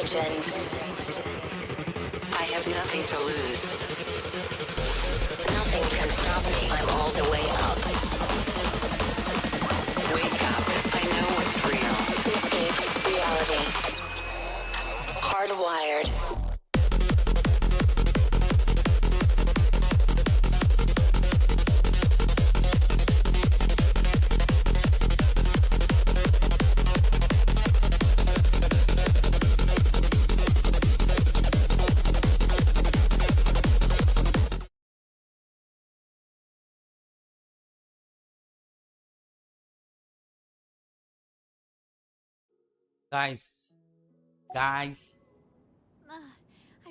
legend. I have nothing to lose. Nothing can stop me. I'm all the way up. Wake up. I know what's real. Escape reality. Hardwired. guys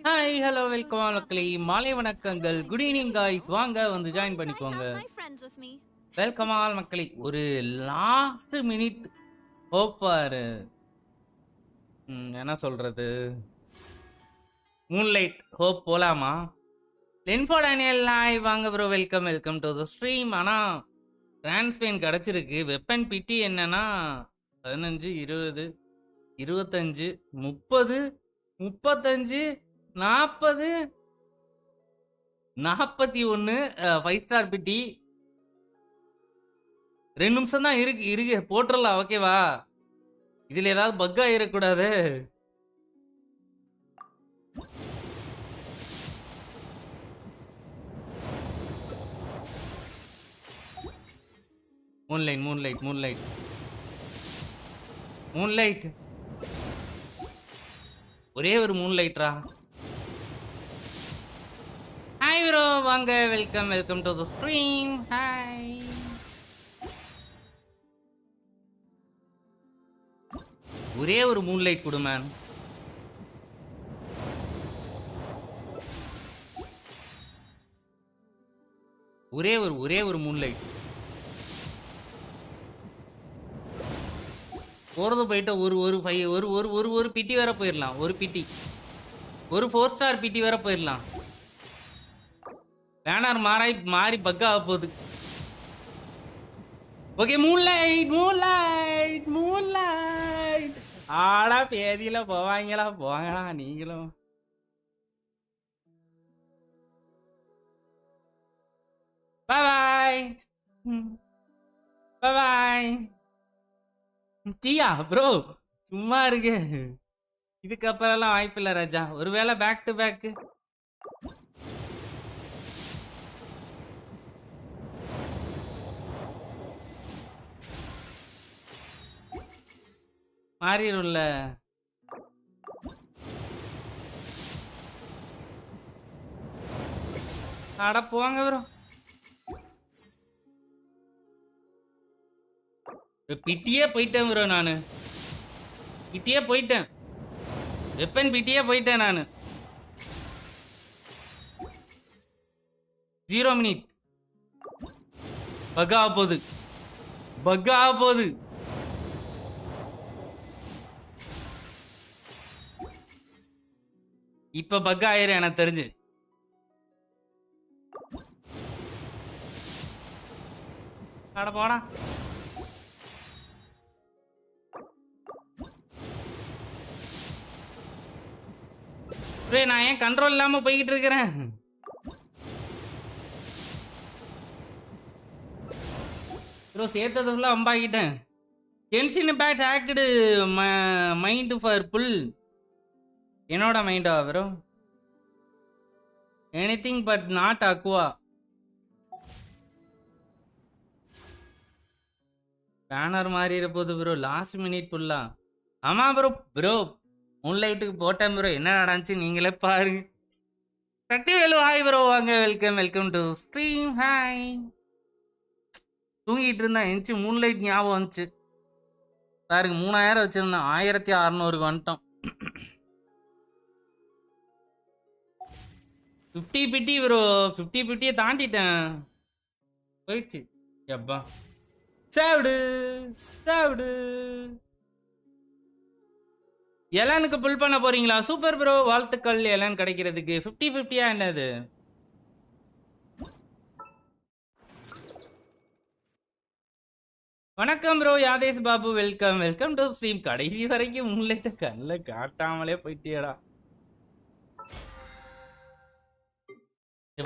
hi hello welcome மக்களே, மாலை வணக்கங்கள், good evening guys. வாங்க வந்து join பண்ணிக்கோங்க. Welcome all மக்களே. ஒரு last minute ஹோப்பாரு என்ன சொல்றது, மூன்லைட் ஹோப் போலாமா? லென்ஃபோ டேனியல் ஹாய் வாங்க bro, welcome welcome to the stream. ஆனால் டிரான்ஸ்பெயின் கிடச்சிருக்கு. வெப்பன் பிட்டி என்னன்னா 15 20 25 30 35 40 41 5 ஸ்டார் பிட்டி. 2 நிமிஷம் தான் இருக்கு போட்டுடலாம். ஓகேவா? இதுல ஏதாவது பக் ஆயிடக்கூடாது. மூன்லைட் ஒரே ஒரு மூன்லைட்ரா. ஹாய் ப்ரோ வாங்க, welcome to the stream. Hi. ஒரே ஒரு மூன்லைட் கொடு மேன். ஒரே ஒரு மூன்லைட். போறது போயிட்டு ஒரு பிட்டி வேற போயிடலாம். ஒரு பிட்டி, ஒரு 4 ஸ்டார் பிட்டி வேற போயிடலாம். பேனர் மாறி பக் ஆக போகுது. ஓகே, மூன்லைட் ஆடா பேதியில போவாங்களா நீங்களும். பாய் டீயா ப்ரோ, சும்மா இருக்கு. இதுக்கப்புறம்லாம் வாய்ப்பு இல்லை ராஜா. ஒருவேளை பேக் டு பேக் மாறிடும்ல. அட போங்க ப்ரோ. பிட்டியே போயிட்டேன் ப்ரோ. நான் பிட்டியே போயிட்டேன். வெப்பன் பிட்டியே போயிட்டேன் நான். 0 மினிட் பக் ஆக போகுது. இப்ப பக் ஆயிரும் எனக்கு தெரிஞ்சு. அட போடா. நான் ஏன் கண்ட்ரோல் இல்லாம போய்கிட்டு இருக்கிறேன்? ப்ரோ சேர்த்ததுல அம்பாக்கிட்டேன். Genshin bad hacked mind for pull. என்னோட மைண்டா bro? Anything but not aqua. Banner மாறி இருப்போது ப்ரோ. லாஸ்ட் மினிட் புல்லா. ஆமா ப்ரோ மூன்லைட்டுக்கு போட்டேன் ப்ரோ. என்ன நடந்துச்சு நீங்களே பாருங்க. சக்திவேலு ஹாய் ப்ரோ வாங்க, வெல்கம் டு ஸ்ட்ரீம். ஹாய். தூங்கிட்டு இருந்தேன், எந்திச்சு மூன்லைட் ஞாபகம் வந்துச்சு பாருங்க. 3000 வச்சிருந்தேன், 1600 வந்துட்டோம். 50 பிட்டி ப்ரோ. 50 பிட்டியை தாண்டிட்டேன். போயிடுச்சு. எப்பா சாப்பிடு. எலனுக்கு புல் பண்ண போறீங்களா? சூப்பர் ப்ரோ, வாழ்த்துக்கள் எலன் கிடைக்கிறதுக்கு. 50-50 என்னது? வணக்கம் bro Yadesh Babu welcome to stream. கடைசி வரைக்கும் முன்லைட்ட கண்ணில் காட்டாமலே போயிட்டியடா.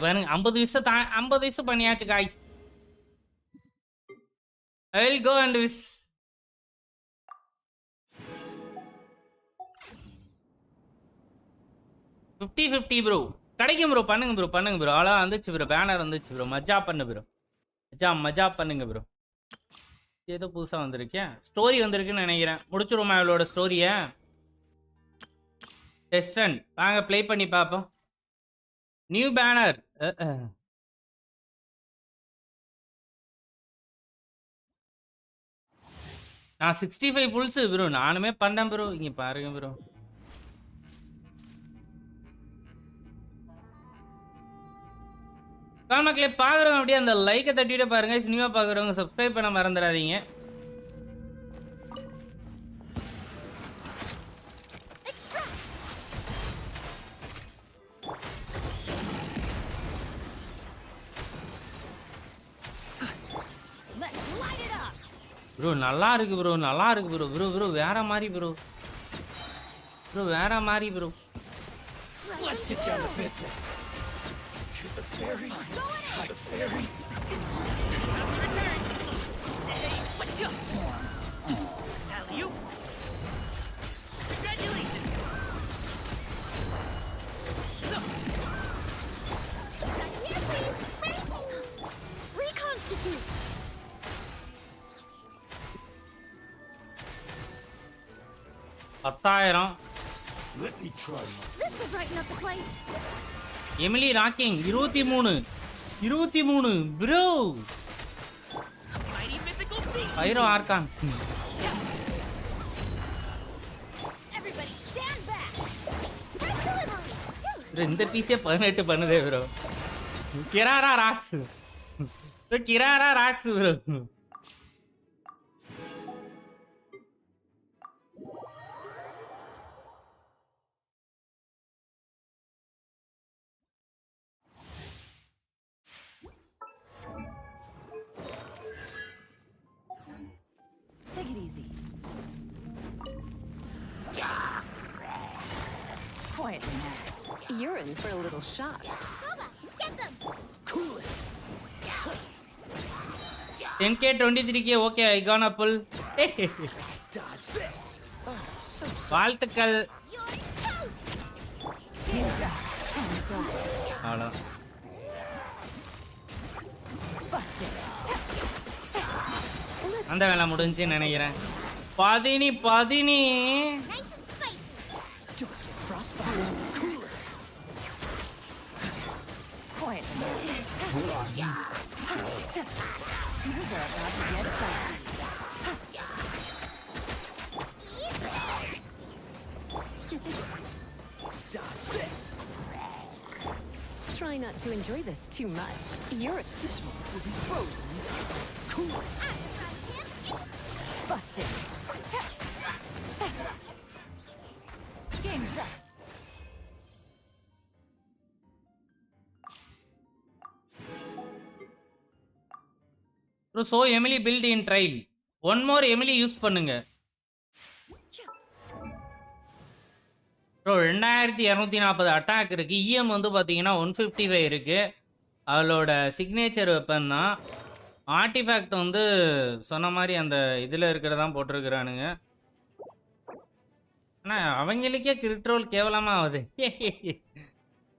பாருங்க 50 வயசு பண்ணியாச்சு guys. I will go and wish. 50-50 bro கிடைக்கும் ப்ரோ. பண்ணுங்க ப்ரோ. அவ்வளோ வந்துச்சு ப்ரோ. பேனர் வந்துச்சு ப்ரோ. மஜா பண்ணு ப்ரோ. மஜா பண்ணுங்க ப்ரோ. ஏதோ புதுசாக வந்திருக்கேன். ஸ்டோரி வந்திருக்குன்னு நினைக்கிறேன். முடிச்சிருமா இவளோட ஸ்டோரியை? டெஸ்டன் வாங்க ப்ளே பண்ணி பார்ப்போம். New banner. நான் 65 புல்ஸ் ப்ரோ. நானுமே பண்ணேன் ப்ரோ. இங்கே பாருங்க ப்ரோ. மக்களே பார்க்குறவங்க அப்படியே அந்த லைக்கை தட்டிவிட பாருங்க. நியூவாக பார்க்குறவங்க சப்ஸ்கிரைப் பண்ண மறந்துடாதீங்க. ப்ரோ நல்லா இருக்கு ப்ரோ. ப்ரோ வேற மாதிரி ப்ரோ. வேற மாதிரி bro. $10,000. Emily rocking 23 bro. Pyro archon. இந்த பீஸே 18 பண்ணுதே bro. Kirara rocks bro. Take it easy. Quietly now. You're in for a little shock. Bubba, get them! Cool it. 10K 23K okay I can அப்புல். Dodge this. Oh, so வாழ்த்துக்கள். அவ்வளோ அந்த வேலை முடிஞ்சுன்னு நினைக்கிறேன். 10. Nice and spicy. Frostbite. Cool it. Quiet. These are about to get spicy. Dodge this. Try not to enjoy this too much. This one will be frozen in time. Cool it. Busted. Game's up. So Emily build in trial. One more Emily use பண்ணுங்க bro. 2240 attack இருக்கு. EM வந்து பார்த்தீங்கன்னா 155 இருக்கு. அவளோட signature weapon தான். Artifact வந்து சொன்ன மாதிரி அந்த இதில் இருக்கிறதான் போட்டிருக்கிறானுங்க. ஆனால் அவங்களுக்கே கிரிட்ரோல் கேவலமாக ஆகுது.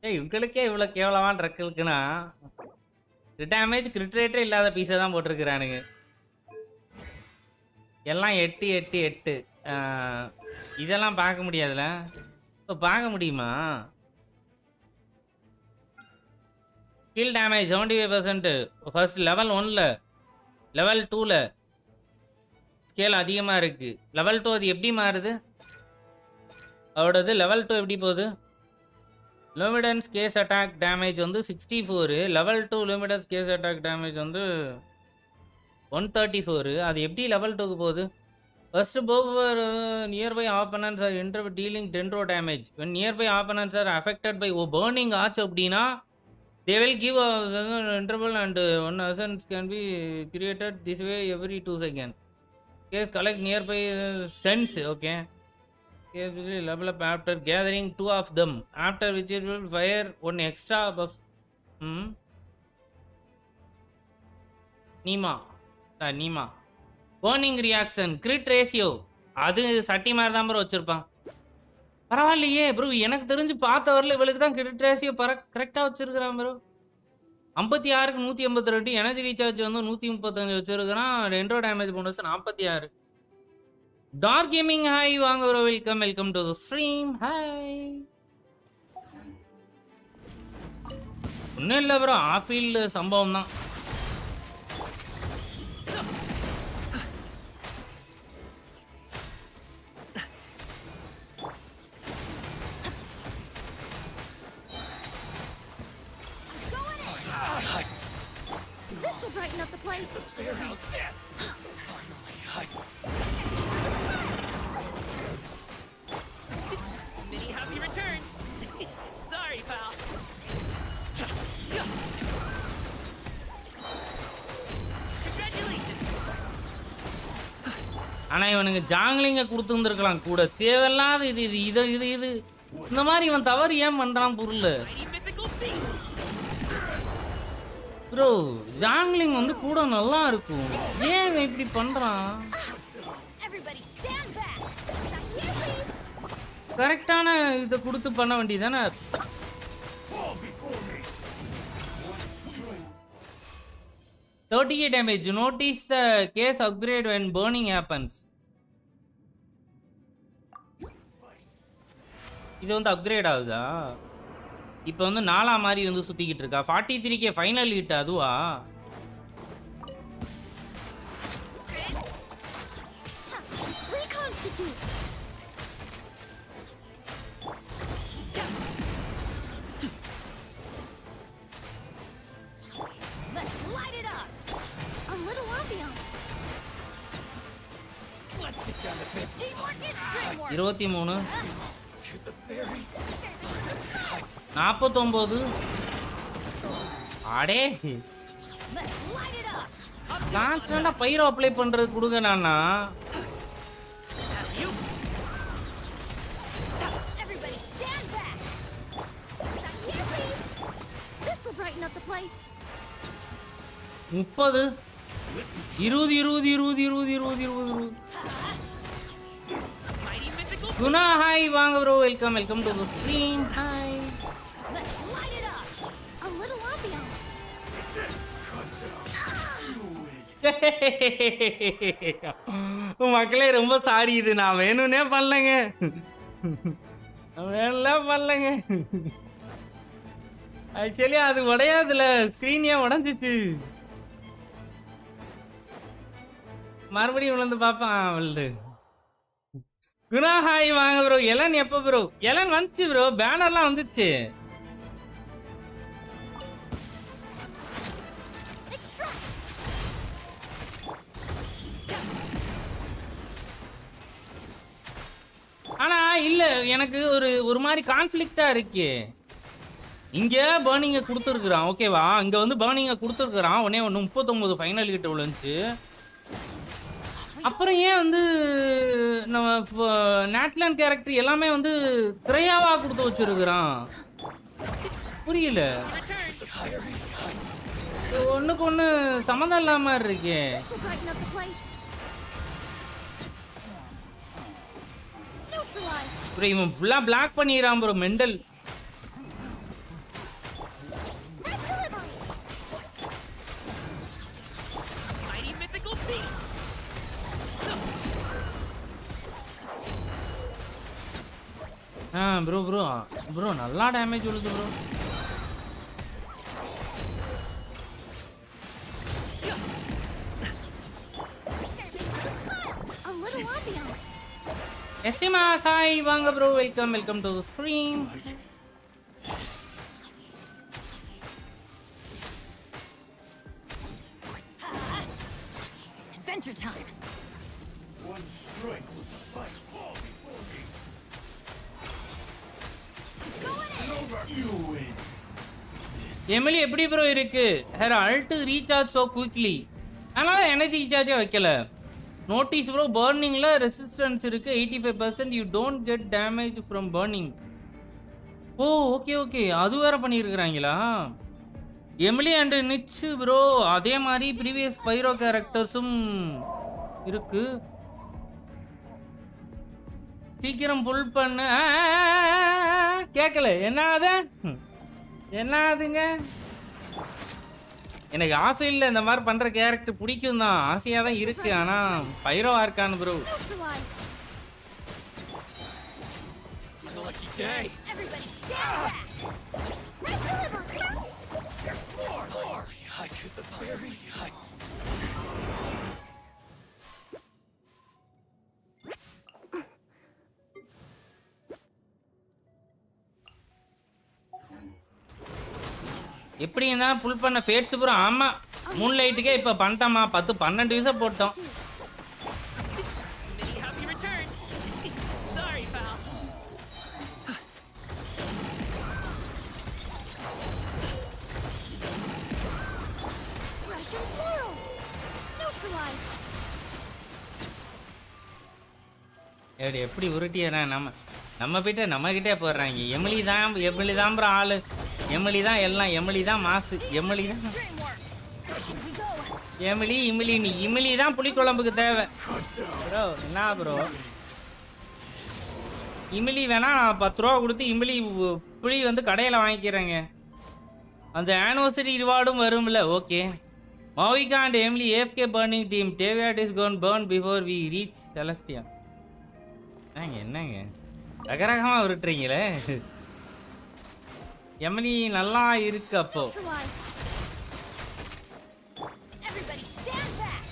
இவங்களுக்கே இவ்வளோ கேவலமான ட்ரக்குன்னா டேமேஜ் கிரிட்ரேட்டே இல்லாத பீஸை தான் போட்டிருக்கிறானுங்க. எல்லாம் 8 இதெல்லாம் பார்க்க முடியாதுல்ல. இப்போ பார்க்க முடியுமா? Kill damage 75%. ஃபர்ஸ்ட் லெவல் 1ல், லெவல் 2ல் ஸ்கேல் அதிகமாக இருக்குது. லெவல் 2 அது எப்படி மாறுது? அவரோடது லெவல் 2 எப்படி போகுது? லூமிடன்ஸ் கேஸ் அட்டாக் டேமேஜ் வந்து 64. லெவல் 2 லூமிடன்ஸ் கேஸ் அட்டாக் டேமேஜ் வந்து 134. அது எப்படி லெவல் 2க்கு போகுது? First power nearby opponents are enter dealing 10 damage. when nearby opponents are affected by burning ஆச்சு அப்படின்னா they will give an interval and one essence can be created this way every 2 seconds. Case collect nearby sense. Okay. Case will level up after gathering 2 of them. After which it will fire 1 extra buff. Nima. Nima. Burning reaction. Crit ratio. அது சட்டி மாதிரி தான் bro வச்சிருப்பான். பரவாயில்லையே bro, எனக்கு தெரிஞ்சு பார்த்த வரல இவளுக்கு தான் கிரிட் ரேஷியோ கரெக்டாக வச்சிருக்கிறான் ப்ரோ. 56க்கு 182, எனர்ஜி ரீசார்ஜ் வந்து 135 வச்சிருக்கிறான். 2 damage bonus 46. Dark Gaming hi வாங்க bro, welcome to the stream. Hi. ஒன்றும் இல்லை ப்ரோ, ஆஃப் ஃபீல்டு சம்பவம் தான். Brighten up the place. How's this? Finally, Many happy returns. Sorry, pal. Congratulations. ஆனா இவனுக்கு ஜாங்லிங்க கொடுத்துருந்துருக்கலாம் கூட. தேவையில்லாத இது இந்த மாதிரி இவன் தவறு ஏன் பண்றான் புரியல ப்ரோ. ஜாங்லிங் வந்து கூட நல்லா இருக்கும், ஏன் இவன் இப்படி பண்றான்? கரெக்டான இதை கொடுத்து பண்ண வேண்டியதானே. damage. Notice the case upgrade when burning happens. இது வந்து அப்கிரேட் ஆகுதா? இப்போ வந்து 4 மாதிரி வந்து சுத்திக்கிட்டு இருக்கா. 43k ஃபைனல் ஹிட் அதுவா? இருபத்தி 3 49. அடே கான்ஸ்டன்டா பைரோ அப்ளை பண்றது கொடுங்க. நானா முப்பது 20 20 20 20 20 20. குணா ஹாய் வாங்க bro, welcome to the stream. Hi. மக்களே ரொம்ப சாரி, இது நான் வேணும்னே பண்ணலங்க, பண்ணலங்க. ஆக்சுவலி அது உடையாதுல, ஸ்கிரீன் ஏன் உடஞ்சிச்சு? மறுபடியும் விழுந்து பார்ப்பேன் அவளு. குணா ஹாய் வாங்க ப்ரோ. எலன் எப்போ ப்ரோ? எலன் வந்துச்சு ப்ரோ, பேனர்லாம் வந்துச்சு. ஆனா இல்ல, எனக்கு ஒரு மாதிரி கான்ஃபிளிக்டா இருக்கு. இங்க பர்னிங்க கொடுத்துருக்குறான், ஓகேவா? இங்க வந்து பர்னிங்க கொடுத்துருக்குறான். உடனே 39 ஃபைனல் கிட்ட விழுந்துச்சு. அப்புறம் ஏன் வந்து நம்ம நேட்லாண்ட் கேரக்டர் எல்லாமே வந்து திரையாவா கொடுத்து வச்சிருக்கிறான்? புரியல, ஒண்ணுக்கு ஒண்ணு சம்மந்தம் இல்லாம இருக்கே. ப்ரோ இவன் ஃபுல்லா பிளாக் பண்ணிடுறான் ப்ரோ, மெண்டல். ப்ரோ நல்லா டேமேஜ் விழுது ப்ரோ. எஸ்மா ஹாய் வாங்க bro, welcome to the stream. Adventure time. One strike will suffice. You win. Emilie எப்படி ப்ரோ இருக்கு? Her ult recharge so quickly, அதனால எனர்ஜி ரீசார்ஜே வைக்கல. நோட்டீஸ் ப்ரோ பர்னிங்ல ரெசிஸ்டன்ஸ் இருக்கு 85%. You don't get damage from burning. Oh okay okay, அது வேற பண்ணியிருக்கிறாங்களா? எமிலி அண்ட் நிச் ப்ரோ அதே மாதிரி ப்ரீவியஸ் பைரோ கேரக்டர்ஸும் இருக்கு. சீக்கிரம் புல் பண்ணு. கேட்கல என்னது என்னதுங்க? எனக்கு ஆஃபீல்ல இந்த மாதிரி பண்ற கேரக்டர் பிடிக்கும் தான், ஆசையா தான் இருக்கு. ஆனா பைரோ இருக்கான்னு bro. Neutralize. On a lucky day. Everybody stand back. Deliver. Very high to the very high. எப்படி இருந்தாலும் புல் பண்ண ஃபேட்ஸ் ப்ரோ. ஆமா மூன் லைட்டுக்கே இப்போ பண்ணிட்டோமா, 10-12 விசை போட்டோம். Many happy returns. Sorry, pal. Russian floral. Neutralize. எப்படி உருட்டிடுறேன் நம்ம போயிட்டு நம்மகிட்டே போடுறாங்க. எமிலி தான் ப்ரோ ஆளு, எமிலி தான் எல்லாம், எமிலி தான் மாசு, எமிலி தான் இமிலி. நீ இமிலி தான் புளிக்குழம்புக்கு தேவை ப்ரோ. என்ன ப்ரோ இமிலி வேணா 10 ரூபா கொடுத்து இமிலி புளி வந்து கடையில் வாங்கிக்கிறேங்க. அந்த ஆனிவர்சரி ரிவார்டும் வரும்ல. Okay Mavuika and Emily AFK burning team Teyvat is gone burn before we reach Celestia. என்னங்க ரகரகமாக விட்டுறீங்களே. எமிலி நல்லா இருக்கு அப்போ. Neutralize. Everybody stand back.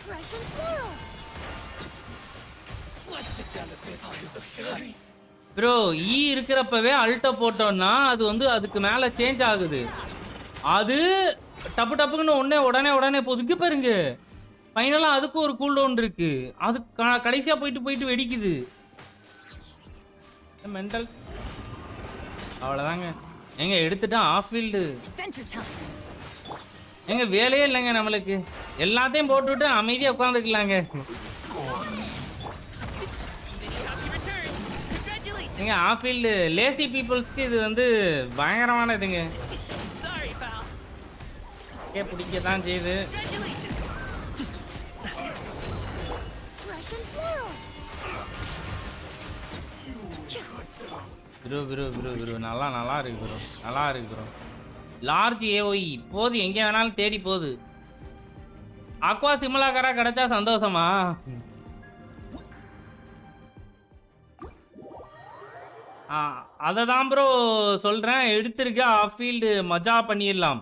Russian floral. Let's get down to business. Bro E இருக்கிறப்பவே அல்ட்ட போட்டோம்னா அது வந்து அதுக்கு மேலே சேஞ்ச் ஆகுது. அது டப்பு டப்புக்குன்னு உடனே போதுக்கு பாருங்க. ஃபைனலாக அதுக்கு ஒரு கூல் டவுன் இருக்கு. அது கடைசியாக போயிட்டு வெடிக்குது. மென்டல் அவ்வளோதாங்க. எங்க எடுத்துட்டா ஆஃப் ஃபீல்டு. Adventure time. எங்க வேலையே இல்லைங்க நம்மளுக்கு. எல்லாத்தையும் போட்டுவிட்டு அமைதியாக உட்காந்துக்கலாங்க. Many happy returns. Congratulations. எங்க ஆஃப் ஃபீல்டு லேசி பீப்புள்ஸ்க்கு இது வந்து பயங்கரமான இதுங்க. Sorry, pal. பிடிக்க தான் செய்யுது. Congratulations. Russian floral. ப்ரோ நல்லா இருக்கு ப்ரோ. லார்ஜ் ஏஓஇ போது, எங்கே வேணாலும் தேடி போகுது. அக்வா சிமுலாக்கரா கிடைச்சா சந்தோஷமா? அதை தான் ப்ரோ சொல்கிறேன். எடுத்திருக்க ஆஃப் ஃபீல்டு மஜா பண்ணிடலாம்.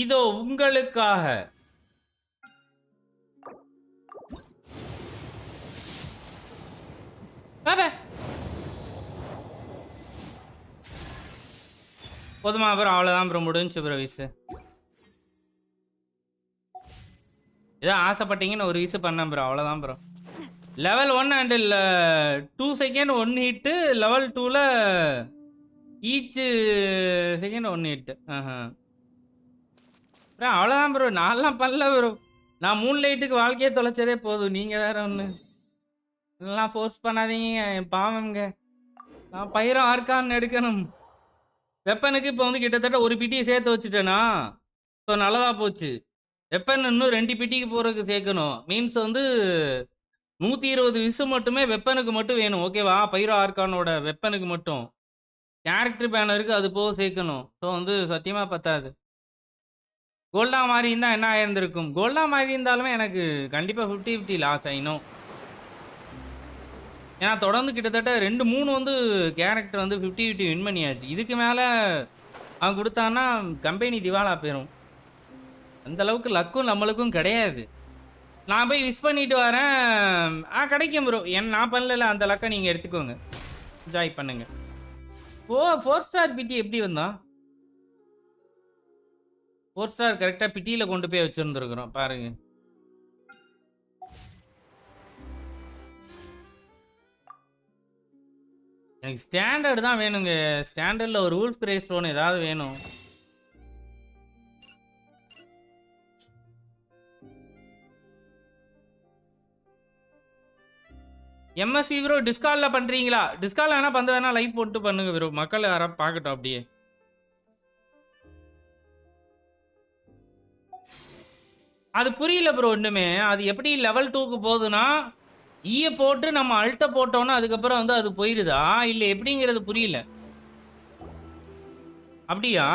இதோ உங்களுக்காக. போதுமா ப்ரோ? அவ்வளோதான் ப்ரோ, முடிஞ்சு ப்ரோ விசு. ஏதோ ஆசைப்பட்டீங்கன்னு ஒரு விசு பண்ணேன் ப்ரோ, அவ்வளோதான் bro. Level 1 and 2 second 1 hit, level 2ல ஈச் செகண்ட் 1 ஹிட்டு. ப்ரோ அவ்வளோதான் ப்ரோ, நான்லாம் பண்ணல ப்ரோ. நான் மூன் லைட்டுக்கு வாழ்க்கையே தொலைச்சதே போதும். நீங்கள் வேற ஒன்று இதெல்லாம் ஃபோர்ஸ் பண்ணாதீங்க, என் பாவங்க. நான் பயிரம் ஆர்க்கான்னு எடுக்கணும். வெப்பனுக்கு இப்போ வந்து கிட்டத்தட்ட ஒரு பிட்டியை சேர்த்து வச்சுட்டேனா, ஸோ நல்லதாக போச்சு. வெப்பன் இன்னும் 2 பிட்டிக்கு போகிறதுக்கு சேர்க்கணும். மீன்ஸ் வந்து 120 விசு மட்டுமே வெப்பனுக்கு மட்டும் வேணும். ஓகேவா? பைரோ ஆர்கானோட வெப்பனுக்கு மட்டும். கேரக்டர் பேனருக்கு அது போக சேர்க்கணும். ஸோ வந்து சத்தியமாக பத்தாது. கோல்டா மாதிரி இருந்தால் என்ன ஆயிருந்திருக்கும்? கோல்டா மாதிரி இருந்தாலுமே எனக்கு கண்டிப்பாக 50-50 லாஸ் ஆயினும். ஏன்னா தொடர்ந்து கிட்டத்தட்ட 2-3 வந்து கேரக்டர் வந்து 50-50 வின் பண்ணியாச்சு. இதுக்கு மேலே அவன் கொடுத்தான்னா கம்பெனி திவாலா போயிடும். அந்தளவுக்கு லக்கும் நம்மளுக்கும் கிடையாது. நான் போய் விஷ் பண்ணிட்டு வரேன். கிடைக்கும் ப்ரோ. நான் பண்ணல, அந்த லக்கை நீங்கள் எடுத்துக்கோங்க, என்ஜாய் பண்ணுங்க. 4 ஸ்டார் பிட்டி எப்படி வந்தான்? 4 ஸ்டார் கரெக்டாக பிட்டியில் கொண்டு போய் வச்சுருந்துருக்குறோம் பாருங்க. எனக்கு ஸ்டாண்டர்டு தான் வேணுங்க. ஸ்டாண்டர்டில் ஒரு ரூல்ஸ் கிரேஸ் ஸ்டோன் ஏதாவது வேணும். எம்எஸ்வி ப்ரோ டிஸ்கால்ல பண்றீங்களா? டிஸ்கால் வேணா பந்து வேணா லைவ் போட்டு பண்ணுங்க ப்ரோ, மக்கள் யாரா பார்க்கட்டும் அப்படியே. அது புரியல ப்ரோ ஒண்ணுமே. அது எப்படி லெவல் 2க்கு போகுதுன்னா ஈய போட்டு நம்ம அல்ட்ட போட்டோம்னா அதுக்கப்புறம் வந்து அது போயிருதா இல்ல எப்படிங்கிறது புரியல. அப்படியா?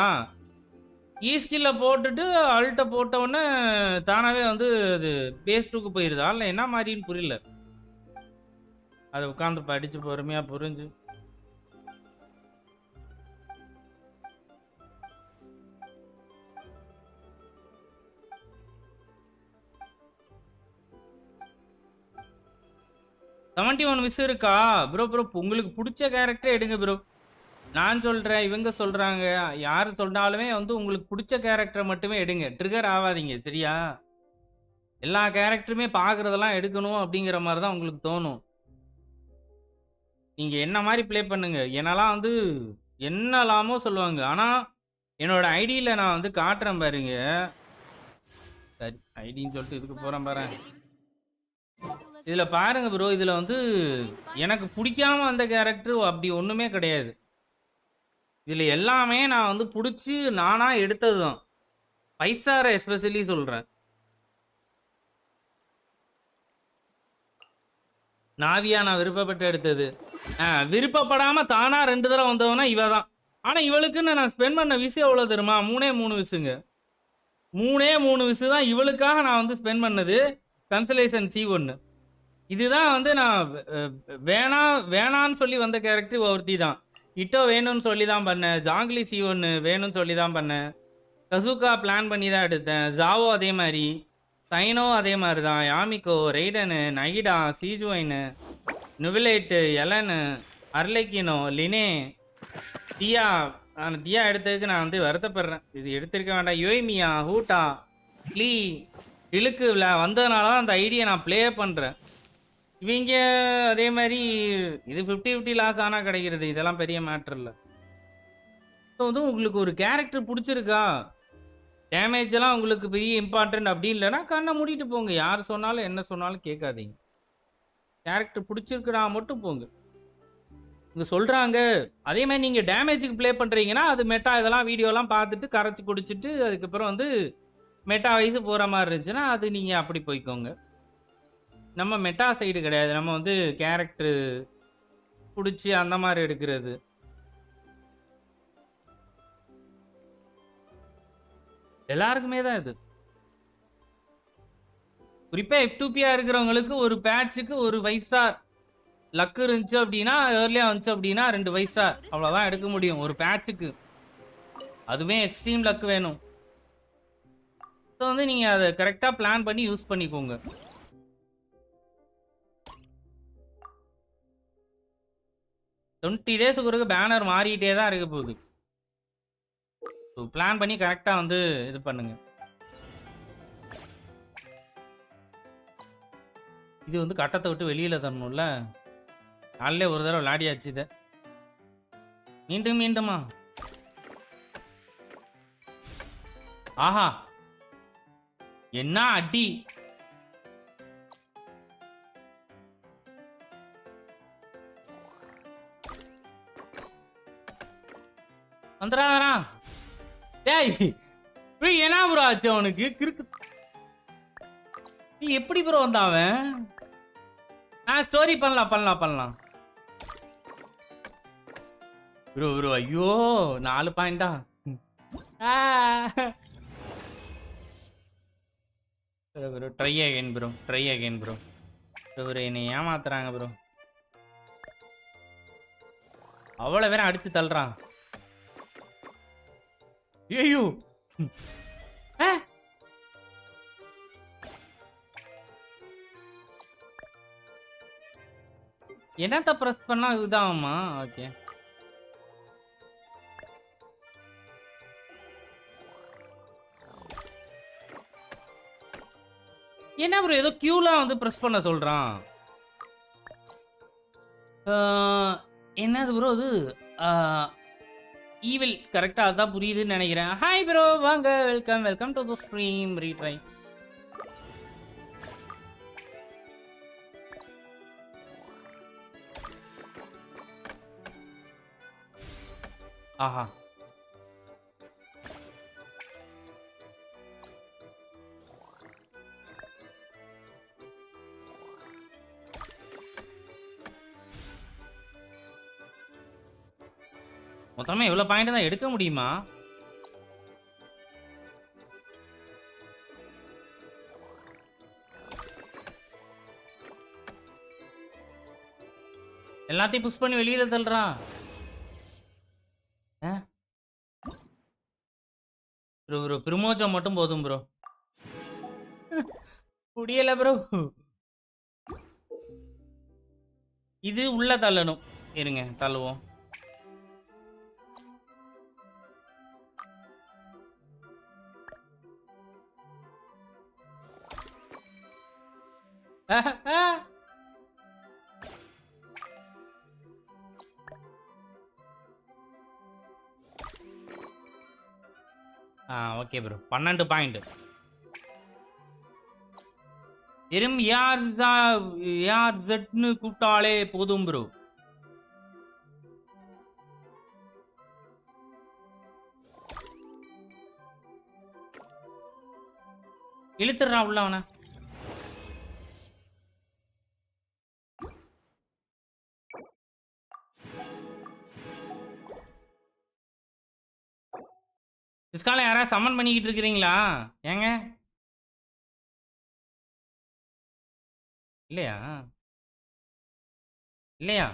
ஈ ஸ்கில்ல போட்டுட்டு அல்ட்ட போட்டோன்னே தானாவே வந்து அது பேஸ் 2க்கு போயிருதா இல்ல என்ன மாதிரின்னு புரியல. அதை உட்காந்து படிச்சு பொறுமையா புரிஞ்சு $71 மிஸ் இருக்கா ப்ரோ? ப்ரோ உங்களுக்கு பிடிச்ச கேரக்டர் எடுங்க ப்ரோ. நான் சொல்றேன், இவங்க சொல்றாங்க, யாரு சொன்னாலுமே வந்து உங்களுக்கு பிடிச்ச கேரக்டரை மட்டுமே எடுங்க. ட்ரிகர் ஆகாதீங்க சரியா? எல்லா கேரக்டருமே பார்க்குறதெல்லாம் எடுக்கணும் அப்படிங்கிற மாதிரி தான் உங்களுக்கு தோணும். நீங்க என்ன மாதிரி ப்ளே பண்ணுங்க. என்னெல்லாம் வந்து என்னலாமோ சொல்லுவாங்க. ஆனால் என்னோட ஐடியில் நான் வந்து காட்டுறேன் பாருங்க. சரி ஐடின்னு சொல்லிட்டு இதுக்கு போகிறேன் பாரு. இதில் பாருங்க ப்ரோ, இதில் வந்து எனக்கு பிடிக்காம அந்த கேரக்டர் அப்படி ஒன்றுமே கிடையாது. இதில் எல்லாமே நான் வந்து பிடிச்சி நானாக எடுத்தது தான். 5 ஸ்டாரை எஸ்பெஷலி சொல்கிறேன். நாவியா நான் விருப்பப்பட்டு எடுத்தது. விருப்பப்படாமல் தானா 2 தடவை வந்தவனா இவ தான். ஆனால் இவளுக்குன்னு நான் ஸ்பெண்ட் பண்ண விசு எவ்வளோ தெரியுமா? 3 விசுங்க. 3 விசு தான் இவளுக்காக நான் வந்து ஸ்பெண்ட் பண்ணது. கன்சலேஷன் C1 இதுதான் வந்து நான் வேணான்னு சொல்லி வந்த கேரக்டர் ஒருத்தி தான். இட்டோ வேணும்னு சொல்லி தான் பண்ணேன். ஜாங்லி C1 வேணும்னு சொல்லி தான் பண்ணேன். கசுகா பிளான் பண்ணி தான் எடுத்தேன். ஜாவோ அதே மாதிரி, சைனோ அதே மாதிரி தான், யாமிகோ, ரெய்டனு, நைடா, சீஜுவைனு, நுவிலேட்டு, எலனு, அர்லைக்கினோ, லினே, தியா. நான் தியா எடுத்ததுக்கு நான் வந்து வருத்தப்படுறேன். இது எடுத்திருக்க வேண்டாம். யோய்மியா, ஹூட்டா, க்ளீ, இழுக்கு வந்ததுனால தான் அந்த ஐடியை நான் ப்ளே பண்ணுறேன். இவங்க அதே மாதிரி இது 50-50 லாஸ் ஆனால் கிடைக்கிறது. இதெல்லாம் பெரிய மேட்ரு இல்லை. ஸோ வந்து உங்களுக்கு ஒரு கேரக்டர் பிடிச்சிருக்கா, டேமேஜ் எல்லாம் உங்களுக்கு பெரிய இம்பார்ட்டன்ட் அப்படி இல்லைன்னா கண்ணை மூடிட்டு போங்க. யார் சொன்னாலும் என்ன சொன்னாலும் கேட்காதீங்க. கேரக்டர் பிடிச்சிருக்குடா மட்டும் போங்க. இங்கே சொல்கிறாங்க அதே மாதிரி நீங்கள் டேமேஜுக்கு ப்ளே பண்ணுறீங்கன்னா அது மெட்டா இதெல்லாம் வீடியோலாம் பார்த்துட்டு கரைச்சி குடிச்சிட்டு அதுக்கப்புறம் வந்து மெட்டா வயசு போகிற மாதிரி இருந்துச்சுன்னா அது நீங்கள் அப்படி போய்க்கோங்க. நம்ம மெட்டா சைடு கிடையாது. நம்ம வந்து கேரக்டர் பிடிச்சி அந்த மாதிரி எடுக்கிறது. எல்லாருக்குமே தான் இது. குறிப்பாக F2P இருக்கிறவங்களுக்கு ஒரு பேட்சுக்கு ஒரு 5 ஸ்டார் லக்கு இருந்துச்சு அப்படின்னா, ஏர்லியாக வந்துச்சு அப்படின்னா 2 5 ஸ்டார் அவ்வளோதான் எடுக்க முடியும் ஒரு பேட்சுக்கு. அதுவே எக்ஸ்ட்ரீம் லக்கு வேணும். ஸோ வந்து நீங்கள் அதை கரெக்டாக பிளான் பண்ணி யூஸ் பண்ணிக்கோங்க. $20 ஒருக்கு பேனர் மாறிட்டே தான் இருக்க போகுது. ஸோ பிளான் பண்ணி கரெக்டாக வந்து இது பண்ணுங்க. இது வந்து கட்டத்தை விட்டு வெளியில் தரணும்ல. நாளிலே ஒரு தடவை விளையாடியாச்சு. இதை மீண்டுமா? ஆஹா என்ன அடி! வந்துடாதா? டேய் என்ன ப்ரோ ஆச்சு அவனுக்கு? கிறுக்கு நீ எப்படி ப்ரோ வந்தாவன்? ஸ்டோரி பண்ணலாம் ப்ரோ. ஐயோ 4 பாயிண்டா? Bro try again bro. Bro என்னை ஏமாத்துறாங்க ப்ரோ. அவ்வளோ வேற அடிச்சு தள்ளுறான். ஐயோ என்னத்த ப்ரெஸ் பண்ணா இதுதான்மா? ஓகே என்ன ப்ரோ ஏதோ கியூலாம் வந்து ப்ரெஸ் பண்ண சொல்றான். என்னது ப்ரோ இது? ஈவில் கரெக்டாக அதான் புரியுதுன்னு நினைக்கிறேன். ஹாய் ப்ரோ வாங்க, welcome to the stream. Retry ஆஹா. மொத்தமா இவ்வளவு பாயிண்ட் தான் எடுக்க முடியுமா? எல்லாத்தையும் புஷ் பண்ணி வெளியில தள்ளுறான். ப்ரோ ப்ரோ பிரமோஜம் மட்டும் போதும் ப்ரோ. முடியல ப்ரோ. இது உள்ள தள்ளணும். இருங்க தள்ளுவோம். Okay bro 12 point. வெறும் ஏஆர்Zன்னு கூப்பிட்டாலே போதும் ப்ரோ. இழுத்துறா உள்ள அவன. டிஸ்கால யாராவது சம்மன் பண்ணிக்கிட்டு இருக்கிறீங்களா? ஏங்க இல்லையா? இல்லையா?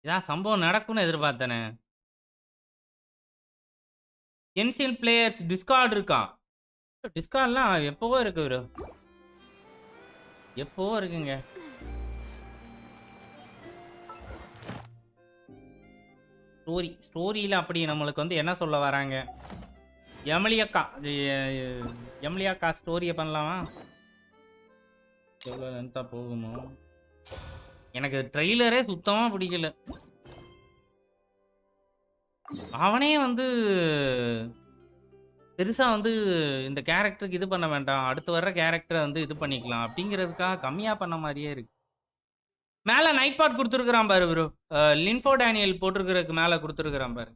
இதான் சம்பவம் நடக்கும்னு எதிர்பார்த்தனே. கென்ஷின் பிளேயர்ஸ் டிஸ்கார்ட் இருக்கா? டிஸ்கார்ட்லாம் எப்பவோ இருக்கு ப்ரோ. எப்பவோ இருக்குங்க. ஸ்டோரியில் அப்படி நம்மளுக்கு வந்து என்ன சொல்ல வராங்க? எம்லியாக்கா ஸ்டோரியை பண்ணலாமா? எவ்வளோ லென்த்தா போகுமோ? எனக்கு ட்ரெய்லரே சுத்தமாக பிடிக்கல. அவனே வந்து பெருசாக வந்து இந்த கேரக்டருக்கு இது பண்ண வேண்டாம், அடுத்து வர்ற கேரக்டரை வந்து இது பண்ணிக்கலாம் அப்படிங்கிறதுக்காக கம்மியாக பண்ண மாதிரியே இருக்கு. மேலே நைட் பாட் கொடுத்துருக்குறான் பாரு ப்ரோ. லின்ஃபோ டேனியல் போட்டிருக்கிறதுக்கு மேலே கொடுத்துருக்குறான் பாரு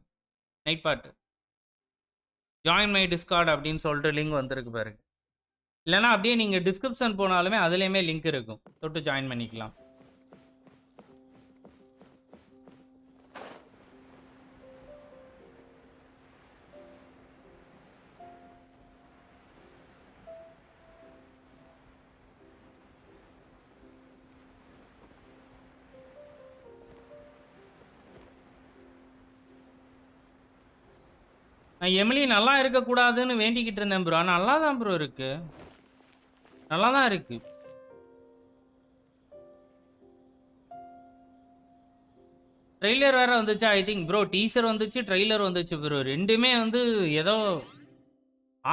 Nightbot. Join my Discord அப்படின்னு சொல்லிட்டு லிங்க் வந்திருக்கு பாருங்க. இல்லைனா அப்படியே நீங்கள் டிஸ்கிரிப்ஷன் போனாலுமே அதுலேயுமே லிங்க் இருக்கும், தொட்டு ஜாயின் பண்ணிக்கலாம். நான் எமிலி நல்லா இருக்கக்கூடாதுன்னு வேண்டிக்கிட்டு இருந்தேன் ப்ரோ. நல்லா தான் ப்ரோ இருக்கு, நல்லா தான் இருக்கு. ட்ரெய்லர் வேற வந்துச்சு ஐ திங்க் ப்ரோ. டீசர் வந்துச்சு, ட்ரெய்லர் வந்துச்சு ப்ரோ. ரெண்டுமே வந்து ஏதோ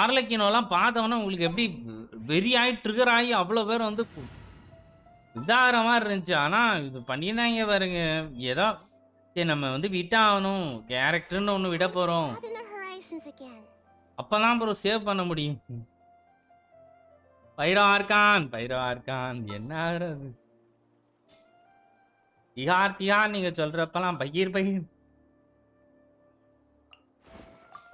ஆர்லக்கினோலாம் பார்த்தவொன்னே உங்களுக்கு எப்படி வெறி ஆகி ட்ரிகர் ஆகி அவ்வளோ பேர் வந்து இதாகிற மாதிரி இருந்துச்சு. ஆனால் இது பண்ணியிருந்தாங்க பாருங்க. ஏதோ சரி நம்ம வந்து விட்டாகணும், கேரக்டர்னு ஒன்று விட போகிறோம், அப்பதான் ப்ரோ சேவ் பண்ண முடியும். பைரோ ஆர்கான் என்ன ஆகுறது? திகார் நீங்க சொல்றப்பெல்லாம் பகீர்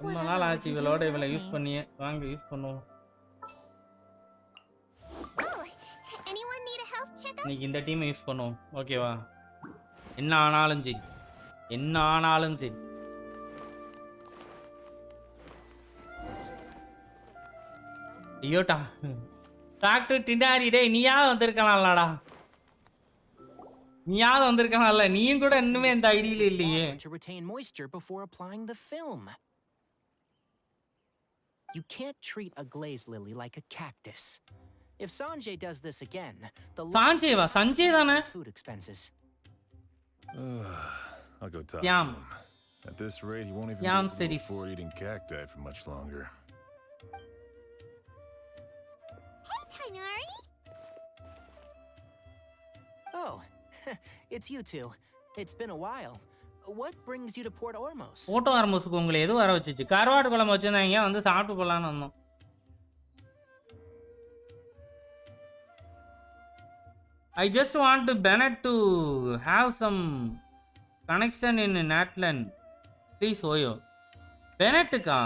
ரொம்ப நாள் ஆச்சு இவளோட இவளை யூஸ் பண்ணியே. வாங்க யூஸ் பண்ணுவோம். இன்னைக்கு இந்த டீமை யூஸ் பண்ணுவோம் ஓகேவா? என்ன ஆனாலும் சரி. ஐயோட்டா டாக்டர் டிண்டாரி டே நீயாவது வந்திருக்கலாம்லடா. நீயும் கூட இன்னுமே இந்த ஐடியில இல்லையே. To retain moisture before applying the film. You can't treat a glazed lily like a cactus. If Sanjay does this again, the Sanjay தானே? food expenses. I'll go talk Yum. to him. At this rate, he won't even Yum be city. able to afford eating cacti for much longer. Hey, Tainari! Oh, it's you two. It's been a while. What brings you to Port Ormos? Port ஆர்மோஸ்க்கு உங்களை எது வர வச்சுச்சு? கருவாட்டு குழம்பு வச்சிருந்தாங்க, வந்து சாப்பிட்டு போலான்னு வந்தோம். I just want Bennett to have some connection in Natlan. Please ஓயோ பெனட்டுக்கா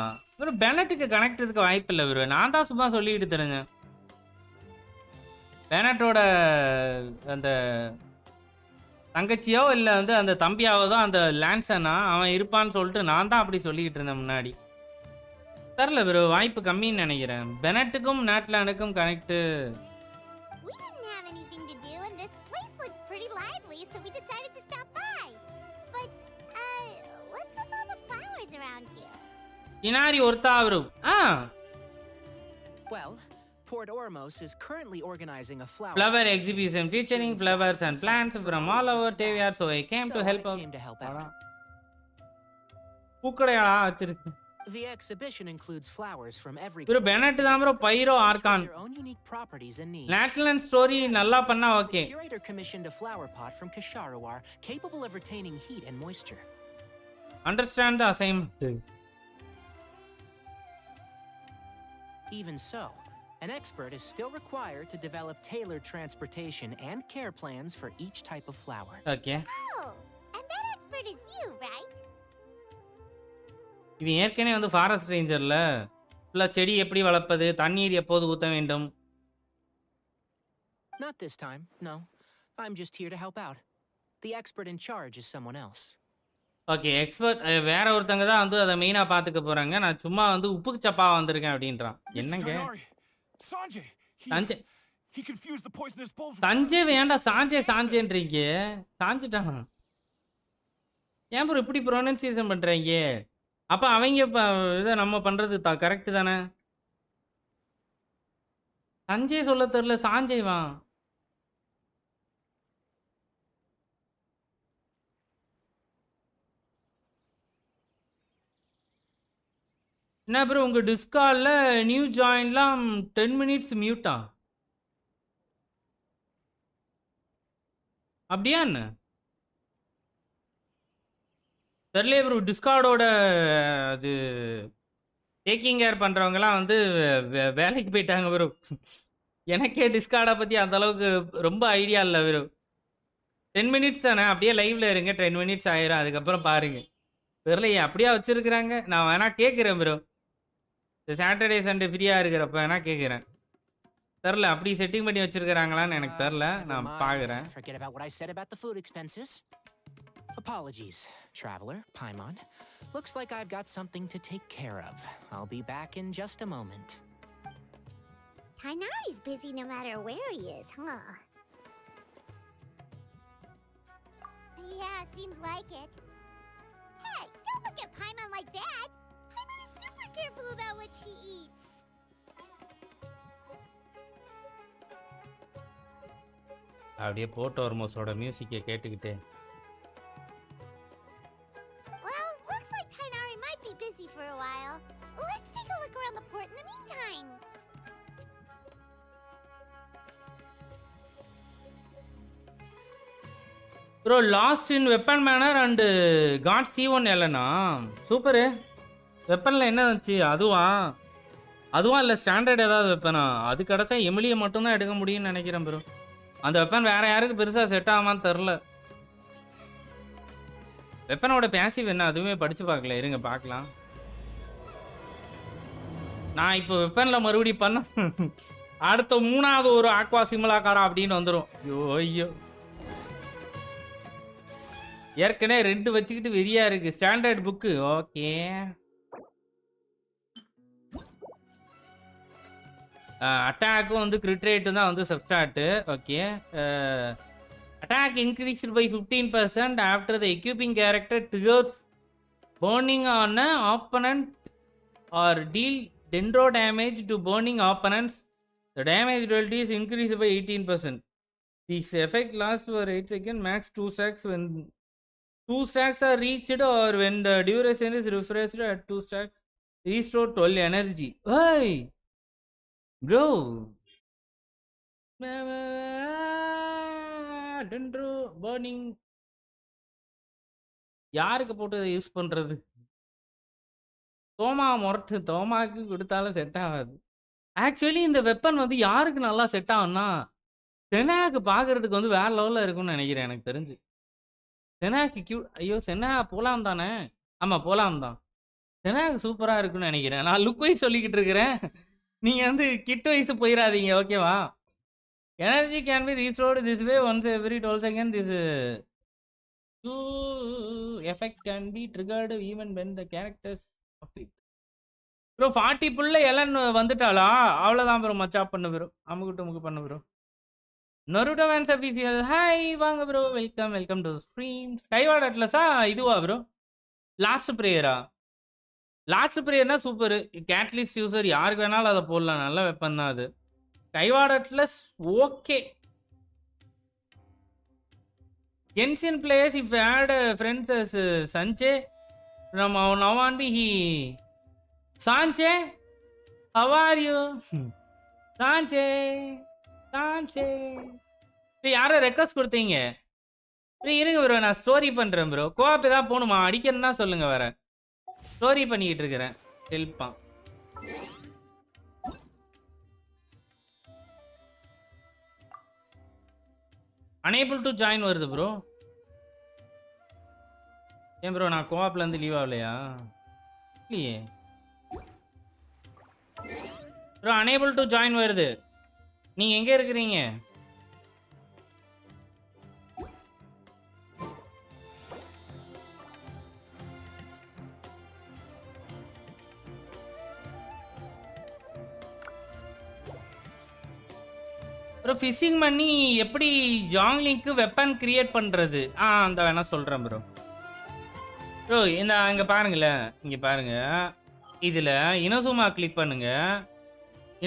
ஒரு பெனட்டுக்கு கனெக்ட் இருக்க வாய்ப்பு இல்லை ப்ரோ. நான் தான் சும்மா சொல்லிட்டு தரேங்க. பெனட்டோட அந்த தங்கச்சியோ இல்லை வந்து அந்த தம்பியாவோ தான் அந்த லான்சனா அவன் இருப்பான்னு சொல்லிட்டு நான் தான் அப்படி சொல்லிக்கிட்டு இருந்தேன் முன்னாடி. தெரில ப்ரோ, வாய்ப்பு கம்மின்னு நினைக்கிறேன். பெனட்டுக்கும் நாட்லானுக்கும் connect. We didn't have anything to do, and this place looked pretty lively, so we decided to stop by. But, what's with all the flowers around here? இனாரி ஒருத்தா bro. Well, Port Ormos is currently organizing a flower exhibition featuring flowers and plants from all over Taviar, so I came to help out. பூக்கடையா வச்சிருக்கு. The exhibition includes flowers from every bro Bennett தான் bro pyro archon. their own unique properties and needs. Natlan story நல்லா பண்ணா okay. The curator commissioned a flower pot from Kasharawar capable of retaining heat and moisture. Understand the assignment. Even so, an expert is still required to develop tailored transportation and care plans for each type of flower. Okay. Oh, and that expert is you, right? இது ஏற்கனவே வந்து forest ரேஞ்சர்ல ஃபுல்லா செடி எப்படி வளர்ப்பது, தண்ணீர் எப்போது ஊத்த வேண்டும். Not this time, no. I'm just here to help out. The expert in charge is someone else. Okay, expert வேற ஒருத்தங்க தான் வந்து அதை மெயினா பாத்துக்க போறாங்க. நான் சும்மா வந்து உப்புக்கு சப்பா வந்திருக்கேன் அப்படின்றான். என்னங்க Sanjay, Sanjay he confused the poisonous bulbs. Sanjay வேண்டாம், சாஞ்சேன்றீங்க. சாஞ்சிட்டானா? ஏன் ப்ரோ இப்படி ப்ரொனன்சியேஷன் பண்றீங்க? அப்ப அவங்க இதை நம்ம பண்றது கரெக்ட் தானே? சஞ்சய் சொல்ல தெரியல, சாஞ்சய் வா. என்ன ப்ரோ உங்க டிஸ்கால்ல நியூ ஜாயின்லாம் 10 மினிட்ஸ் மியூட்டா? அப்படியா என்ன தெரியல ப்ரோ. டிஸ்கார்டோட அது டேக்கிங் கேர் பண்ணுறவங்கலாம் வந்து வேலைக்கு போயிட்டாங்க ப்ரோ. எனக்கே டிஸ்கார்டை பற்றி அந்த அளவுக்கு ரொம்ப ஐடியா இல்லை ப்ரோ. 10 மினிட்ஸ் தானே, அப்படியே லைவ்ல இருங்க. 10 மினிட்ஸ் ஆயிரும், அதுக்கப்புறம் பாருங்க. தெரியலையே அப்படியே வச்சிருக்கிறாங்க. நான் வேணா கேட்குறேன் ப்ரோ, சாட்டர்டே சண்டே ஃப்ரீயாக இருக்கிறப்ப வேணா கேட்குறேன். தெரில அப்படி செட்டிங் பண்ணி வச்சிருக்கிறாங்களான்னு எனக்கு தெரில, நான் பார்க்குறேன். Forget about what I said about the food expenses. Apologies, traveler, Paimon. Looks like I've got something to take care of. I'll be back in just a moment. Tainari's busy no matter where he is, huh? Yeah, seems like it. Hey, don't look at Paimon like that. Paimon is super careful about what she eats. அப்படியே போட்டு ஒர்மோஸோட மியூசிக்கை கேட்டுக்கிட்டே. Well, looks like Tainari might be busy for a while. Let's take a look around the port in the meantime. Bro last in weapon manner and got C1 இல்லைண்ணா super. வெப்பனில் என்ன இருந்துச்சு? அதுவா இல்லை standard ஏதாவது வெப்பனா? அது கிடச்சா எமிலியை மட்டும்தான் எடுக்க முடியும்னு நினைக்கிறேன் ப்ரோ. அந்த வெப்பன் வேற யாருக்கு பெருசாக செட் ஆகாமான்னு தெரில. வெப்பனோட பேசிவ் என்ன அதுவுமே படித்து பார்க்கல, இருங்க பார்க்கலாம். நான் இப்போ வெப்பனில் மறுபடியும் பண்ண அடுத்த 3வது ஒரு ஆக்வா சிமுலாக்காரா அப்படின்னு வந்துடும். ஐயோ ஏற்கனவே 2 வச்சுக்கிட்டு வெறியா இருக்கு. Standard book okay. அட்டாக்கும் வந்து கிரிட் ரேட்டு தான் வந்து substat. Okay, attack increased by 15% after the equipping character triggers burning on an opponent or deal dendro damage to burning opponents. The damage duality is increased by 18%. This effect lasts for 8 seconds, max 2 stacks when 2 stacks are reached or when the duration is refreshed at 2 stacks. Restore 12 energy. Hey! Bro! Dendro burning. யாருக்கு போட்டு இதை use பண்ணுறது? தோமாக்கு கொடுத்தாலும் set ஆகாது. Actually இந்த weapon வந்து யாருக்கு நல்லா செட் ஆகும்னா செனாக்கு பார்க்கறதுக்கு வந்து வேற லெவல்ல இருக்கும்னு நினைக்கிறேன் எனக்கு தெரிஞ்சு. செனாக்கு ஐயோ செனா போலாம் தானே? ஆமா போலாம் தான். செனாக்கு சூப்பரா இருக்கும்னு நினைக்கிறேன். நான் லுக் வைஸ் சொல்லிக்கிட்டு இருக்கிறேன். நீங்க வந்து கிட் வைஸ் போயிடாதீங்க ஓகேவா? Energy can be restored this way once every 12 second this effect can be triggered even when the characters off it. Bro 40 புள்ள எலன் வந்துட்டாளா? அவ்வளோதான் ப்ரோ மச்சாப் பண்ணு ப்ரோ. அமுக்கு பண்ணு bro. Naruto man's official hi வாங்க bro welcome to stream. Skyward அட்லஸா இதுவா bro? Last ப்ரேயரா? Last ப்ரேயர்னா சூப்பர். கேட்லிஸ்ட் யூசர் யாருக்கு வேணாலும் அதை போடலாம். நல்ல வெப்பன் தான் அது. Skyward Atlas okay. Genshin players if we had friends as Sanche from now on be he Sanche how are you Sanche இப்போ யாரை ரெக்வஸ்ட் கொடுத்தீங்க? இருங்க ப்ரோ நான் ஸ்டோரி பண்ணுறேன் ப்ரோ. கோஆப் ஏதாவது போகணுமா? அடிக்கணும்னா சொல்லுங்க வேற. ஸ்டோரி பண்ணிக்கிட்டு இருக்கிறேன். ஹெல்ப்பா அனேபிள் டு ஜாயின் வருது ப்ரோ. ஏன் ப்ரோ நான் கோஆப்ல இருந்து லீவ் ஆகலையா? இல்லையே ப்ரோ. அனேபிள் டு ஜாயின் வருது. நீங்க எங்க இருக்கிறீங்க? ப்ரோ ஃபிஷிங் பண்ணி எப்படி ஜாங்லிங்க்கு வெப்பன் கிரியேட் பண்ணுறது? அந்த வேணா சொல்கிறேன் ப்ரோ. ப்ரோ இந்த அங்கே பாருங்களேன், இங்கே பாருங்க. இதில் இனசுமா கிளிக் பண்ணுங்க.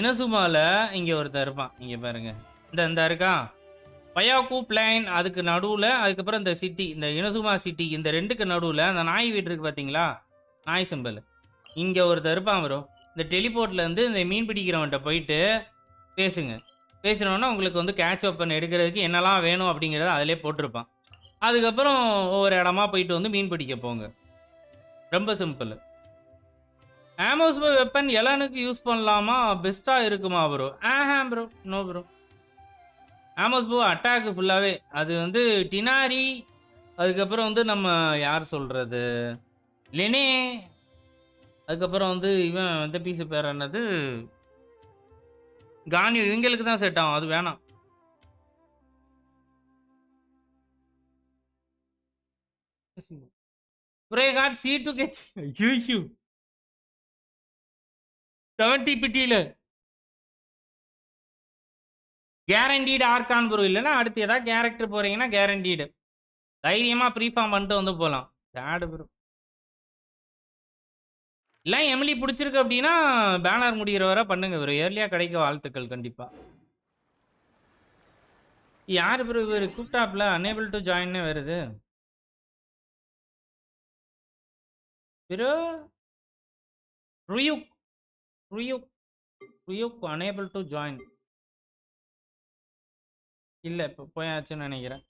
இனசுமாவில் இங்கே ஒருத்தர் இருப்பான். இங்கே பாருங்க இந்த இருக்கான் பயாக்கூ பிளைன். அதுக்கு நடுவில் அதுக்கப்புறம் இந்த சிட்டி, இந்த இனசுமா சிட்டி, இந்த ரெண்டுக்கு நடுவில் அந்த நாய் வீடு இருக்குது பார்த்தீங்களா? நாய் சிம்பிள். இங்கே ஒருத்தர் இருப்பான் ப்ரோ. இந்த டெலிபோர்ட்லேருந்து இந்த மீன் பிடிக்கிறவன்கிட்ட போயிட்டு பேசுங்க. பேசினோன்னா உங்களுக்கு வந்து கேட்ச் வெப்பன் எடுக்கிறதுக்கு என்னெல்லாம் வேணும் அப்படிங்கிறத அதிலே போட்டிருப்பான். அதுக்கப்புறம் ஒவ்வொரு இடமா போயிட்டு வந்து மீன் பிடிக்க போங்க. ரொம்ப சிம்பிள். ஆமோஸ் வெப்பன் எலனுக்கு யூஸ் பண்ணலாமா? பெஸ்ட்டாக இருக்குமா bro? Bro no bro. Amos bow அட்டாக்கு ஃபுல்லாகவே அது வந்து டினாரி, அதுக்கப்புறம் வந்து நம்ம யார் சொல்கிறது லெனே, அதுக்கப்புறம் வந்து இவன் இந்த பீஸு பேர் என்னது கானி, இவங்களுக்கு தான் செட் ஆகும். அது வேணாம். பிரேகாட் C2 கெச் ஐயோ 70 பிட்டியில் கேரண்டீடு ஆர்கான் ப்ரோ. இல்லைன்னா அடுத்து ஏதாவது கேரக்டர் போகிறீங்கன்னா கேரண்டீடு தைரியமாக ப்ரீஃபார்ம் பண்ணிட்டு வந்து போகலாம். சேடு ப்ரோ. இல்லை எம்எல்ஏ பிடிச்சிருக்கு அப்படின்னா பேனர் முடிகிற வரை பண்ணுங்க ப்ரோ. ஏர்லியாக கிடைக்க வாழ்த்துக்கள் கண்டிப்பாக. யார் ப்ரோ இவர் கூப்பிட்டாப்ல அனேபிள் டு ஜாயின்னே வருது ப்ரோ. ருயுக் அனேபிள் டு ஜாயின் இல்லை இப்போ போயாச்சுன்னு நினைக்கிறேன்.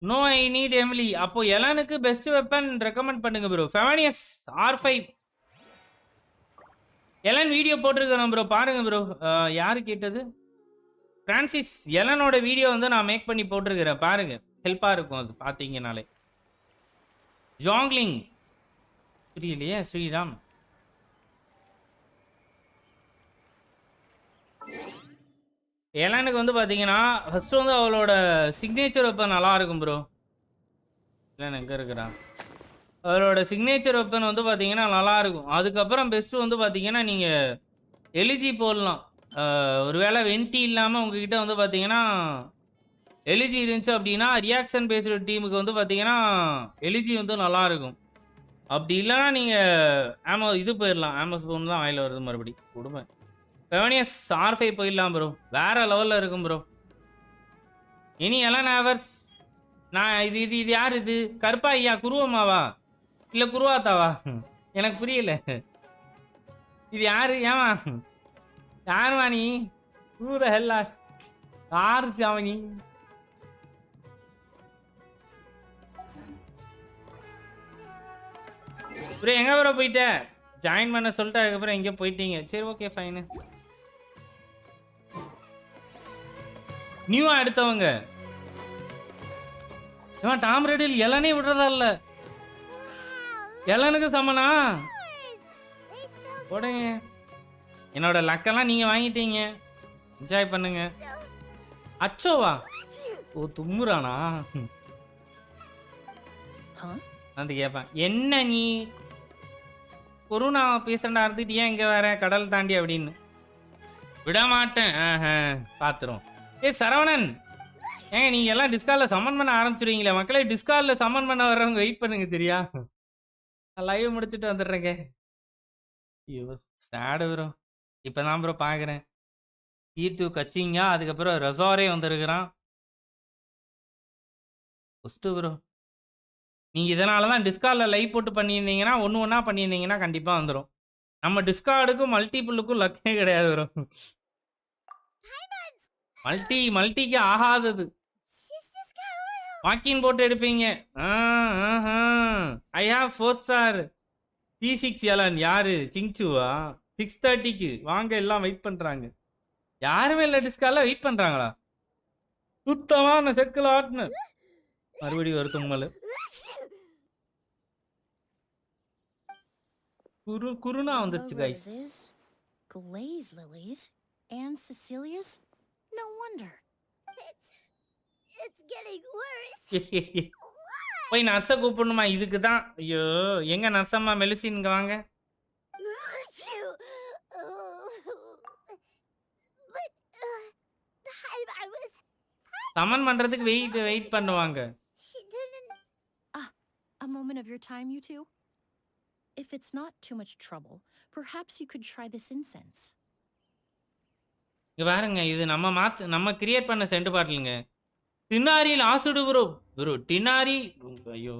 No I need Emilie. அப்போ எலனுக்கு பெஸ்ட் வெப்பன் ரெக்கமெண்ட் பண்ணுங்க bro. Favonius R5 Yelan video போட்டிருக்கேன் ப்ரோ, பாருங்க ப்ரோ. யாரு கேட்டது? பிரான்சிஸ். எலனோட வீடியோ வந்து நான் மேக் பண்ணி போட்டிருக்கிறேன், பாருங்க. ஹெல்ப்பாக இருக்கும் அது பார்த்தீங்கனாலே. ஜாங்லிங் புரியலையே ஸ்ரீராம். எலனுக்கு வந்து பார்த்தீங்கன்னா ஃபர்ஸ்ட் வந்து அவளோட சிக்னேச்சர் வெப்பன் நல்லா இருக்கும் ப்ரோ. எலன் எங்கே இருக்கிறான்? அவரோட சிக்னேச்சர் வெப்பன் வந்து பார்த்தீங்கன்னா நல்லாயிருக்கும். அதுக்கப்புறம் பெஸ்ட்டு வந்து பார்த்தீங்கன்னா நீங்கள் எலிஜி போடலாம். ஒருவேளை வென்டி இல்லாமல் உங்ககிட்ட வந்து பார்த்தீங்கன்னா எலிஜி இருந்துச்சு அப்படின்னா ரியாக்ஷன் பேஸ்டு டீமுக்கு வந்து பார்த்தீங்கன்னா எலிஜி வந்து நல்லாயிருக்கும். அப்படி இல்லைன்னா நீங்கள் இது போயிடலாம். ஆமஸ்போன் தான் ஆயில் வருது மறுபடி கொடுமை. ஃபெவனியஸ் R5 போயிடலாம் ப்ரோ, வேறு லெவலில் இருக்கும் ப்ரோ. இனி எலன் ஹேவர்ஸ். நான் இது யார் இது? கருப்பா ஐயா குருவம்மாவா இல்லை குருவாத்தாவா? எனக்கு புரியல. இது யாரு? ஏமா யாருமா நீ? ஊத ஹெல்லா யாரு சாமி? ப்ரோ எங்கே ப்ரோ போயிட்ட? ஜாயின் பண்ண சொல்லிட்டு அதுக்கப்புறம் எங்கேயோ போயிட்டீங்க. சரி ஓகே ஃபைனு. நியூவா எடுத்தவங்க. இவன் டாம் ரெடில் எலனே விடுறதா இல்ல. எலனுக்கு சமனா போடுங்க. என்னோட லக்கெல்லாம் நீங்க வாங்கிட்டீங்க. என்ஜாய் பண்ணுங்க. அச்சோவா? ஓ தும்முறானா? வந்து கேட்பேன், என்ன நீ கொரோனா பேசண்டா இருந்துட்டு ஏன் இங்க வர கடல் தாண்டி அப்படின்னு. விட மாட்டேன். பாத்துரும். சரவணன், ஏங்க நீங்க எல்லாம் டிஸ்கால்ல சம்மன் பண்ண ஆரம்பிச்சிருவீங்களே மக்களே. டிஸ்கால்ல சம்மன் பண்ண வர்றவங்க வெயிட் பண்ணுங்க தெரியா. லைவ் முடிச்சுட்டு வந்துடுறேங்க. ஐயோ சேடு வரும். இப்பதான் ப்ரோ பாக்குறேன். C2 கச்சிங்க, அதுக்கப்புறம் ரெசாரே வந்திருக்கிறான். ஃபஸ்ட்டு ப்ரோ நீங்க இதனாலதான் டிஸ்கார்ட்ல லைவ் போட்டு பண்ணியிருந்தீங்கன்னா ஒண்ணா பண்ணியிருந்தீங்கன்னா கண்டிப்பா வந்துடும். நம்ம டிஸ்கார்டுக்கும் மல்டிபிளுக்கும் லக்கே கிடையாது ப்ரோ. மல்டிக்கு ஆகாதது. வாக்கின் போட்டு எடுப்பீங்க. I have 4 star C6 Yelan. யாரு? சிங்சுவா? 6:30க்கு வாங்க, எல்லாம் வெயிட் பண்றாங்க. யாருமே இல்லை டிஸ்கார்ட்ல வெயிட் பண்றாங்களா? சுத்தமான செக்குல ஆட்னு மறுபடியும் ஒரு தும்மல். குருனா வந்துருச்சு guys. Glaze lilies and Cecilia's? No wonder. It's getting worse. போய் நர்ஸை கூப்பிடணுமா இதுக்கு தான்? ஐயோ எங்க நர்ஸம்மா மெலிசின் இங்க வாங்க. சமன் பண்றதுக்கு வெயிட் பண்ணுவாங்க. A moment of your time, you two? If it's not too much trouble, perhaps you could try this incense. இங்க பாருங்க, இது நம்ம கிரியேட் பண்ண சென்ட் பாட்டிலுங்க. Tighnari lost bro. டினாரி ஐயோ.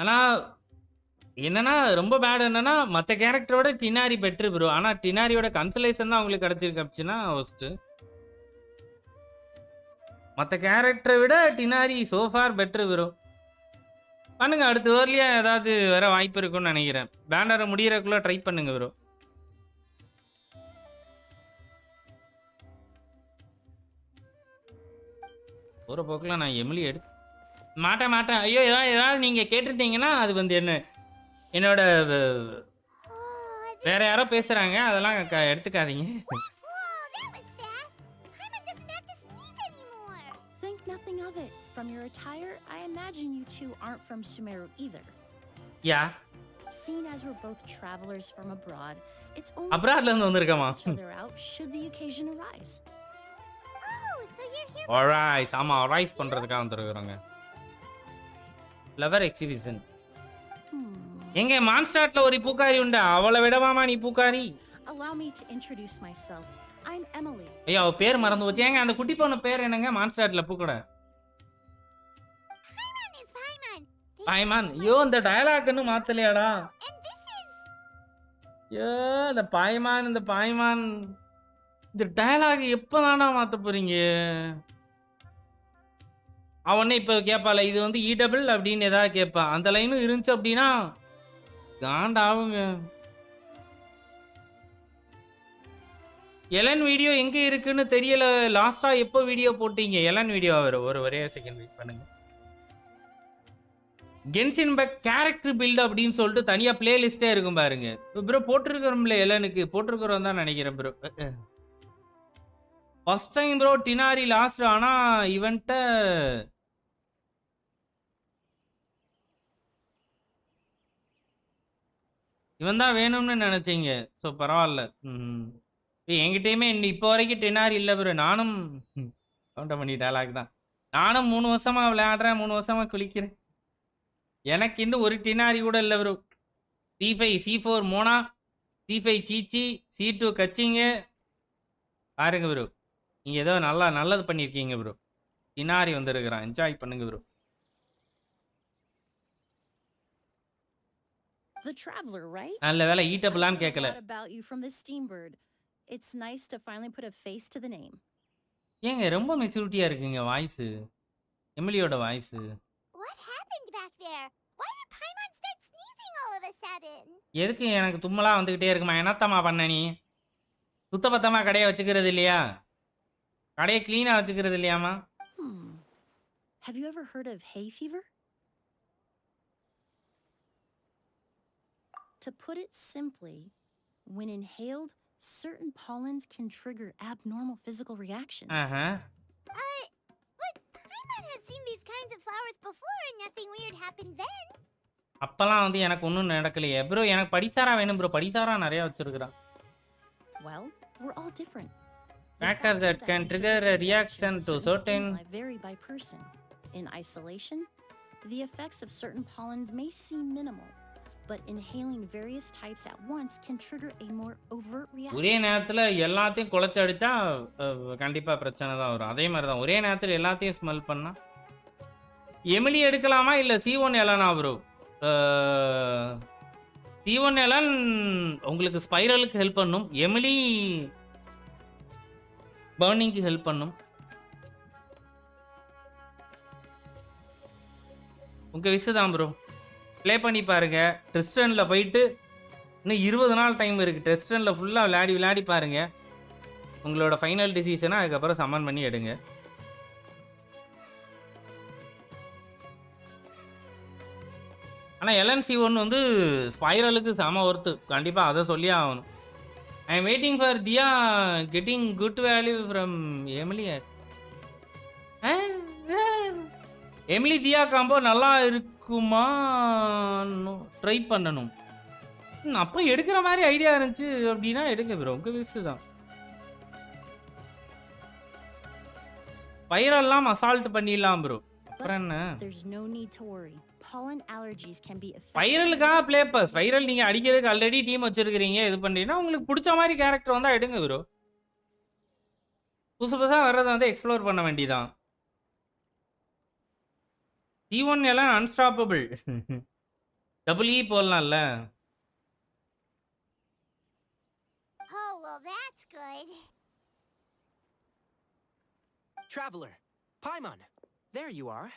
ஆனா என்னன்னா ரொம்ப பேட் என்னன்னா மற்ற கேரக்டரோட டினாரி பெட்ரு ப்ரோ. ஆனா டினாரியோட கன்சலேஷன் தான் அவங்களுக்கு கிடைச்சிருக்குச்சுன்னா ஃபர்ஸ்ட். மற்ற கேரக்டரை விட டினாரி சோஃபார் பெட்ரு ப்ரோ. பண்ணுங்க, அடுத்த வேர்லியா ஏதாவது வர வாய்ப்பு இருக்குன்னு நினைக்கிறேன். பேனரை முடியறதுக்குள்ள ட்ரை பண்ணுங்க ப்ரோ. ஒரு போக்கில் நான் எமிலி மாட்டேன். ஐயோ ஏதாவது நீங்கள் கேட்டிருந்தீங்கன்னா அது வந்து என்னோட வேற யாரோ பேசுகிறாங்க, அதெல்லாம் எடுத்துக்காதீங்க. Think nothing of it. From your attire, I imagine you two aren't from Sumeru either. Yeah. Seeing as we're both travelers from abroad, it's only abroad இருந்து வந்திருக்கமா. out should the occasion arise. Alright, ஆமா rice பண்றதுக்காக வந்திருக்கறோங்க. Flower exhibition. எங்க மான்ஸ்டார்ட்ல ஒரு பூக்காரி உண்டா? அவளை விடவாமா நீ பூக்காரி? Allow me to introduce myself. I'm Emily. ஐயா அவ பேர் மறந்து போச்சு. ஏங்க அந்த குட்டி பொண்ணு பேர் என்னங்க மான்ஸ்டார்ட்ல பூக்கட? பாய்மான். ஐயோ இந்த டயலாக்னு மாத்தலையாடா? ஐயோ இந்த பாய்மான் இந்த டயலாக் எப்பதானா மாத்த போறீங்க? அவனே இப்ப கேட்பால இது வந்து ஈடபிள் அப்படின்னு ஏதாவது கேட்பா. அந்த லைனும் இருந்துச்சு அப்படின்னா காண்டாவுங்க. எலன் வீடியோ எங்க இருக்குன்னு தெரியல. லாஸ்டா எப்போ வீடியோ போட்டீங்க? எலன் வீடியோ ஒரே செகண்ட் வெயிட் பண்ணுங்க. கென்ஷின் பேக் கேரக்டர் பில்ட் அப்படின்னு சொல்லிட்டு தனியா பிளேலிஸ்டே இருக்கும் பாருங்க ப்ரோ. போட்டிருக்கிறோம்ல எலனுக்கு போட்டிருக்கிறோம் தான் நினைக்கிறேன் bro. First time bro Tighnari lost. ஆனா இவன்ட்ட இவன் தான் வேணும்னு நினைச்சீங்க. ஸோ பரவாயில்ல. என்கிட்டயுமே இப்போ வரைக்கும் டினாரி இல்லை ப்ரோ. நானும் கவுண்டர் பண்ணி டயலாக் தான். நானும் 3 வருஷமா விளையாடுறேன், 3 வருஷமா குளிக்கிறேன். எனக்கு இன்னும் ஒரு டினாரி கூட இல்லை bro. C5 C4 Mona, C5 சீச்சி, C2 கச்சிங்க. பாருங்க ப்ரோ, நீங்கள் ஏதோ நல்லது பண்ணியிருக்கீங்க ப்ரோ. டினாரி வந்துருக்கிறான், என்ஜாய் பண்ணுங்க ப்ரோ. The traveler, right? நல்ல வேலை ஈட்டபிளான்னு கேட்கல. About you from the Steambird. It's nice to finally put a face to the name. ஏங்க ரொம்ப மெச்சூரிட்டியா இருக்குங்க வாய்ஸ். எமிலியோட voice. What happened back there? Why did Paimon start sneezing all of a sudden? எதுக்கு எனக்கு தும்மலா வந்துகிட்டே இருக்குமா? என்னத்தம்மா பண்ண நீ? சுத்த பத்தமா கடையை வச்சுக்கிறது இல்லையா? கடையை க்ளீனாக வச்சுக்கிறது இல்லையாமா? Have you ever heard of hay fever? To put it simply, when inhaled, certain pollens can trigger abnormal physical reactions. But Paimon has seen these kinds of flowers before and nothing weird happened then. அப்பெல்லாம் வந்து எனக்கு ஒன்றும் நடக்கலையே bro. எனக்கு படிசாரா வேணும் bro. படிசாரா நிறையா வச்சிருக்கிறான். Well, we're all different. Factors that can trigger a reaction to certain vary by person. In isolation, the effects of certain pollens may seem minimal, but inhaling various types at once can trigger a more overt reaction. ஒரே நேரத்தில் எல்லாத்தையும் குலைச்சி அடித்தா கண்டிப்பாக பிரச்சனை தான் வரும். அதே மாதிரி தான் ஒரே நேரத்தில் எல்லாத்தையும் ஸ்மெல் பண்ணால் எமிலி எடுக்கலாமா இல்லை C1 Helena bro? C1 Elon உங்களுக்கு ஸ்பைரலுக்கு ஹெல்ப் பண்ணும். எமிலி பர்னிங்க்கு ஹெல்ப் பண்ணும். உங்கள் விஷ் தான் ப்ரோ. ப்ளே பண்ணி பாருங்க. டெஸ்டனில் போயிட்டு இன்னும் 20 நாள் டைம் இருக்குது. டெஸ்டனில் ஃபுல்லாக விளையாடி பாருங்க. உங்களோட ஃபைனல் டிசிஷனை அதுக்கப்புறம் சம்மன் பண்ணி எடுங்க. ஆனால் LNC1 வந்து ஸ்பைரலுக்கு செம ஒர்த்து. கண்டிப்பாக அதை சொல்லி ஆகணும். I am waiting for Dehya getting good value from Emilie. Emilie Dehya combo நல்லா இருக்குமா? ட்ரை பண்ணணும். அப்போ எடுக்கிற மாதிரி ஐடியா இருந்துச்சு அப்படின்னா எடுங்க ப்ரோ. உங்கள் விஷ் தான். ஸ்பைரல்லாம் அசால்ட் பண்ணிடலாம் ப்ரோ. அப்புறம் என்ன? ஸ்பைரலுக்காக ப்ளே பாஸ். ஸ்பைரல் நீங்கள் அடிக்கிறதுக்கு ஆல்ரெடி டீம் வச்சிருக்கிறீங்க. இது பண்ணுறீங்கன்னா உங்களுக்கு பிடிச்ச மாதிரி கேரக்டர் வந்தால் எடுங்க ப்ரோ. புதுசாக வர்றதை வந்து எக்ஸ்ப்ளோர் பண்ண வேண்டியதான். C1 எல்லாம் unstoppable. Double E போடலாம்ல. Oh, well, that's good. Traveler, Paimon, there you are.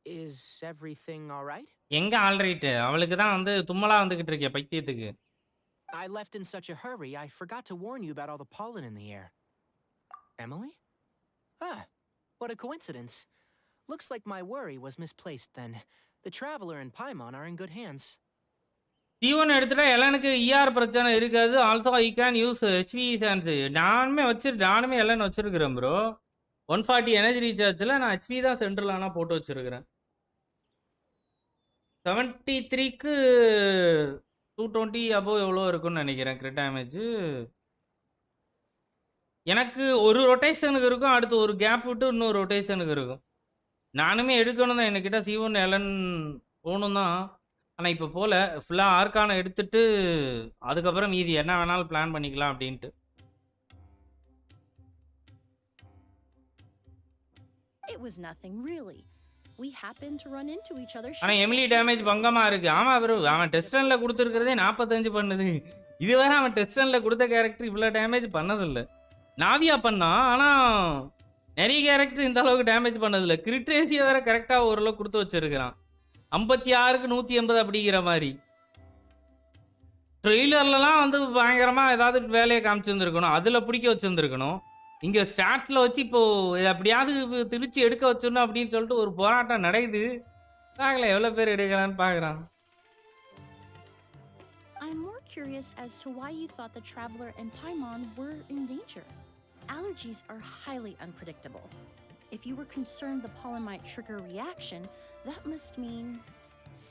Is everything all right? எங்க ஆல்ரைட்? அவளுக்கு தான் வந்து தும்மலா வந்துகிட்டு இருக்கே பைத்தியத்துக்கு. I left in such a hurry, I forgot to warn you about all the pollen in the air. Emily? Ah, what a coincidence. Looks like my worry was misplaced then. The Traveler and Paimon are in good hands. C1 எடுத்துட்டா எலனுக்கு ER பிரச்சனை இருக்காது. Also I can use HV chance. நானுமே Elon வச்சிருக்கிறேன் bro. 140 energy ரீசார்ஜில் நான் HV தான் central ஆனால் போட்டு வச்சிருக்கிறேன். 73க்கு 220 அபோவ் எவ்வளோ இருக்குன்னு நினைக்கிறேன் கிரிட் டேமேஜ். எனக்கு ஒரு ரொட்டேஷனுக்கு இருக்கும். அடுத்து ஒரு கேப் விட்டு இன்னொரு ரொட்டேஷனுக்கு இருக்கும். நானுமே எடுக்கணும் தான். என்கிட்ட C1 எலன் போகணும் தான். ஆனால் இப்போ போல் ஃபுல்லாக ஆர்கானை எடுத்துட்டு அதுக்கப்புறம் மீதி என்ன வேணாலும் பிளான் பண்ணிக்கலாம் அப்படின்ட்டு. It was nothing really. We happened to run into each other. ஆனால் எமிலி டேமேஜ் பங்கமாக இருக்குது. ஆமாம் ப்ரோ. அவன் டெஸ்டனில் கொடுத்துருக்கிறதே 45 பண்ணுது. இதுவரை அவன் டெஸ்டனில் கொடுத்த கேரக்டர் இவ்வளோ டேமேஜ் பண்ணதில்லை. நாவியா பண்ணான். ஆனால் நிறைய கேரக்டர் இந்த அளவுக்கு டேமேஜ் பண்ணதில்லை. கிரிட்ரேசியை வேற கரெக்டாக ஓரளவு கொடுத்து வச்சிருக்கிறான். 56க்கு 180 அப்படிங்கிற மாதிரி. ட்ரெய்லர்லாம் வந்து பயங்கரமாக ஏதாவது வேலையை காமிச்சிருந்துருக்கணும். அதில் பிடிக்க வச்சுருந்துருக்கணும். இங்கே ஸ்டார்ட்ஸில் வச்சு இப்போது எப்படியாவது திருச்சி எடுக்க வச்சிடணும் அப்படின்னு சொல்லிட்டு ஒரு போராட்டம் நடக்குது. பார்க்கல எவ்வளோ பேர் எடுக்கலான்னு பார்க்குறான். I'm more curious as to why you thought the Traveler and Paimon were in danger. Allergies are highly unpredictable. If you were concerned the pollen might trigger a reaction, that must mean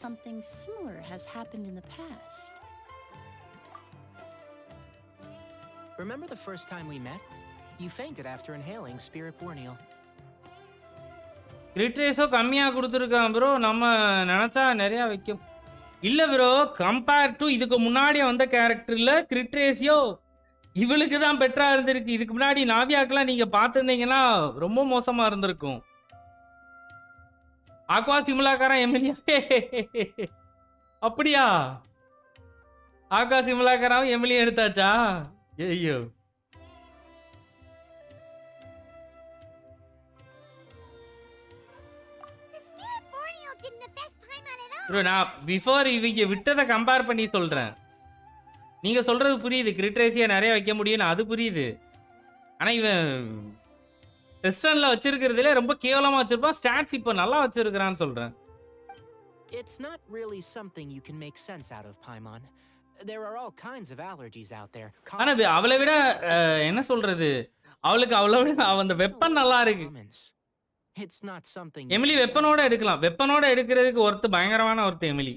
something similar has happened in the past. Remember the first time we met? You fainted after inhaling Spirit Borneal. கிரிட்ரேஸோ கம்மியாக கொடுத்துருக்கான் bro. நம்ம நினச்சா நிறையா வைக்கும். இல்லை bro, compare to இதுக்கு முன்னாடி வந்த கேரக்டரில் கிரிட்ரேஸியோ இவளுக்கு தான் பெட்டராக இருந்திருக்கு. இதுக்கு முன்னாடி நாவியாக்கெல்லாம் நீங்கள் பார்த்துருந்தீங்கன்னா ரொம்ப மோசமாக இருந்திருக்கும். ஆக்வா சிமுலாக்காரன் எம்எல்ஏ அப்படியா? ஆக்வா சிமுலாக்காராவும் எம்எல்ஏ எடுத்தாச்சா? ஐயோ ப்ரோ, நான் பிஃபோர் இவங்க விட்டதை கம்பேர் பண்ணி சொல்கிறேன். நீங்கள் சொல்கிறது புரியுது. கிரிட்ரேசியை நிறைய வைக்க முடியும்னு அது புரியுது. ஆனா இவன் டெஸ்டன்ல வச்சிருக்கிறதுல ரொம்ப கேவலமா வச்சிருப்பான். ஸ்டாட்ஸ் இப்போ நல்லா வச்சிருக்கான்னு சொல்றேன். It's not really something you can make sense out of, Paimon. There are all kinds of allergies out there. ஆனா அவளை விட என்ன சொல்றது, அவளுக்கு அவளை விட அந்த வெப்பன் நல்லா இருக்கு. It's not something எமிலி வெப்பனோட எடுக்கலாம். வெப்பனோட எடுக்கிறதுக்கு ஒருத்த பயங்கரமான ஒருத்த Emily.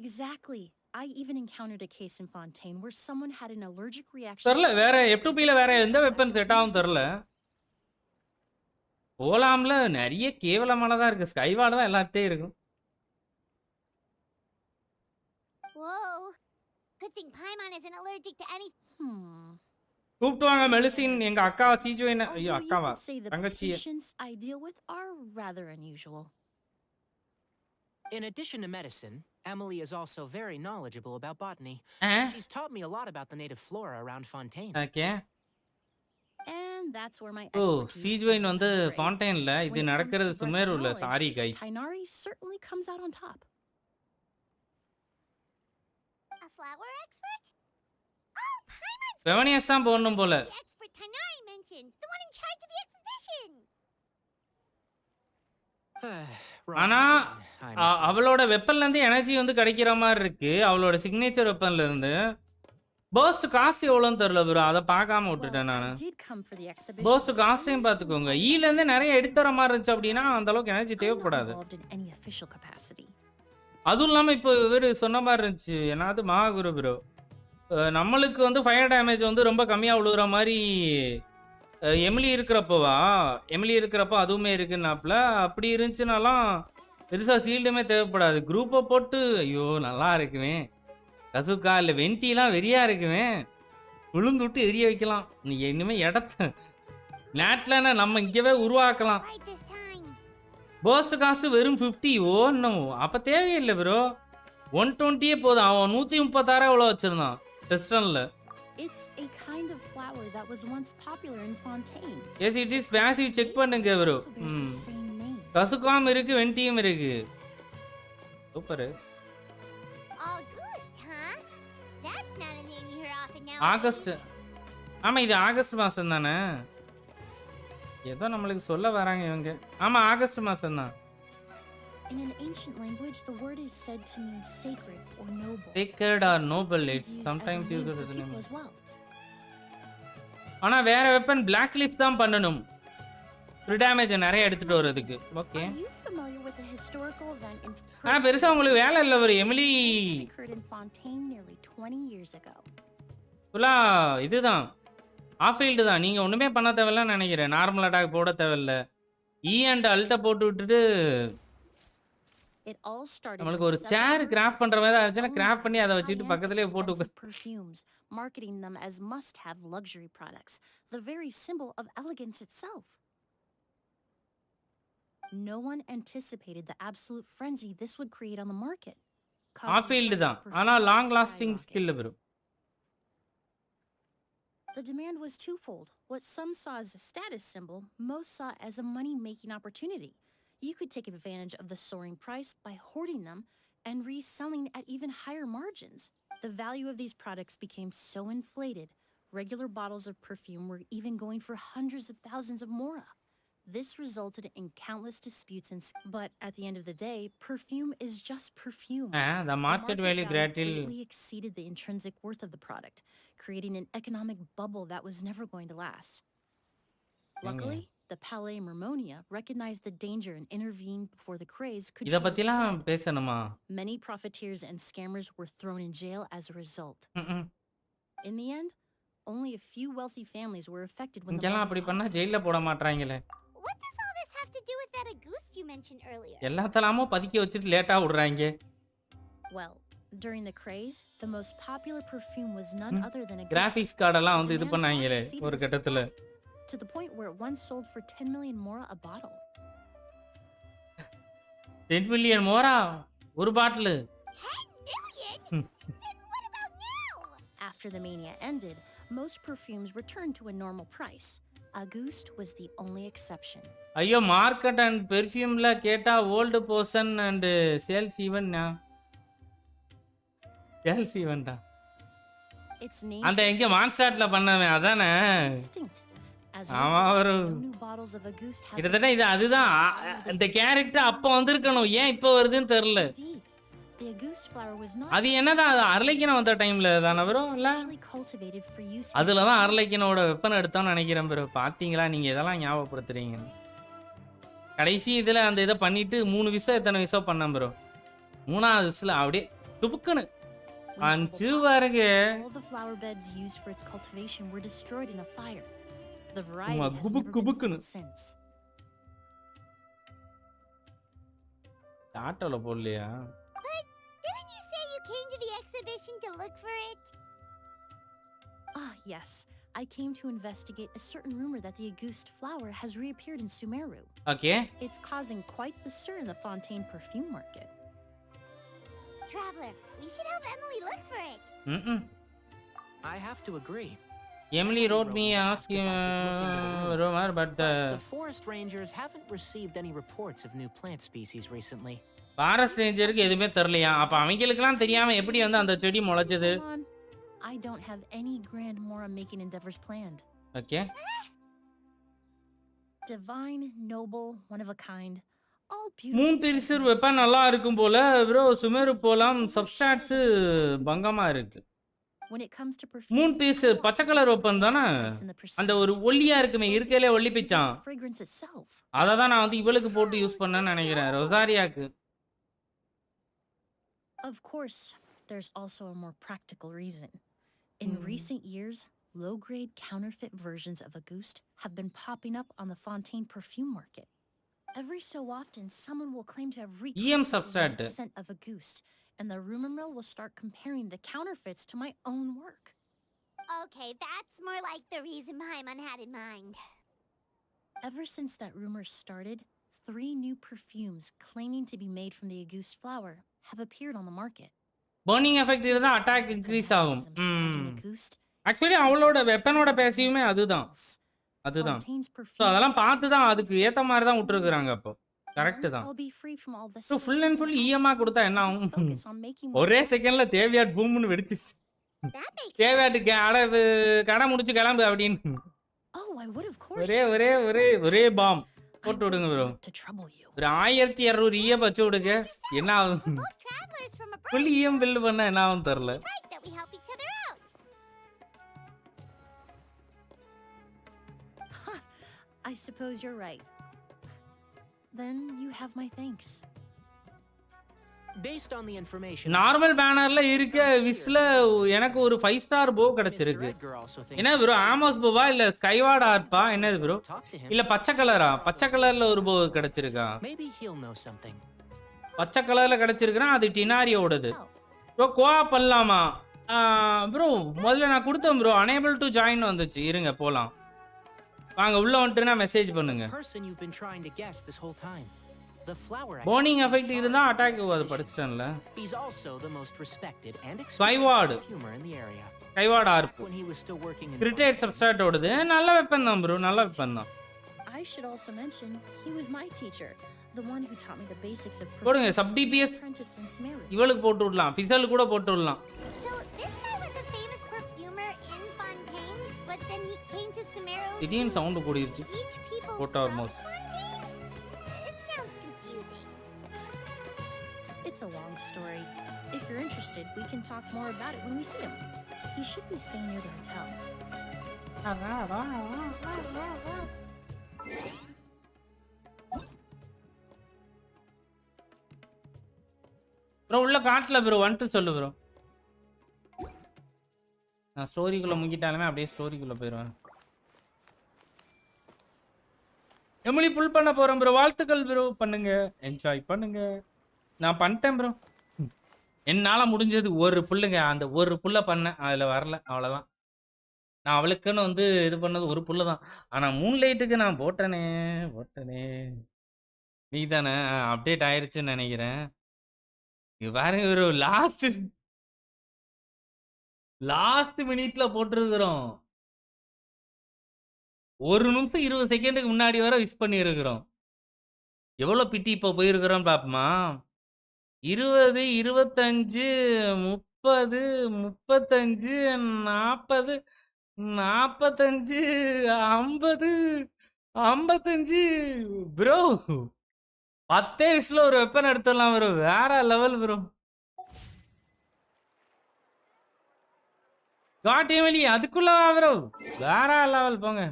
Exactly. I even encountered a case in Fontaine where someone had an allergic reaction. தெரியல வேற F2P ல வேற எந்த வெப்பன் செட் ஆகும் தெரியல. ஓலாம்ல நிறைய கேவலமானதா இருக்கு. ஸ்கைவார்டு தான் எல்லார்ட்டே இருக்கும். Whoa. Good thing Paimon isn't allergic to any. கூப்பிட்டு வாங்க மெலிசின் எங்க அக்கா சீஜோயின். ஐயோ Although you அக்காவா could say the தங்கச்சி. patients I deal with are rather unusual. In addition to medicine, Emily is also very knowledgeable about botany. Eh? She's taught me a lot about the native flora around Fontaine. Okay. And that's where my oh expertise Sigewinne comes வந்து in great. ஃபான்டைன்ல When இது it comes நடக்கிறது to breadth சுமேருல. knowledge, sorry guys. Tainari certainly comes out on top. A flower expert? Oh, Paimon's பெவனியஸ் தான் போடணும் போல. the expert Tainari mentioned. The one in charge of the exhibition. ஆனா அவளோட வெப்பன்ல இருந்து எனர்ஜி வந்து கிடைக்கிற மாதிரி இருக்கு. அவளோட சிக்னேச்சர் வெப்பன்ல இருந்து பர்ஸ்ட் காஸ்ட் எவ்வளோன்னு தெரியல ப்ரோ. அதை பார்க்காம விட்டுட்டேன் நான். பர்ஸ்ட் காஸ்டையும் பார்த்துக்கோங்க. ஈல இருந்து நிறைய எடுத்துற மாதிரி இருந்துச்சு அப்படின்னா அந்த அளவுக்கு எனர்ஜி தேவைப்படாது. அதுவும் இல்லாம இப்போ இவர் சொன்ன மாதிரி இருந்துச்சு என்னது மகாகுரு ப்ரோ, நம்மளுக்கு வந்து ஃபயர் டேமேஜ் வந்து ரொம்ப கம்மியாக விழுகிற மாதிரி எமிலி இருக்கிறப்போ அதுவுமே இருக்குன்னாப்புல. அப்படி இருந்துச்சுனாலாம் பெருசாக சீல்டுமே தேவைப்படாது. குரூப்பை போட்டு ஐயோ நல்லா இருக்குமே, கசுக்கா இல்லை வெண்டிலாம் வெறியா இருக்குமே, விழுந்து விட்டு எரிய வைக்கலாம். நீ இனிமேல் இடத்த நேட்லன்னா நம்ம இங்கேவே உருவாக்கலாம். Right this time. பர்ஸ்ட் காசு வெறும் 50. ஓ நோ, அப்போ தேவையில்லை ப்ரோ. 120 போதும். அவன் 136 எவ்வளோ வச்சிருந்தான் டெஸ்டன்ல. It's a kind of flower that was once popular in Fontaine. Yes it is passive. Check பண்ணுங்க bro. Also bears the same name. கசுக்காம் இருக்கு, வெண்டியும் இருக்கு. Super. Auguste, huh? That's not a name you hear often now. August. ஆமா இது August மாசம் தானே. ஏதோ நம்மளுக்கு சொல்ல வராங்க இவங்க. ஆமா ஆகஸ்ட் மாசம் தான். In an ancient language, the word is said to mean sacred or noble. Sacred or noble, it's Used sometimes as a used name as for a name. people as well. ஆனா வேற weapon black leaf தான் பண்ணணும். Free damage நிறைய எடுத்துட்டு வரதுக்கு. Okay. Are you familiar with the historical event in பெருசா உங்களுக்கு வேலை இல்ல ஒரு Emily. occurred in Fontaine nearly 20 years ago? ஃபுல்லா இதுதான் ஆஃப் ஃபீல்டு தான். நீங்க ஒண்ணுமே பண்ண தேவையில்லன்னு நினைக்கிறேன். நார்மல் அட்டாக் போட தேவையில்ல. இ அண்ட் அல்ட்ட போட்டு விட்டுட்டு It all started நம்மளுக்கு when ஒரு several சேர் கிராஃப்ட் பண்ற மாதிரி ஆச்சுன்னா owned கிராஃப்ட் பண்ணி அதை வச்சுட்டு high-end, பக்கத்துலயே போட்டு expensive perfumes, marketing them as must-have luxury products, the very symbol of elegance itself. No one anticipated the absolute frenzy this would create on the market. causing off the field price தான். of ஆனா perfume long to lasting skyrocket. Skill வரும். The demand was twofold. What some saw as a status symbol, most saw as a money-making opportunity. You could take advantage of the soaring price by hoarding them and reselling at even higher margins. The value of these products became so inflated, regular bottles of perfume were even going for hundreds of thousands of mora. This resulted in countless disputes but at the end of the day, perfume is just perfume. the market value greatly exceeded the intrinsic worth of the product, creating an economic bubble that was never going to last. Luckily, the Palais Mermonia recognized the danger and intervened before the craze could இத truly பத்திலாம் spread. பேசணுமா? Many profiteers and scammers were thrown in jail as a result. ம். In the end, only a few wealthy families were affected when the இங்கெல்லாம் bubble அப்படி popped. பண்ணா ஜெயில போட மாட்டாங்களே. What does all this have to do with that Auguste you mentioned earlier? எல்லாத்தலாமும் பதுக்கி வச்சுட்டு லேட்டா விடுறாங்க. Well, during the craze, the most popular perfume was none other than a graphics கார்டெல்லாம் வந்து இது Demand பண்ணாங்களே far exceeded ஒரு the கட்டத்துல. supply, to the point where it once sold for 10 million mora a bottle. 10 million மோரா ஒரு பாட்டில். 10 million? Then what about now? After the mania ended, most perfumes returned to a normal price. Auguste was the only exception. ஐயோ market and பெர்ஃப்யூம்ல கேட்டா old portion and sales even LC வேண்டாம். Its name அந்த எங்க மான்ஸ்டார்ட்ல பண்ணவன் அதானே? extinct. As a ஆமா result, bro. no new bottles of Auguste have கிட்டத்தட்ட been இது அதுதான் இந்த கேரக்டர் அப்ப வந்திருக்கணும். ஏன் இப்ப வருதுன்னு தெரியல. Indeed, the Auguste flower was not அது என்னதான் அது அரளைக்கின வந்த டைம்ல தானே ப்ரோ? இல்ல specially cultivated for use in அதுல தான் அரளைக்கினோட வெப்பன் எடுத்தான்னு நினைக்கிறேன் ப்ரோ. பாத்தீங்களா நீங்க இதெல்லாம் ஞாபகப்படுத்துறீங்க. கடைசி இதுல அந்த இதை பண்ணிட்டு 3 விசம் எத்தனை விசம் பண்ணேன் ப்ரோ. 3வது விசில் அப்படியே துப்புக்குன்னு When அஞ்சு people பாருங்க. all the flower beds used for its cultivation were destroyed in a fire. The ஆமா, variety has never been குபுக்குன்னு. seen since. ஆட்டோல போடலையா? But didn't you say you came to the exhibition to look for it? Ah, yes. I came to investigate a certain rumor that the Auguste flower has reappeared in Sumeru. Okay. It's causing quite the stir in the Fontaine perfume market. Traveler, we should help Emily look for it. ம். I have to agree. Emily wrote me asking rumor but The forest rangers haven't received any reports of new plant species recently. Forest ரேஞ்சருக்கு எதுவுமே தெரியலையா? அப்ப அவங்களுக்குலாம் தெரியாம எப்படி வந்து அந்த செடி முளைச்சது? Come on. I don't have any grand Mora making endeavors planned. Okay. Divine, noble, one of a kind, all beautiful. Moon freezer sentiments weapon நல்லா இருக்கும் போல ப்ரோ. சுமேரு போலாம். சப்ஸ்டாட்ஸ் பங்கமா இருக்கு. when it comes to perfume. Moon piece பச்சை colour weapon தானே? அந்த ஒரு ஒல்லியா இருக்குமே இருக்கலே ஒல்லி பிச்சான். fragrance itself. அதை தான் நான் வந்து இவளுக்கு போட்டு யூஸ் பண்ணேன்னு நினைக்கிறேன். ரொசாரியாக்கு. Of course, there's also a more practical reason. In recent years, low-grade counterfeit versions of Auguste have been popping up on the Fontaine perfume market. Every so often, someone will claim to have recreated the substrate. unique scent of Auguste, and the rumor mill will start comparing the counterfeits to my own work. Okay, that's more like the reason Paimon had in mind. Ever since that rumor started, 3 new perfumes claiming to be made from the Auguste flower have appeared on the market. Burning effect இருந்தா attack increase ஆகும். Surrounding Auguste, actually அவளோட வெப்பனோட பேசியுமே அதுதான். அதுதான். Fontaine's so perfume. அதெல்லாம் பார்த்து தான் அதுக்கு ஏற்ற மாதிரி தான் விட்டுருக்குறாங்க. அப்போ கரெக்டு தான். I'll be free from all this. So full and full இஎம்ஆ கொடுத்தா என்ன ஆகும்? Focus on making ஒரே செகண்ட்ல தேவையாட் பூம்னு வெடிச்சிச்சு. That makes தேவையாட்டுக்கு கடை முடிச்சு கிளம்பு அப்படின்னு Oh, I would of course. ஒரே ஒரே ஒரே ஒரே பாம் I போட்டு விடுங்க wouldn't bro. want to trouble you. ஒரு 1200 இஎம் வச்சு விடுங்க. என்ன ஆகும்? both travelers from abroad. Full EM build பண்ண என்ன ஆகும் தெரியல. Right that we help each other out. I suppose you're right. Then you have my thanks. Based on the information, normal பேனர்ல இருக்க விஸ்ல எனக்கு ஒரு 5 ஸ்டார் போ கிடைச்சிருக்கு. Mr. Edgar also thinks என்ன ப்ரோ ஆமோஸ் போவா இல்ல ஸ்கைவார்ட் ஆர்ப்பா என்னது ப்ரோ? talk to him. இல்ல பச்சை கலரா? பச்சை கலர்ல ஒரு போ கிடைச்சிருக்கா? Maybe he'll know something. பச்சை கலர்ல கிடைச்சிருக்குன்னா அது டினாரியோடது. Oh, ப்ரோ கோவா பண்ணலாமா? ப்ரோ முதல்ல நான் கொடுத்தேன் ப்ரோ. அனேபிள் டு ஜாயின் வந்துச்சு. இருங்க போலாம். வாங்க உள்ள வந்துட்டுனா மெசேஜ் பண்ணுங்க. Person you've been trying to guess this whole time. The flower burning effect இருந்தா அட்டாக் அது படிச்சிட்டேன்ல. He's also the most respected and Skyward. experienced perfumer in the area. ஸ்கைவார்ட் ஆர்ப். When he was still working in கிரிட்டேட் சப்ஸ்டார்ட் ஓடுது. நல்ல weapon தான் bro. நல்ல weapon தான். I should also mention he was my teacher, the one who taught me the basics of போடுங்க perfume. Sub DPS Apprenticed in Sumeru. இவளுக்கு போட்டு விடலாம். Fissile கூட போட்டு விடலாம். So this guy was a famous perfumer in Fontaine, but then he came to Sumeru. திடீர்னு sound கூடிருச்சு. Teach people Photo from Ormos. Fontaine? It sounds confusing. It's a long story. If you're interested, we can talk more about it when we see him. He should be staying near the hotel. Bro உள்ள காட்டல bro. வந்துட்டு சொல்லு bro. நான் ஸ்டோரிக்குள்ள முங்கிட்டாலுமே அப்படியே ஸ்டோரிக்குள்ள போயிடுவேன். Emily புல் பண்ண போறேன் bro. வாழ்த்துக்கள் ப்ரோ. பண்ணுங்க, என்ஜாய் பண்ணுங்க. நான் பண்ணிட்டேன் ப்ரோ. என்னால முடிஞ்சது ஒரு புல்லுங்க. அந்த ஒரு புல்ல பண்ணேன். அதுல வரல, அவ்வளவுதான். நான் அவளுக்குன்னு வந்து இது பண்ணது ஒரு புல்லு தான். ஆனா மூன் லைட்டுக்கு நான் போட்டனே. நீ தானே அப்டேட் ஆயிருச்சுன்னு நினைக்கிறேன். இங்க பாருங்க ப்ரோ. லாஸ்ட் மினிட்ல போட்டிருக்கிறோம். 1 நிமிஷம் 20 செகண்டுக்கு முன்னாடி வர விஷ் பண்ணியிருக்கிறோம். எவ்வளோ பிட்டி இப்போ போயிருக்கிறோம் பாப்போமா? 20, 25, 30, 35, 40, 45, 50, 55. ப்ரோ 10 வயசுல ஒரு வெப்பன் எடுத்துடலாம் ப்ரோ. வேற லெவல் ப்ரோ. காட்டியமலி அதுக்குள்ள ப்ரோ வேற லெவல் போங்க.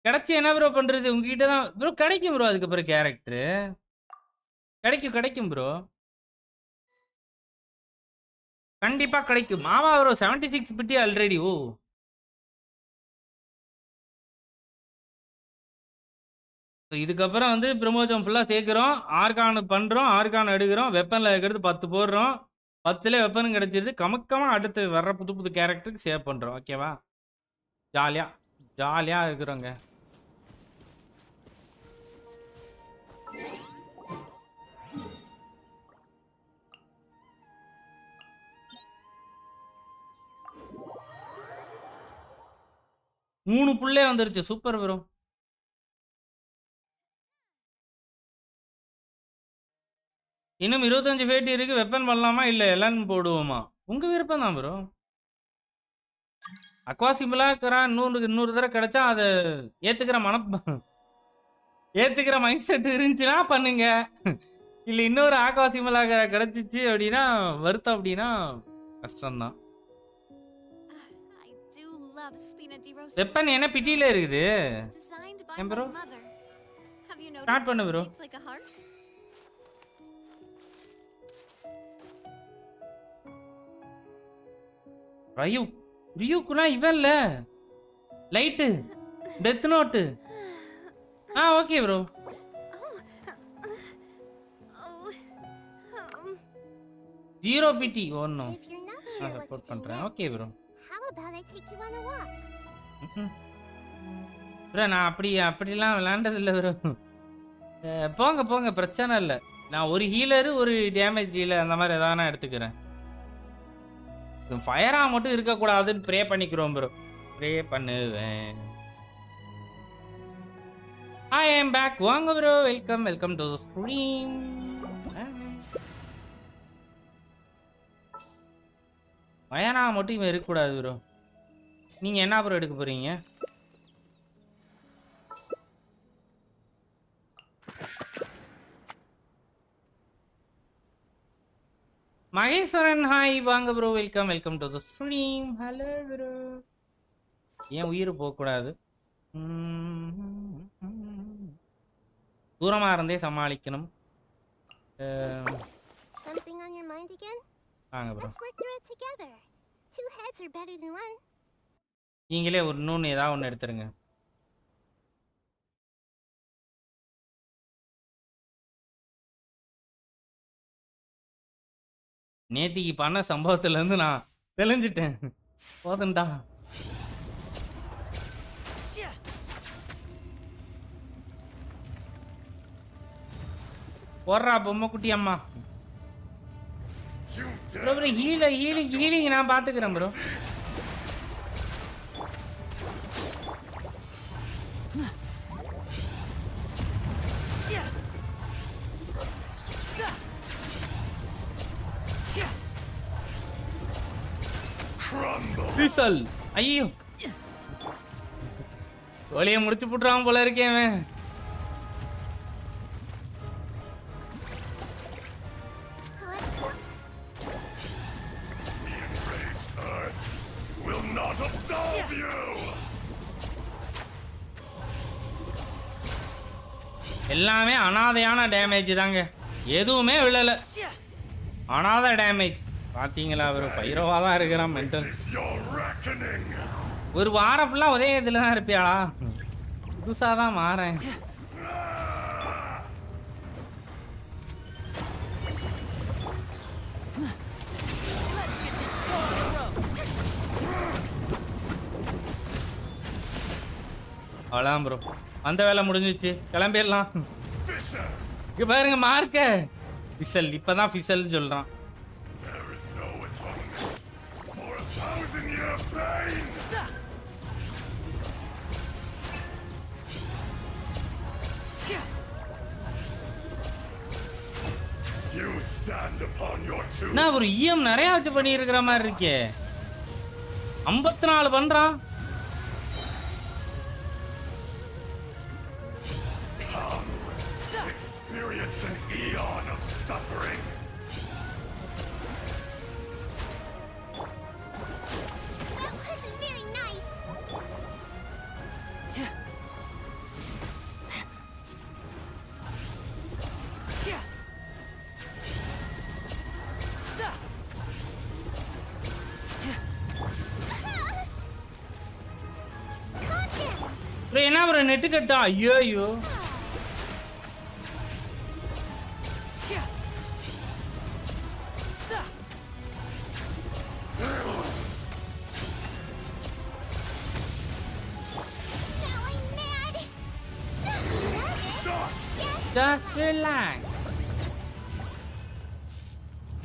கிடைச்சி என்ன ப்ரோ பண்றது? உங்ககிட்ட தான் ப்ரோ கிடைக்கும் ப்ரோ. அதுக்கப்புறம் கேரக்டரு கிடைக்கும் ப்ரோ. கண்டிப்பா கிடைக்கும். ஆமா ப்ரோ 76 பிட்டி ஆல்ரெடி. ஓ இதுக்கப்புறம் வந்து ப்ரமோஷன் ஃபுல்லாக சேர்க்குறோம். ஆர்கான் பண்ணுறோம், ஆர்கான் எடுக்கிறோம், வெப்பனில் இருக்கிறது 10 போடுறோம். 10ல் வெப்பனும் கிடச்சிருது. கமக்கமாக அடுத்து வர்ற புது புது கேரக்டருக்கு சேவ் பண்ணுறோம். ஓகேவா? ஜாலியாக இருக்கிறோங்க. மூணு புள்ளே வந்துருச்சு. Super bro. இன்னும் 25 ஃபேட்டி இருக்கு. வெப்பன் பண்ணலாமா இல்லை எல்லாம் போடுவோமா? உங்கள் விருப்பம் தான் ப்ரோ. அக்வா சிம்பிளாக இன்னொரு தடவை கிடைச்சா அதை ஏற்றுக்கிற மைண்ட் செட் இருந்துச்சுன்னா பண்ணுங்க. இல்லை இன்னொரு ஆக்வா சிம்பிளாக கிடைச்சிச்சு அப்படின்னா வருத்தம், அப்படின்னா கஷ்டம்தான். வெப்பன் என்ன பிட்டியில் இருக்குது? ஏன் ப்ரோ ஸ்டார்ட் பண்ணு ப்ரோ. ரியூக்குனா இவன்ல Light Death Note. Okay bro. Zero பிடி ஒன்னும் சப்போர்ட் பண்றேன். Okay bro. ப்ரோ நான் அப்படிலாம் விளையாண்டது இல்லை ப்ரோ. போங்க பிரச்சனை இல்லை. நான் ஒரு ஹீலரு ஒரு டேமேஜ் ஹீலர் அந்த மாதிரி எதாவது நான் எடுத்துக்கிறேன். ஃபயரா மட்டும் இருக்கக்கூடாதுன்னு ப்ரே பண்ணிக்கிறோம் ப்ரோ. ப்ரே பண்ணுவேன். I am back. வாங்க bro. Welcome to the stream. ஃபயரா மட்டும் இவன் இருக்கக்கூடாது ப்ரோ. நீங்கள் என்ன ப்ரோ எடுக்க போகிறீங்க? மகேஸ்வரன் ஹாய். வாங்க bro. Welcome to the stream. Hello bro. ஏன் உயிர் போகக்கூடாது? தூரமாக இருந்தே சமாளிக்கணும். வாங்க ப்ரோ. நீங்களே ஒரு இன்னொன்று ஏதாவது ஒன்று எடுத்துருங்க. நேத்திக்கு பண்ண சம்பவத்திலேருந்து நான் தெளிஞ்சிட்டேன். போதுண்டா. போடுறா பொம்மை குட்டி அம்மா. ப்ரோ ஹீலிங் நான் பார்த்துக்கிறேன் ப்ரோ. ஐயோ கோழியை முடிச்சு போட்டுறான் போல இருக்கேன். எல்லாமே அனாதையான டேமேஜ் தாங்க. எதுவுமே விழல. அனாதை டேமேஜ். பாத்தீங்களா அவர் பைரோவா தான் இருக்கிறான். மென்டல். ஒரு வாரம் ஃபுல்லா ஒரே இதுல தான் இருப்பியாளா? புதுசா தான் மாறேன். அவ்வளோதான் ப்ரோ. அந்த வேலை முடிஞ்சிச்சு. கிளம்பிடலாம். இங்க பாருங்க மார்க்க. ஃபிசல். இப்பதான் ஃபிசல்னு சொல்றான். You stand upon your two. நான் ஒரு EM நிறைய வச்சு பண்ணியிருக்கிற மாதிரி இருக்கே. 54 பண்றான். Come, experience an eon of suffering. That wasn't very nice. Bro என்ன ப்ரோ நெட் கட்டா? ஐயோ Now I'm mad. just relax.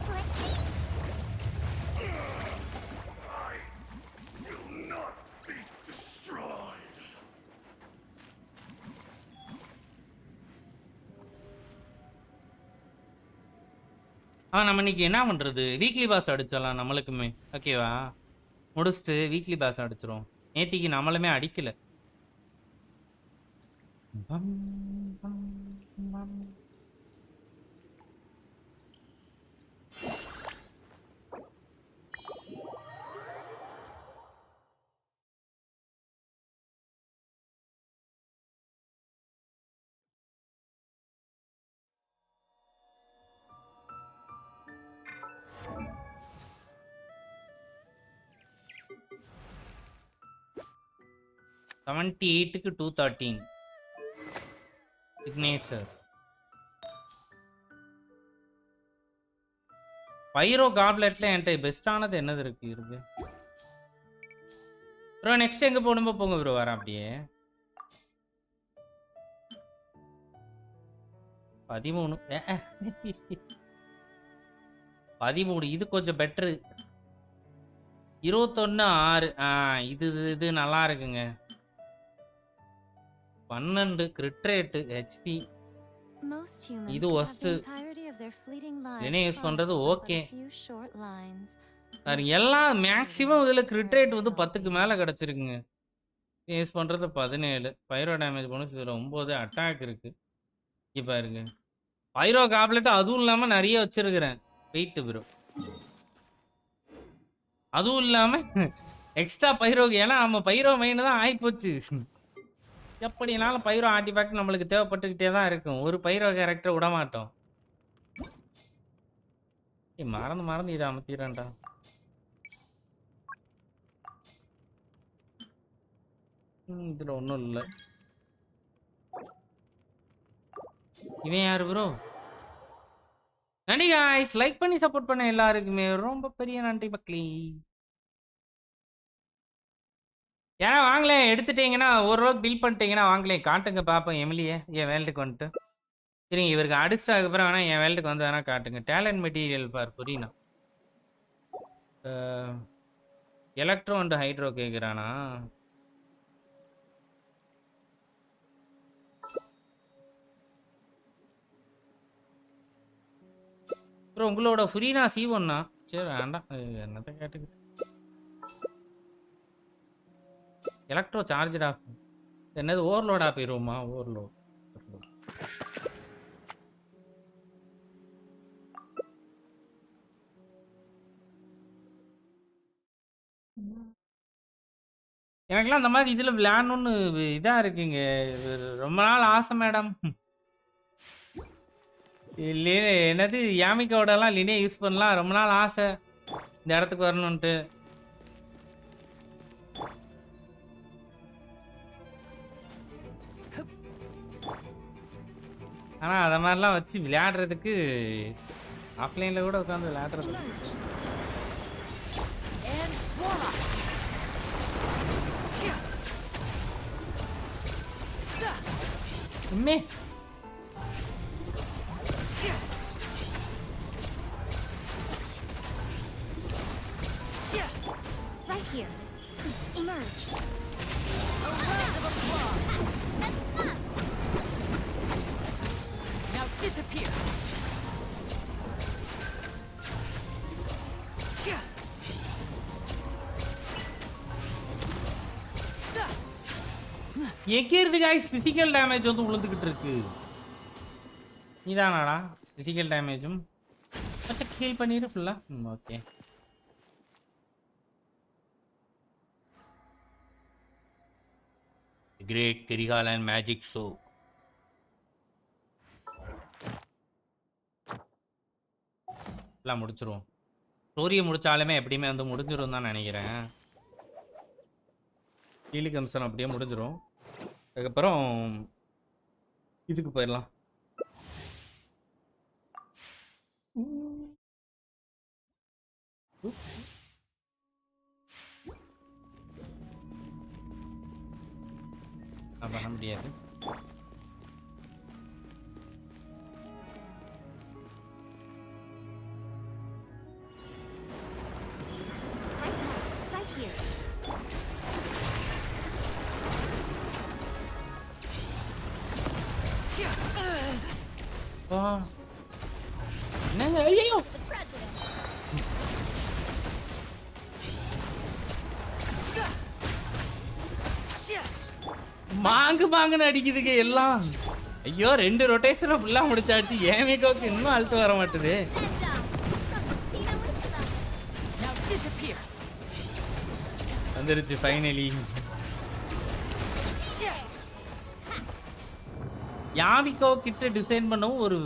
Let's see. I will not be destroyed. நம்ம இன்னைக்கு என்ன பண்றது? வீக்லி பாஸ் அடிச்சிடலாம் நம்மளுக்குமே. ஓகேவா? முடிச்சுட்டு வீக்லி பாஸ் அடிச்சிரும். நேத்திக்கு நம்மளுமே அடிக்கல. $78 க்கு $213 சிக்னேச்சர். பைரோ காப்லெட்ல என்கிட்ட பெஸ்டானது என்னது இருக்கு? ப்ரோ நெக்ஸ்ட் எங்க போகணுமோ போங்க ப்ரோ, வரேன் அப்படியே. 13 இது கொஞ்சம் பெட்ரு. 21.6 இது நல்லா இருக்குங்க. 12 கிரிட் ரேட் ஹெச்பி. இது ஒஸ்ட். என்ன யூஸ் பண்றது ஓகே. எல்லாம் மேக்ஸிமம் இதுல கிரிட் ரேட் வந்து 10க்கு மேல கிடைச்சிருக்குங்க. யூஸ் பண்றது 17. பைரோ டேமேஜ் போனஸ் இதுல 9. அட்டாக் இருக்கு. இங்க பாருங்க. பைரோ காப்லெட் அதுவும் இல்லாம நிறைய வச்சிருக்கிறேன். Wait bro. அதுவும் இல்லாம எக்ஸ்ட்ரா பைரோ, ஏன்னா நம்ம பைரோ மெயின் தான் ஆயிப்போச்சு. எப்படினாலும் பைரோ ஆர்டிஃபேக்ட் நம்மளுக்கு தேவைப்பட்டுக்கிட்டே தான் இருக்கும். ஒரு பைரோ கேரக்டர் விட மாட்டோம். மறந்து இதை அமர்த்திடுறேன்டா. இதுல ஒன்றும் இல்லை. இவன் யாரு ப்ரோ? நன்றி காய்ஸ், லைக் பண்ணி சப்போர்ட் பண்ண எல்லாருக்குமே ரொம்ப பெரிய நன்றி மக்களே. ஏன்னா வாங்களேன், எடுத்துட்டீங்கன்னா ஓரளவுக்கு பில் பண்ணிட்டீங்கன்னா வாங்களேன், காட்டுங்க பார்ப்போம் எமிலியே என் வேல்டுக்கு வந்துட்டு. சரிங்க, இவருக்கு அடிச்சிட்டாக்கு அப்புறம் வேணா என் வேல்டுக்கு வந்து வேணா காட்டுங்க. டேலண்ட் மெட்டீரியல் பார் புரியனா. எலக்ட்ரோ அண்ட் ஹைட்ரோ கேட்குறானா? ப்ரோ உங்களோட ஃப்ரீனா C1னா? சரி வேண்டாம், என்னத்தை கேட்டுக்கிட்டு. எலக்ட்ரோ சார்ஜ் ஆஃப் என்னது ஓவர்லோடா போயிருவோமா? ஓவர்லோட் எனக்குலாம் அந்த மாதிரி இதில் விளையாடணுன்னு இதாக இருக்குங்க. ரொம்ப நாள் ஆசை மேடம். என்னது யாமிக்காவோடலாம் லினே யூஸ் பண்ணலாம், ரொம்ப நாள் ஆசை இந்த இடத்துக்கு வரணுன்ட்டு. ஆனால் அதை மாதிரிலாம் வச்சு விளையாடுறதுக்கு ஆஃப்லைனில் கூட உட்காந்து விளையாடுறது. உண்மை Right here. Emerge. Now disappear. எக்கேருது गाइस பிசிக்கல் டேமேஜ் வந்து விழுந்துகிட்டு இருக்கு. நீதானாடா பிசிக்கல் டேமேஜும் அச்சா ஹீல் பண்ணிரு ஃபுல்லா. Okay great Karikalan magic show. எல்லாம் முடிச்சிருவோம். ஸ்டோரியை முடிச்சாலுமே எப்படியுமே வந்து முடிஞ்சிரும் தான் நினைக்கிறேன். கீழி கம்சன் அப்படியே முடிஞ்சிரும். அதுக்கப்புறம் இதுக்கு போயிடலாம். பண்ண முடியாது. என்னங்க ஐயோ மாங்கு மாங்குன்னு அடிக்குதுங்க எல்லாம். ஐயோ 2 ரொட்டேஷனை ஃபுல்லா முடிச்சாச்சு. ஏமிகோக்கு இன்னும் அழுத்து வர மாட்டுது. வந்துருச்சு ஃபைனலி. யாமிகோ கிட்ட டிசைன் பண்ணவும் ஒரு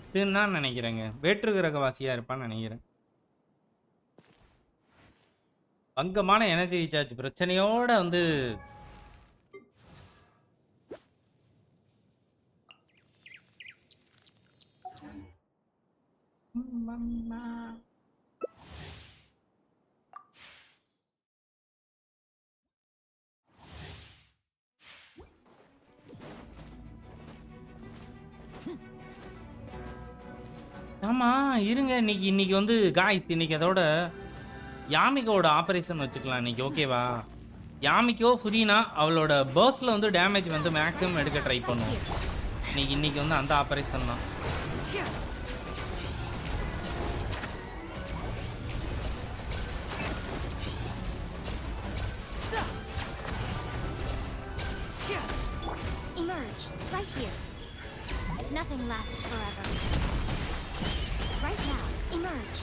இதுன்னு நினைக்கிறேங்க. வேற்று கிரகவாசியா இருப்பான்னு நினைக்கிறேன். அங்கமான எனர்ஜி ரீசார்ஜ் பிரச்சனையோட வந்து ஆமா இருங்க. இன்னைக்கு வந்து காய்ஸ் இன்னைக்கு அதோட யாமிகோட ஆபரேஷன் வச்சுக்கலாம் இன்னைக்கு. ஓகேவா? யாமிகோ ஃபுரீனா அவளோட பர்ஸ்ட்ல வந்து டேமேஜ் வந்து மேக்ஸிமம் எடுக்க ட்ரை பண்ணுவோம். இன்னைக்கு வந்து அந்த ஆபரேஷன் தான். Emerge right here. Nothing lasts forever. Right now, emerge.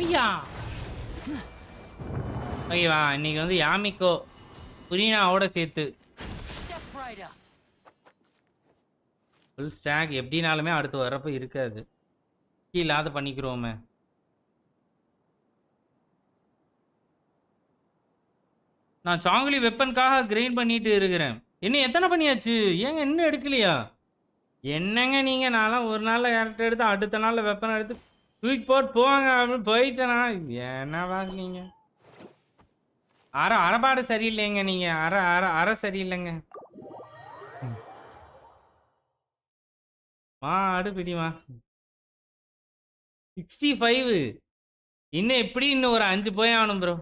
ஐயா ஓகேவா? இன்னைக்கு வந்து யாமிகோ புரீனாவோட சேர்த்து ஃபுல் ஸ்டாக் எப்படினாலுமே அடுத்து வரப்போ இருக்காது. கீழாவது பண்ணிக்கிறோமே. நான் சாங்லி வெப்பனுக்காக கிரைண்ட் பண்ணிட்டு இருக்கிறேன். இன்னும் எத்தனை பண்ணியாச்சு? ஏங்க இன்னும் எடுக்கலையா? என்னங்க நீங்க? நான்லாம் ஒரு நாளில் கேரக்டர் எடுத்து அடுத்த நாளில் வெப்பனை எடுத்து தூக்கி போட்டு போவாங்க அப்படின்னு போயிட்டேனா? என்னவா நீங்க? அரைபாடு சரியில்லைங்க. நீங்க அரை சரியில்லைங்க. மாடு பிடிமா 65 இன்னும் எப்படி இன்னும் ஒரு 5 போய் ஆகணும் ப்ரோ.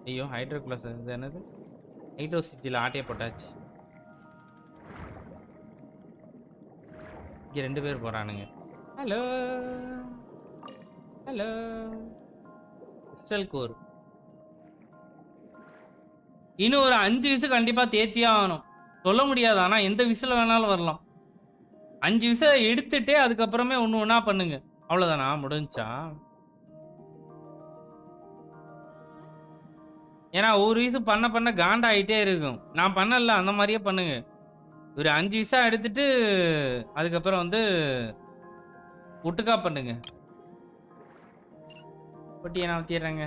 ஐயோ ஹைட்ரோகுளஸ் இது என்னது? ஹைட்ரோசிச்சியில் ஆட்டையை போட்டாச்சு. இங்கே 2 பேர் போகிறானுங்க. Hello hello crystal core. இன்னும் ஒரு 5 விசு கண்டிப்பாக தேத்தியே ஆகணும். சொல்ல முடியாது. ஆனால் எந்த விசில் வேணாலும் வரலாம். 5 விசை எடுத்துட்டே அதுக்கப்புறமே ஒன்று ஒன்றா பண்ணுங்க. அவ்வளோதானா? முடிஞ்சா? ஏன்னா ஒரு விசு பண்ண காண்டாயிட்டே இருக்கும். நான் பண்ணல அந்த மாதிரியே பண்ணுங்க. ஒரு 5 விசா எடுத்துட்டு அதுக்கப்புறம் வந்து ஒட்டுக்கா பண்ணுங்க. ஒட்டியை நான் ஊற்றிடுறேங்க.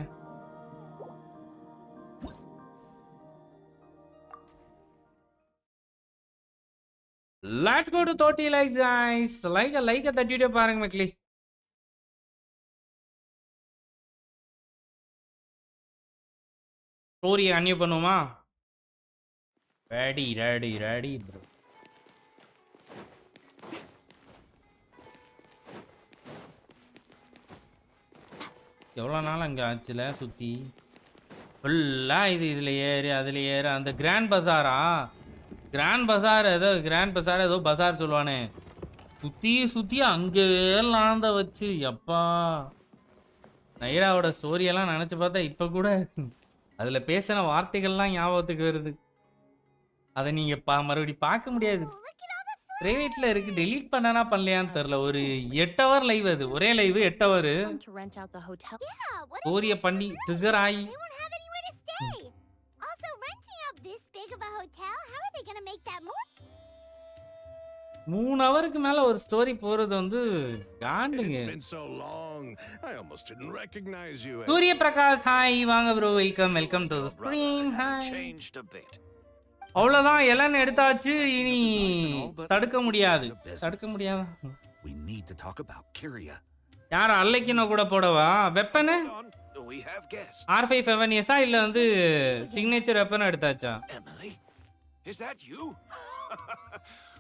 Let's go to 30 likes guys. Like தட்டிட்டே பாருங்க மக்களே. ஸ்டோரியை கன்டினியூ பண்ணுவோமா? Ready bro. எவ்வளோ நாள் அங்கே ஆச்சுல சுற்றி ஃபுல்லாக இதில் ஏறு அதில் ஏறு. அந்த கிராண்ட் பஜாரா கிராண்ட் பசார் ஏதோ பசார் சொல்லுவானே, சுத்தி அங்கேலாம் வச்சு எப்பா நைராவோட ஸ்டோரியெல்லாம் நினச்சி பார்த்தா இப்போ கூட அதில் பேசின வார்த்தைகள்லாம் ஞாபகத்துக்கு வருது. அதை நீங்கள் மறுபடியும் பார்க்க முடியாது. பிரைவேட்ல இருக்கு, டெலீட் பண்ணனா பண்ணலையான்னு தெரியல. ஒரு 8 ஹவர் லைவ், அது ஒரே live 8 hour. Some to rent out the hotel. Yeah, what if ஸ்டோரிய பண்ணி ட்ரிகர் ஆகி they won't have anywhere to stay? Also, renting out this big of a hotel, how are they gonna make that more? 3 ஹவருக்கு மேல ஒரு story போறது வந்து காண்டுங்க. It's been so long. I almost didn't recognize you. Surya Prakash hi, வாங்க bro, welcome to the stream. Hi. Changed a bit. அவ்வளவுதான், Elon எடுத்தாச்சு, இனி தடுக்க முடியாது. We need to talk about Kyria. யார அல்லக்கினோ கூட போடவா weapon? We have guests. R5 7S இல்ல வந்து சிக்னேச்சர் வெப்பன் எடுத்தாச்சா? Emily, is that you?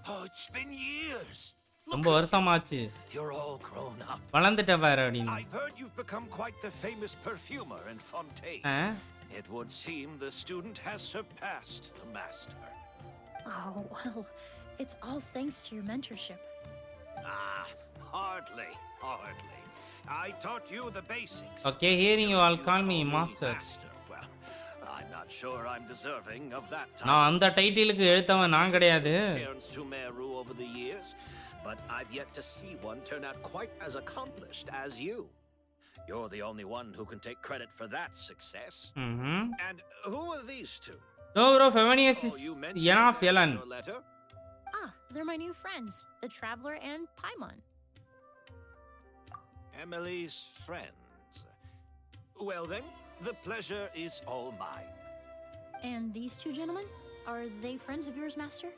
Oh, it's been years. ரொம்ப வருஷமாச்சு. You're all grown up. வளர்ந்துட்ட பாரு அப்படின்னு. I've heard you've become quite the famous perfumer in Fontaine. It would seem the student has surpassed the master. Oh, well, it's all thanks to your mentorship. Hardly. I taught you the basics. Okay, hearing you all call me master. Well, I'm not sure I'm deserving of that title. நான் அந்த டைட்டிலுக்கு எழுத்தவன் நான் கிடையாது. Sumeru over the years, but I've yet to see one turn out quite as accomplished as you. You're the only one who can take credit for that success. And who are these two? No, bro, Feminius is enough, Yellen. They're my new friends, the Traveler and Paimon. Emily's friends. Well then, the pleasure is all mine. And these two gentlemen, are they friends of yours, Master?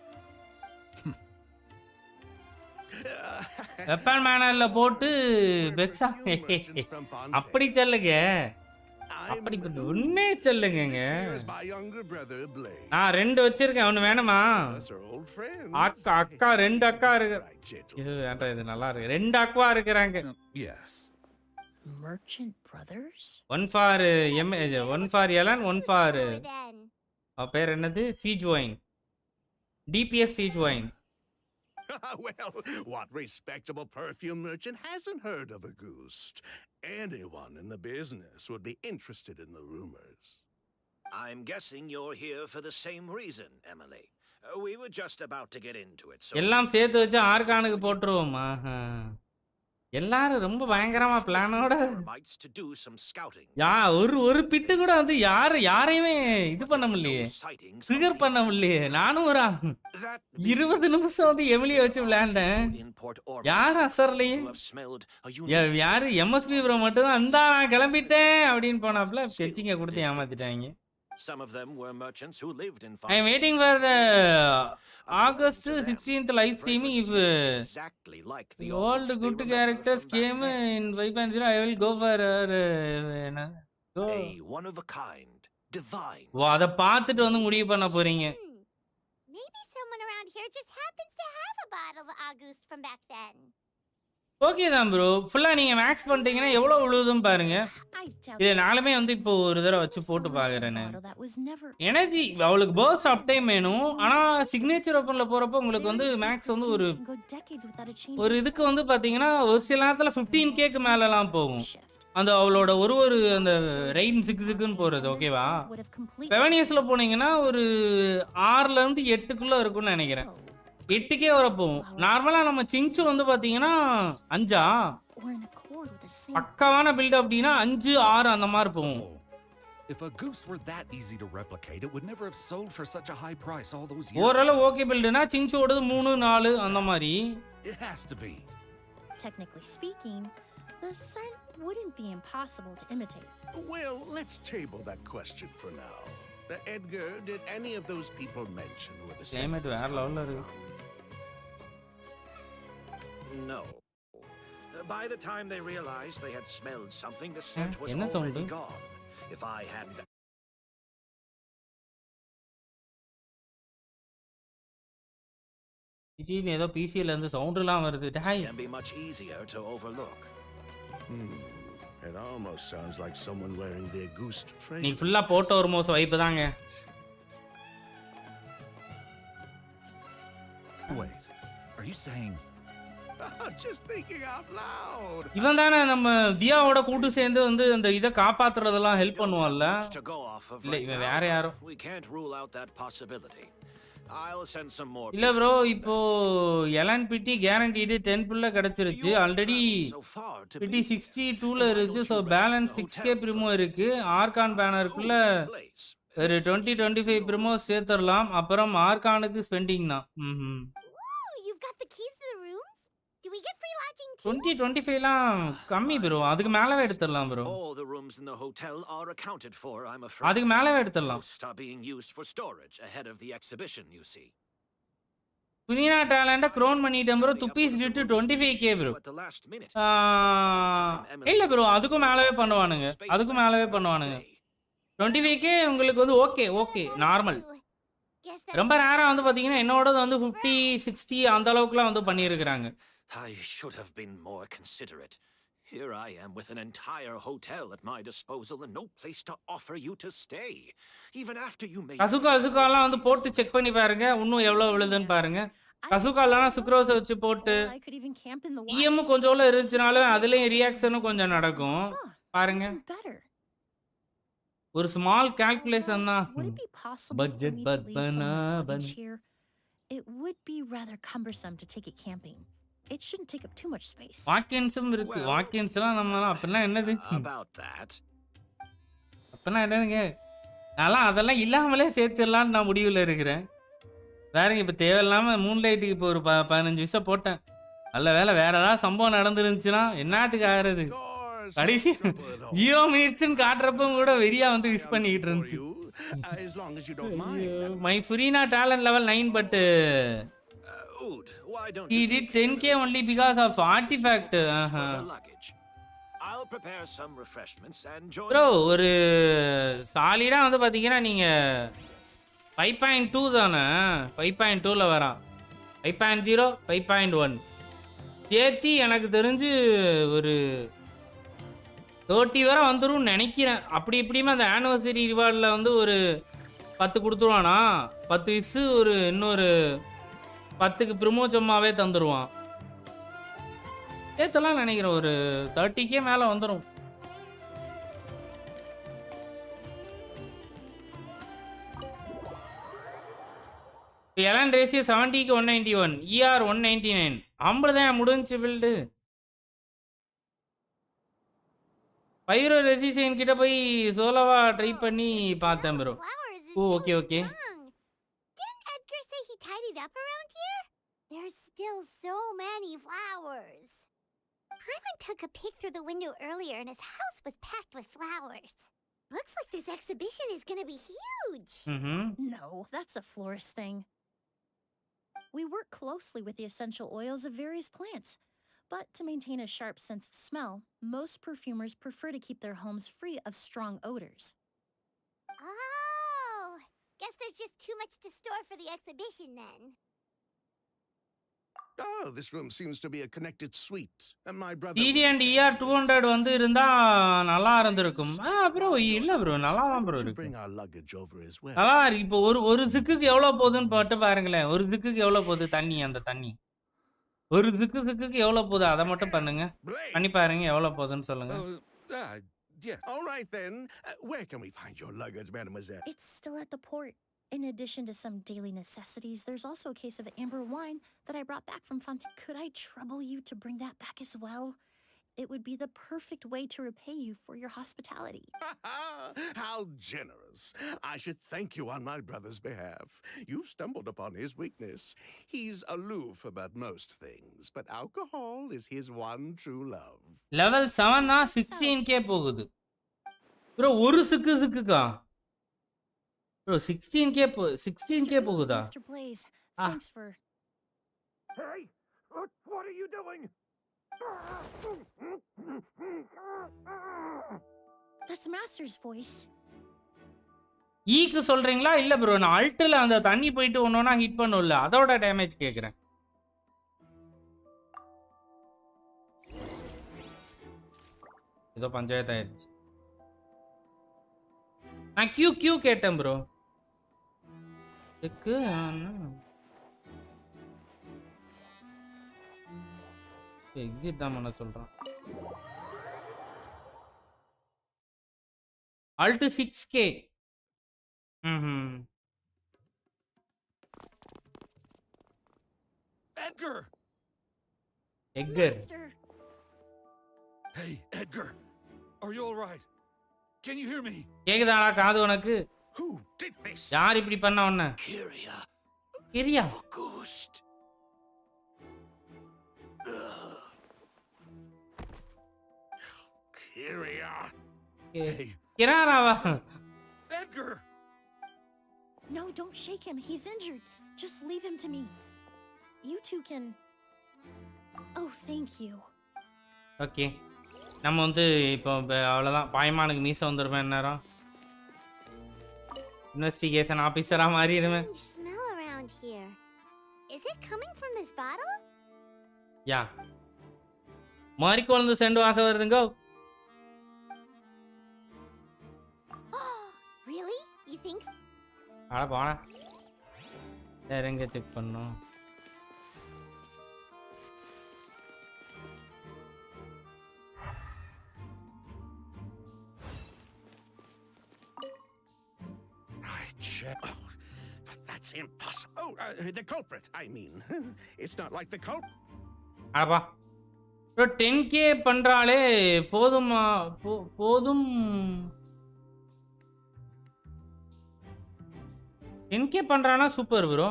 Weapon மேனர்ல போட்டு பெக்ஸா அப்படி சொல்லுங்க, அப்படி உண்மையே சொல்லுங்க. நான் 2 வச்சிருக்கேன், ஒண்ணு வேணுமா? அக்கா 2 அக்கா இருக்கு. இது நல்லா இருக்கு, 2 அக்கா இருக்கிறாங்க. Merchant brothers? One for one for Ellen, one for பேர் என்னது? Siege Wine. DPS Siege Wine. Well, what respectable perfume merchant hasn't heard of Auguste? Anyone in the business would be interested in the rumors. I'm guessing you're here for the same reason, Emily. We were just about to get into it. So எல்லாம் சேர்த்து வச்சு ஆர்கானுக்கு போட்டுருவோமா? எல்லாரும் ரொம்ப பயங்கரமா பிளானோட ஒரு பிட்டு கூட வந்து யாரையுமே இது பண்ண முடியலையே, ட்ரிகர் பண்ண முடியலையே. நானும் ஒரு 20 நிமிஷம் வந்து எமிலியை வச்சு விளையாண்டேன், யாரும் அசரலையே. யாரு MSB ப்ரோ மட்டும் தான் அந்த நான் கிளம்பிட்டேன் அப்படின்னு போனாப்புல பெச்சிங்க கொடுத்து ஏமாத்திட்டாங்க. Some of them were merchants who lived in I am waiting for the August 16th live streaming. If exactly like the old good characters came in 5.0, I will go for a one of a kind divine. அத பார்த்துட்டு வந்து முடிவு பண்ண போறீங்க. Maybe someone around here just happens to have a bottle of Auguste from back then. Okay தான் bro, ஃபுல்லா நீங்க maths பண்ணிட்டீங்கன்னா எவ்வளவு விழுதுன்னு பாருங்க. இது நாலுமே வந்து இப்போ ஒரு தடவை வச்சு போட்டு பாக்குறேன். எனர்ஜி அவளுக்கு பர்ஸ்ட் அப் டைம் வேணும், ஆனா சிக்னேச்சர் ஓப்பன்ல போறப்போ உங்களுக்கு வந்து மேக்ஸ் வந்து ஒரு இதுக்கு வந்து பாத்தீங்கன்னா ஒரு சில நேரத்துல 15Kக்கு மேலலாம் போகும். அந்த அவளோட ஒரு அந்த ரெயின் 6க்குன்னு போறது. ஓகேவா, 7 இயர்ஸ்ல போனீங்கன்னா ஒரு 6ல இருந்து 8க்குள்ள இருக்கும்னு நினைக்கிறேன். 8K வர போகும். நார்மலா நம்ம சிங்சு வந்து பாத்தீங்கன்னா 5 பக்காவான பில்ட் அப்படின்னா 5, 6 அந்த மாதிரி போகும். If Auguste were that easy to replicate, it would never have sold for such a high price all those years. ஓரளவு ஓகே பில்ட்னா சிங்சோடது 3, 4 அந்த மாதிரி. It has to be. Technically speaking, the scent wouldn't be impossible to imitate. Well, let's table that question for now. Edgar, did any of those people mention where the climate வேற லெவல்ல இருக்கு? No. By the time they realized they had smelled something, the scent was already gone. If I hadn't திடீர்னு ஏதோ பிசில இருந்து சவுண்ட்லாம் வருது. it can be much easier to overlook. It almost sounds like someone wearing the Auguste frame. நீ ஃபுல்லா போட்ட Ormos vibe தாங்க. Wait, are you saying... Just thinking out loud. இவன் தானே நம்ம தியாவோட கூட்டு சேர்ந்து வந்து அந்த இதை காப்பாத்துறதெல்லாம் ஹெல்ப் பண்ணுவான்ல? இல்ல இவன் வேற யாரோ. இல்ல ப்ரோ, இப்போ எலன் பிட்டி கேரண்டீடு 10 புள்ள கிடைச்சிருச்சு. ஆல்ரெடி பிட்டி 62ல இருக்கு. ஸோ பேலன்ஸ் 6K ப்ரிமோ இருக்கு. ஆர்கான் பேனருக்குள்ள ஒரு 20-25 ப்ரிமோ சேர்த்துடலாம். அப்புறம் ஆர்கானுக்கு ஸ்பெண்டிங் தான். You've got the keys to the rooms? Do we get free lodging too? 20-25லாம் கம்மி ப்ரோ. அதுக்கு மேலவே எடுத்துடலாம் bro. All the rooms in the hotel are accounted for, I'm afraid. அதுக்கு மேலவே எடுத்துடலாம். Most are being used for storage ahead of the exhibition, you see. புனினா talent crown பண்ணிட்டேன் bro. துப்பீஸ் டிட் 25K bro. இல்ல ப்ரோ, அதுக்கும் மேலவே பண்ணுவானுங்க. அதுக்கும் மேலவே பண்ணுவானுங்க. 25K உங்களுக்கு வந்து ஓகே நார்மல். ரொம்ப ரேரா வந்து பாத்தீங்கன்னா என்னோடது வந்து 50-60 அந்த அளவுக்குலாம் வந்து பண்ணியிருக்கிறாங்க. I should have been more considerate. Here I am with an entire hotel at my disposal and no place to offer you to stay. Even after you made... கசுகாலாம் வந்து போட்டு செக் பண்ணி பாருங்க. இன்னும் எவ்வளவு விழுதுன்னு பாருங்க. கசுகாலாம் சுக்ரோஸை வச்சு போட்டு EM கொஞ்சம் இருந்துச்சுனாலும் அதுலயும் ரியாக்ஷனும் கொஞ்சம் நடக்கும். பாருங்க. ஒரு ஸ்மால் கால்குலேஷன் தான். Budget It would be rather cumbersome to take it camping. It shouldn't take up too much space. வாக்கின்ஸும் இருக்கு. வாக்கின்ஸ்லாம் நம்ம அப்படின்னா என்னது? About that. அப்படின்னா என்னங்க? நான் அதெல்லாம் இல்லாமலே சேர்த்துடலான்னு நான் முடிவில் இருக்கிறேன். வேறங்க இப்போ தேவையில்லாம மூன்லைட்டுக்கு இப்போ ஒரு 15 விசா போட்டேன். நல்ல வேலை வேற ஏதாவது சம்பவம் நடந்துருந்துச்சுன்னா என்னத்துக்கு ஆகிறது? கடைசி 0 மினிட்ஸ்ன்னு காட்டுறப்ப கூட வெறியா வந்து விஷ் பண்ணிக்கிட்டு இருந்துச்சு. My Furina talent level 9, but he did 10K only because of artifact. I'll prepare some refreshments and join. Bro, ஒரு சாலிடா வந்து பாத்தீங்கன்னா நீங்க 5.2 தானே? 5.2ல வரான். 5.0, 5.1 சேர்த்தி எனக்கு தெரிஞ்சு ஒரு 30 வரை வந்துடும் நினைக்கிறேன். அப்படி இப்படியுமே அந்த ஆனிவர்சரி ரிவார்டில் வந்து ஒரு 10 கொடுத்துருவானா, 10 விசு ஒரு இன்னொரு 10க்கு ப்ரிமோ சும்மாவே தந்துடுவான். ஏத்தலாம் நினைக்கிறேன். ஒரு 30K மேலே வந்துடும். Elon ratio 70க்கு 191, ER 199. 50 தான் முடிஞ்சு பில்டு. பைரோ ரெசிஷன் கிட்ட போய் சோலோவா ட்ரை பண்ணி பார்த்தேன் bro. Okay. Didn't Edgar say he tidied up around here? There's still so many flowers. Hyman took a peek through the window earlier and his house was packed with flowers. Looks like this exhibition is gonna be huge. No, that's a florist thing. We work closely with the essential oils of various plants. But to maintain a sharp sense of smell, most perfumers prefer to keep their homes free of strong odors. Oh, guess there's just too much to store for the exhibition then. Oh, this room seems to be a connected suite. And my brother TD and ER 200 வந்து இருந்தா நல்லா இருந்திருக்கும். Bro இல்ல bro, நல்லா தான் bro இருக்கு. Bring our luggage over as well. நல்லா இருக்கு. இப்போ ஒரு சிக்குக்கு எவ்வளவு போகுதுன்னு பாட்டு பாருங்களேன். ஒரு சிக்குக்கு எவ்வளவு போகுது தண்ணி? அந்த தண்ணி ஒரு சிக்குக்கு எவ்வளவு போகுது அதை மட்டும் பண்ணுங்க. பண்ணி பாருங்க எவ்வளவு போகுதுன்னு சொல்லுங்க. Yes. All right then. Where can we find your luggage, mademoiselle? It's still at the port. In addition to some daily necessities, there's also a case of amber wine that I brought back from Fontaine. Could I trouble you to bring that back as well? It would be the perfect way to repay you for your hospitality. How generous. I should thank you on my brother's behalf. You stumbled upon his weakness. He's aloof about most things, but alcohol is his one true love. Level 7 na 16K போகுது. Bro, ஒரு சிக்குக்கா? Bro, 16K போகுதா? Mr. Blaze, thanks for... Hey, what are you doing? That's Master's voice. ஈக்கு சொல்றீங்களா? இல்ல bro, நான் அல்ட்ல அந்த தண்ணி போயிட்டு ஒன்னொன்னா ஹிட் பண்ணும்ல, அதோட டேமேஜ் கேக்குறேன். ஏதோ பஞ்சாயத்து ஆயிடுச்சு. நான் கியூ கேட்டேன் ப்ரோ. எக்ஸிட் தான் பண்ண சொல்றான். Alt 6K. Edgar! Edgar. Master! Hey, Edgar. Are you all right? Can you hear me? கேக்குதாடா காது உனக்கு? Who did this? யார் இப்படி பண்ண உன்ன? Kyria. Kriya. Auguste. Kyria. Hey. கிராராவா? Edgar! No, don't shake him. He's injured. Just leave him to me. You two can... Oh, thank you. Okay. நம்ம வந்து இப்போ அவ்வளோதான். பாய்மானுக்கு மீசை வந்துருவேன் நேரம். Investigation ஆபீசரா மாறிடுவேன். Strange smell around here. Is it coming from this bottle? Yeah. மாறிக்கொழுந்து scent வாசம் வருதுங்க. Really? You think so? அட போடா. வேற எங்க செக் பண்ணோம்? I check. Oh, but that's impossible. Oh, the culprit, I mean. It's not like the culprit. அடப்பா. Bro 10k பண்றாளே போதுமா? போதும். 10k பண்றானா சூப்பர் ப்ரோ.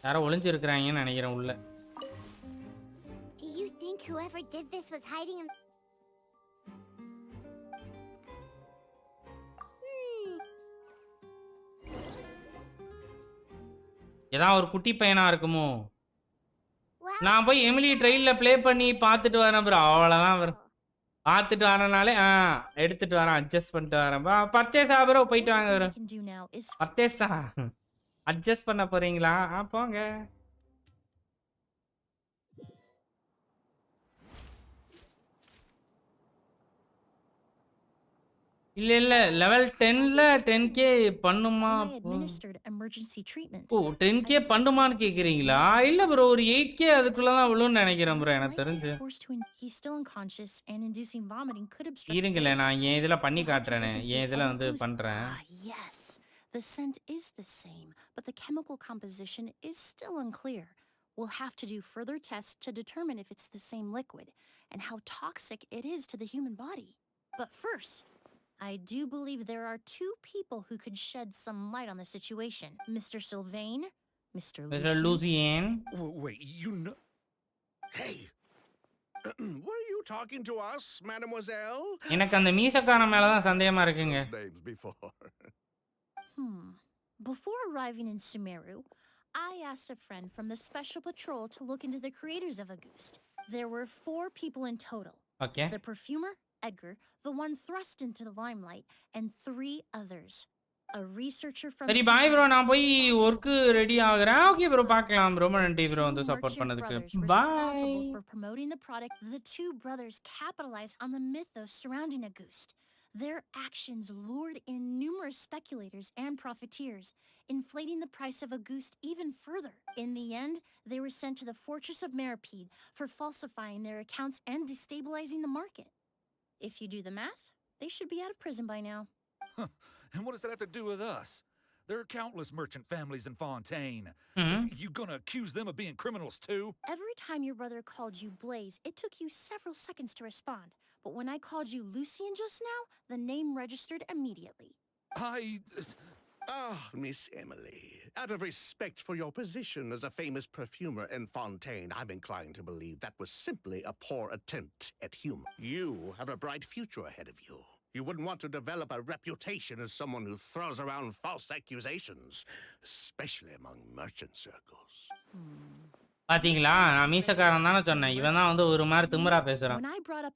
யாரோ ஒளிஞ்சு இருக்கறாங்கன்னு நினைக்கிறேன் உள்ள. Do you think whoever did this was hiding him? ஏதாவது ஒரு குட்டி பையனா இருக்குமோ? Well, நான் போய் எமிலி ட்ரெயில்ல ப்ளே பண்ணி பார்த்துட்டு வரேன் ப்ரோ. அவ்வளோதான் ப்ரோ. பார்த்துட்டு வரனாலே எடுத்துட்டு வரேன், அட்ஜஸ்ட் பண்ணிட்டு வரேன். பர்ச்சேஸா ப்ரோ? போயிட்டு வாங்க bro. What we can do now is பர்ச்சேஸா? அட்ஜஸ்ட் பண்ண போறீங்களா? போங்க. இல்ல லெவல் 10ல 10k பண்ணுமா? I administered emergency treatment. O 10k பண்ணுமான்னு கேக்குறீங்களா? இல்ல ப்ரோ ஒரு 8k அதுக்குள்ள தான் விழுன்னு நினைக்கிறேன் ப்ரோ எனக்கு தெரிஞ்சு. He's still unconscious and inducing vomiting could obstruct. இருங்களே நான் என் இதுல பண்ணி காட்டுறேனே. என் இதுல வந்து பண்றேன். Yes. The scent is the same, but the chemical composition is still unclear. We'll have to do further tests to determine if it's the same liquid and how toxic it is to the human body. But first, I do believe there are two people who could shed some light on the situation. Mr. Sylvain, Mr. Lucien. Wait, you know... Hey. Were you talking to us, mademoiselle? எனக்கு அந்த மீசக்காரன் மேல தான் சந்தேகமா இருக்குங்க. Names before. Before arriving in Sumeru, I asked a friend from the Special Patrol to look into the creators of Auguste. There were 4 people in total. Okay. The perfumer, Edgar, the one thrust into the limelight, and 3 others. A researcher from சரி bye bro நான் போய் work ready ஆகுறேன். Okay bro பார்க்கலாம். ரொம்ப நன்றி bro வந்து support பண்ணதுக்கு. பாய். For promoting the product, the 2 brothers capitalized on the mythos surrounding Auguste. Their actions lured in numerous speculators and profiteers, inflating the price of Auguste even further. In the end, they were sent to the fortress of Meripede for falsifying their accounts and destabilizing the market. If you do the math, they should be out of prison by now. Huh. And what does that have to do with us? There are countless merchant families in Fontaine. You gonna accuse them of being criminals too? Every time your brother called you Blaze, it took you several seconds to respond. But when I called you Lucien just now, the name registered immediately. Miss Emily, out of respect for your position as a famous perfumer in Fontaine, I'm inclined to believe that was simply a poor attempt at humor. You have a bright future ahead of you. You wouldn't want to develop a reputation as someone who throws around false accusations, especially among merchant circles. பாத்தீங்களா நான் மீசக்காரன் தானே சொன்னேன். இவன் தான் வந்து ஒரு மாதிரி திமிரா பேசுறான்.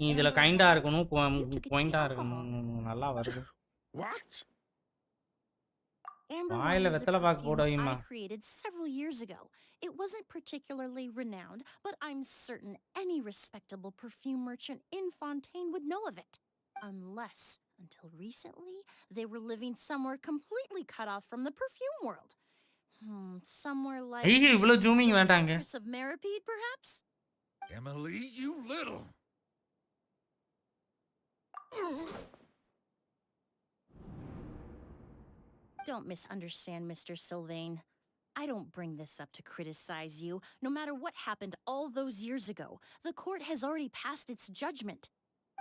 நீ இதுல கைண்டா இருக்கணும், பாயிண்டா இருக்கணும். நல்லா வருது. What? வாயில வெத்தலை பாக்கு போடுவீமா? I created several years ago. It wasn't particularly renowned, but I'm certain any respectable perfume merchant in Fontaine would know of it. Unless, until recently, they were living somewhere completely cut off from the perfume world. Somewhere like ஐயே இவ்ளோ zooming the வேண்டாங்க. fortress of Meripede, perhaps? Emily, you little. Don't misunderstand, Mr. Sylvain. I don't bring this up to criticize you. No matter what happened all those years ago, the court has already passed its judgment.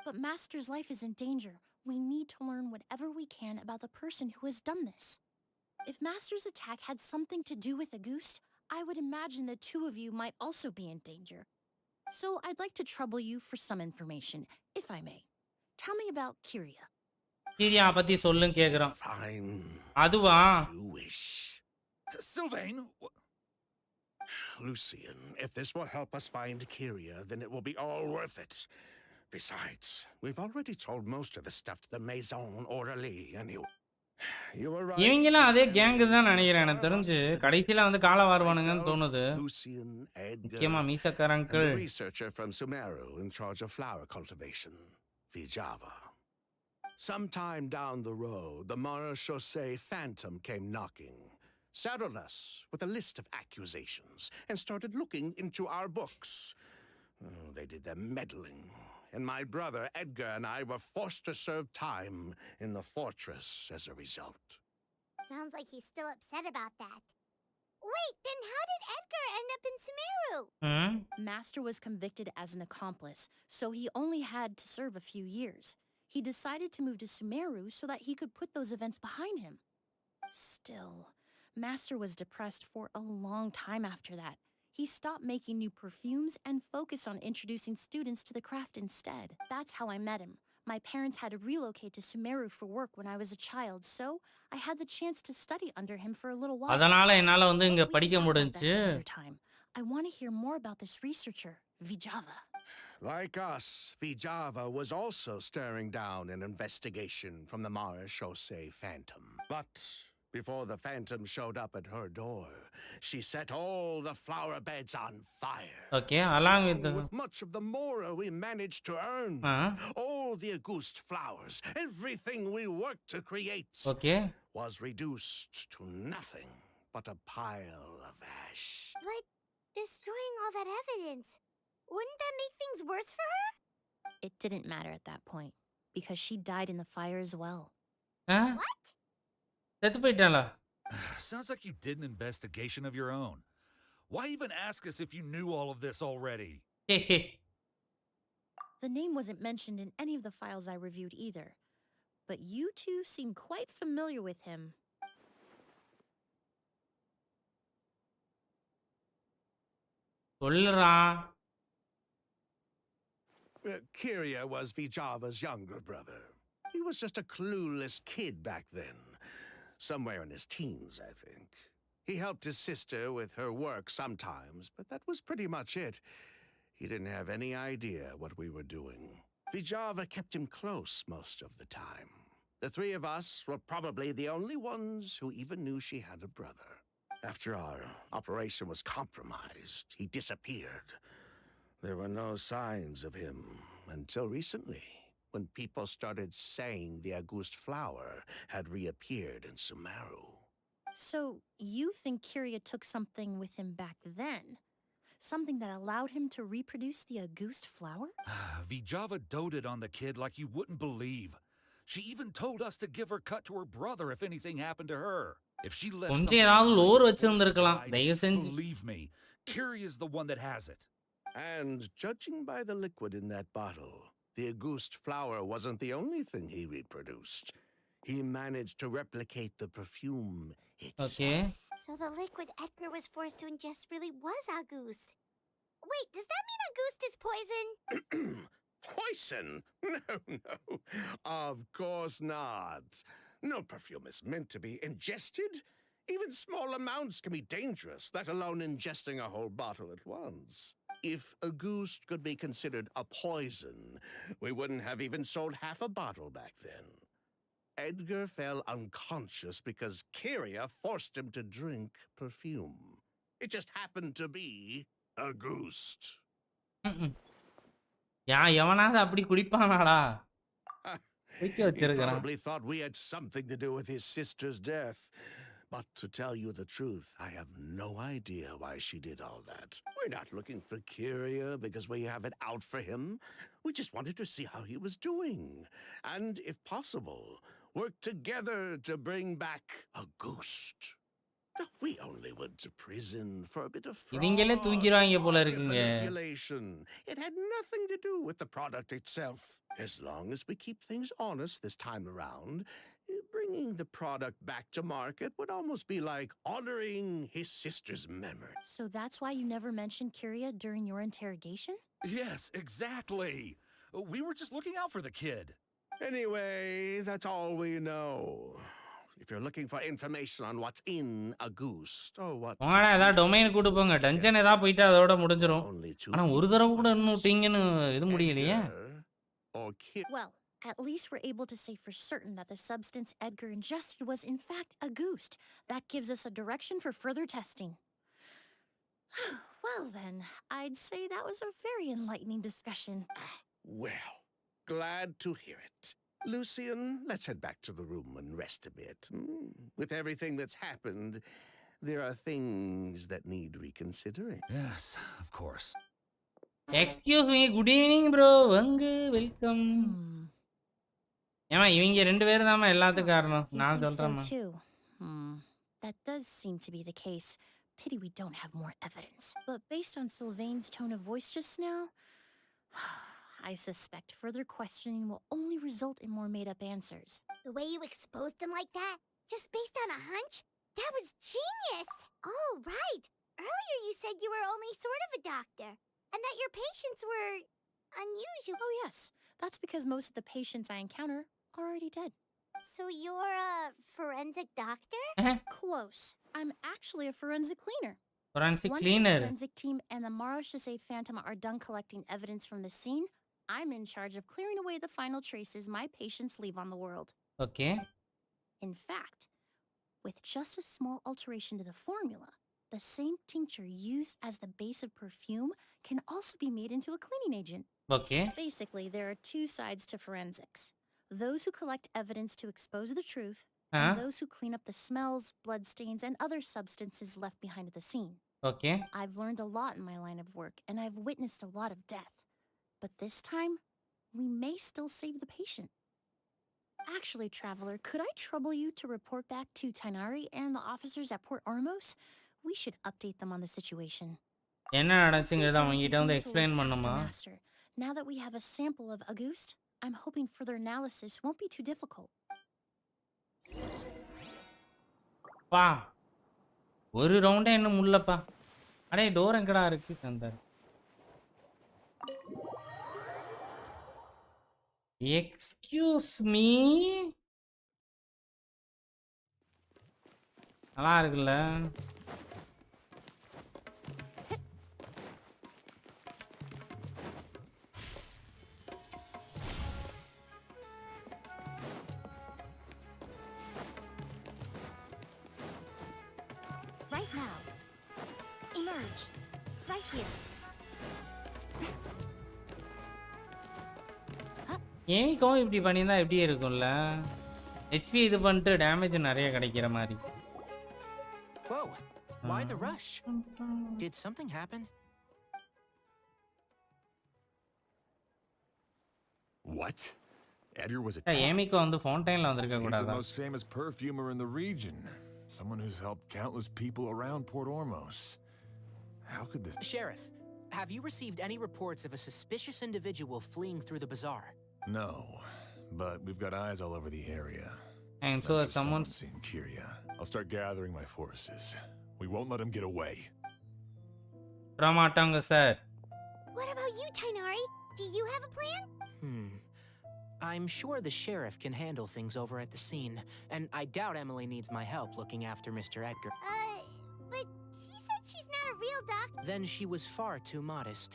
But Master's life is in danger. We need to learn whatever we can about the person who has done this. If Master's attack had something to do with Auguste, I would imagine the two of you might also be in danger. So I'd like to trouble you for some information, if I may. Tell me about Kyria. கீரியா பத்தி சொல்லுங்க கேக்குறோம். Fine. அதுவா? As you wish. Sylvain, Lucian, if this will help us find Kyria, then it will be all worth it. Besides, we've already told most of the stuff to the Maison Orally anyway. You were right. இவங்கெல்லாம் அதே gang தான் நினைக்கிறேன். எனக்கு தெரிஞ்சு கடைசியில வந்து கால வாருவானுங்கன்னு தோணுது. Lucian, முக்கியமா Edgar, மீசக்கார and uncle. the researcher from Sumeru in charge of flower cultivation, Vijava. Sometime down the road, the Marechaussee Phantom came knocking, saddled us with a list of accusations, and started looking into our books. They did their meddling, and my brother Edgar and I were forced to serve time in the fortress as a result. Sounds like he's still upset about that. Wait, then how did Edgar end up in Sumeru? Master was convicted as an accomplice, so he only had to serve a few years. He decided to move to Sumeru so that he could put those events behind him. Still, Master was depressed for a long time after that. He stopped making new perfumes and focused on introducing students to the craft instead. That's how I met him. My parents had to relocate to Sumeru for work when I was a child, so I had the chance to study under him for a little while. அதனால என்னால வந்து இங்க We can படிக்க talk about that முடிஞ்சுச்சு. some other time. I want to hear more about this researcher, Vijava. Like us, Vijava was also staring down an investigation from the Marechaussee Phantom. But before the Phantom showed up at her door, she set all the flower beds on fire. Okay, along with the... With much of the mora we managed to earn. All the Auguste flowers, everything we worked to create, Okay. was reduced to nothing but a pile of ash. But destroying all that evidence, wouldn't that make things worse for her? It didn't matter at that point, because she died in the fire as well. What? செத்து போயிட்டாளா? sounds like you did an investigation of your own. Why even ask us if you knew all of this already? The name wasn't mentioned in any of the files I reviewed either, but you two seem quite familiar with him. சொல்லுடா. Kyria was Vijava's younger brother. He was just a clueless kid back then. Somewhere in his teens, I think. He helped his sister with her work sometimes, but that was pretty much it. He didn't have any idea what we were doing. Vijava kept him close most of the time. The three of us were probably the only ones who even knew she had a brother. After our operation was compromised, he disappeared. There were no signs of him until recently, when people started saying the Auguste flower had reappeared in Sumeru. So, you think Kyria took something with him back then? Something that allowed him to reproduce the Auguste flower? Vijava doted on the kid like you wouldn't believe. She even told us to give her cut to her brother if anything happened to her. If she left கொஞ்சம் ஏதாவது லோர் வச்சிருந்திருக்கலாம். தயவு செஞ்சு. believe me, Kyria is the one that has it. And judging by the liquid in that bottle, the Auguste flower wasn't the only thing he reproduced. He managed to replicate the perfume itself. Okay. So the liquid Edgar was forced to ingest really was Auguste. Wait, does that mean Auguste is poison? Poison? No. Of course not. No perfume is meant to be ingested. Even small amounts can be dangerous, let alone ingesting a whole bottle at once. If Auguste could be considered a poison, we wouldn't have even sold half a bottle back then. Edgar fell unconscious because Kyria forced him to drink perfume. It just happened to be Auguste. எவனாவது அப்படி குடிப்பானாடா? He probably thought we had something to do with his sister's death. But to tell you the truth, I have no idea why she did all that. We're not looking for Kyria because we have it out for him. We just wanted to see how he was doing. And if possible, work together to bring back Auguste. We only went to prison for a bit of fraud and manipulation. It had nothing to do with the product itself. As long as we keep things honest this time around, bringing the product back to market would almost be like honoring his sister's memory. So that's why you never mentioned Kyria during your interrogation? Yes, exactly. We were just looking out for the kid. Anyway, that's all we know. If you're looking for information on what's in Auguste or what... வாடா ஏதாவது domain கூட்டு போங்க dungeon ஏதாவது போயிட்டு அதோட முடிஞ்சிரும் ஆனா ஒரு தடவை கூட இன்னும் டீங்கன்னு இது முடியலையே Well, at least we're able to say for certain that the substance Edgar ingested was in fact Auguste. That gives us a direction for further testing. Well then, I'd say that was a very enlightening discussion. Well, glad to hear it. Lucian, let's head back to the room and rest a bit. With everything that's happened, there are things that need reconsidering. Yes, of course. Excuse me, good evening bro. வாங்க welcome. ஏமா இவங்க ரெண்டு பேரும் தாமா எல்லாத்துக்கும் காரணம். நான் சொல்றேன்மா. That does seem to be the case. Pity we don't have more evidence. But based on Sylvain's tone of voice just now, I suspect further questioning will only result in more made-up answers. The way you exposed them like that, just based on a hunch, that was genius! Oh, right. Earlier you said you were only sort of a doctor, and that your patients were unusual. Oh, yes. That's because most of the patients I encounter are already dead. So you're a forensic doctor? Close. I'm actually a forensic cleaner. Forensic Once cleaner. the forensic team and the Marachese Phantom are done collecting evidence from the scene, I'm in charge of clearing away the final traces my patients leave on the world. Okay. In fact, with just a small alteration to the formula, the same tincture used as the base of perfume can also be made into a cleaning agent. Okay. Basically, there are two sides to forensics. Those who collect evidence to expose the truth, and those who clean up the smells, bloodstains, and other substances left behind at the scene. Okay. I've learned a lot in my line of work, and I've witnessed a lot of death. But this time, we may still save the patient. Actually, Traveler, could I trouble you to report back to Tainari and the officers at Port Ormos? We should update them on the situation. என்ன நடந்துங்கறத அவங்கிட்ட வந்து explain பண்ணுமா? Now that we have a sample of Auguste, I'm hoping further analysis won't be too difficult. பா ஒரு ரவுண்டே இன்னும் முள்ளப்பா. அடே door எங்கடா இருக்கு தந்தார். Excuse me. நல்லா இருக்குல்ல? Right now. Emerge. Right here. ஏமிக்கும் இப்படி பண்ணியிருந்தா எப்படி இருக்கும்ல? ஹெச்பி இது பண்ணிட்டு டேமேஜ் நிறைய கிடைக்கிற மாதிரி. Whoa. Why the rush? Did something happen? What? Edgar was attacked. ஏமிக்கும் வந்து ஃபவுண்டைன்ல வந்திருக்க He's கூடாதா? the most famous perfumer in the region. Someone who's helped countless people around Port Ormos. How could this... Sheriff, have you received any reports of a suspicious individual fleeing through the bazaar? No, but we've got eyes all over the area. And so if someone's seen Kyria, I'll start gathering my forces. We won't let him get away. Ramatanga sir. What about you, Tainari? Do you have a plan? I'm sure the sheriff can handle things over at the scene, and I doubt Emily needs my help looking after Mr. Edgar. But she said she's not a real doctor. Then she was far too modest.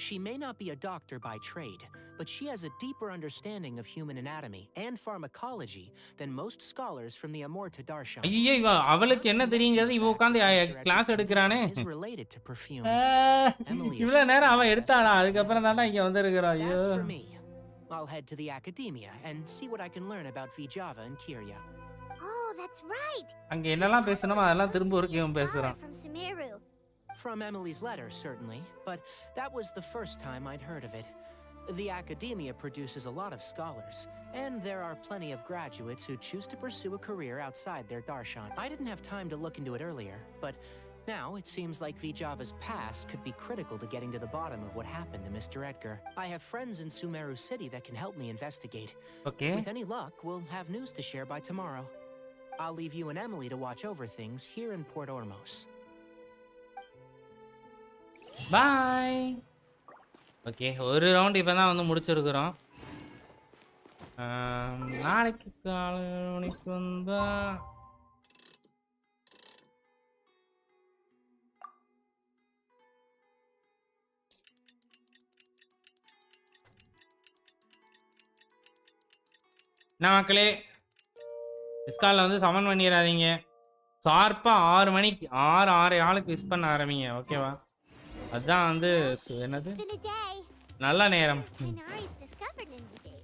She may not be a doctor by trade, but she has a deeper understanding of human anatomy and pharmacology than most scholars from the Amorta Darshan. ஐயோ இவ அவளுக்கு என்ன தெரியுங்கிறது இவ உட்கார்ந்து class எடுக்கறானே. Is related to perfume. இவ்வளவு நேரம் அவ எடுத்தாளா? அதுக்கு அப்புறம் தான இங்க வந்திருக்கறா. ஐயோ. As for me, I'll head to the academia and see what I can learn about Vijava and Kyria. Oh, that's right. அங்க என்னெல்லாம் பேசணுமோ அதெல்லாம் திரும்ப ஒருக்க இவன் பேசுறான். From Sumeru. From Emily's letter, certainly, but that was the first time I'd heard of it. The academia produces a lot of scholars, and there are plenty of graduates who choose to pursue a career outside their darshan. I didn't have time to look into it earlier, but now it seems like Vijava's past could be critical to getting to the bottom of what happened to Mr. Edgar. I have friends in Sumeru City that can help me investigate. Okay. With any luck, we'll have news to share by tomorrow. I'll leave you and Emily to watch over things here in Port Ormos. Bye. Okay, ஒரு round இப்பதான் வந்து முடிச்சிருக்கிறோம். நாளைக்கு காலை மணிக்கு வந்தா என்ன மக்களே, டிஸ்காலில் வந்து சமன் பண்ணிடாதீங்க. ஷார்ப்பாக 6 மணிக்கு 6:06 விஷ் பண்ண ஆரம்பிங்க, ஓகேவா? அதுதான் வந்து என்னது நல்ல நேரம். Tainari's discovered in the day.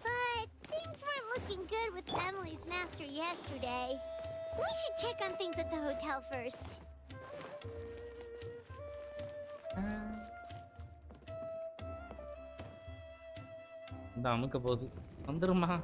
But things weren't looking good with Emily's master yesterday. We should check on things at the hotel first. இந்த அமுக்க போகுது, வந்துருமா?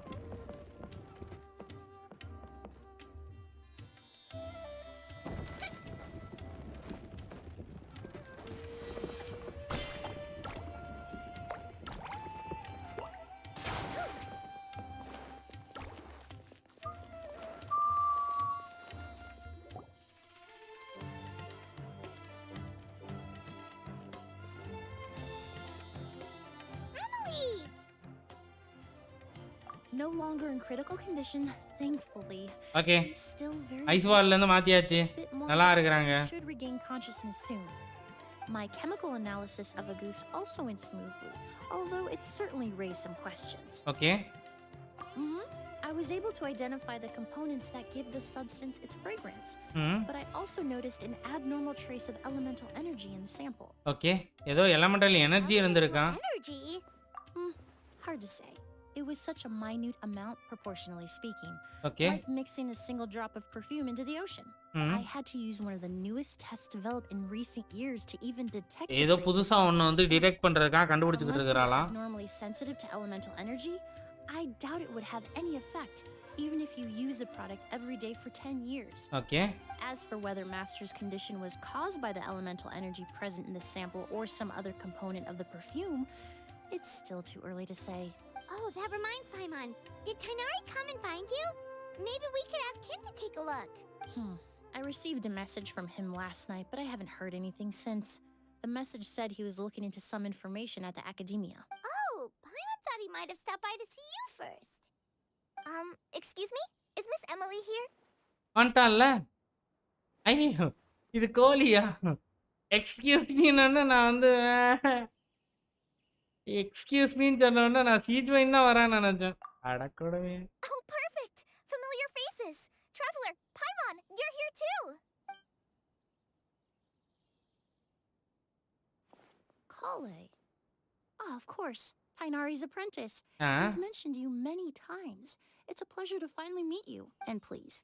No longer in critical condition, thankfully. Okay. He's still very ice வால்ல இருந்து மாத்தியாச்சு. நல்லா இருக்கறாங்க. Should regain consciousness soon. My chemical analysis of Auguste also went smoothly, although it certainly raised some questions. Okay. I was able to identify the components that give the substance its fragrance, but I also noticed an abnormal trace of elemental energy in the sample. Okay. ஏதோ elemental energy இருந்திருக்கா? Energy? Hard to say. It was such a minute amount, proportionally speaking. Okay. Like mixing a single drop of perfume into the ocean. I had to use one of the newest tests developed in recent years to even detect. ஏதோ புதுசா ஒன்னு வந்து detect பண்றதுக்காக கண்டுபிடிச்சிட்டு இருக்கறாளா? Normally sensitive to elemental energy, I doubt it would have any effect, even if you use the product every day for 10 years. Okay. As for whether Master's condition was caused by the elemental energy present in the sample or some other component of the perfume, it's still too early to say. Oh, that reminds Paimon. Did Tainari come and find you? Maybe we could ask him to take a look. I received a message from him last night, but I haven't heard anything since. The message said he was looking into some information at the academia. Oh, Paimon thought he might have stopped by to see you first. Excuse me? Is Miss Emily here? வந்துட்டான்ல? ஐயோ, இது Goliath? Excuse மீன்னு நான் வந்து excuse மீன்னு சொன்னோன்னா நான் சீஜ்வைன் தான் வரான்னு நினைச்சேன். அடக்கூடவே. Oh, perfect! Familiar faces! Traveler, Paimon, you're here too! Kale. Ah, of course. Tainari's apprentice. Ah. He's mentioned you many times. It's a pleasure to finally meet you. And please,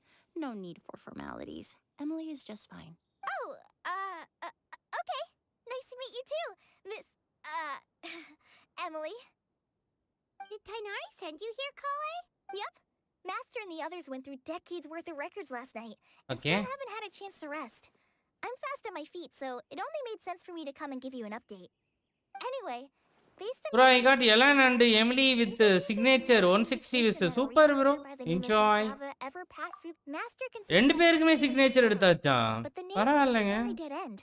no need for formalities. Emily is just fine. Oh, okay. Nice to meet you too, Miss, Emily. Did Tainari send you here, Kale? Yep. Master and the others went through decades worth of records last night. And Okay. still haven't had a chance to rest. I'm fast on my feet, so it only made sense for me to come and give you an update. Anyway, based on Bro, I got Ellen and Emily with signature 160 with super bro. Enjoy. ரெண்டு பேருக்குமே signature எடுத்தாச்சா? பரவாயில்லைங்க. Dead end.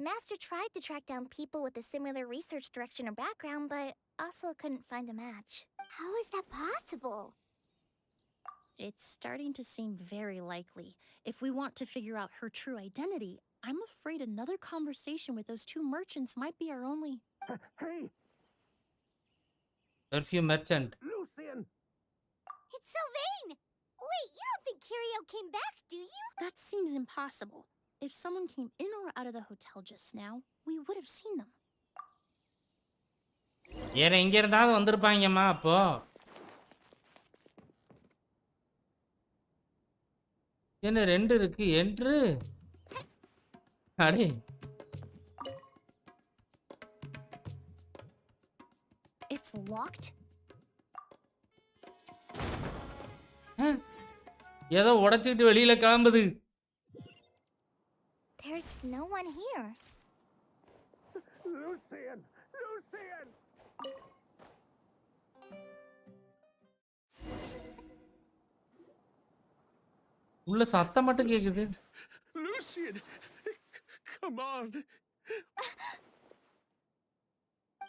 Master tried to track down people with a similar research direction or background, but also couldn't find a match. How is that possible? It's starting to seem very likely. If we want to figure out her true identity, I'm afraid another conversation with those two merchants might be our only... Hey, Perfume merchant. Lucian! It's Sylvain! Wait, you don't think Curio came back, do you? That seems impossible. If someone came in or out of the hotel just now, we would have seen them. வேற எங்க இருந்தாவது வந்திருப்பாங்கம்மா அப்போ. என்ன 2 இருக்கு என்று அடே It's locked? ஏதோ உடைச்சிட்டு வெளியில கிளம்புது. There's no one here. Lucian! Lucian! உள்ள சத்தம் மட்டும் கேக்குது. Lucian! Come on!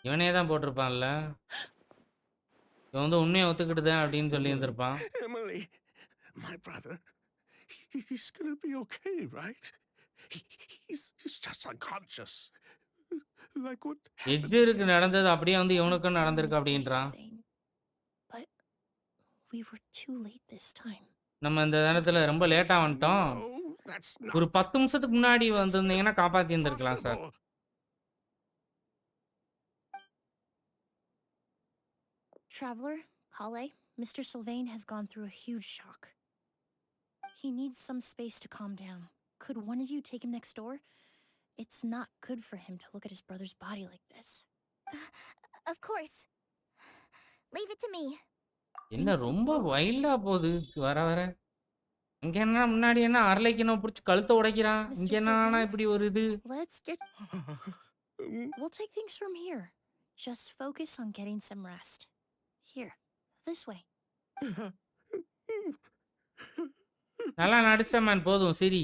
இவனே தான் போட்டிருப்பான்ல. இவன் வந்து உண்மையை ஒத்துக்கிட்டுதான் அப்படின்னு சொல்லி இருந்திருப்பான். Emily, my brother, he's gonna be okay, right? He's just unconscious. Like what? எட்ஜருக்கு நடந்தது அப்படியே வந்து I'm இவனுக்கும் sorry, நடந்திருக்கு Mr. அப்படின்றான். Sylvain, but we were too late this time. நம்ம இந்த நேரத்துல ரொம்ப லேட்டா வந்துட்டோம். No, that's ஒரு not 10 நிமிஷத்துக்கு முன்னாடி வந்திருந்தீங்கன்னா காப்பாத்தி இருந்திருக்கலாம் sir. possible. Traveler, Kale, Mr. Sylvain has gone through a huge shock. He needs some space to calm down. Could one of you take him next door? It's not good for him to look at his brother's body like this. Of course. Leave it to me. என்ன ரொம்ப வைல்டா போகுது வர வர. இங்க என்ன முன்னாடி என்ன அரளைக்கணும் புடிச்சு கழுத்தை உடைக்கிறான். இங்க என்னன்னா இப்படி ஒரு இது. Let's get... We'll take things from here. Just focus on getting some rest. Here, this way. நல்லா நடிச்ச மேன் போதும் சிரி.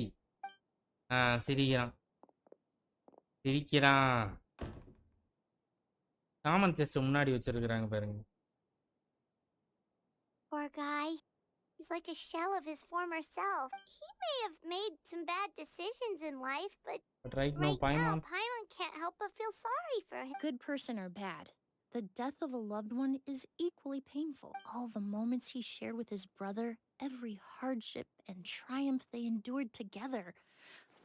சிரிக்கிறான். சிரிக்கிறான். காமன் செஸ்ட் முன்னாடி வச்சிருக்காங்க பாருங்க. Poor guy. He's like a shell of his former self. He may have made some bad decisions in life, but right now now, Paimon. Paimon can't help but feel sorry for him. Good person or bad, the death of a loved one is equally painful. All the moments he shared with his brother, every hardship and triumph they endured together,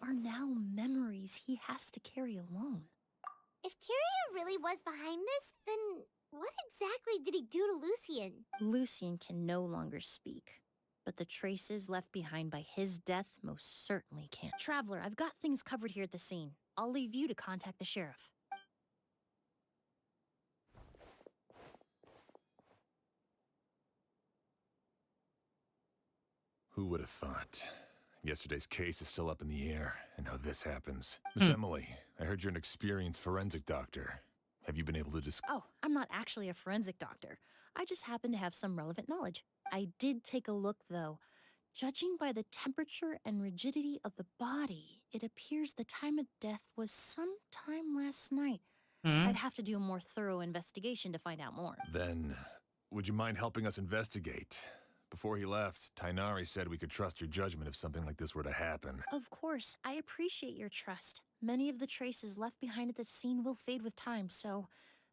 are now memories he has to carry alone. If Kyria really was behind this, then what exactly did he do to Lucian? Lucian can no longer speak, but the traces left behind by his death most certainly can't. Traveler, I've got things covered here at the scene. I'll leave you to contact the sheriff. Who would have thought? Yesterday's case is still up in the air, and now this happens. Miss Emily, I heard you're an experienced forensic doctor. Have you been able to Oh, I'm not actually a forensic doctor. I just happen to have some relevant knowledge. I did take a look, though. Judging by the temperature and rigidity of the body, it appears the time of death was sometime last night. I'd have to do a more thorough investigation to find out more. Then, would you mind helping us investigate? Before he left, Tainari said we could trust your judgment if something like this were to happen. Of course, I appreciate your trust. Many of the traces left behind at the scene will fade with time, so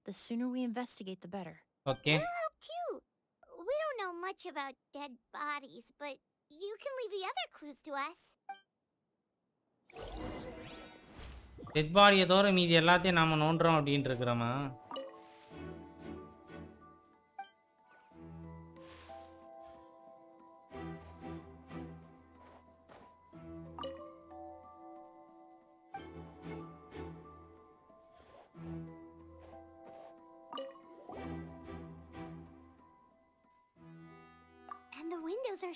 the sooner we investigate, the better. Okay. We'll help too. We don't know much about dead bodies, but you can leave the other clues to us. Dead பாடியை தவிர மீதி எல்லாத்தையும் நாம நோண்டுறோம் அப்படின்ட்டு இருக்கிறோமா? And the windows are...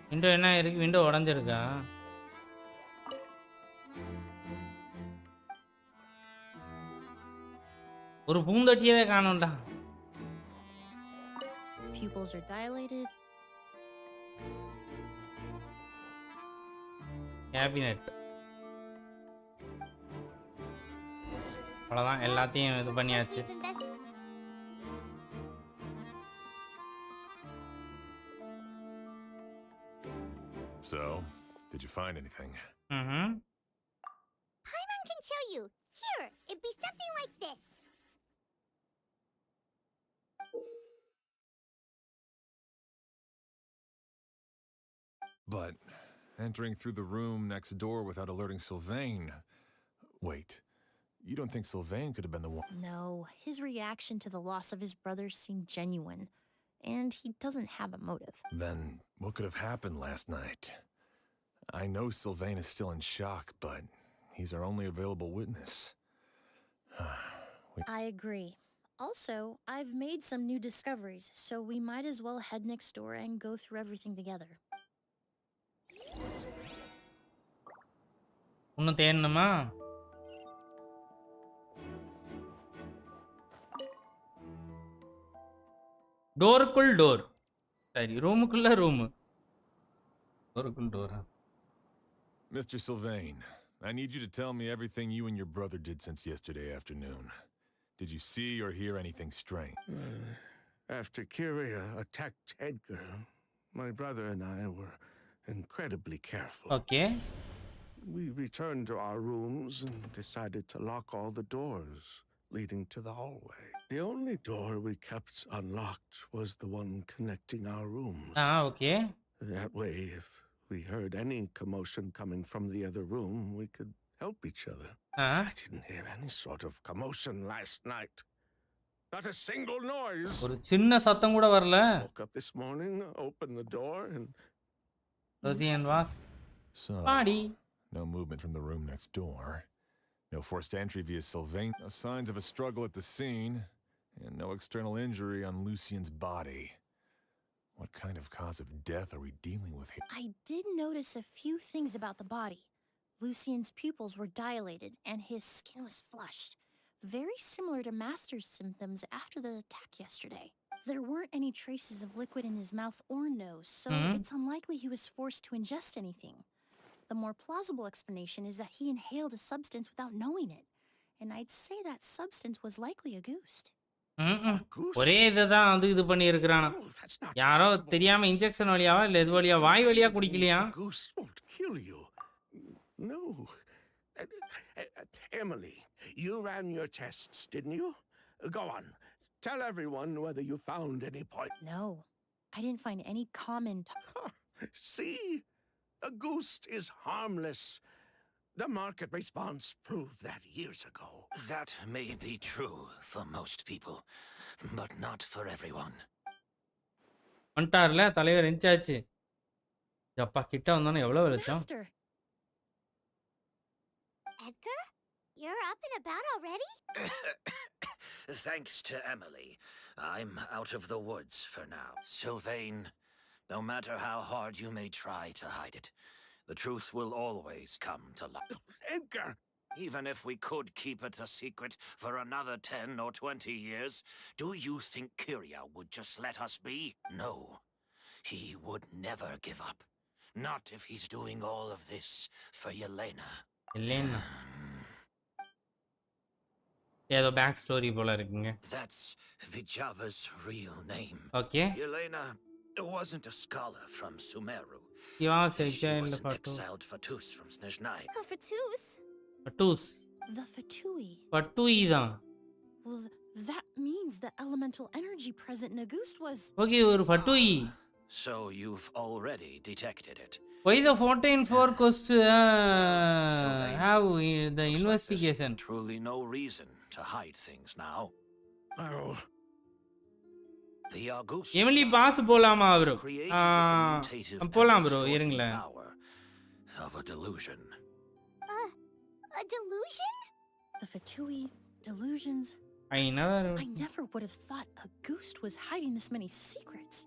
window என்ன இருக்கு? Window உடைஞ்சிருக்கா? ஒரு பூந்தொட்டியவே காணோம்டா. Pupils are dilated. கேபினெட். அவ்வளவுதான் எல்லாத்தையும் இது பண்ணியாச்சு. So, did you find anything? Paimon can show you. Here, it'd be something like this. But entering through the room next door without alerting Sylvain... Wait, you don't think Sylvain could have been the one? No, his reaction to the loss of his brother seemed genuine. and he doesn't have a motive. Then what could have happened last night? I know Sylvain is still in shock, but he's our only available witness. I agree. Also, I've made some new discoveries, so we might as well head next door and go through everything together. இன்னும் தேடணுமா? டோருக்குள் door. சரி, ரூமுக்குள்ள room. டோருக்குள் டோரா? Mr. Sylvain, I need you to tell me everything you and your brother did since yesterday afternoon. Did you see or hear anything strange? After Kyria attacked Edgar, my brother and I were incredibly careful. Okay. We returned to our rooms and decided to lock all the doors leading to the hallway. The only door we kept unlocked was the one connecting our rooms. Okay. That way, if we heard any commotion coming from the other room, we could help each other. I didn't hear any sort of commotion last night. Not a single noise. ஒரு சின்ன சத்தம் கூட வரல. Woke up this morning, opened the door, and Rosian was So, body. no movement from the room next door. No forced entry via Sylvain. No signs of a struggle at the scene. And no external injury on Lucien's body. What kind of cause of death are we dealing with here? I did notice a few things about the body. Lucien's pupils were dilated and his skin was flushed, very similar to Master's symptoms after the attack yesterday. There weren't any traces of liquid in his mouth or nose, so it's unlikely he was forced to ingest anything. The more plausible explanation is that he inhaled a substance without knowing it, and I'd say that substance was likely Auguste. ஒரே இதுதான் வந்து இது பண்ணி இருக்கிறானா. யாரோ தெரியாம injection வழியாவா இல்ல இது வழியா வாய் வழியா குடிக்கலையா? Auguste won't kill you. No. Emily, you ran your tests, didn't you? Go on. Tell everyone whether you found any point. No, I didn't find any common. See? Auguste is harmless. The market response proved that years ago. That may be true for most people, but not for everyone. வந்துட்டார்ல தலைவர் எஞ்சாச்சு. அப்பா கிட்ட வந்தானே எவ்வளவு வெளிச்சம். Master! Edgar? You're up and about already? Thanks to Emily, I'm out of the woods for now. Sylvain, no matter how hard you may try to hide it, the truth will always come to light. Edgar! Even if we could keep it a secret for another 10 or 20 years, do you think Kyria would just let us be? No. He would never give up. Not if he's doing all of this for Yelena. Yelena. ஏதோ back story போல இருக்குங்க. That's Vijava's real name. Okay. Yelena wasn't a scholar from Sumeru. He was an exiled Fatus from Snezhnai. A Fatus? Fatus. The Fatui. Fatui தான். Well, that means the elemental energy present in Auguste was... Okay, ஒரு Fatui. So you've already detected it. Why the 14-4 cost have the investigation? Truly no reason to hide things now. Oh. The Auguste Emily boss போலாமா bro? போலாம் bro, இருங்களே. Of a delusion. A delusion? The Fatui, delusions. I never would have thought Auguste was hiding this many secrets.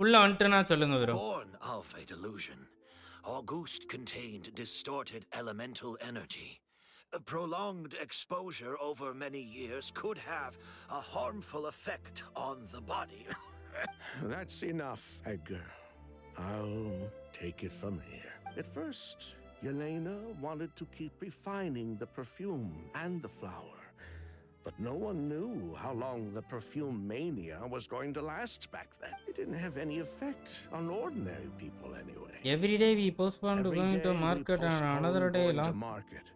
உள்ள வந்துட்டனா சொல்லுங்க bro. Born of a delusion, Auguste contained distorted elemental energy. A prolonged exposure over many years could have a harmful effect on the body. That's enough, Edgar. I'll take it from here. At first, Yelena wanted to keep refining the perfume and the flower. But no one knew how long the perfume mania was going to last back then. It didn't have any effect on ordinary people anyway. Every day we postponed to going to market and another day market.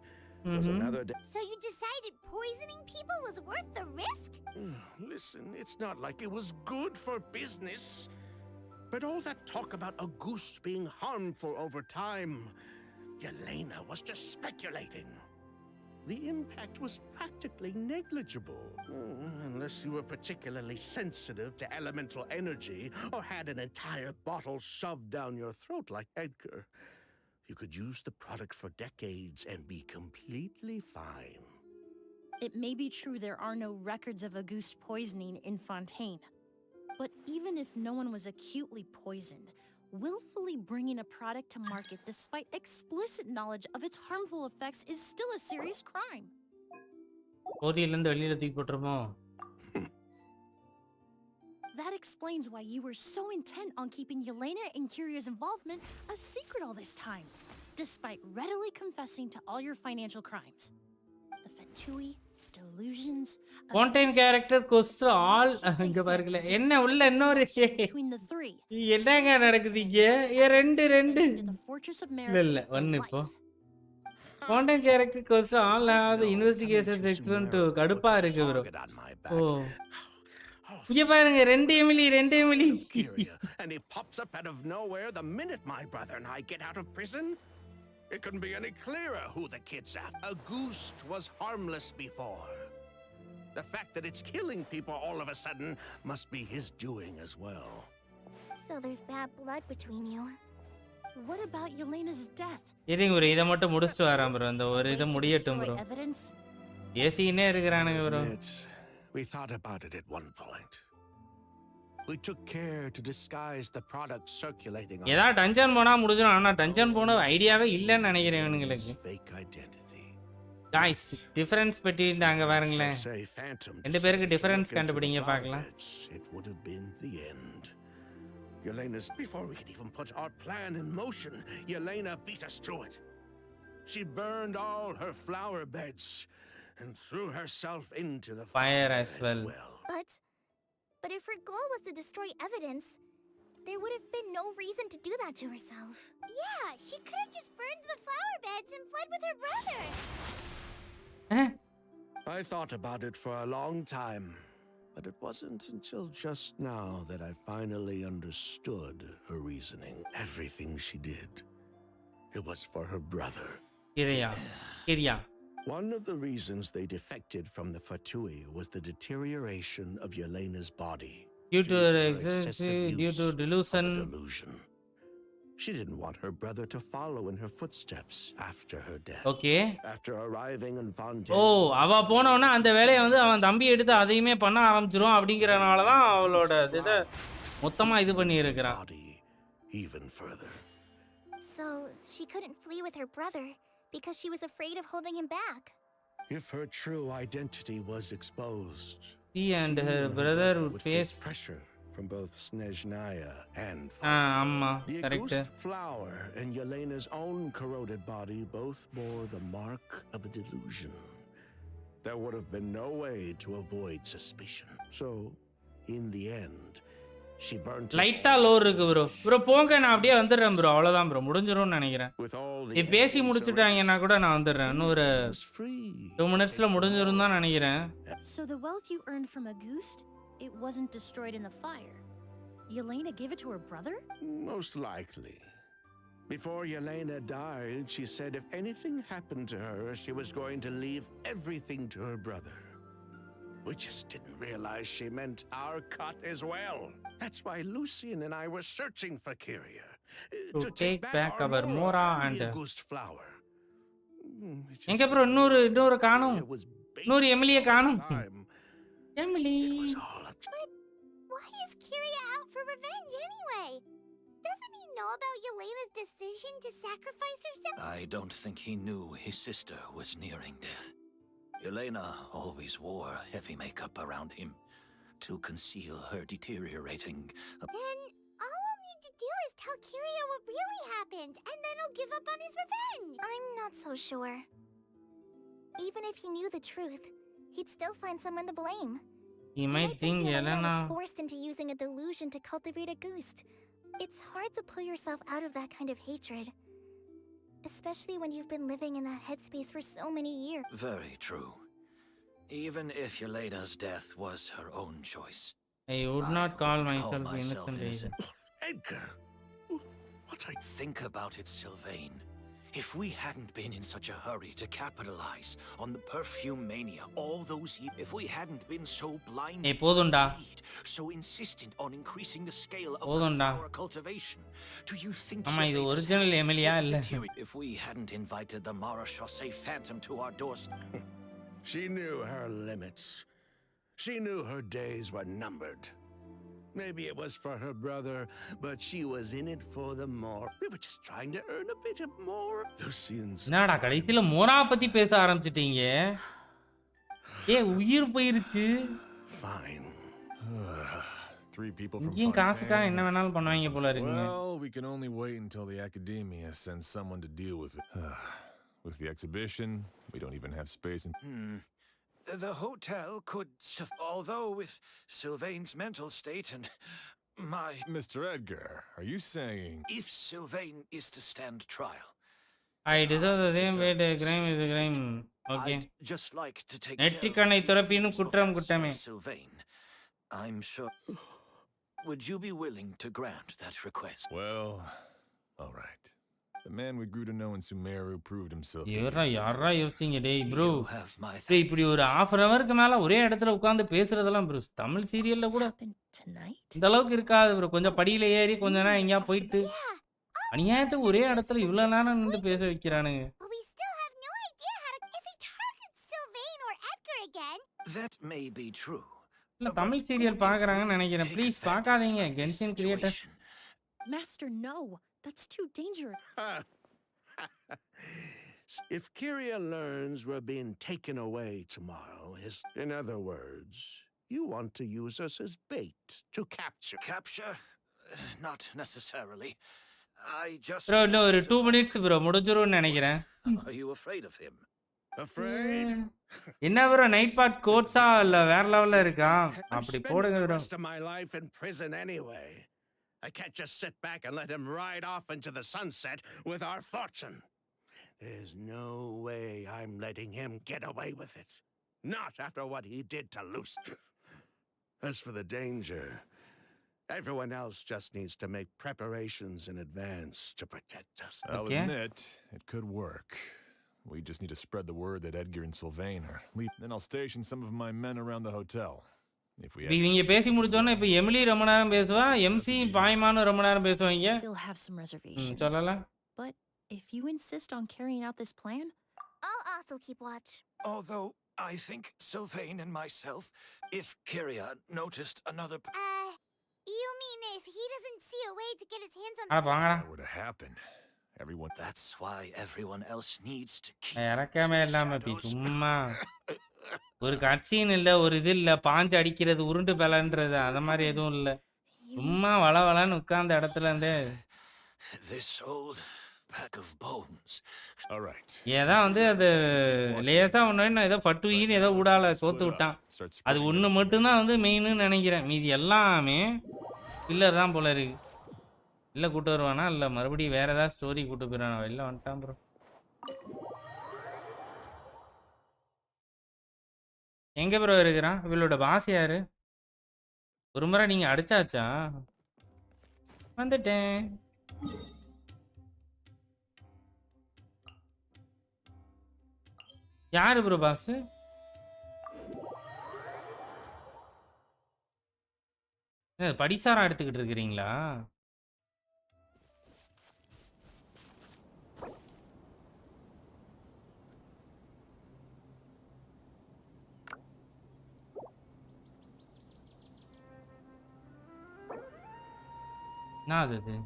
Was another day. So you decided poisoning people was worth the risk? Listen, it's not like it was good for business. But all that talk about Auguste being harmful over time, Yelena was just speculating. the impact was practically negligible. Unless you were particularly sensitive to elemental energy or had an entire bottle shoved down your throat like Edgar. You could use the product for decades and be completely fine. It may be true there are no records of Auguste poisoning in Fontaine. But even if no one was acutely poisoned, willfully bringing a product to market despite explicit knowledge of its harmful effects is still a serious crime. போதியிலிருந்து வெளியில தூக்கி போட்டுருமோ? That explains why you were so intent on keeping Yelena and Kiria's involvement a secret all this time, despite readily confessing to all your financial crimes. The Fatui, delusions, Fontaine character quest all இங்க பாருங்களே. என்ன உள்ள இன்னொரு between the three. என்னங்க நடக்குது இங்க? ரெண்டு இல்ல ஒன்னு இப்போ. Fontaine character quest all the investigation section to கடுப்பா இருக்கு bro. ஓ இங்க பாருங்க ரெண்டு Emily. And he pops up out of nowhere the minute my brother and I get out of prison. It couldn't be any clearer who the kid's after. Auguste was harmless before. The fact that it's killing people all of a sudden must be his doing as well. So there's bad blood between you. What about Yelena's death? இதுங்க ஒரு இத மட்டும் முடிச்சிட்டு வரான் bro. அந்த ஒரு இத முடியட்டும் bro. ஏசினே இருக்கறானுங்க bro. We thought about it at one point. We took care to disguise the product circulating. ஏதா டஞ்சன் போனா முடிஞ்சிரும். ஆனா டஞ்சன் போன ஐடியாவே இல்லன்னு நினைக்கிறேன் இவங்களுக்கு. Fake identity. Guys, difference between அங்க பாருங்களே. ரெண்டு பேருக்கு டிஃபரன்ஸ் கண்டுபிடிங்க பார்க்கலாம். It would have been the end. Yelena's before we could even put our plan in motion, Yelena beat us to it. She burned all her flower beds and threw herself into the fire as well. But if her goal was to destroy evidence, there would have been no reason to do that to herself. Yeah, she could have just burned the flower beds and fled with her brother. I thought about it for a long time, but it wasn't until just now that I finally understood her reasoning. Everything she did, it was for her brother. Kiria. One of the reasons they defected from the Fatui was the deterioration of Yelena's body. Due to delusion. She didn't want her brother to follow in her footsteps after her death. Okay. After arriving in Fontaine. Oh, அவ போனவனா அந்த வேலைய வந்து அவன் தம்பி எடுத்து அதையுமே பண்ண ஆரம்பிச்சிரும் அப்படிங்கறனால தான் அவளோட இத மொத்தமா இது பண்ணி இருக்கறான். Even further. So, she couldn't flee with her brother because she was afraid of holding him back. If her true identity was exposed, she and her brother would face pressure from both Snezhnaya and Amma, the correct. Auguste flower and Yelena's own corroded body both bore the mark of a delusion. There would have been no way to avoid suspicion. So, in the end, she burned லைட்டா low இருக்கு bro போங்க நான் அப்படியே வந்துறேன் bro அவ்வளவுதான் bro முடிஞ்சிரும்னு நினைக்கிறேன். நீ பேசி முடிச்சிட்டாங்கன்னா கூட நான் வந்துறேன். இன்னொரு 2 minutesல முடிஞ்சிரும் தான் நினைக்கிறேன். So the wealth you earned from Auguste, it wasn't destroyed in the fire. Yelena gave it to her brother? Most likely. Before Yelena died, she said if anything happened to her, she was going to leave everything to her brother. We just didn't realize she meant our cut as well. That's why Lucian and I were searching for Kyria. To take back our Mora and the Auguste flower. எங்க bro இன்னொரு காணோம். இன்னொரு எமிலியை காணோம். Emily. But why is Kyria out for revenge anyway? Doesn't he know about Yelena's decision to sacrifice herself? I don't think he knew his sister was nearing death. Yelena always wore heavy makeup around him to conceal her deteriorating. Then all we'll need to do is tell Kyria what really happened, and then he'll give up on his revenge. I'm not so sure. Even if he knew the truth, he'd still find someone to blame. He might think Yelena was forced into using a delusion to cultivate Auguste. It's hard to pull yourself out of that kind of hatred. Especially when you've been living in that headspace for so many years. Very true. Even if Yelena's death was her own choice. I would not call myself innocent. Edgar! What I think about it, Sylvain. If we hadn't been in such a hurry to capitalize on the perfume mania all those years, if we hadn't been so blinded by greed, so insistent on increasing the scale of the flower cultivation, do you think if we hadn't invited the Marechaussee Phantom to our doorstep? She knew her limits. She knew her days were numbered. Maybe it was for her brother, but she was in it for the more. We were just trying to earn a bit of more. Lucian's. என்னடா கடைசில மோரா பத்தி பேச ஆரம்பிச்சிட்டீங்க. உயிர் போயிருச்சு. Fine. Three people from இங்கேயும் காசுக்காக என்ன வேணாலும் பண்ணுவாங்க போல இருக்குங்க. Well, we can only wait until the academia sends someone to deal with it. With the exhibition, we don't even have space in... The hotel could, although with Sylvain's mental state and my... Mr. Edgar, are you saying... If Sylvain is to stand trial... I deserve the same way a crime is a crime. Okay. I'd just like to take நெற்றிக்கண்ணை துறப்பினும் குற்றம் குற்றமே. Sylvain, I'm sure... Would you be willing to grant that request? Well, all right. The man we grew to know in Sumeru proved himself. யாரா யோசிச்சீங்க டேய் bro. இப்படி ஒரு half an hourக்கு மேல ஒரே இடத்துல உட்கார்ந்து பேசுறதெல்லாம் ப்ரோ தமிழ் சீரியல்ல கூட இந்த அளவுக்கு இருக்காது ப்ரோ. கொஞ்சம் படியில ஏறி கொஞ்ச நேரம் எங்கயா போயிட்டு அநியாயத்துக்கு ஒரே இடத்துல இவ்வளவு நேரம் நின்று பேச வைக்கிறானுங்க. That may be true. Tamil serial பாக்குறாங்கன்னு நினைக்கிறேன். ப்ளீஸ் பார்க்காதீங்க. Genshin creators. Master, no. That's too dangerous. If Kyria learns we're being taken away tomorrow, in other words, you want to use us as bait to capture. Capture? Not necessarily. I just... Bro, no, 2 minutes bro. முடிஞ்சிரும்னு நினைக்கிறேன். Are you afraid of him? Afraid? என்ன bro night part கோட்ஸா இல்ல வேற லெவல்ல இருக்கா? அப்படி போடுங்க bro. Rest of my life in prison anyway. I can't just sit back and let him ride off into the sunset with our fortune. There's no way I'm letting him get away with it. Not after what he did to Lucy. As for the danger, everyone else just needs to make preparations in advance to protect us. I'll admit, it could work. We just need to spread the word that Edgar and Sylvain are leaving. Then I'll station some of my men around the hotel. இவங்க பேசி முடிச்சோன்னா இப்ப Emily ரொம்ப நேரம் பேசுவா, MC பாய்மானு ரொம்ப நேரம் பேசுவாங்க. Still have some reservations. சொல்லலாம். But if you insist on carrying out this plan, I'll also keep watch. Although I think Sylvain and myself, if Kyria noticed another... You mean if he doesn't see a way to get his hands on... That would happen. Everyone... That's why everyone else needs to keep... இறக்கமே இல்லாம சும்மா ஒரு கட்சீன் இல்ல, ஒரு இது இல்ல, பாஞ்சு அடிக்கிறது, உருண்டு பலன்றது அந்த மாதிரி எதுவும் இல்ல. சும்மா வளவளன்னு உட்கார்ந்த இடத்துல இருந்து ஏதா வந்து அது லேசா ஒண்ணு ஏதோ பட்டுயின்னு ஏதோ ஊடால கோத்து விட்டான். அது ஒண்ணு மட்டும்தான் வந்து மெயின்னு நினைக்கிறேன். மீதி எல்லாமே பில்லர் தான் போல இருக்கு. இல்ல கூட்டு வருவானா இல்ல மறுபடியும் வேற ஏதாவது ஸ்டோரி கூட்டு போயிடானா? வெளில வந்துட்டான் ப்ரோ. எங்க ப்ரோ இருக்கிறான்? இவளோட பாஸ் யாரு? ஒரு முறை நீங்க அடிச்சாச்சா? வந்துட்டேன். யாரு ப்ரோ பாஸ்? படிசாரா எடுத்துக்கிட்டு இருக்கிறீங்களா? என்னது இது?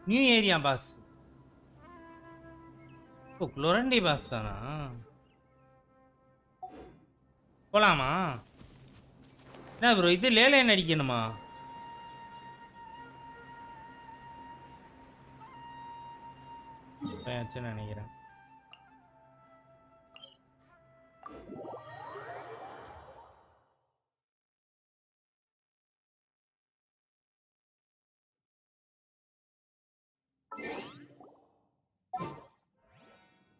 New area boss. Oh Clorinde boss தானா? போலாமா? என்ன ப்ரோ இது லேலைன் அடிக்கணுமா? நினைக்கிறேன்.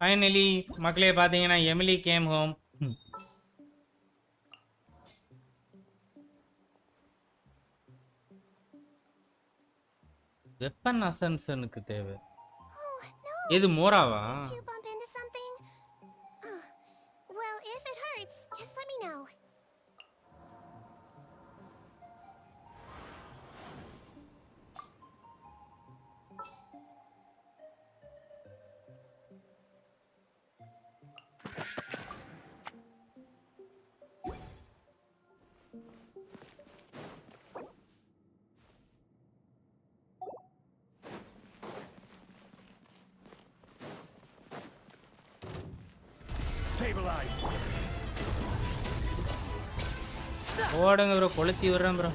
ஃபைனலி மக்களே பார்த்தீங்கன்னா எமிலி கேம் ஹோம். வெப்பன் அசன்சனுக்கு தேவை. எது மோராவா? Did you bump into something? Well, if it hurts, just let me know. Stabilize. ஓடுங்க ப்ரோ, கொளுத்தி விடுறேன் bro.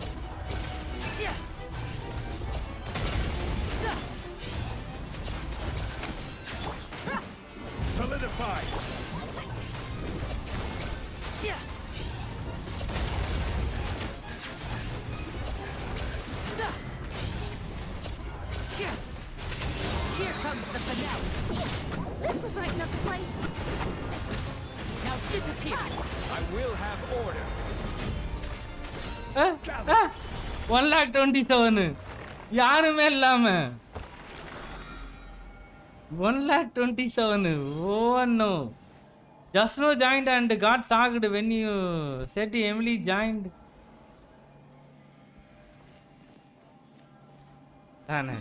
Solidify. Here comes the finale. This'll brighten up the place. Now disappear. I will have order. 1,27,000 யாருமே இல்லாம 1,27,000. Oh no. Just no joined and got shocked when you said Emily joined. தானே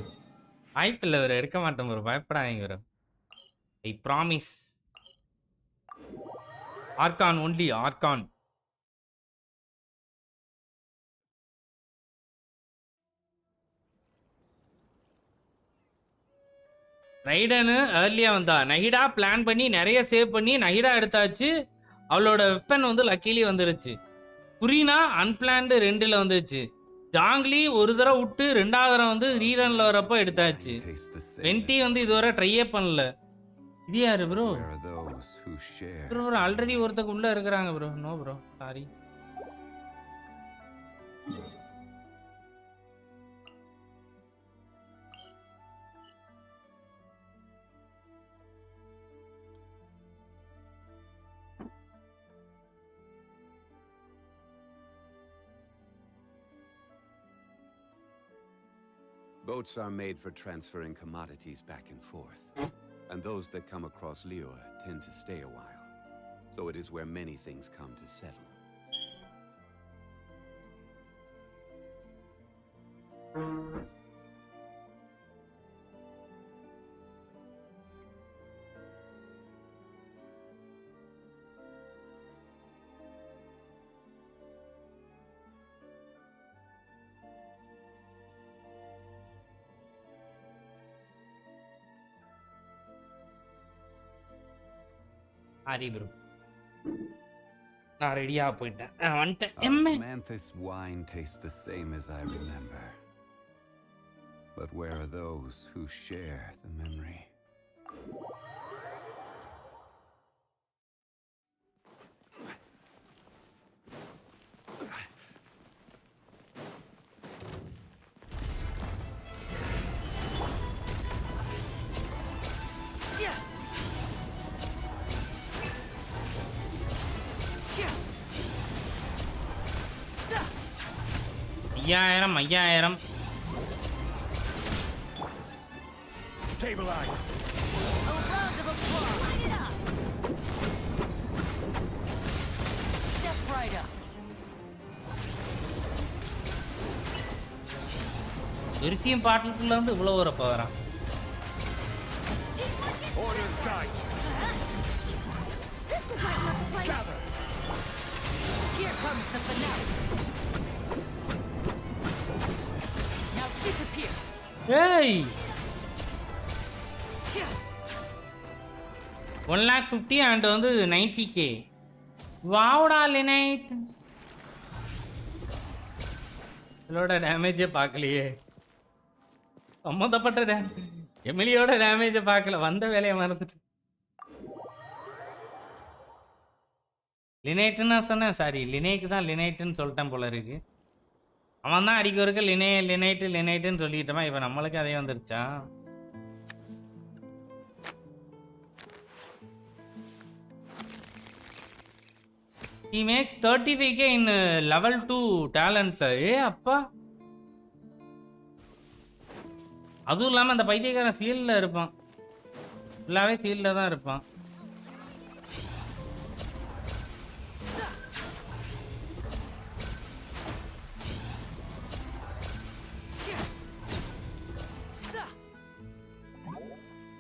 வாய்ப்பில்லை bro, எடுக்க மாட்டோம் bro, பயப்படாதீங்க bro. I promise. Archon only, archon. Raiden ஏர்லியா வந்தா. Nahida plan பண்ணி நிறைய சேவ் பண்ணி நஹிடா எடுத்தாச்சு. அவளோட வெப்பன் வந்து லக்கிலி வந்துருச்சு. புரினா அன்பிளான்டு 2ல வந்துச்சு. ஜாங்லி ஒரு தடவை விட்டு 2வது தடவை வந்து ரீரன்ல வரப்போ எடுத்தாச்சு. வென்டி வந்து இதுவரை ட்ரையே பண்ணல. இது யாரு ப்ரோ? ப்ரோ ஆல்ரெடி ஒருத்தக்கு உள்ள இருக்கிறாங்க bro. No bro, sorry. Boats are made for transferring commodities back and forth, and those that come across Lure tend to stay a while. So it is where many things come to settle. Sorry bro, நான் ரெடியா போயிட்டேன், வந்துட்டேன். Manthus wine tastes the same as I remember. But where are those who share the memory? ஐயாயிரம் Stabilize. A round of applause. Light it up. Step right up. Perfume பாட்டிலுக்குள்ள வந்து இவ்வளவு வரப்ப வரான். Order guide. This'll brighten up the place. Gather. Here comes the finale. Now disappear. ஏய் 1,50,000 and வந்து 90k. வாவுடா லினைட். இதோட டேமேஜே பார்க்கலையே. சம்மந்தப்பட்ட எமிலியோட டேமேஜை பார்க்கல, வந்த வேலையை மறந்துட்டு. லினைட்டுன்னு சொன்னேன், சாரி லினைக்கு தான் லினைட்டுன்னு சொல்லிட்டேன் போல இருக்கு. அவன் தான் அடிக்க இருக்க லினைட்டுன்னு சொல்லிட்டோமா. இப்போ நம்மளுக்கு அதே வந்துருச்சா? He makes 35k in level 2 talent. அப்பா அதுவும் இல்லாம அந்த பைத்தியக்காரன் சீல்ல இருப்பான். ஃபுல்லாவே சீல்ல தான் இருப்பான்.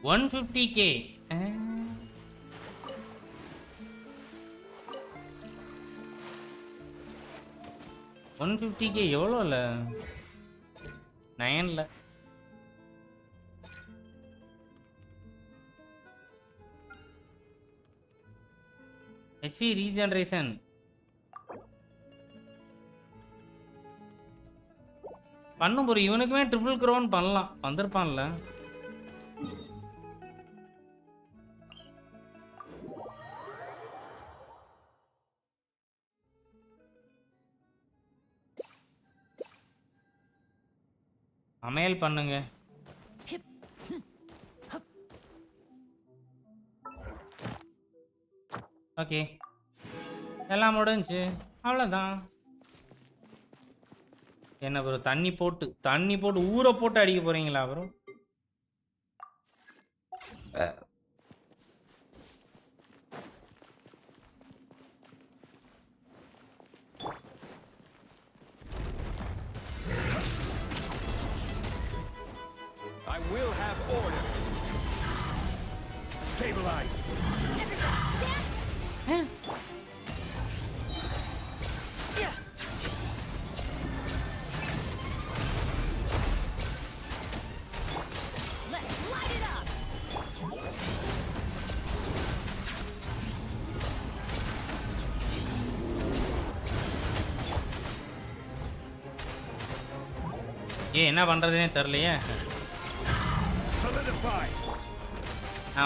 $150k. 150k எவ்வளோல? 9ல. HP regeneration. பண்ணும் ப்ரோ, இவனுக்குமே ட்ரிபிள் க்ரௌன் பண்ணலாம். வந்திருப்பான்ல. சமையல் பண்ணுங்க. ஓகே, எல்லாம் முடிஞ்சு. அவ்வளோதான். என்ன ப்ரோ தண்ணி போட்டு ஊற போட்டு அடிக்க போறீங்களா bro? I will have order. Stabilize. என்ன பண்றதுனே தெரியலையே. Solidify.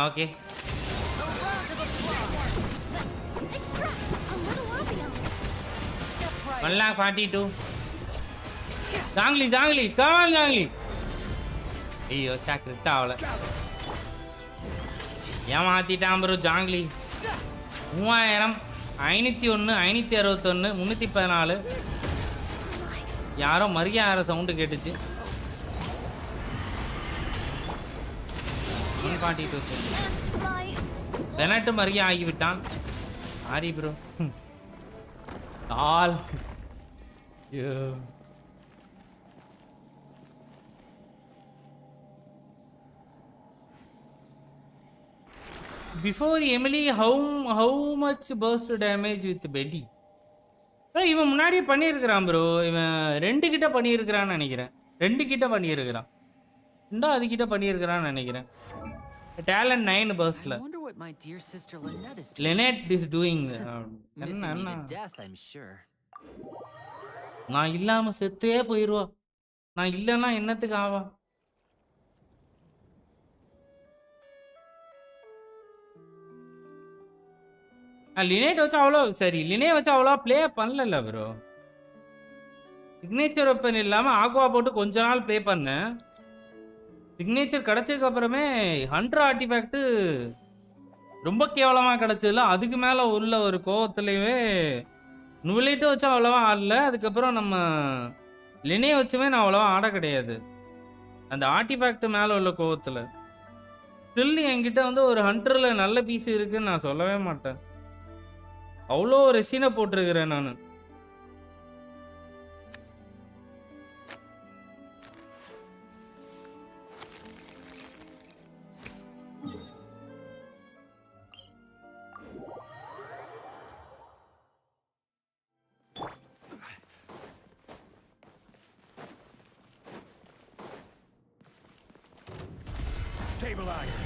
ஓகே. One 42. ஜாங்லி கமால் ஜாங்லி. ஐயோ சாக்ரிட் ஆகல. ஏமாத்திட்டான் ப்ரோ ஜாங்லி. 3000 501 561 314. யாரோ மரியாதை சவுண்டு கேட்டுச்சு. 142. பெனட்டு மரியா ஆகிவிட்டான். Sorry bro. All Before Emily, how much burst damage with Betty? இவன் முன்னாடியே பண்ணியிருக்கிறான் ப்ரோ. இவன் 2 கிட்ட பண்ணியிருக்கிறான்னு நினைக்கிறேன். 2 கிட்ட பண்ணியிருக்கிறான். அது கிட்ட பண்ணியிருக்கிறான்னு நினைக்கிறேன். Talent 9 burstல. Lynette is doing. நான் இல்லாம செத்தே போயிருவா. நான் இல்லைன்னா என்னத்துக்கு ஆவா? லினேட் வச்சு அவ்வளோ லினே வச்சு அவ்வளோ ப்ளே பண்ணல ப்ரோ. சிக்னேச்சர் வெப்பன் இல்லாமல் ஆக்வா போட்டு கொஞ்ச நாள் ப்ளே பண்ணேன். சிக்னேச்சர் கிடச்சதுக்கு அப்புறமே 100 ஆர்டிஃபேக்ட்டு ரொம்ப கேவலமாக கிடச்சதில்ல. அதுக்கு மேலே உள்ள ஒரு கோவத்துலேயே நுவலைட்டு வச்சு அவ்வளோவா ஆடல. அதுக்கப்புறம் நம்ம லினே வச்சுமே நான் அவ்வளோவா ஆட கிடையாது. அந்த ஆர்டிஃபேக்ட் மேலே உள்ள கோவத்தில் ஸ்டில் என்கிட்ட வந்து ஒரு 100ல் நல்ல பீஸ் இருக்குன்னு நான் சொல்லவே மாட்டேன். அவ்வளோ ரெசினை போட்டிருக்கிறேன் நான். Stabilize.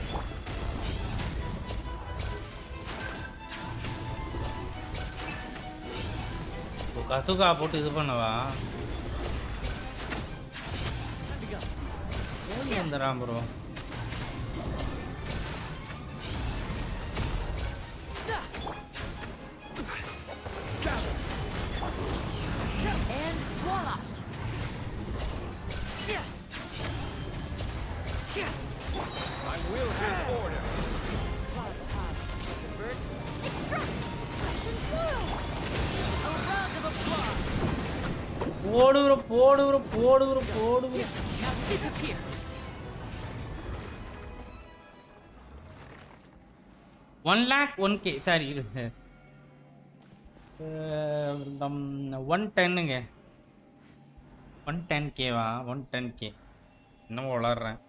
கசுகா போட்டு இது பண்ணவா வந்துறான் bro. I will have order. Extract! Action through! போடு bro, போடு bro, போடு bro, போடு bro. Now disappear. 1 lakh 1k sorry இரு. 110ங்க. 110k வா? 110k. இன்னும் வளர்றேன்.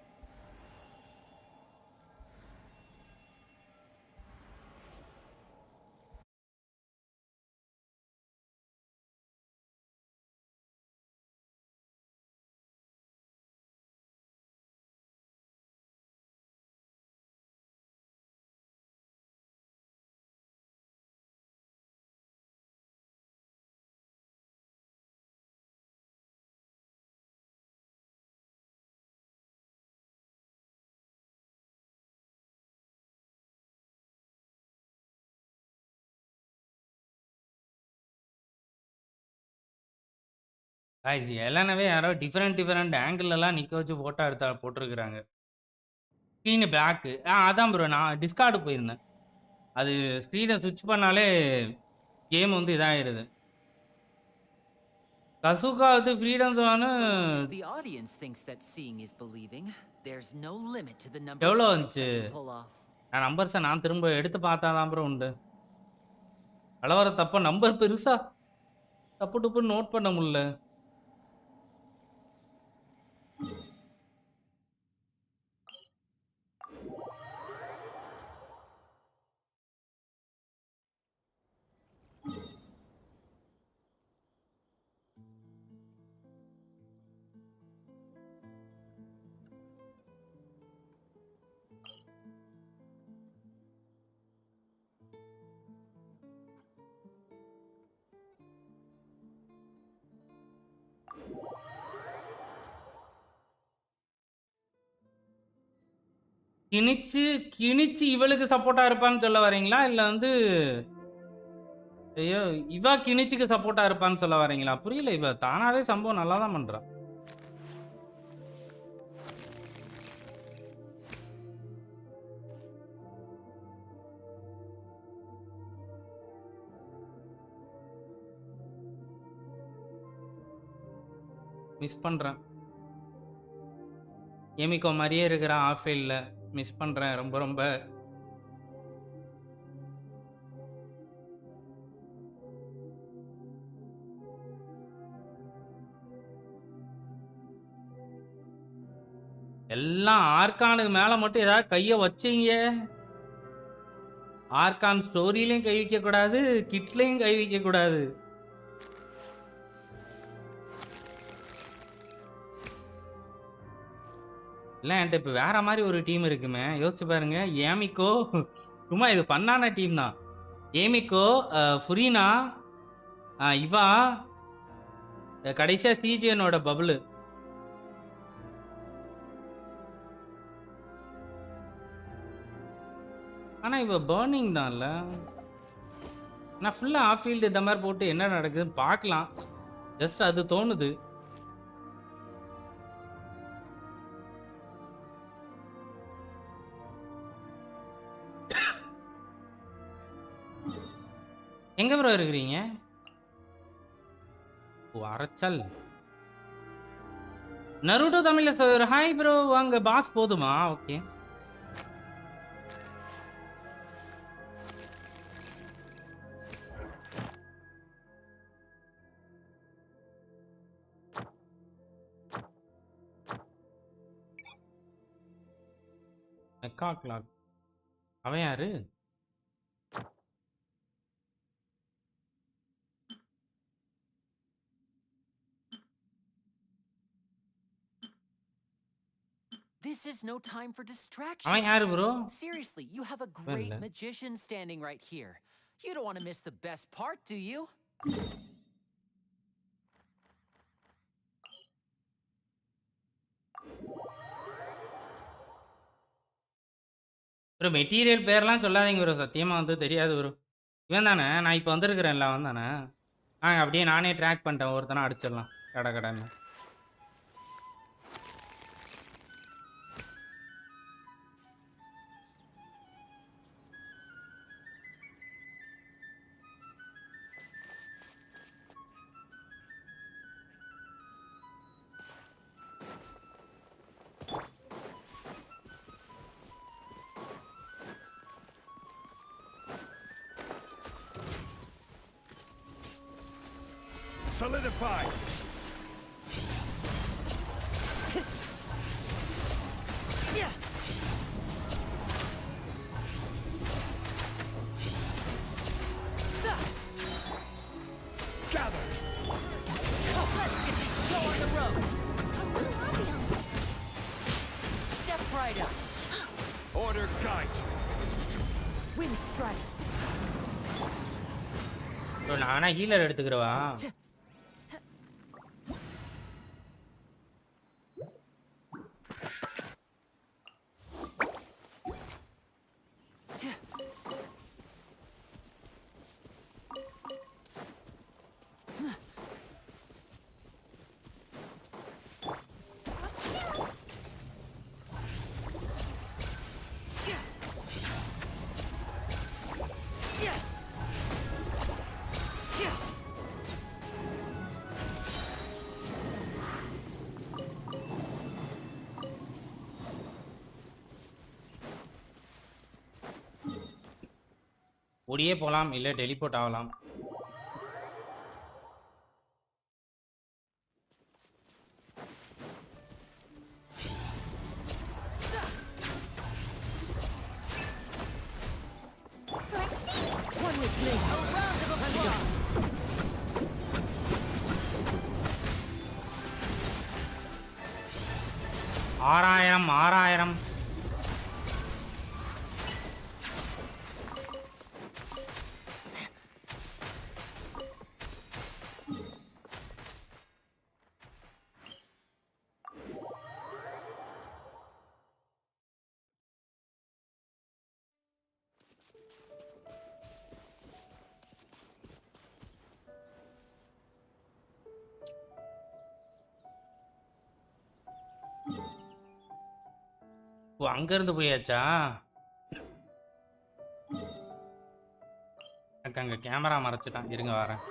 guys எல்லானவே யாரோ டிஃபரெண்ட் ஆங்கிள்லாம் நிக்க வச்சு போட்டோ எடுத்தா போட்டிருக்காங்க. Screen black. அதான் ப்ரோ நான் டிஸ்கார்டு போயிருந்தேன். அது ஸ்க்ரீனை சுவிட்ச் பண்ணாலே கேம் வந்து இதாயிருது. கசுகா வந்து freedom zone If the audience thinks that seeing is believing, there's no limit to the number எவ்வளோ of tricks வந்துச்சு? I can pull off. நான் நம்பர்ஸை நான் திரும்ப எடுத்து பார்த்தா தான் ப்ரோ உண்டு. அளவர தப்ப நம்பர் பெருசா தப்பு டுப்புன்னு நோட் பண்ண முடியல. கிணிச்சு கிணிச்சு இவளுக்கு சப்போர்ட்டா இருப்பான்னு சொல்ல வரீங்களா? இல்ல வந்து ஐயோ இவ கிணிச்சுக்கு சப்போர்ட்டா இருப்பான்னு சொல்ல வரீங்களா? புரியல. இவ தானாவே சம்பவம் நல்லா தான் பண்றா. மிஸ் பண்றேன். ஏமிக்கோ மாதிரியே இருக்கிறான் ஆஃபீல்ல. மிஸ் பண்றேன் ரொம்ப ரொம்ப. எல்லாம் ஆர்கானுக்கு மேல மட்டும் ஏதாவது கைய வச்சீங்க. ஆர்கான் ஸ்டோரியிலையும் கை வைக்க கூடாது, கிட்லையும் கை வைக்க கூடாது. இல்லை என்கிட்ட இப்போ வேற மாதிரி ஒரு டீம் இருக்குமே, யோசிச்சு பாருங்க. ஏமிக்கோ சும்மா இது பண்ணான டீம் தான். ஏமிக்கோ, ஃபுரீனா, இவா, கடைசியா சிஜிஎனோட பபுளு. ஆனா இவ பர்னிங் தான்ல. நான் ஃபுல்லா ஆஃப் ஃபீல்டு இந்த மாதிரி போட்டு என்ன நடக்குதுன்னு பார்க்கலாம். ஜஸ்ட் அது தோணுது. எங்க ப்ரோ இருக்கிறீங்க? ஓ அரச்சல். நருட்டோ தமிழ்ல சார் ஹாய் ப்ரோ. வாங்க பாஸ் போதுமா? ஓகே. Mecca clock. அவன் யாரு? This is no time for அவன் distractions. யாரு bro? Seriously, you have a great magician standing right here. You don't want to miss the best part, do you? Bro material பேர்லாம் சொல்லாதீங்க bro. சத்தியமாக வந்து தெரியாது bro. இவன் தானே நான் இப்போ வந்திருக்கிறேன்ல, அவன் தானே. அப்படியே நானே ட்ராக் பண்ணிட்டேன். ஒருத்தனை அடிச்சிடலாம் கடை கடைன்னு. solidified. Gather. Let's get this show on the road. Step right up. Order guide you. Wind strike. Bro நானா ஹீலர் எடுத்துக்கிறவா? ஓடியே போலாம் இல்ல டெலிபோர்ட் ஆகலாம். One with me. A round of applause. ஆறாயிரம் 6000 ஓ அங்க இருந்து போயாச்சா? எனக்கு அங்க கேமரா மறைச்சிட்டான், இருங்க வரேன்.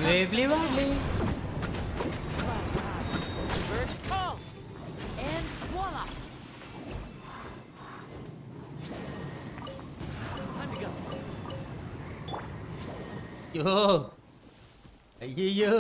Wavely wobbly. First call. And voila. Time to go. Yo. ஐயோ.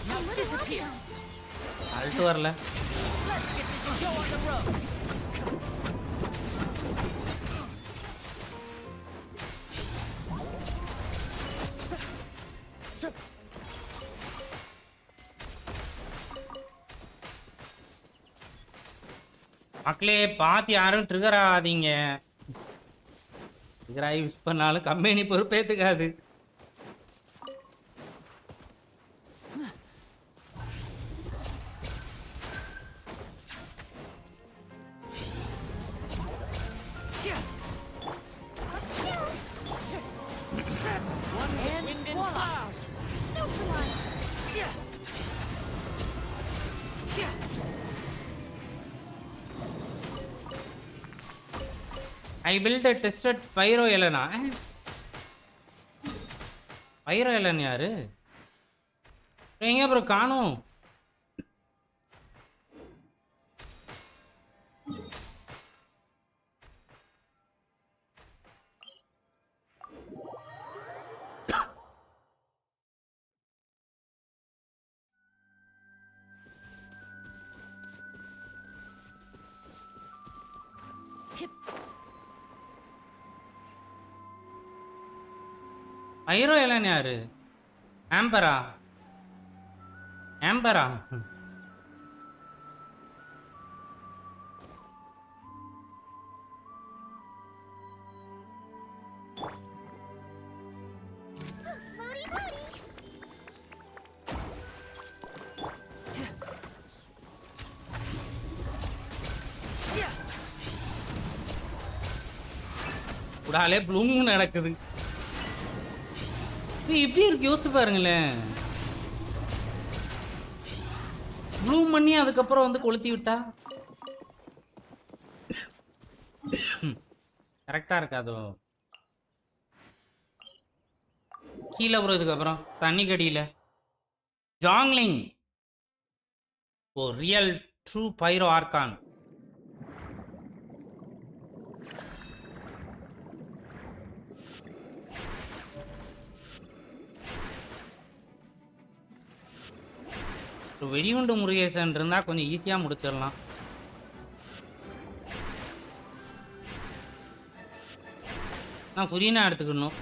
Now disappear. அல்ட் வரல. Let's get this show on the road. மக்களே பார்த்து யாரும் ட்ரிகர் ஆகாதீங்க. ட்ரிகர் ஆகி யூஸ் பண்ணாலும் company பொறுப்பேற்றுக்காது. And voila. I built a tested pyro Elena. Pyro Elena யாரு? எங்க ப்ரோ காணோம்? ஐரோ எலன் யாரு? ஆம்பரா? ஆம்பரா? Floaty உடாலே ப்ளூம் நடக்குது. எப்படி இருக்கு யோசிச்சு பாருங்களேன். ப்ளூம் பண்ணி அதுக்கப்புறம் வந்து கொளுத்தி விட்டா கரெக்டா இருக்காதோ? கீழே வருவதுக்கு அப்புறம் தண்ணி கடியில ஜாங்லிங். ஓ ரியல் ட்ரூ பைரோ ஆர்கான். வெடிகுண்டு முருகேசன் இருந்தா கொஞ்சம் ஈஸியா முடிச்சிடலாம். நான் புரியனா எடுத்துக்கணும்.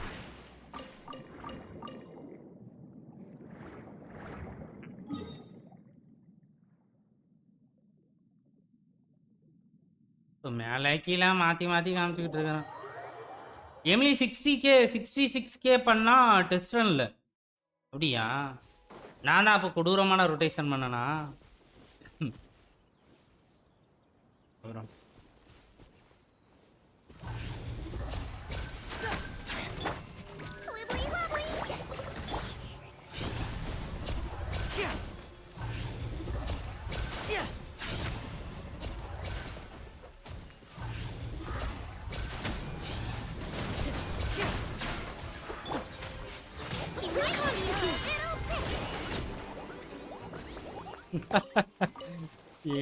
மேலே கீழே மாற்றி மாற்றி காமிச்சிக்கிட்டு இருக்கிறான். எம்லி 60K 66K பண்ணா டெஸ்ட் ரன்ல. அப்படியா? நான் தான் அப்போ கொடூரமான ரொட்டேஷன் பண்ணனா? அப்புறம்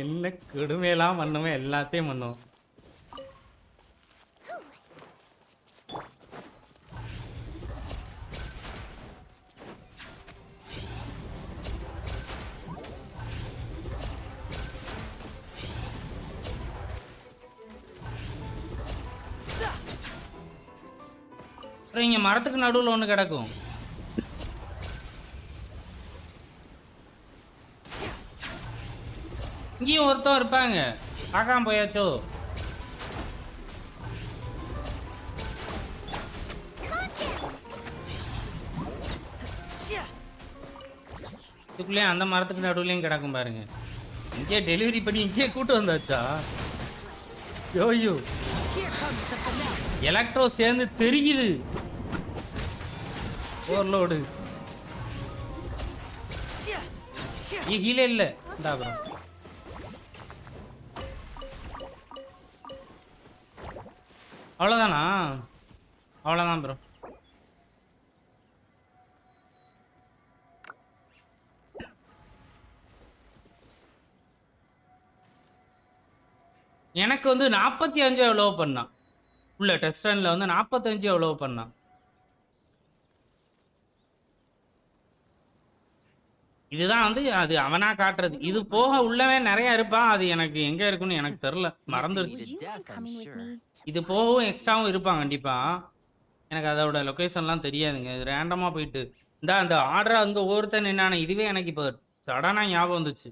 என்ன கொடுமையெல்லாம் பண்ணுவேன், எல்லாத்தையும் பண்ணுவோம். அப்புறம் இங்க மரத்துக்கு நடுவில் ஒன்று கிடக்கும். இங்கேயும் ஒருத்தம் இருப்பாங்க, பார்க்காம போயாச்சோ? இதுக்குள்ளேயே அந்த மரத்துக்கு நடுவுலையும் கிடக்கும் பாருங்க. இங்கே டெலிவரி பண்ணி இங்கே கூட்டு வந்தாச்சா? யோயோ எலக்ட்ரோ சேர்ந்து தெரியுது. ஓவர்லோடு கீழே இல்லை. அப்புறம் அவ்வளோதானா? அவ்வளோதான் ப்ரோ. எனக்கு வந்து 45 எவ்வளோ பண்ணான் உள்ள டெஸ்ட் ரன்ல வந்து 45 எவ்வளோ பண்ணான். இதுதான் வந்து அது அவனா காட்டுறது. இது போக உள்ளவே நிறைய இருப்பான். அது எனக்கு எங்க இருக்குன்னு எனக்கு தெரியல, மறந்துருச்சு. இது போகவும் எக்ஸ்ட்ராவும் இருப்பான் கண்டிப்பா. எனக்கு அதோட லொகேஷன்லாம் தெரியாதுங்க. இது ரேண்டமா போயிட்டு இந்த அந்த ஆர்டர் அங்க ஒருத்தன் என்னான இதுவே எனக்கு இப்போ சடனா ஞாபகம் வந்துச்சு.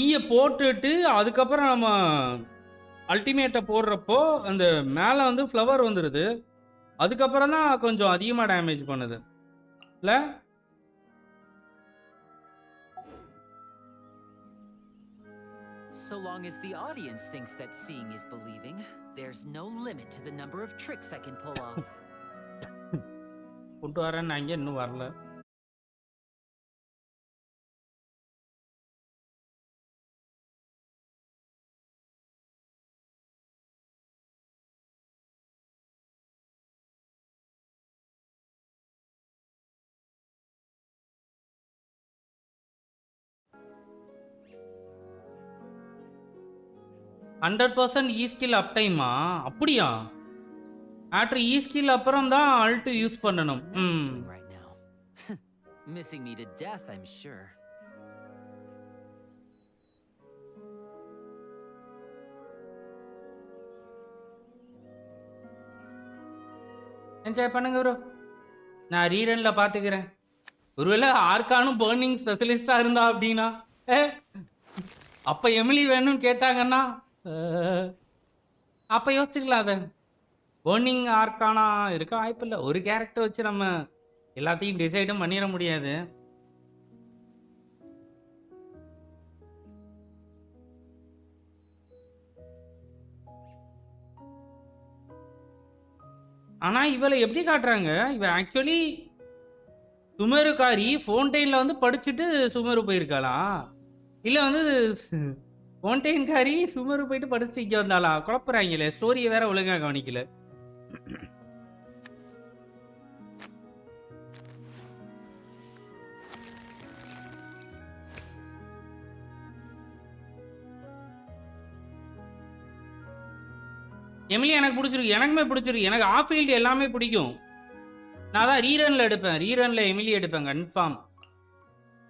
ஈய போட்டுட்டு அதுக்கப்புறம் நம்ம அல்டிமேட்டை போடுறப்போ அந்த மேலே வந்து ஃப்ளவர் வந்துடுது. அதுக்கப்புறம் தான் கொஞ்சம் அதிகமாக டேமேஜ் பண்ணுது இல்லை? So long as the audience thinks that seeing is believing, there's no limit to the number of tricks I can pull off. கொண்டு வரேன் நான் இங்கே இன்னும் வரல. %100% இ ஸ்கில் அப் டைமா? அப்படியா? ஆஃப்டர் இ ஸ்கில் அப்புறம் தான் அல்ட் யூஸ் பண்ணணும். Right now. Missing me to death, I'm sure. Enjoy பண்ணுங்க ப்ரோ. நான் ரீரன்ல பாத்துக்கிறேன். ஒருவேளை ஆர்கானும் பர்னிங் ஸ்பெஷலிஸ்டா இருந்தா அப்படின்னா அப்ப எமிலி வேணும்னு கேட்டாங்கன்னா அப்ப யோசிச்சுக்கலாம். அதை ஓர்னிங் ஆர்க்கானா இருக்க வாய்ப்பு இல்லை. ஒரு கேரக்டர் வச்சு நம்ம எல்லாத்தையும் டிசைடும் பண்ணிட முடியாது. ஆனா இவளை எப்படி காட்டுறாங்க, இவ ஆக்சுவலி சுமருக்காரி ஃபோன்டைன்ல வந்து படிச்சுட்டு சுமரு போயிருக்காளா, இல்ல வந்து ஃபோன்டைன்காரி சுமரு போயிட்டு படிச்சுட்டு இங்க வந்தாளா? குழப்பறாங்களே, ஸ்டோரியை வேற ஒழுங்கா கவனிக்கல. எமிலி எனக்கு பிடிச்சிருக்கு, எனக்குமே பிடிச்சிருக்கு. எனக்கு ஆஃப் ஃபீல்டு எல்லாமே பிடிக்கும். நான் தான் ரீரன்ல எடுப்பேன், ரீரன்ல எமிலி எடுப்பேன்.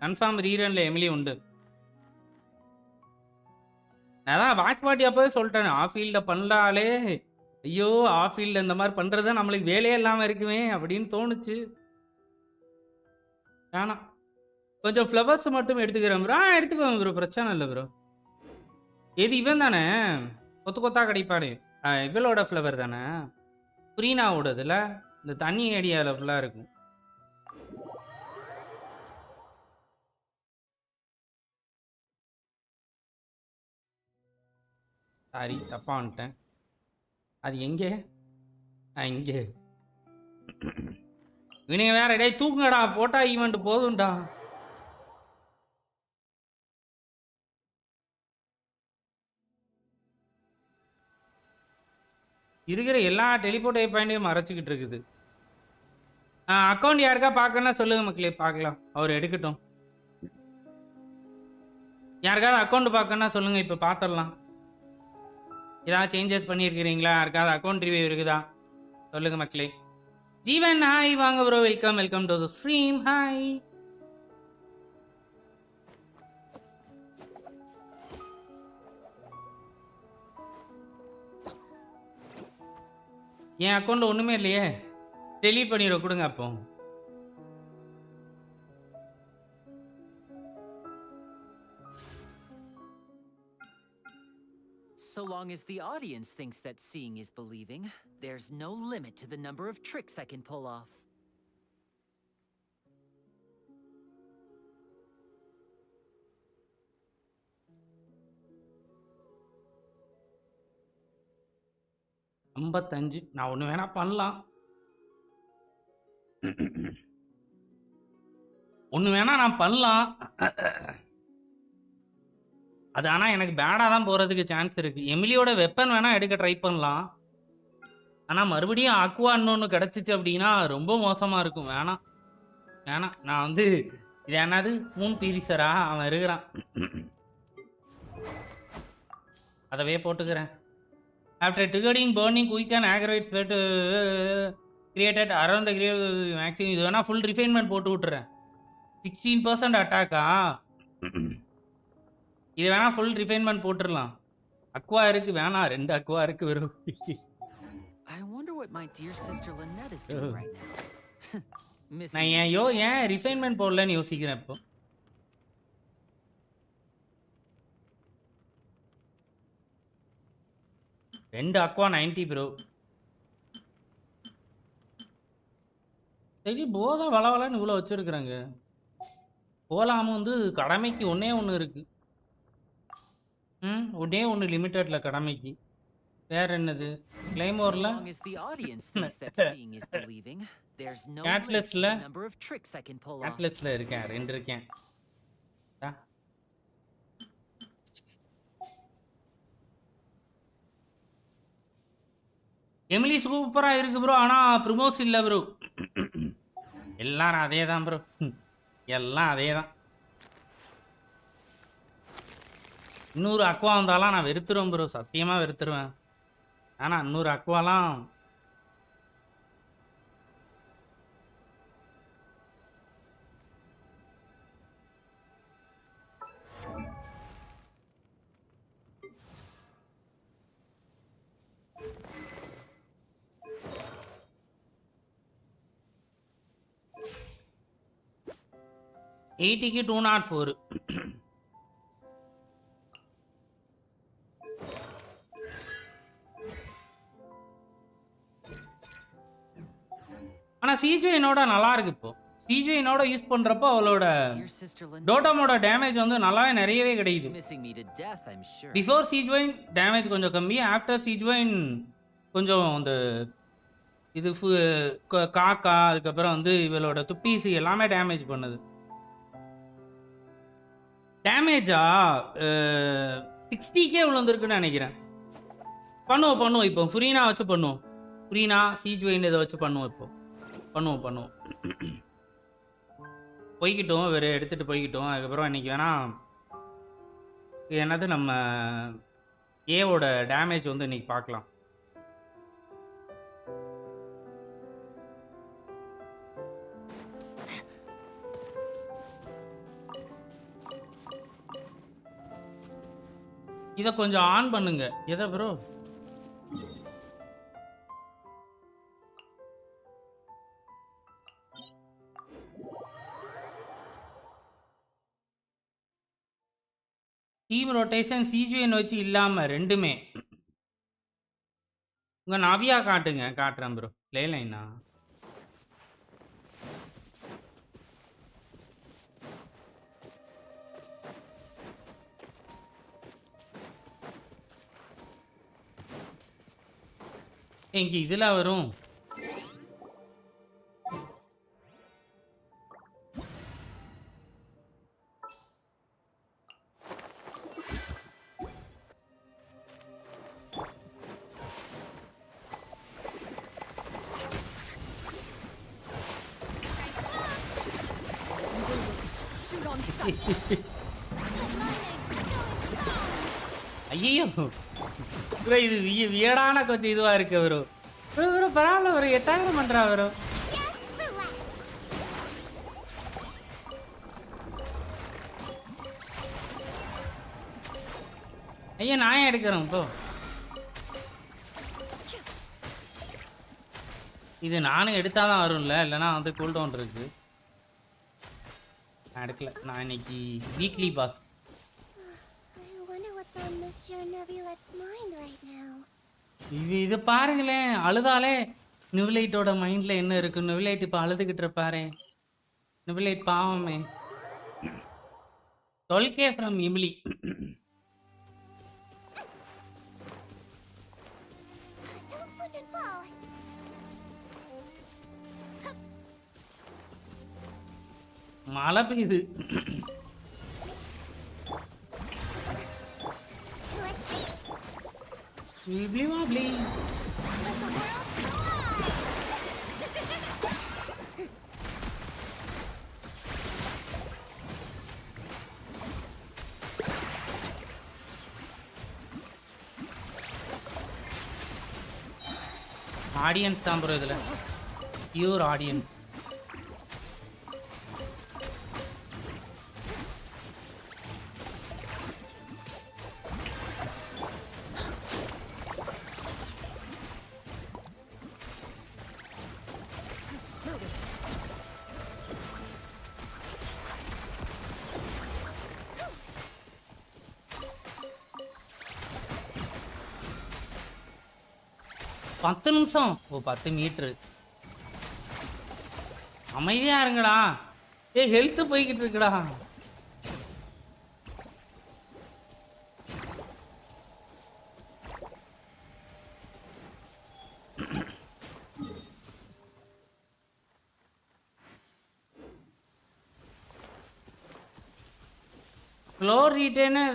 கன்ஃபார்ம் ரீரன்ல எமிலி உண்டு. நான் தான் வாட்ச் பார்ட்டி அப்போவே சொல்லிட்டேன், ஆஃப் ஃபீல்ட பண்ணலாலே ஐயோ ஆஃப் ஃபீல்டு இந்த மாதிரி பண்ணுறது நம்மளுக்கு வேலையே இல்லாமல் இருக்குமே அப்படின்னு தோணுச்சு. வேணாம், கொஞ்சம் ஃப்ளவர்ஸ் மட்டும் எடுத்துக்கிறேன் ப்ரோ. எடுத்துக்குவேன் ப்ரோ, பிரச்சனை இல்லை ப்ரோ. எது இவன் தானே கொத்து கொத்தா கிடைப்பானே, இவளோட ஃப்ளவர் தானே, புரீனாவோடதுல இந்த தண்ணி ஏரியாவில் ஃபுல்லாக இருக்கும். சாரி தப்பா வந்துட்டேன். அது எங்கே? இங்கே. இவனுங்க வேற டே தூக்குங்கடா, போட்டா ஈவெண்ட் போதும்டா. இருக்கிற எல்லா டெலிபோர்ட் பாயிண்டையும் மறைச்சிக்கிட்டு இருக்குது. அக்கௌண்ட் யாருக்கா பார்க்கணும்னா சொல்லுங்க மக்களே, பார்க்கலாம். அவர் எடுக்கட்டும். யாருக்காவது அக்கௌண்ட் பார்க்கணும்னா சொல்லுங்க, இப்போ பார்த்துடலாம். ஏதாவது சேஞ்சஸ் பண்ணியிருக்கிறீங்களா? யாருக்காவது அக்கௌண்ட் ரிவ்யூ இருக்குதா சொல்லுங்க மக்களே. ஜீவன் ஹாய், வாங்க bro, welcome welcome to the stream. Hi. என் அக்கௌண்ட்ல ஒண்ணுமே இல்லையே, டெலீட் பண்ணிட கொடுங்க அப்போ. So long as the audience thinks that seeing is believing, there's no limit to the number of tricks I can pull off. நான் ஒண்ணு வேணா பண்ணலாம். நான் பண்ணலாம். அது ஆனா எனக்கு பேடா தான் போறதுக்கு சான்ஸ் இருக்கு. எமிலியோட வெப்பன் வேணா எடுக்க ட்ரை பண்ணலாம். ஆனா மறுபடியும் அக்வா இன்னொன்னு கிடைச்சிச்சு அப்படின்னா ரொம்ப மோசமா இருக்கும். வேணாம். நான் வந்து இது என்னது மூன் பீரிசரா அவன் இருக்கிறான், அதவே போட்டுக்கிறேன். After triggering burning quick and aggravate sweat created around the maximum. இது வேணா ஃபுல் ரிஃபைன்மெண்ட் போட்டு விட்டுறேன். 16% அட்டாக்கா, இது வேணா ஃபுல் ரிஃபைன்மெண்ட் போட்டுடலாம். அக்வா இருக்கு, வேணா 2 அக்வா இருக்கு வெறும். I wonder what my dear sister Lynette is doing right now. நான் ஏன் ரிஃபைன்மெண்ட் போடலன்னு யோசிக்கிறேன் இப்போ. ரெண்டு அக்வா 90 ப்ரோ. சரி போதா வளவலன்னு இவ்வளோ வச்சிருக்கிறாங்க. போலாமும் வந்து கடமைக்கு ஒன்று இருக்கு. ஒன்னே ஒன்று லிமிட்டட்ல கடமைக்கு. வேற என்னது கிளைமோர்ல கேட்லெஸ்ல இருக்கேன், 2 இருக்கேன். எமிலி சூப்பரா இருக்கு ப்ரோ, ஆனா ப்ரமோஸ் இல்ல ப்ரோ. எல்லாரும் அதே தான் ப்ரோ, எல்லாம் அதே தான். 200 அக்வா வந்தாலாம் நான் வெறுத்துருவேன் ப்ரோ, சத்தியமா வெறுத்துருவேன். ஆனா 200 அக்வாலாம் எயிட்டிக்கு 204. ஆனா சிஜிஎனோட நல்லா இருக்கு இப்போ. சிஜிஎனோட யூஸ் பண்றப்போ அவளோட டோட்டமோட டேமேஜ் வந்து நல்லாவே நிறையவே கிடைக்குது. பிஃபோர் சிஜிஎன் டேமேஜ் கொஞ்சம் கம்மி, ஆஃப்டர் சிஜிஎன் கொஞ்சம் அந்த இது காக்கா அதுக்கப்புறம் வந்து இவளோட துப்பீசி எல்லாமே டேமேஜ் பண்ணுது. டேமேஜா 60K விழுந்திருக்குன்னு நினைக்கிறேன். பண்ணுவோம் இப்போ ஃபுரீனா வச்சு பண்ணுவோம். ஃபுரீனா சிஜிஎன் இதை வச்சு பண்ணுவோம். இப்போ பண்ணுவோம் போய்கிட்டோம், வேறு எடுத்துகிட்டு போய்கிட்டோம். அதுக்கப்புறம் இன்றைக்கி வேணால் என்னது நம்ம ஏவோட டேமேஜ் வந்து இன்றைக்கி பார்க்கலாம். இதை கொஞ்சம் ஆன் பண்ணுங்க. எதை ப்ரோ? டீம் ரொட்டேஷன் சிஜிஎன் வச்சு இல்லாமல் ரெண்டுமே. உங்கள் நவியா காட்டுறேன் ப்ரோ. லைனா எங்க இதில் வரும். ஐயோ ப்ரோ, இது வியடான கொஞ்சம் இதுவா இருக்கு ப்ரோ. ப்ரோ பரவாயில்ல, ஒரு 8000 பண்றா ப்ரோ. ஐயா நான் எடுக்கிறேன் ப்ரோ. இது நானும் எடுத்தாதான் வரும்ல, இல்லைன்னா வந்து கூல் டவுன் இருக்கு. நான் எடுக்கல. நான் இன்னைக்கு வீக்லி பாஸ். இது பாருங்களேன், அழுதாலே நிவிலைட்டோட மைண்ட்ல என்ன இருக்கு. நிவிலைட் இப்ப அழுதுகிட்டு இருப்பாரு. நிவிலைட் பாவமே. 12K from imli. மழை பெய்யுது. ஆடியன்ஸ் தான் ப்ரோ இதுல, பியூர் ஆடியன்ஸ். பத்து நிமிஷம். ஓ 10 மீட்டரு. அமைதியா இருங்கடா. ஹெல்த் போய்கிட்டு இருக்குடா. ஃப்ளோர் ரீட்டேன்னு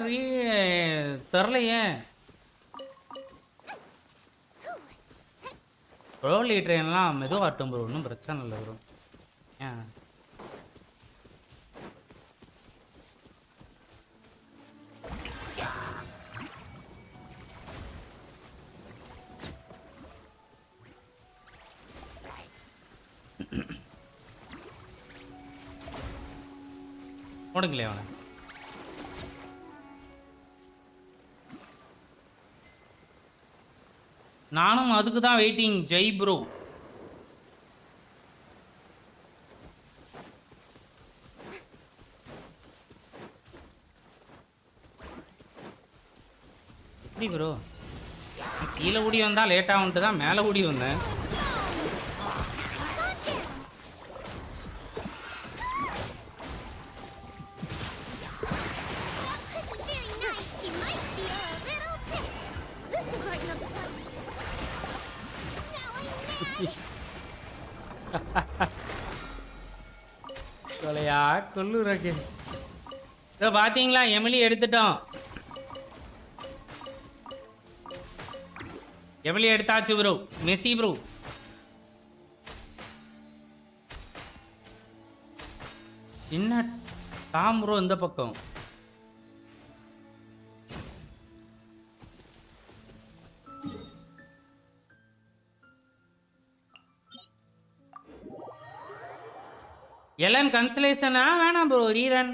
தரலையே. ப்ரோ ட்ரெயின்லாம் மெதுவாக ஆட்டும் ப்ரோ, ஒன்றும் பிரச்சனை இல்லை ப்ரோ. ஏன் போடுங்களே அவனை. நானும் அதுக்கு தான் வெயிட்டிங். ஜெய் ப்ரோ. எப்படி ப்ரோ? கீழே ஓடி வந்தா லேட்டாக வந்துட்டு தான் மேலே ஓடி வந்தேன். கொலையா கொல்லுறக்கு. இதோ பாத்தீங்களா, எமிலி எடுத்துட்டோம். எமிலி எடுத்தாச்சு ப்ரோ. Messi bro. என்ன டாம் ப்ரோ இந்த பக்கம். எலன் கன்சலேஷனா வேணாம் bro, rerun.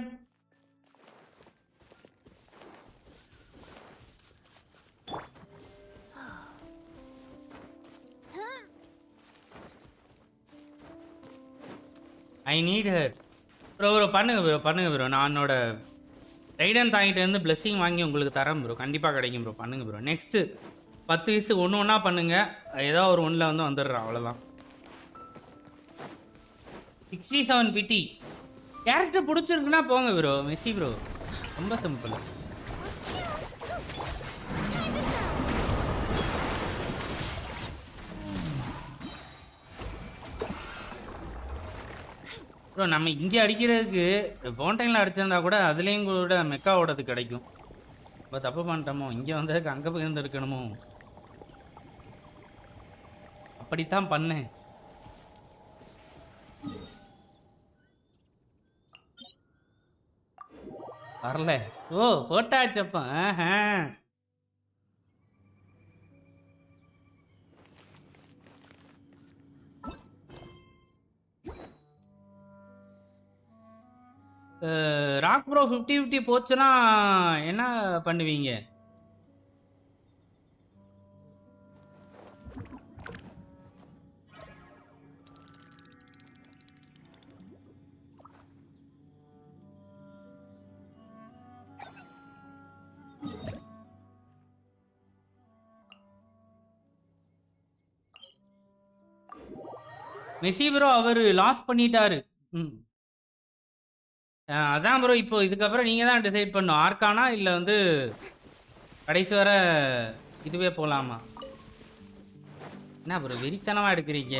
I need her bro. Bro பண்ணுங்க ப்ரோ, பண்ணுங்க ப்ரோ. நான் என்னோட ரைடன் தாங்கிட்ட இருந்து பிளெஸிங் வாங்கி உங்களுக்கு தரேன் ப்ரோ. கண்டிப்பாக கிடைக்கும் ப்ரோ. பண்ணுங்க ப்ரோ. நெக்ஸ்ட்டு 10 வயசு ஒன்று ஒன்றா பண்ணுங்க. ஏதோ ஒரு ஒன்றில் வந்து வந்துடுறேன், அவ்வளோதான். 67 பிடி கேரக்டர் பிடிச்சிருக்குன்னா போங்க ப்ரோ. மெஸ்ஸி ப்ரோ ரொம்ப சிம்பிள் ப்ரோ. நம்ம இங்கே அடிக்கிறதுக்கு ஃபவுண்டைனில் அடிச்சிருந்தா கூட அதுலேயும் கூட மெக்காவோடது கிடைக்கும். இப்போ தப்பு பண்ணிட்டோமோ, இங்கே வந்ததுக்கு அங்கே போய் இருக்கணுமோ. அப்படித்தான் பண்ணேன். வரல. ஓ போட்டாச்சப்ப. ராக் ப்ரோ 50-50 போச்சுன்னா என்ன பண்ணுவீங்க? மெஸ்ஸி ப்ரோ அவர் லாஸ் பண்ணிட்டாரு. அதான் ப்ரோ. இப்போ இதுக்கப்புறம் நீங்கள் தான் டிசைட் பண்ணும், ஆர்க்கானா இல்லை வந்து கடைசி வர இதுவே போகலாமா. என்ன ப்ரோ வெறித்தனமாக எடுக்கிறீங்க?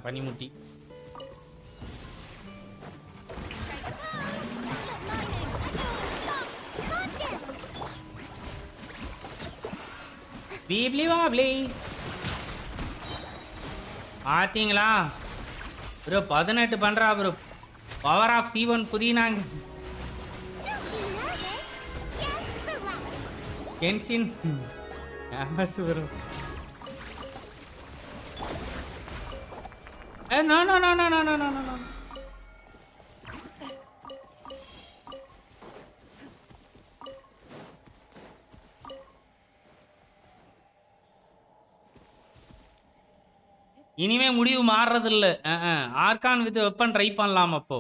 பனிமுட்டி பீப்ளி வாப்ளி பார்த்தீங்களா ப்ரோ? 18 பண்ணுறா ப்ரோ. பவர் ஆஃப் C1 புரியினாங்க. Genshin bro. No, no, no, no, no, no, no, no. இனிமே முடிவு மாறுறது இல்ல. ஆர்கான் வித் வெப்பன் ட்ரை பண்ணலாம். அப்போ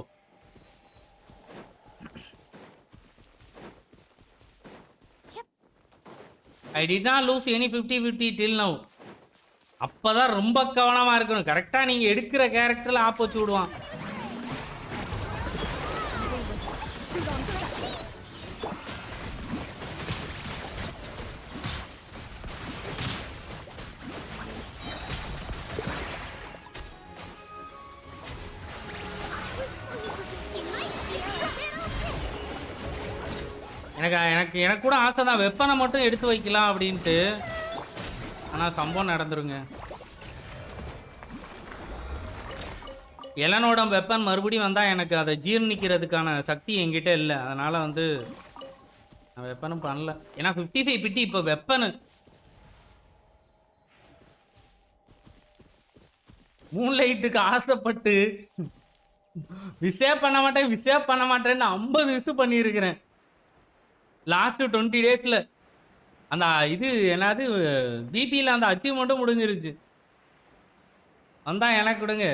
I did not lose any 50-50 till now. அப்பதான் ரொம்ப கவனமா இருக்கணும். கரெக்டா நீங்க எடுக்கிற கேரக்டர்ல ஆப் வச்சு விடுவான். எனக்கு கூட ஆசை தான் வெப்பனை மட்டும் எடுத்து வைக்கலாம் அப்படின்ட்டு. ஆனால் சம்பவம் நடந்துருங்க. எலனோட வெப்பன் மறுபடியும் வந்தால் எனக்கு அதை ஜீர்ணிக்கிறதுக்கான சக்தி என்கிட்ட இல்லை. அதனால் வந்து நான் வெப்பனும் பண்ணல. ஏன்னா 55 பிட்டி இப்போ வெப்பனு மூன்லைட்டுக்கு ஆசைப்பட்டு விசேப் பண்ண மாட்டேன்னு 50 விசு பண்ணியிருக்கிறேன் லாஸ்ட் 20 டேஸ்ல. அந்த இது என்னது பிபியில் அந்த அச்சீவ்மெண்ட்டும் முடிஞ்சிருச்சு. வந்தா எனக்கு கொடுங்க.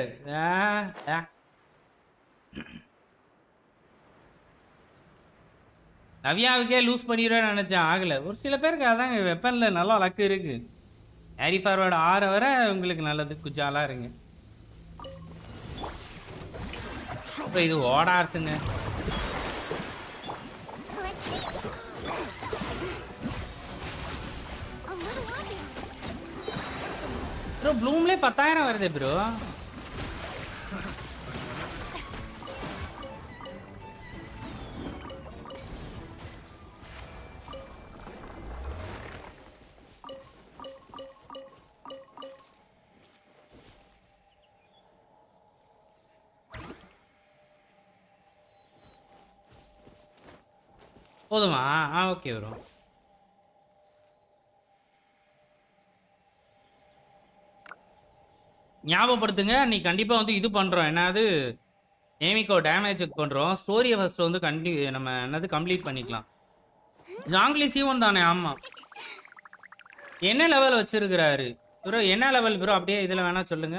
நவியாவுக்கே லூஸ் பண்ணிடுவேன்னு நினைச்சேன், ஆகலை. ஒரு சில பேருக்கு அதாங்க வெப்பனில் நல்லா லக்கு இருக்கு. கேரி ஃபார்வர்டு 6 வரை உங்களுக்கு நல்லது. குஜாலாக இருங்க. இப்போ இது ஓடார்த்துங்க. ப்ரோ ப்ளூம்லே 10,000 வருது ப்ரோ. போதுமா? Okay bro. ஞாபகப்படுத்துங்க, நீ கண்டிப்பாக வந்து இது பண்ணுறோம். என்னது ஏமிக்கோ டேமேஜ் செக் பண்ணுறோம். ஸ்டோரியை ஃபஸ்ட்டு வந்து நம்ம என்னது கம்ப்ளீட் பண்ணிக்கலாம். ஜாங்லி C1 தானே? ஆமாம். என்ன லெவல் வச்சிருக்கிறாரு ப்ரோ? என்ன லெவல் ப்ரோ? அப்படியே இதில் வேணா சொல்லுங்க.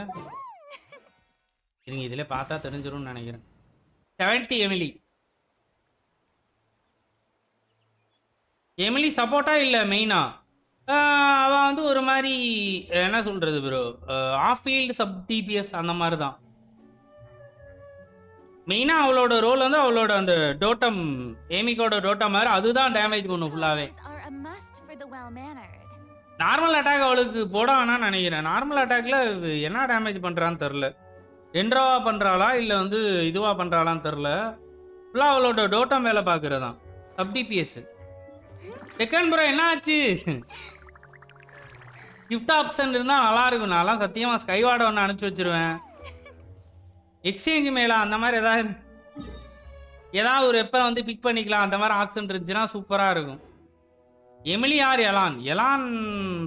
இருங்க, இதில் பார்த்தா தெரிஞ்சிரும்னு நினைக்கிறேன். 70 எமிலி. எமிலி சப்போர்ட்டா இல்லை மெயினா. அவன் வந்து ஒரு மாதிரி என்ன சொல்றது bro, off field sub DPS அந்த மாதிரி தான். மெயினாக அவளோட ரோல் வந்து அவளோட அந்த டோட்டம், ஏமிக்கோட டோட்டம் மாதிரி அதுதான் டேமேஜ் பண்ணும் ஃபுல்லாகவே. நார்மல் அட்டாக் அவளுக்கு போட வேணான்னு நினைக்கிறேன். நார்மல் அட்டாக்ல என்ன டேமேஜ் பண்ணுறான்னு தெரில. என்ட்ராவா பண்ணுறாளா இல்லை வந்து இதுவாக பண்ணுறாளான்னு தெரில. ஃபுல்லாக அவளோட டோட்டம் வேலை பார்க்குறதான் சப் டிபிஎஸ். செகண்ட் ப்ரோ என்ன ஆச்சு? கிஃப்ட் ஆப்ஷன் இருந்தால் நல்லாயிருக்கும். நான்லாம் சத்தியமாக ஸ்கைவார்டை ஒன்று அனுப்பிச்சி வச்சிருவேன். எக்ஸ்சேஞ்ச் மேலே அந்த மாதிரி ஏதாவது ஒரு எப்போ வந்து பிக் பண்ணிக்கலாம் அந்த மாதிரி ஆப்ஷன் இருந்துச்சுன்னா சூப்பராக இருக்கும். Emilie or Yelan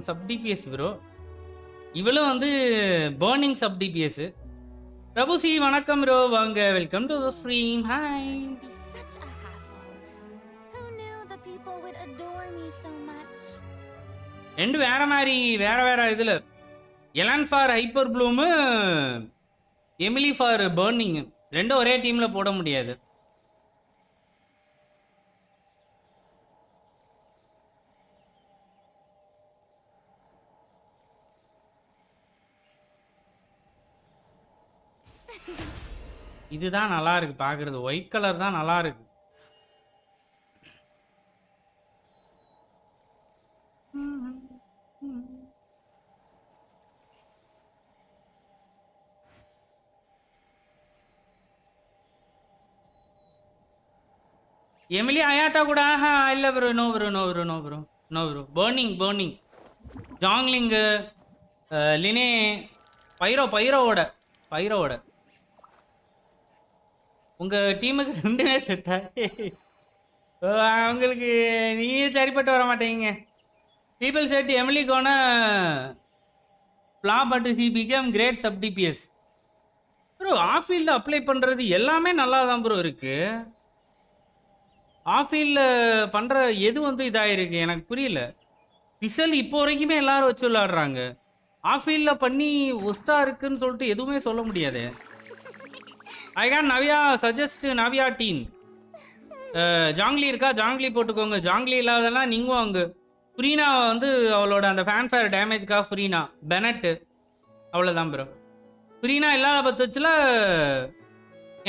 sub DPS bro. இவளும் வந்து பர்னிங் சப் டிபிஎஸ். பிரபு சி வணக்கம் ப்ரோ, வாங்க, welcome to the stream. Hi. ரெண்டு வேற மாதிரி வேற இதில். Yelan for hyperbloom, Emilie for burning. ரெண்டும் ஒரே டீமில் போட முடியாது. இதுதான் நல்லா இருக்கு பார்க்கறது. ஒயிட் கலர் தான் நல்லா இருக்கு. எமிலி அயாட்டா கூட இல்லை ப்ரோ. No bro. பர்னிங் ஜாங்லிங்கு, லினே, பைரோவோட உங்கள் டீமுக்கு ரெண்டுமே செட்டா? அவங்களுக்கு நீங்கள் சரிப்பட்டு வர மாட்டேங்க. People said Emily gonna flop but she became great sub DPS. Bro off ஃபீல்டில் அப்ளை பண்ணுறது எல்லாமே நல்லா தான் ப்ரோ இருக்குது. ஆஃப் ஃபீல்டில் பண்ணுற எது வந்து இதாகிருக்கு எனக்கு புரியல. பிசல் இப்போ வரைக்குமே எல்லாரும் வச்சு விளாடுறாங்க. ஆஃப் ஃபீல்டில் பண்ணி ஒஸ்டா இருக்குன்னு சொல்லிட்டு எதுவுமே சொல்ல முடியாது. I can Navya suggest Navya team. Junglee இருக்கா? ஜாங்லி போட்டுக்கோங்க. ஜாங்லி இல்லாதெல்லாம் நீங்களும் அங்கே. ஃப்ரீனா வந்து அவளோட அந்த ஃபேன்ஃபேர் டேமேஜ்க்காக ஃப்ரீனா பெனட்டு அவ்வளோதான் ப்ரோ. ஃப்ரீனா இல்லாத பட்சத்தில்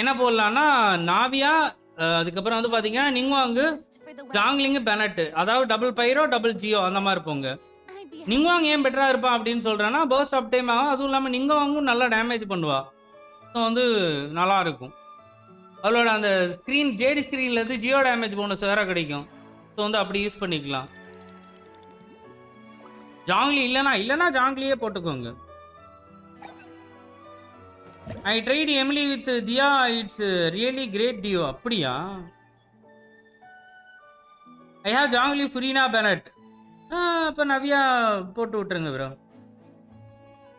என்ன போடலான்னா நாவியா, அதுக்கப்புறம் வந்து பார்த்தீங்கன்னா நீங்களும் அங்கே ஜாங்லிங்கு பெனட்டு, அதாவது டபுள் பைரோ டபுள் ஜியோ அந்த மாதிரி போங்க. நிங்வாங் ஏன் பெட்டராக இருப்பான் அப்படின்னு சொல்கிறேன்னா பர்ஸ்ட் அப் டைம் ஆகும். அதுவும் இல்லாமல் நிங்வாங்கும் நல்லா டேமேஜ் பண்ணுவா. ஸோ வந்து நல்லாயிருக்கும். அவளோட அந்த ஸ்க்ரீன் ஜேடி ஸ்க்ரீன்லேருந்து ஜியோ டேமேஜ் போனஸ் வேறு கிடைக்கும். ஸோ வந்து அப்படி யூஸ் பண்ணிக்கலாம். ஜாங்லி இல்லைனா ஜாங்லியே போட்டுக்கோங்க. I tried Emily with Thea, it's really great duo. அப்படியா? I have Zhongli Furina Bennett. அப்போ நவ்யா போட்டு விட்டுருங்க ப்ரோ.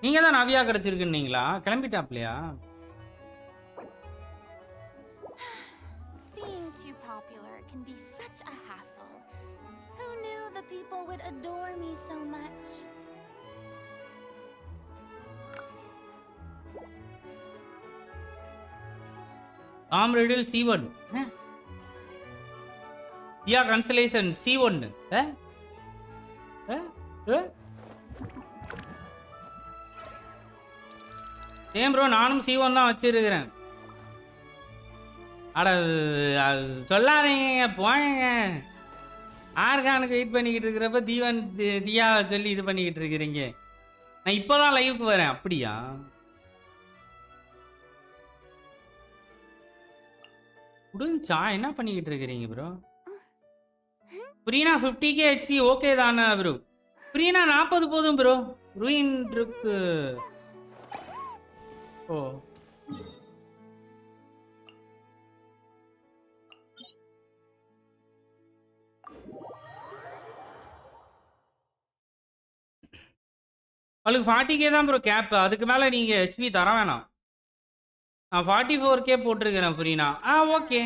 நீங்கள் தான் நவ்யா கிடச்சிருக்குன்னீங்களா? கிளம்பிட்டாப்லையா? Tom Riddle C1. Yeah, constellation C1. Same bro, நானும் C1 தான் வச்சிருக்கிறேன். அட சொல்லாதீங்க, போங்க. ஆர்கானுக்கு வெயிட் பண்ணிக்கிட்டு இருக்கிறப்ப தியா சொல்லி இது பண்ணிக்கிட்டு இருக்கிறீங்க. நான் இப்பதான் லைவுக்கு வரேன். அப்படியா? முடிஞ்சா என்ன பண்ணிக்கிட்டு இருக்கிறீங்க ப்ரோ? புரியனா 50k HP ஓகே தானே ப்ரோ? புரியனா 40 போதும் ப்ரோ. ரூயின் இருக்கு. ஓ அவளுக்கு 40k தான் ப்ரோ கேப். அதுக்கு மேல நீங்க HP தர வேணாம். நான் 44k போட்டிருக்கிறேன் புரியனா. Okay.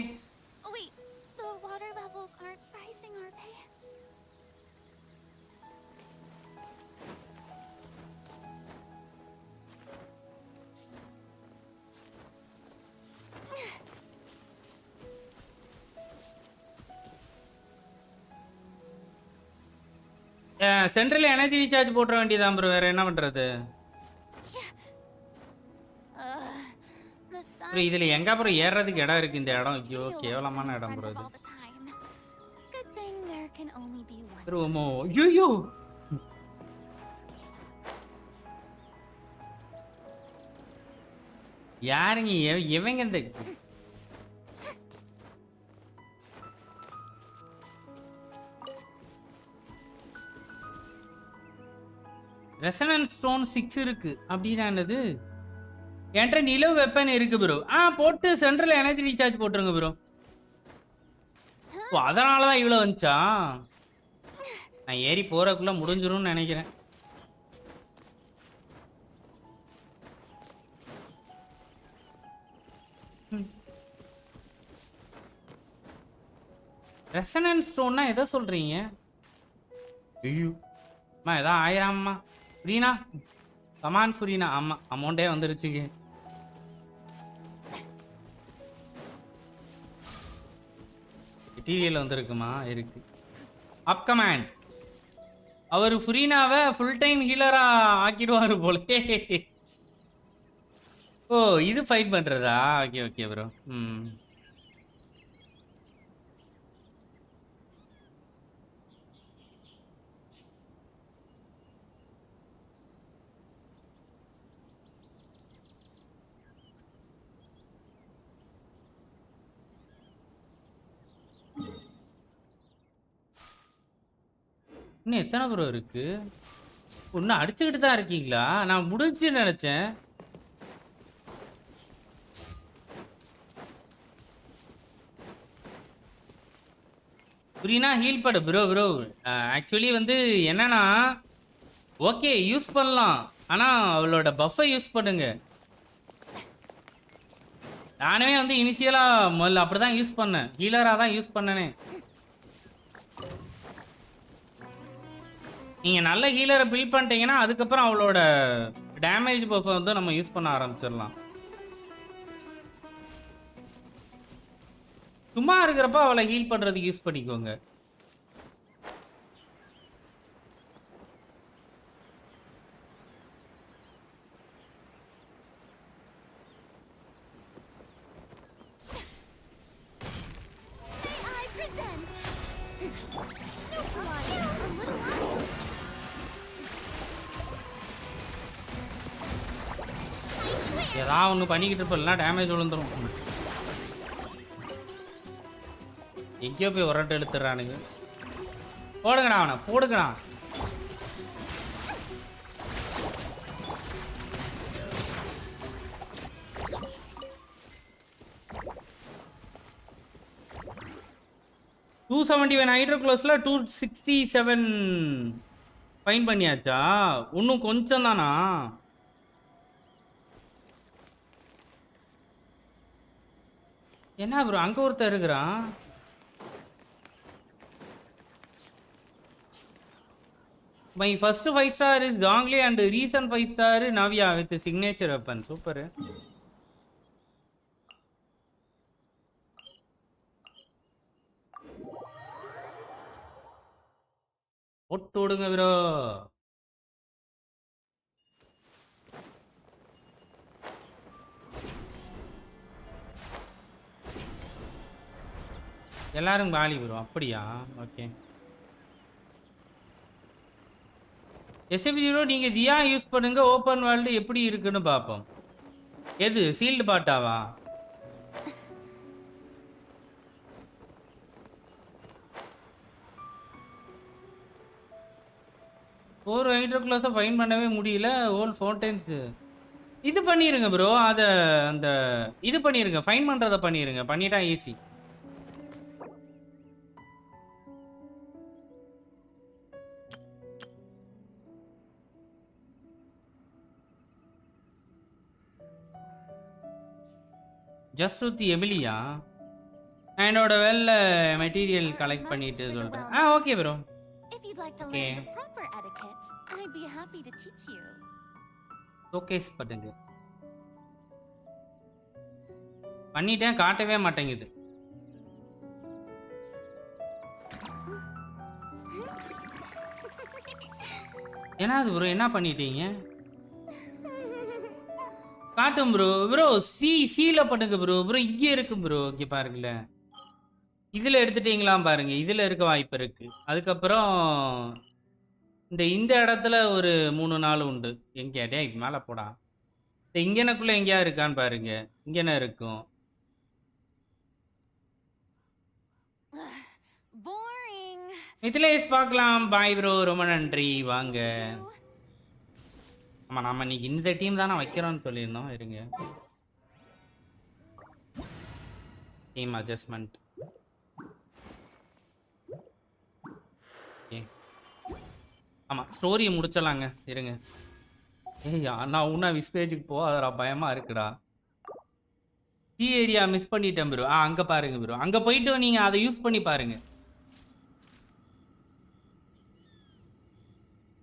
Wait, the water levels aren't rising, are they? Central energy recharge போட்டுற வேண்டியதான் ப்ரோ. வேற என்ன பண்றது ப்ரோ? இதுல எங்க ப்ரோ ஏறதுக்கு இடம் இருக்கு? இந்த இடம் ஐயோ கேவலமான இடம் ப்ரோ. இது Good thing there can only be one. Promo ஐயோ யாருங்க இவங்க? இந்த ரெசனன்ஸ் ஸ்டோன் 6 இருக்கு. அப்படின்னா என்னது? என்கிட்ட நிலவு வெப்பன் இருக்கு ப்ரோ. போட்டு சென்ட்ரல் எனர்ஜி ரீசார்ஜ் போட்டுருங்க ப்ரோ. ஓ அதனாலதான் இவ்வளவு வந்துச்சா? நான் ஏறி போறதுக்குள்ள முடிஞ்சிரும்னு நினைக்கிறேன். ரெசனன்ஸ் ஸ்டோன்னா எதை சொல்றீங்க? ஐயோ அம்மா எதாவது ஆயிராம்மா. புரியனா கமான் புரியனா. ஆமா அமௌண்டே வந்துருச்சுங்க. டிவியில் வந்திருக்குமா? இருக்கு. அப் கமாண்ட் அவர் ஃபுரீனாவை ஃபுல் டைம் ஹீலரா ஆக்கிடுவாரு போல. ஓ இது ஃபைட் பண்றதா? Okay okay bro. இன்னும் எத்தனை ப்ரோ இருக்கு? இன்னும் அடிச்சுக்கிட்டு தான் இருக்கீங்களா? நான் முடிஞ்சுன்னு நினைச்சேன். புரியனா ஹீல் படு ப்ரோ. ப்ரோ ஆக்சுவலி வந்து என்னன்னா ஓகே யூஸ் பண்ணலாம். ஆனா அவளோட பஃபை யூஸ் பண்ணுங்க. நானே வந்து இனிஷியலா முதல்ல அப்படிதான் யூஸ் பண்ணேன். ஹீலரா தான் யூஸ் பண்ணனே. நீங்க நல்ல ஹீலரை பில்ட் பண்ணிட்டீங்கன்னா அதுக்கப்புறம் அவளோட டேமேஜ் பஃபை வந்து நம்ம யூஸ் பண்ண ஆரம்பிச்சிடலாம். சும்மா இருக்கிறப்ப அவளை ஹீல் பண்றதுக்கு யூஸ் பண்ணிக்கோங்க. ஏதாவது ஒன்று பண்ணிக்கிட்டு இருப்பா டேமேஜ் விழுந்துடும். எங்கேயோ போய் உரட்டு எடுத்துறானுங்க. போடுங்கண்ணா அவனை போடுங்கண்ணா. $271 ஹைட்ரோ க்ளோஸ்ல 267 ஃபைன் பண்ணியாச்சா? இன்னும் கொஞ்சம் தானா? என்ன ப்ரோ அங்க ஒருத்தர் இருக்கிறான். My first 5 star is Gongli and recent 5 star Navia with the signature weapon. Super. போட்டு விடுங்க ப்ரோ. எல்லாரும் காலி ப்ரோ. அப்படியா? ஓகே SF0 நீங்க ஜியா யூஸ் பண்ணுங்க. ஓப்பன் வேர்ல்டு எப்படி இருக்குன்னு பார்ப்போம். எது சீல்டு பாட்டாவா? ஒரு ஹைட்ரோ கிளாஸை ஃபைன் பண்ணவே முடியல. ஓல் ஃபவுண்டைன்ஸ் இது பண்ணிருங்க ப்ரோ. அத அந்த இது பண்ணிருங்க. ஃபைன் பண்றத பண்ணிருங்க. பண்ணிட்டா ஈஸி. ஜஸ்ட் வித் எபிலியா என்னோட வெல்ல மெட்டீரியல் கலெக்ட் பண்ணிட்டு சொல்றேன். Okay bro. If you'd like to learn the proper etiquette, I'd be happy to teach you. Showcase பண்ணுங்க. பண்ணிட்டேன், காட்டவே மாட்டேங்குது. ஏன்னா அது ப்ரோ என்ன பண்ணிட்டீங்க? காட்டும் ப்ரோ. ப்ரோ சீல பண்ணுங்க ப்ரோ. ப்ரோ இங்கே இருக்கு ப்ரோ. இங்கே பாருங்களேன். இதில் எடுத்துட்டீங்களா பாருங்க. இதில் இருக்க வாய்ப்பு இருக்கு. அதுக்கப்புறம் இந்த இடத்துல ஒரு 3-4 உண்டு. எங்கே டே மேலே போடா. இங்கனக்குள்ள எங்கேயா இருக்கான்னு பாருங்க. இங்கன இருக்கும். மிதிலேஷ் பார்க்கலாம். Bye bro. ரொம்ப நன்றி. வாங்க. ஆமா நம்ம இன்னைக்கு இந்த டீம் தானே வைக்கிறோம்னு சொல்லியிருந்தோம். இருங்க. Team adjustment. ஆமா ஸ்டோரியை முடிச்சலாங்க. இருங்க. ஏய் நான் உன்ன விஸ்பேஜுக்கு போகாதடா. பயமா இருக்குடா. சி ஏரியா மிஸ் பண்ணிட்டேன் ப்ரோ. அங்க பாருங்க ப்ரோ. அங்க போயிட்டு நீங்க அதை யூஸ் பண்ணி பாருங்க.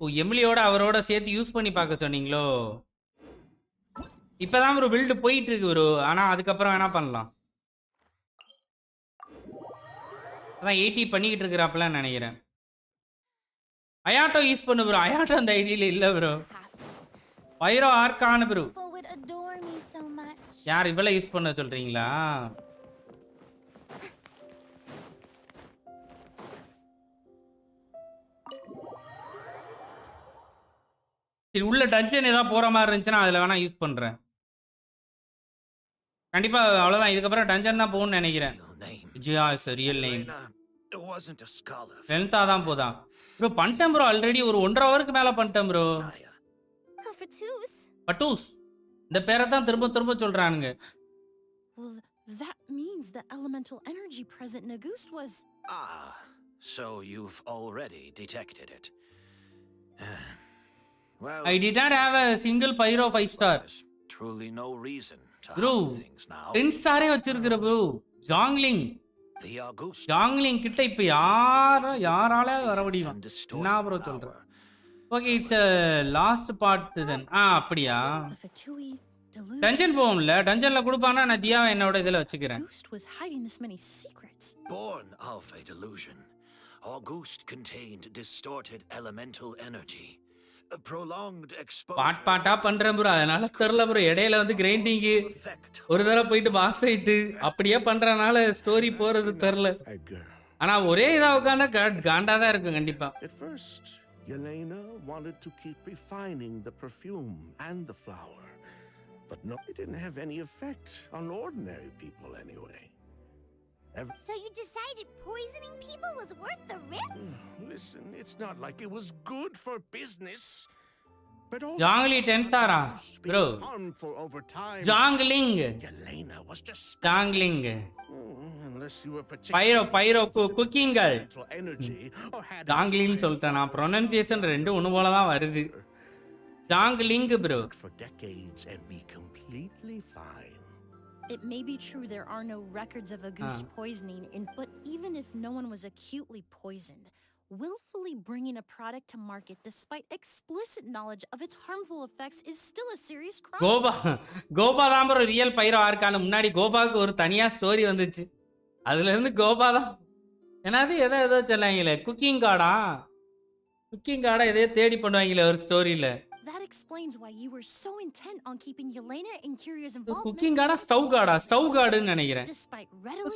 ஓ எமிலியோட அவரோட சேர்த்து யூஸ் பண்ணி பார்க்க சொன்னீங்களோ? இப்பதான் ப்ரோ பில்டு போயிட்டு இருக்கு ப்ரோ. ஆனா அதுக்கப்புறம் என்ன பண்ணலாம்? அதான் 80 பண்ணிக்கிட்டு இருக்கிறாப்பெல்லாம் நினைக்கிறேன். அயாட்டோ யூஸ் பண்ணு ப்ரோ. அயாட்டோ அந்த ஐடியில இல்ல ப்ரோ. Pyro argon bro. யார் இவளை யூஸ் பண்ண சொல்றீங்களா? சரி உள்ள டஞ்சன் ஏதாவது போற மாதிரி இருந்துச்சுன்னா அதுல வேணா யூஸ் பண்றேன். கண்டிப்பா அவ்வளவுதான். இதுக்கப்புறம் டஞ்சன் தான் போகணும்னு நினைக்கிறேன். ஜியா இஸ் ரியல் நேம். லென்த்தா தான் போதா ப்ரோ. பண்ணிட்டேன் ப்ரோ. ஆல்ரெடி ஒரு 1.5 ஹவருக்கு மேல பண்ணிட்டேன் ப்ரோ. பட்டூஸ் இந்த பேரை தான் திரும்ப திரும்ப சொல்றானுங்க. Well, that means the elemental energy present in Auguste was... So you've already detected it. Well, I did not have a single pyro 5-star. Truly no reason to bro, hide things now. 10-star வச்சிருக்கிற bro. ஜாங்லிங் The Auguste. ஜாங்லிங் கிட்ட இப்ப யாரால வர முடியும்? என்ன bro சொல்ற? Okay it's last part தென். அப்படியா? Dungeon போகும்ல. டஞ்சன்ல கொடுப்பானா நான் தியாவை என்னோட இதுல வச்சுக்கிறேன். Auguste was hiding this many secrets. Born of a delusion, Auguste contained distorted elemental energy. A prolonged exposure. பாட்டா பண்றேன் ப்ரோ. அதனால தெரியல ப்ரோ. இடையில வந்து கிரைண்டிங் ஒரு தடவை போயிட்டு பாஸ் ஆயிட்டு அப்படியே பண்றனால ஸ்டோரி போறது தெரியல. ஆனா ஒரே இதா உட்கார்ந்தா காண்டா தான் இருக்கும் கண்டிப்பா. At first, Yelena wanted to keep refining the perfume and the flower, but no, it didn't have any effect on ordinary people anyway. So you decided poisoning people was worth the risk? Listen, it's not like it was good for business. But all Junglee 10-star bro. harmful over time. ஜாங்லிங் Yelena was just ஜாங்லிங் unless you were பைரோ குக்கிங்கள் energy or had ஜாங்லிங் சொல்லிட்டேன் நான். Pronunciation ரெண்டும் ஒன்று போல தான் வருது. ஜாங்லிங் bro. for decades and be completely fine. It may be true there are no records of Auguste poisoning, but even if no one was acutely poisoned, willfully bringing a product to market despite explicit knowledge of its harmful effects is still a serious crime. Gopa தான் bro real பைரோ argon. முன்னாடி கோபாவுக்கு ஒரு தனியா story வந்துச்சு. அதுல இருந்து கோபா தான். என்னது ஏதோ சொல்லாங்களே குக்கிங் கார்டா எதையோ தேடி பண்ணுவாங்களே ஒரு ஸ்டோரியில. That explains why you were so intent on keeping Yelena and Kyria's involvement. Cooking கார்டா ஸ்டவ் கார்டுன்னு நினைக்கிறேன்.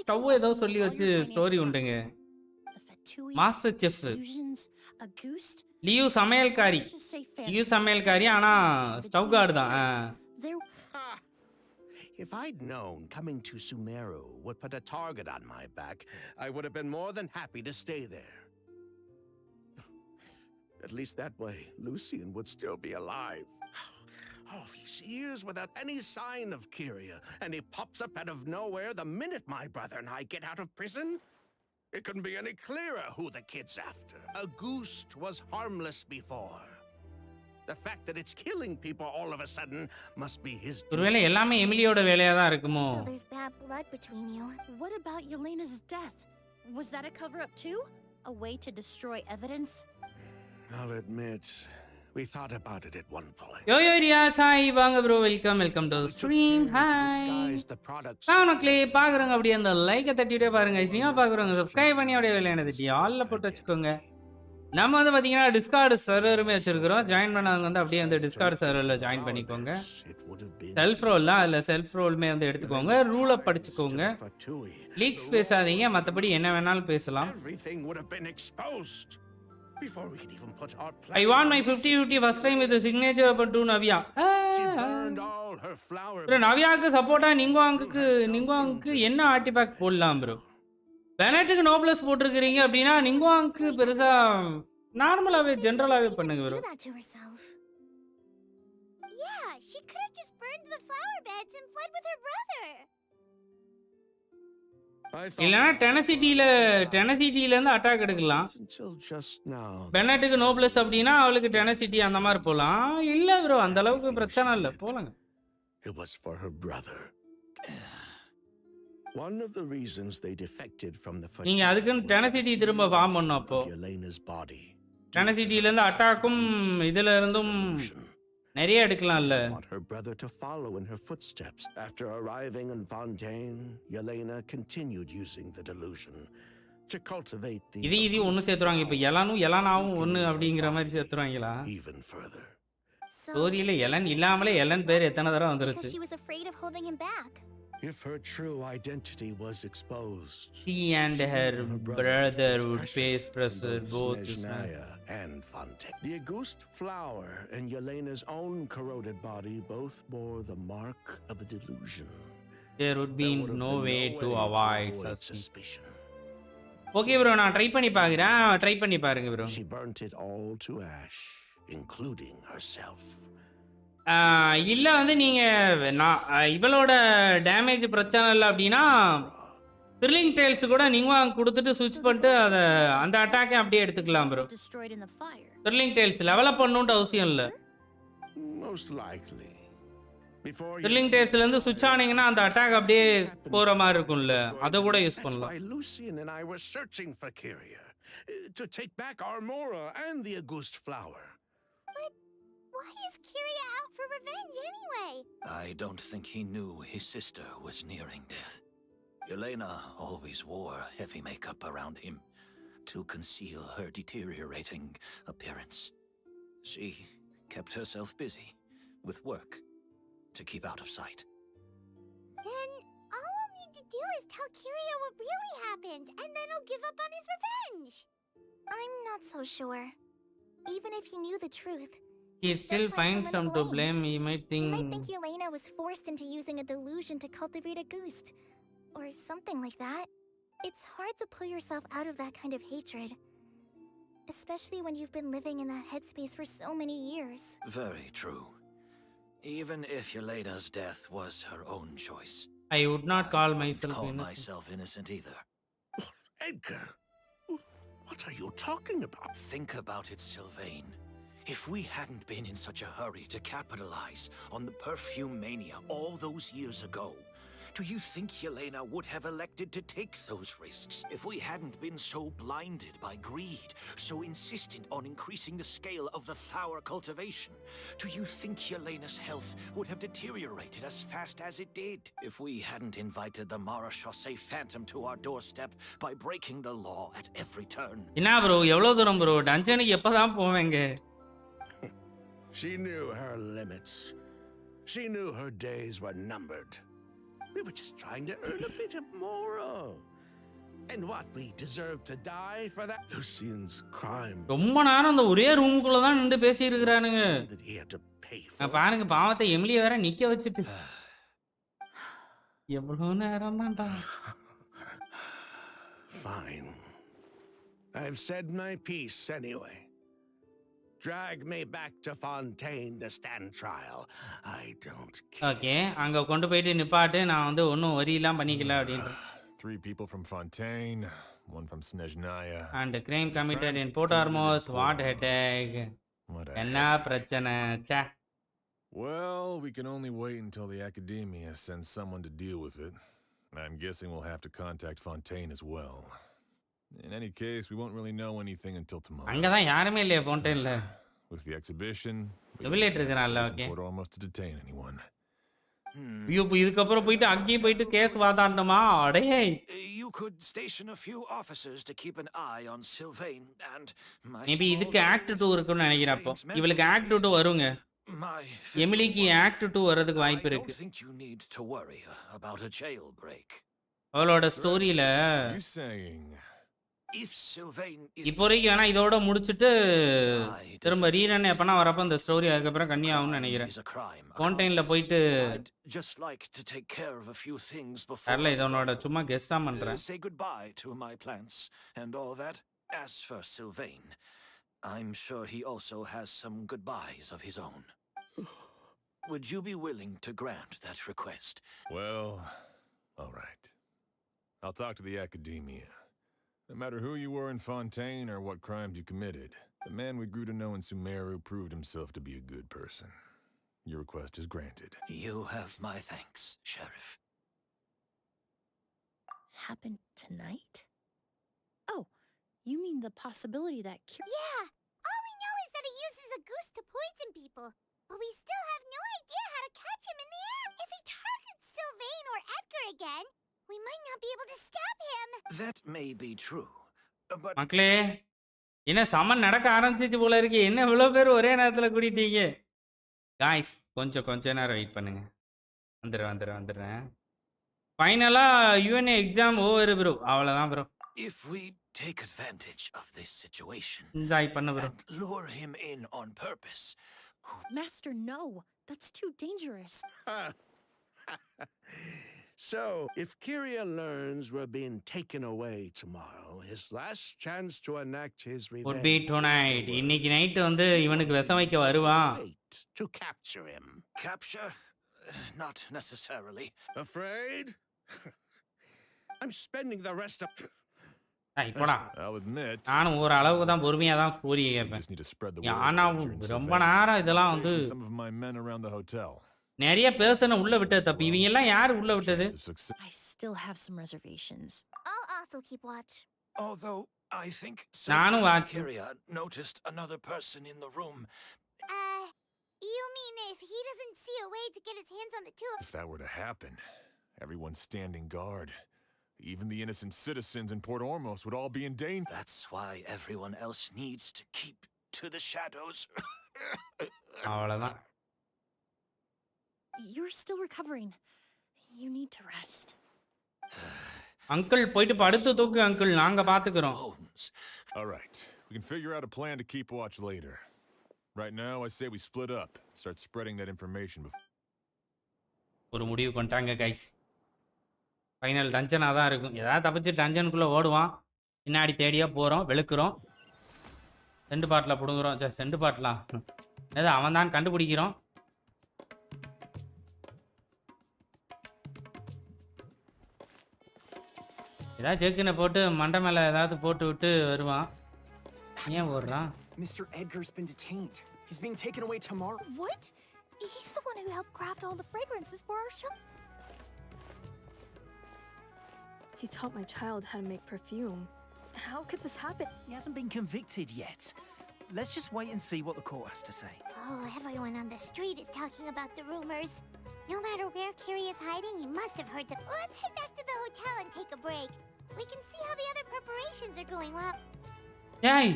ஸ்டவ் ஏதோ சொல்லி வச்சு ஸ்டோரி உண்டுங்க. மாஸ்டர் செஃப் லியூ சமையல்காரி. Let's just say Liu Phantom சமையல்காரி was ஆனா between ஸ்டவ் கார்டு தான். There Ha! If I'd known coming to Sumeru would put a target on my back, I would have been more than happy to stay there. At least that way, Lucian would still be alive. All these years without any sign of Kyria, and he pops up out of nowhere the minute my brother and I get out of prison? It couldn't be any clearer who the kid's after. Auguste was harmless before. The fact that it's killing people all of a sudden must be his doing. ஒருவேளை எல்லாமே எமிலியோட வேலையா தான் இருக்குமோ? So there's bad blood between you. What about Yelena's death? Was that a cover-up too? A way to destroy evidence? I'll admit, we thought about it at one point. Yo Riyaz, hi வாங்க bro, welcome to the We took stream. care to hi disguise the products. மக்களே, பாக்குறவங்க அப்படியே அந்த லைக்கை தட்டிட்டே பாருங்க. Isaiah பாக்குறவங்க subscribe பண்ணி அப்படியே வேலையான தட்டி ஆல்ல போட்டு வச்சுக்கோங்க. நம்ம வந்து பாத்தீங்கன்னா டிஸ்கார்டு சர்வருமே வச்சிருக்கிறோம். ஜாயின் பண்ணவங்க வந்து அப்படியே அந்த டிஸ்கார்டு சர்வரில் ஜாயின் பண்ணிக்கோங்க. செல்ஃப் ரோல் தான், அதில் செல்ஃப் ரோலுமே வந்து எடுத்துக்கோங்க. ரூலை படிச்சுக்கோங்க. லீக்ஸ் பேசாதீங்க, மற்றபடி என்ன வேணாலும் பேசலாம். Everything would have been exposed before we could even put our I want my 50-50 first time with the signature of to Navya. She burned all her flower. Bro நவ்யாக்கு சப்போர்ட்டா நிங்குவாங்க்கு என்ன ஆர்டிஃபேக்ட் போடலாம் ப்ரோ? பெனட்டுக்கு நோ ப்ளஸ் போட்டிருக்கிறீங்க அப்படின்னா நிங்குவாங்க்கு பெருசா நார்மலாவே ஜெனரலாவே பண்ணுங்க bro. Do that to herself. Yeah, she could have just burned the flower beds and fled with her brother. இல்லனா டெனசிட்டில இருந்து அட்டாக் எடுக்கலாம். Until just now. பெனட்டுக்கு நோ ப்ளஸ் அப்படின்னா அவளுக்கு டெனசிட்டி அந்த மாதிரி போலாம். இல்ல ப்ரோ, அந்த அளவுக்கு பிரச்சனை இல்ல, போலாங்க. It was for her brother. One of the reasons they defected from the நீங்க அதுக்குன்னு டெனசிட்டி திரும்ப ஃபார்ம் பண்ணனும். அப்போ Yelena's body. டெனசிட்டில இருந்து அட்டாக்கும் இதுல இருந்தும் நிறைய எடுக்கலாம்ல. Want her brother to follow in her footsteps. After arriving in Fontaine, Yelena continued using the delusion to cultivate the இது ஒன்னு சேர்த்துறாங்க. இப்ப எலனாவும் ஒன்னு அப்படிங்கிற மாதிரி சேர்த்துறாங்களா? even further. ஸ்டோரியில எலன் இல்லாமலே எலன் பேர் எத்தனை தடவை வந்துருச்சு. Because she was afraid of holding him back. If her true identity was exposed, she and her brother would face pressure both Snezhnaya and Fontaine. The Auguste flower and Yelena's own corroded body both bore the mark of a delusion. There would be no way to avoid suspicion. Okay bro, நான் try பண்ணி பார்க்கறேன். Try பண்ணி பாருங்க bro. She burnt it all to ash, including herself. இல்ல வந்து நீங்க இவளோட damage பிரச்சனை இல்லை அப்படின்னா த்ரில்லிங் டேல்ஸ் கூட நீங்க கொடுத்துட்டு ஸ்விட்ச் பண்ணிட்டு அதை அந்த அட்டாக்கை அப்படியே எடுத்துக்கலாம் ப்ரோ. த்ரில்லிங் டேல்ஸ் லெவலப் பண்ணணும்னு அவசியம் இல்லை. த்ரில்லிங் டேல்ஸ்ல இருந்து ஸ்விட்ச் ஆனீங்கன்னா அந்த அட்டாக் அப்படியே போற மாதிரி இருக்கும்ல, அதை கூட யூஸ் பண்ணலாம். Lucian and I were searching for Kyria to take back Armora and the Auguste flower. Why is Kyria out for revenge anyway? I don't think he knew his sister was nearing death. Yelena always wore heavy makeup around him to conceal her deteriorating appearance. She kept herself busy with work to keep out of sight. Then all we'll need to do is tell Kyria what really happened, and then he'll give up on his revenge. I'm not so sure. Even if he knew the truth, he still finds some to blame. He might think Yelena was forced into using a delusion to cultivate Auguste, or something like that. It's hard to pull yourself out of that kind of hatred, especially when you've been living in that headspace for so many years. Very true. Even if Yelena's death was her own choice, I would not call myself innocent either. Edgar, what are you talking about? Think about it, Sylvain. If we hadn't been in such a hurry to capitalize on the perfume mania all those years ago, do you think Yelena would have elected to take those risks? If we hadn't been so blinded by greed, so insistent on increasing the scale of the flower cultivation, do you think Yelena's health would have deteriorated as fast as it did? If we hadn't invited the Marechaussee Phantom to our doorstep by breaking the law at every turn? என்ன bro, எவ்வளவு தூரம் bro? டஞ்சனுக்கு எப்பதான் போவீங்க? She knew her limits. She knew her days were numbered. We were just trying to earn a bit of moral. And what, we deserve to die for that? Lucian's crime. ரொம்ப நேரம் அந்த ஒரே ரூமுக்குள்ள தான் நின்று பேசி இருக்கானுங்க. That he had to pay for. பாருங்க பாவத்தை எமிலியை வேற நிக்க வச்சுட்டு. எவ்வளவு நேரம் தான்டா. Fine. I've said my piece anyway. Drag me back to Fontaine to stand trial. I don't care. Okay, அங்க கொண்டு போயிட்டு நிப்பாட்டு. நான் வந்து ஒன்னும் வரியெல்லாம் பண்ணிக்கல அப்படின்ற. 3 people from Fontaine, 1 from Snezhnaya. And crime committed in Port Ormos. What headache. என்ன பிரச்சனை? ச்சே. Well, we can only wait until the academia sends someone to deal with it. I'm guessing we'll have to contact Fontaine as well. In any case, we won't really know anything until tomorrow. அங்க தான் யாருமே இல்லையே Fontainல. With the exhibition, Simulator இருக்கறான்ல, okay. Port Ormos to detain anyone. ஐயோ இதுக்கு அப்புறம் போயிட்டு அங்கேயே போயிட்டு கேஸ் வாதாண்டமா? அடே. You could station a few officers to keep an eye on Sylvain and my maybe இதுக்கு ஆக்ட் 2 இருக்குன்னு நினைக்கிறேன் அப்போ. இவளுக்கு ஆக்ட் 2 வருங்க. எமிலிக்கு ஆக்ட் 2 வரதுக்கு வாய்ப்பு இருக்கு. I don't think you need to worry about a jailbreak. அவளோட ஸ்டோரியில இப்போதைக்கு வேணா இதோட முடிச்சுட்டு திரும்ப ரீரன் எப்பனா வரப்ப இந்த ஸ்டோரி அதுக்கப்புறம் கன்னியாகும்னு நினைக்கிறேன். ஃபவுண்டைன்ல போயிட்டு தெரியல, இதனோட சும்மா கெஸ்ஸா பண்றேன். Say goodbye to my plants and all that. As for Sylvain, I'm sure he also has some goodbyes of his own. Would you be willing to grant that request? Well, all right. I'll talk to the academia. No matter who you were in Fontaine or what crimes you committed, the man we grew to know in Sumeru proved himself to be a good person. Your request is granted. You have my thanks, Sheriff. Happened tonight? Oh, you mean the possibility that... Yeah! All we know is that he uses Auguste to poison people. But we still have no idea how to catch him in the act. If he targets Sylvain or Edgar again, we might not be able to stop him. That may be true, but... மக்களே, என்ன சமன் நடக்க ஆரம்பிச்சிச்சு போல இருக்கு. என்ன இவ்வளோ பேர் ஒரே நேரத்தில் கூட்டிட்டீங்க? காய்ஸ் கொஞ்ச நேரம் வெயிட் பண்ணுங்க. வந்துடுறேன். ஃபைனலாக யூஎன்ஏ எக்ஸாம் ஓவர் ப்ரோ. அவ்வளோதான் bro. If we take advantage of this situation enjoy பண்ண bro. and lure him in on purpose... Master, no. That's too dangerous. So, if Kyria learns we're being taken away tomorrow, his last chance to enact his revenge would be tonight. இன்னைக்கு night வந்து இவனுக்கு விஷம் வைக்க வருவான். To capture him. Capture? Not necessarily. Afraid? I'm spending the rest of... I'll admit. நானும் ஒரு அளவுக்கு தான் பொறுமையா தான் ஸ்டோரியை கேட்பேன். ஆனா ரொம்ப நேரம் இதெல்லாம் வந்து நிறைய பேர்சனை உள்ள விட்டது தப்பு. இவங்க எல்லாம் யாரு உள்ள விட்டது? I still have some reservations. I'll also keep watch. Although I think Kyria noticed another person in the room. You mean if he doesn't see a way to get his hands on the two of... If that were to happen, everyone's standing guard. Even the innocent citizens in Port Ormos would all be in danger. That's why everyone else needs to keep to the shadows. அவ்வளவுதான். You're still recovering. You need to rest. Uncle, போயிட்டு படுத்து தூக்கு uncle. நாங்க பாத்துக்கறோம். All right. We can figure out a plan to keep watch later. Right now, I say we split up. Start spreading that information before. ஒரு முடிவு கொண்டாங்க guys. Final டஞ்சனா தான் இருக்கும். ஏதாவது தப்பிச்சு டஞ்சனுக்குள்ள ஓடுவான். பின்னாடி தேடியா போறோம், வெளுக்குறோம். செண்டு பாட்டில புடுங்குறோம். செண்டு பாட்டலாம். ஏதோ அவன் தான் கண்டுபிடிக்கிறோம். ஏதாவது ஜெக்குனை போட்டு மண்டை மேல ஏதாவது போட்டு விட்டு வருவான். ஏன் ஓடுறான்? Mr. Edgar's been detained. He's being taken away tomorrow. What? He's the one who helped craft all the fragrances for our shop. He taught my child how to make perfume. How could this happen? He hasn't been convicted yet. Let's just wait and see what the court has to say. Oh, everyone on the street is talking about the rumors. No matter where Kyria is hiding, he must have heard them. Let's head back to the hotel and take a break. We can see how the other preparations are going well. Yay!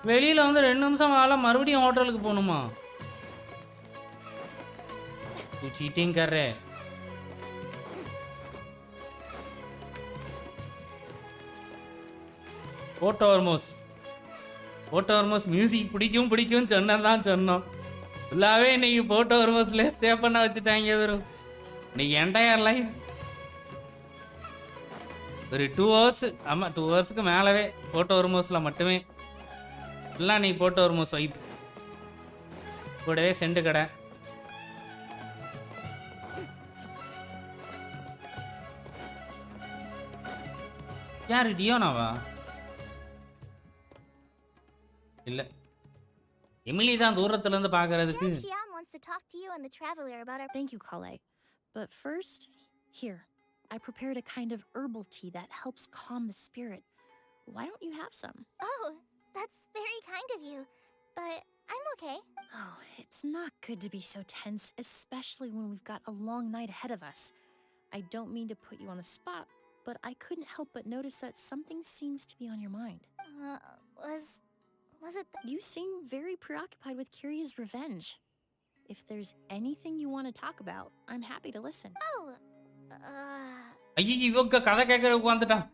வெளியில வந்து 2 நிமிஷம் ஆள மறுபடியும் ஹோட்டலுக்கு போணுமா? तू cheating कर रहे போட்டோ ஆர்மோஸ் மியூசிக் பிடிக்கும் சொன்னோம் ஃபுல்லாவே இன்னைக்கு போட்டோ ஆர்மோஸ்ல ஸ்டே பண்ண வச்சுட்டாங்க ப்ரோ. இன்னைக்கு என்டையர் லைஃப் ஒரு 2 hours, ஆமா 2 hoursக்கு மேலவே போட்டோ ஆர்மோஸ்ல மட்டுமே எல்லாம் நீ போட்டோ ஆர்மோஸ் வைப் கூடவே செண்டு கடை. யாரு டியோனாவா? இல்ல எமிலி தான் தூரத்துல இருந்து பாக்குறதுக்கு. Chef Xian wants to talk to you and the traveler about our... Thank you, Kale. But first, here, I prepared a kind of herbal tea that helps calm the spirit. Why don't you have some? Oh, that's very kind of you. But I'm okay. Oh, it's not good to be so tense, especially when we've got a long night ahead of us. I don't mean to put you on the spot, but I couldn't help but notice that something seems to be on your mind. Was it... You seem very preoccupied with Kiria's revenge. If there's anything you want to talk about, I'm happy to listen. Oh, ஐயோ இவங்க கதை கேட்கறதுக்கு வந்துட்டான்.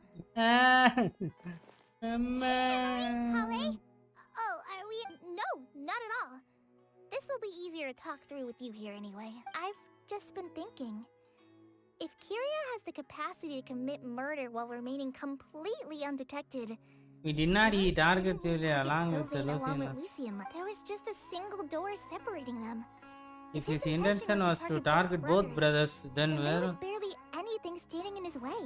அம்மா. Kale? Oh, are we... No, not at all. This will be easier to talk through with you here anyway. I've just been thinking. If Kiria has the capacity to commit murder while remaining completely undetected... We did not eat target Julia along with Lucian. There was just a single door separating them. If his intention was to target both brothers, then there was barely anything standing in his way.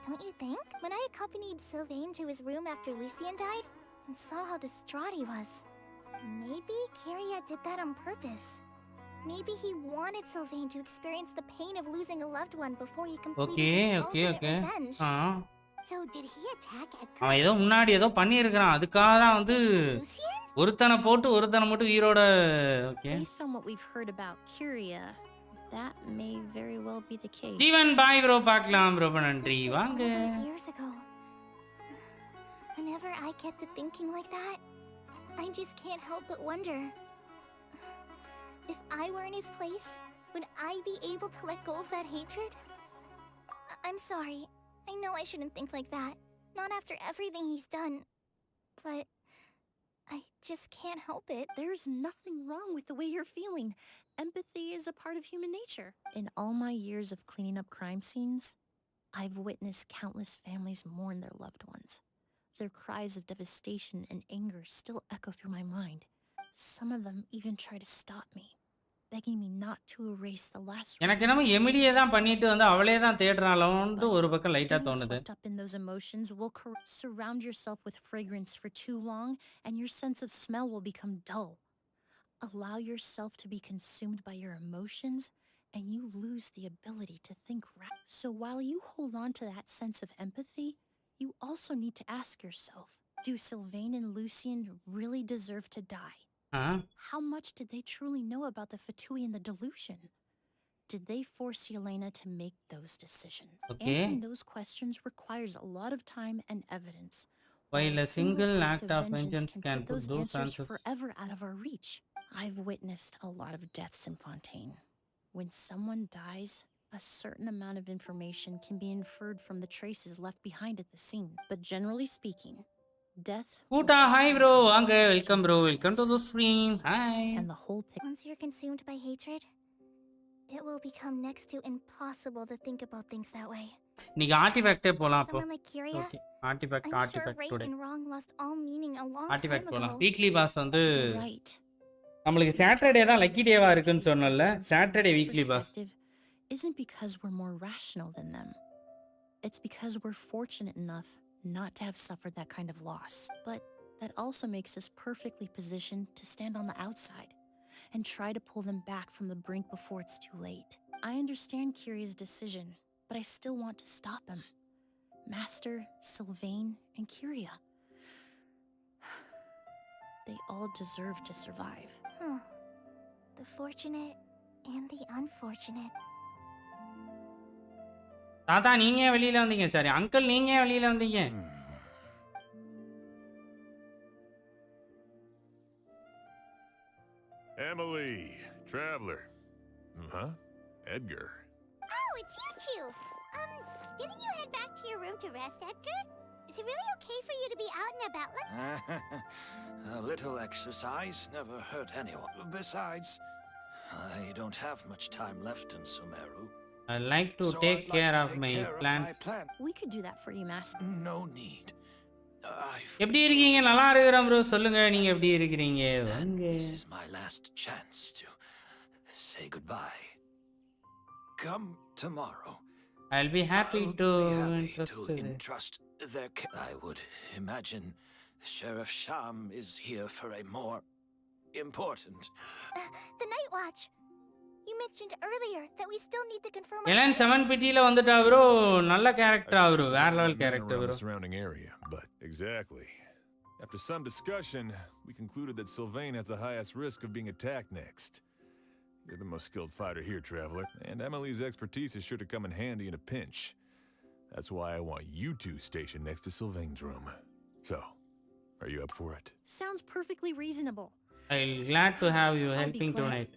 Don't you think? When I accompanied Sylvain to his room after Lucian died and saw how distraught he was, maybe Kiria did that on purpose. Maybe he wanted Sylvain to experience the pain of losing a loved one before he completed his ultimate revenge. So did he attack Edgar? அவன் ஏதோ முன்னாடி ஏதோ பண்ணி இருக்கான். அதுக்காக தான் வந்து ஒருத்தனை போட்டு ஒருத்தனை மட்டும் உயிரோட. Okay. Based on what we've heard about Kiria, that may very well be the case. Jeevan bye bro பார்க்கலாம் ரொம்ப நன்றி. வாங்க. Years ago. Whenever I get to thinking like that, I just can't help but wonder. If I were in his place, would I be able to let go of that hatred? I'm sorry. I know I shouldn't think like that. Not after everything he's done. But I just can't help it. There's nothing wrong with the way you're feeling. Empathy is a part of human nature. In all my years of cleaning up crime scenes, I've witnessed countless families mourn their loved ones. Their cries of devastation and anger still echo through my mind. Some of them even try to stop me, begging me not to erase the last. எனக்கு என்னமோ எமிலியே தான் பண்ணிட்டு வந்து அவளே தான் தேடுறாளோன்னு ஒரு பக்கம் லைட்டா தோணுது. Up in those emotions will surround yourself with fragrance for too long and your sense of smell will become dull. Allow yourself to be consumed by your emotions and you lose the ability to think right. So while you hold on to that sense of empathy, you also need to ask yourself, do Sylvain and Lucian really deserve to die? How much did they truly know about the Fatui and the delusion? Did they force Yelena to make those decisions? Answering those questions requires a lot of time and evidence. While a single act of vengeance can put those answers forever out of our reach. I've witnessed a lot of deaths in Fontaine. When someone dies, a certain amount of information can be inferred from the traces left behind at the scene. But generally speaking, death. Puta, hi bro. Anga, welcome bro. Welcome to the stream. Hi. And the whole picture. Once you're consumed by hatred, it will become next to impossible to think about things that way. நீங்க ஆர்ட்டிஃபேக்ட்டே போலாம் அப்போ. Someone like Kiria. Okay. Artifact right today. and wrong lost all meaning a long time artifact ago. போலாம். Weekly boss வந்து Right. நமக்கு Saturday தான் lucky டேவா இருக்குன்னு சொன்னல. Saturday weekly boss. Isn't because we're more rational than them. It's because we're fortunate enough not to have suffered that kind of loss. But that also makes us perfectly positioned to stand on the outside and try to pull them back from the brink before it's too late. I understand Kiria's decision, but I still want to stop him. Master, Sylvain, and Kiria. They all deserve to survive. The fortunate and the unfortunate. தாத்தா நீங்க வெளியில வந்தீங்க. சரி uncle நீங்க வெளியில வந்தீங்க. Emily, traveler. Huh? Edgar. Oh, it's you two. Didn't you head back to your room to rest, Edgar? Is it really okay for you to be out and about? A little exercise never hurt anyone. Besides, I don't have much time left in Sumeru. I like to So take I'd care to of take my care of plants. plant. We could do that for you, Master. No need. எப்படி இருக்கீங்க? நல்லா இருக்கிறேன் bro. சொல்லுங்க நீங்க எப்படி இருக்கீங்க? வாங்க. This is my last chance to say goodbye. Come tomorrow. I'll be happy to entrust their I would imagine Sheriff Sham is here for a more important. The Night Watch. You mentioned earlier that we still need to confirm. Ellen 750 ல வந்துட்டா bro. நல்ல character bro. வேற level character bro. Surrounding area, but exactly. After some discussion, we concluded that Sylvain has the highest risk of being attacked next. You're the most skilled fighter here, Traveler, and Emily's expertise is sure to come in handy in a pinch. That's why I want you two stationed next to Sylvain's room. So, are you up for it? Sounds perfectly reasonable. I'm glad to have you I'll be helping glad. tonight.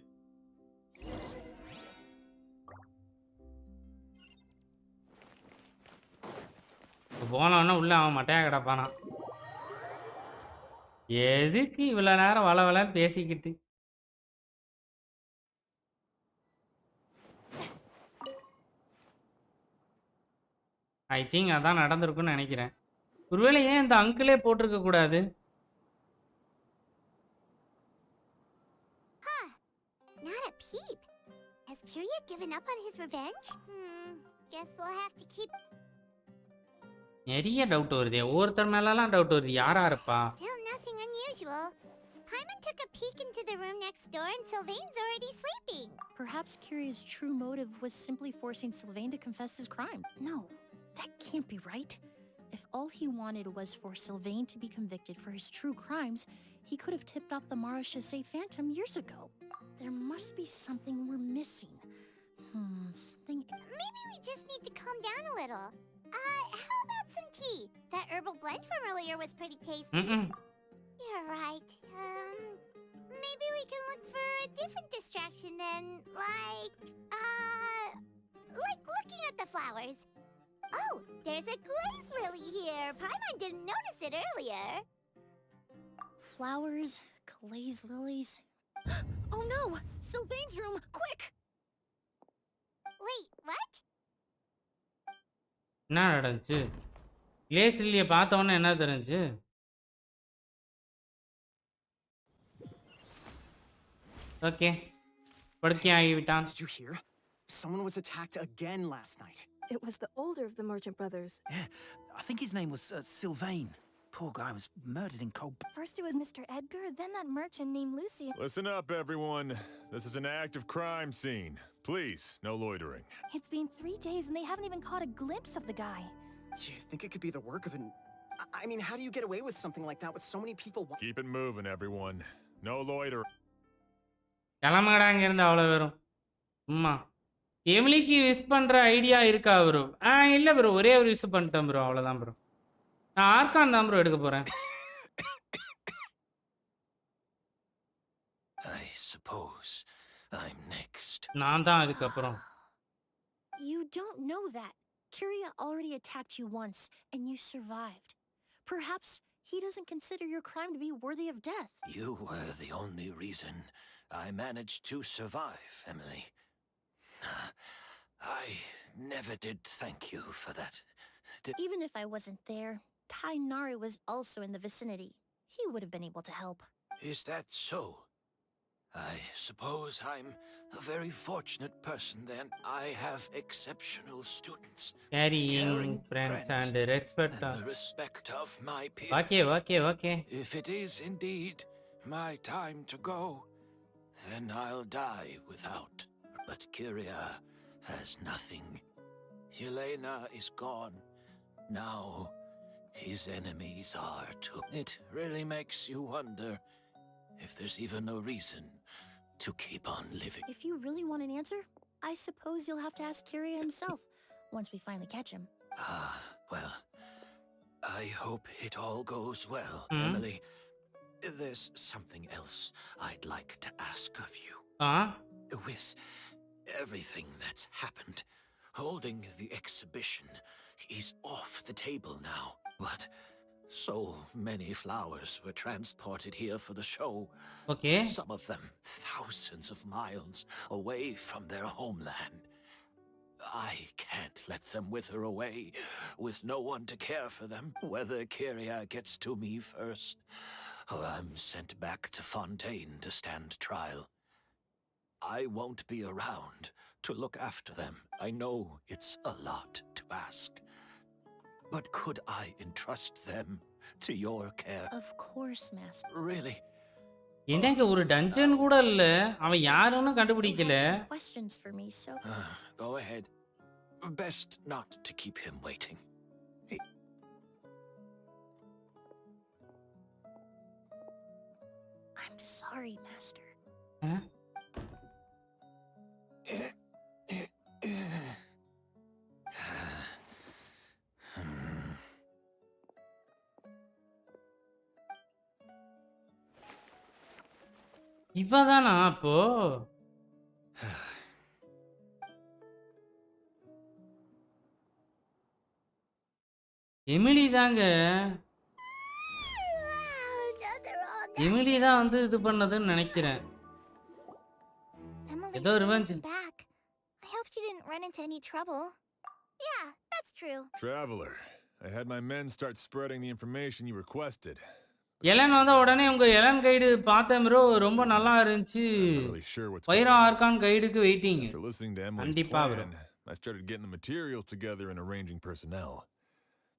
போனவொன்னே உள்ள அவன் மட்டையா கிடப்பானா? எதுக்கு இவ்வளவு நேரம் வளவலன்னு பேசிக்கிட்டு? I think அதான் நடந்திருக்குன்னு நினைக்கிறேன். ஒருவேளை ஏன் இந்த அங்கிளே போட்டிருக்க கூடாது? Not a peep. Has Kirya given up on his revenge? Guess we'll have to keep. நிறைய டவுட் வருது. ஒவ்வொருத்தர் மேலலாம் டவுட் வருது. யாரா இருப்பா? Still nothing unusual. Paimon took a peek into the room next door and Sylvain's already sleeping. Perhaps Kirya's true motive was simply forcing Sylvain to confess his crime. No, that can't be right. If all he wanted was for Sylvain to be convicted for his true crimes, he could have tipped off the Marechaussee Phantom years ago. There must be something we're missing. Something. Maybe we just need to calm down a little. How about some tea? That herbal blend from earlier was pretty tasty. You're right. Maybe we can look for a different distraction then, like looking at the flowers. Oh, there's a glaze lily here. Paimon didn't notice it earlier. Flowers, glaze lilies. Oh no! Sylvain's room! Quick! Wait, what? என்ன நடந்துச்சு? Glaze லில்லியை பார்த்த உடனே என்ன தெரிஞ்சு? Okay, படுக்கை ஆகிவிட்டான். Did you hear? Someone was attacked again last night. It was the older of the merchant brothers. Yeah, I think his name was Sylvain. Poor guy was murdered in cold. First it was Mr. Edgar, then that merchant named Lucy. Listen up, everyone. This is an active crime scene. Please, no loitering. It's been 3 days and they haven't even caught a glimpse of the guy. Do you think it could be the work of an... I mean, how do you get away with something like that with so many people... Keep it moving, everyone. No loitering. கிளம்புங்கடா இங்கேருந்து அவ்வளோ வரும். அம்மா எமிலிக்கு wish பண்ணுற idea இருக்கா bro? இல்லை bro, ஒரே ஒரு wish பண்ணிட்டேன் ப்ரோ, அவ்வளோதான் ப்ரோ. நான் ஆர்கான் தான் ப்ரோ எடுக்க போகிறேன். I suppose I'm next. நான் தான் அதுக்கப்புறம். You don't know that. Kirya already attacked you once, and you survived. Perhaps he doesn't consider your crime to be worthy of death. You were the only reason I managed to survive, Emily. I never did thank you for that. Even if I wasn't there, Tainari was also in the vicinity. He would have been able to help. Is that so? I suppose I'm a very fortunate person then. I have exceptional students, Caring friends and respect. and the respect of my peers. Okay. If it is indeed my time to go, then I'll die without. But Kirya has nothing. Yelena is gone. Now his enemies are too. It really makes you wonder if there's even a reason to keep on living. If you really want an answer, I suppose you'll have to ask Kirya himself once we finally catch him. Well, I hope it all goes well, Emily. There's something else I'd like to ask of you. With everything that's happened, holding the exhibition He's off the table now, but so many flowers were transported here for the show. Okay. Some of them thousands of miles away from their homeland. I can't let them wither away with no one to care for them, whether Kyria gets to me first or I'm sent back to Fontaine to stand trial. I won't be around to look after them. I know it's a lot to ask. But could I entrust them to your care? Of course, Master. Really? என்னங்க ஒரு dungeon கூட இல்ல. அவன் யாருன்னு Still கண்டுபிடிக்கல. has some questions for me, so Go ahead. Best not to keep him waiting. I'm sorry, Master. Huh? இவதானா அப்போ? Emily தாங்க. Emily தான் வந்து இது பண்ணதுன்னு நினைக்கிறேன். Emily ஏதோ revenge. back. I hope she didn't run into any trouble. Yeah, that's true. Traveler, I had my men start spreading the information you requested. Yelan வந்த உடனே உங்க எலன் கைடு பார்த்தேன் ப்ரோ, ரொம்ப நல்லா இருந்துச்சு. வைரா ஆர்கான் கைடுக்கு waiting. After listening to Emily's கண்டிப்பா bro. plan, I started getting the materials together and arranging personnel.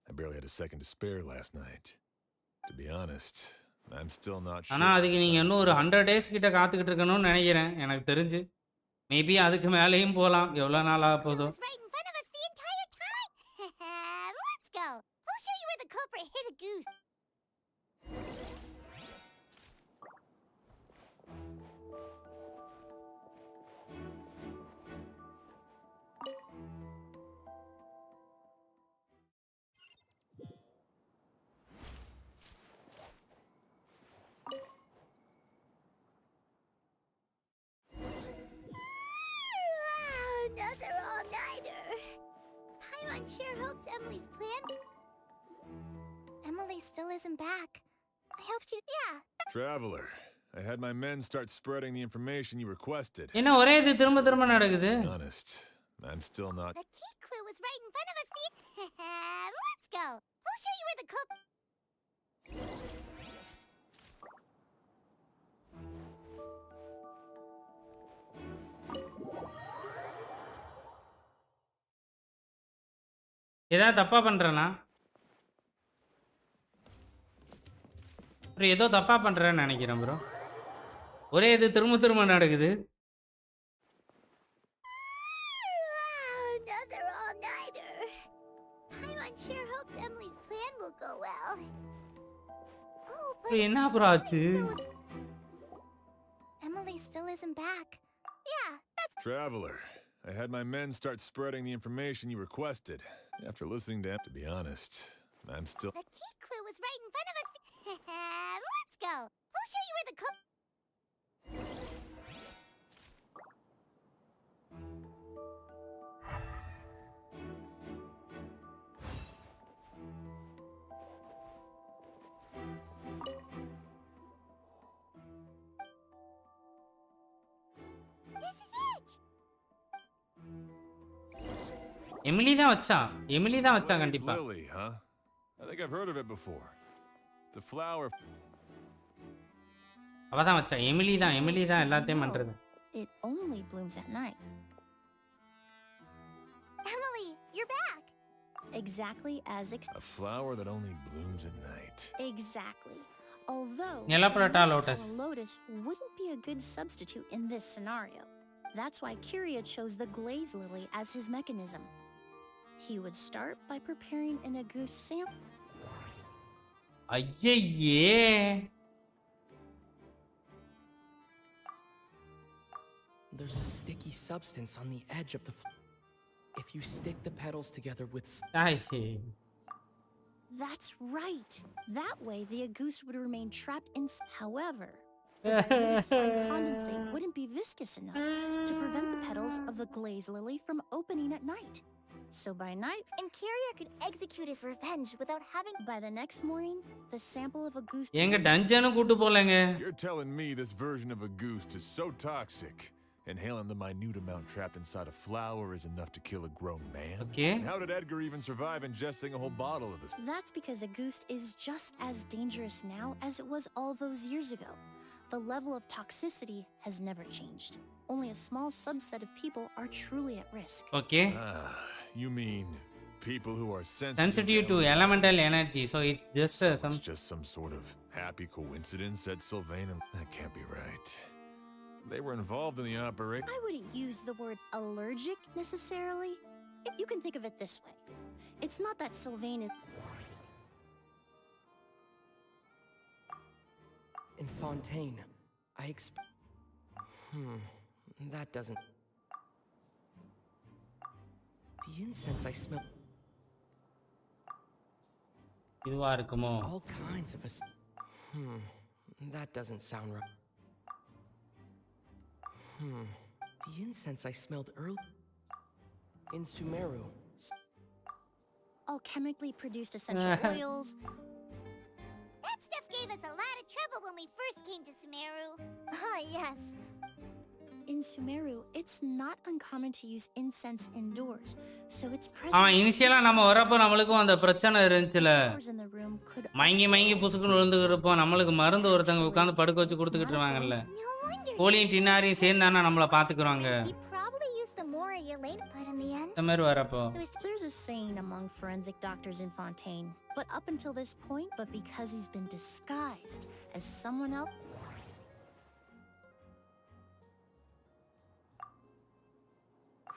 I barely had a second to spare last night. To be honest, I'm still not sure. ஆனா அதுக்கு நீங்க இன்னும் ஒரு 100 days கிட்ட காத்துக்கிட்டு இருக்கணும்னு நினைக்கிறேன் எனக்கு தெரிஞ்சு. மேபி அதுக்கு மேலேயும் போலாம். எவ்வளவு நாள் ஆக போதோ. Let's go. We'll show you where the culprit hit a goose. Another all-nighter. Paimon sure hopes Emily's plan. Emily still isn't back. I hope she. Yeah. Traveler, I had my men start spreading the information you requested. என்ன ஒரே இது திரும்ப திரும்ப நடக்குது? To be honest, I'm still not. The key clue was right in front of us. Let's go. We'll show you where the culprit. ஏதாவது தப்பா பண்றேனா? ஏதோ தப்பா பண்றேன்னு நினைக்கிறேன் ப்ரோ. ஒரே இது திரும்ப திரும்ப நடக்குது. Another all-nighter. Paimon sure hopes Emily's plan will go well. Oh, but என்ன ப்ரோ ஆச்சு? Emily still isn't back. Yeah, that's. Traveler, I had my men start spreading the information you requested. After listening to be honest, I'm still. The key clue was right in front of us. Let's go. We'll show you where the culprit. This is it. Emily தான் வச்சா. Emily தான் வச்சா Lily's கண்டிப்பா. Lily, huh? I think I've heard of it before. It's a flower. அவ தான் வச்சா. Emily தான் எல்லாத்தையும் பண்றது. It only blooms at night. Emily, you're back. Exactly as A flower that only blooms at night. Exactly. Although Nelaprata the lotus. lotus wouldn't be a good substitute in this scenario. That's why Kyria chose the glaze lily as his mechanism. He would start by preparing an Auguste sample. ஐயே. There's a sticky substance on the edge of the if you stick the petals together with That's right. That way the Auguste would remain trapped in. However, the diluted slime condensate wouldn't be viscous enough to prevent the petals of the glaze lily from opening at night. So by night, and Carrier could execute his revenge without having. by the next morning, the sample of Auguste. எங்க டஞ்சனும் கூட்டு போலங்க. You're telling me this version of Auguste is so toxic, inhaling the minute amount trapped inside a flower is enough to kill a grown man? Okay. And how did Edgar even survive ingesting a whole bottle of this? That's because Auguste is just as dangerous now as it was all those years ago. The level of toxicity has never changed. Only a small subset of people are truly at risk. Okay. You mean people who are sensitive to elemental energy, so it's just it's just some sort of happy coincidence that Sylvain and that can't be right. They were involved in the operation. I wouldn't use the word allergic necessarily. You can think of it this way. It's not that Sylvain is... In Fontaine, that doesn't... The incense I smell... இதுவா இருக்குமோ? All kinds of that doesn't sound right. The incense I smelled earlier... In Sumeru... all chemically produced essential oils. That stuff gave us a lot of trouble when we first came to Sumeru. Ah, yes. In Sumeru, it's not uncommon to use incense indoors, so it's present. இனிஷியலா நம்ம வரப்போ நமக்கு அந்த பிரச்சனை இருந்துச்சுல. மயங்கி புசுக்குன்னு விழுந்துக்கிறப்போ நமக்கு மருந்து ஒருத்தங்க உட்கார்ந்து படுக்க வச்சு கொடுத்துக்கிட்டு இருவாங்கல்ல. கோலியும் டின்னாரியும் சேர்ந்தானா நம்மள பாத்துக்குறாங்க. இந்த மாதிரி வரப்போ. There's a saying among forensic doctors in Fontaine, but up until this point, but because he's been disguised as someone else.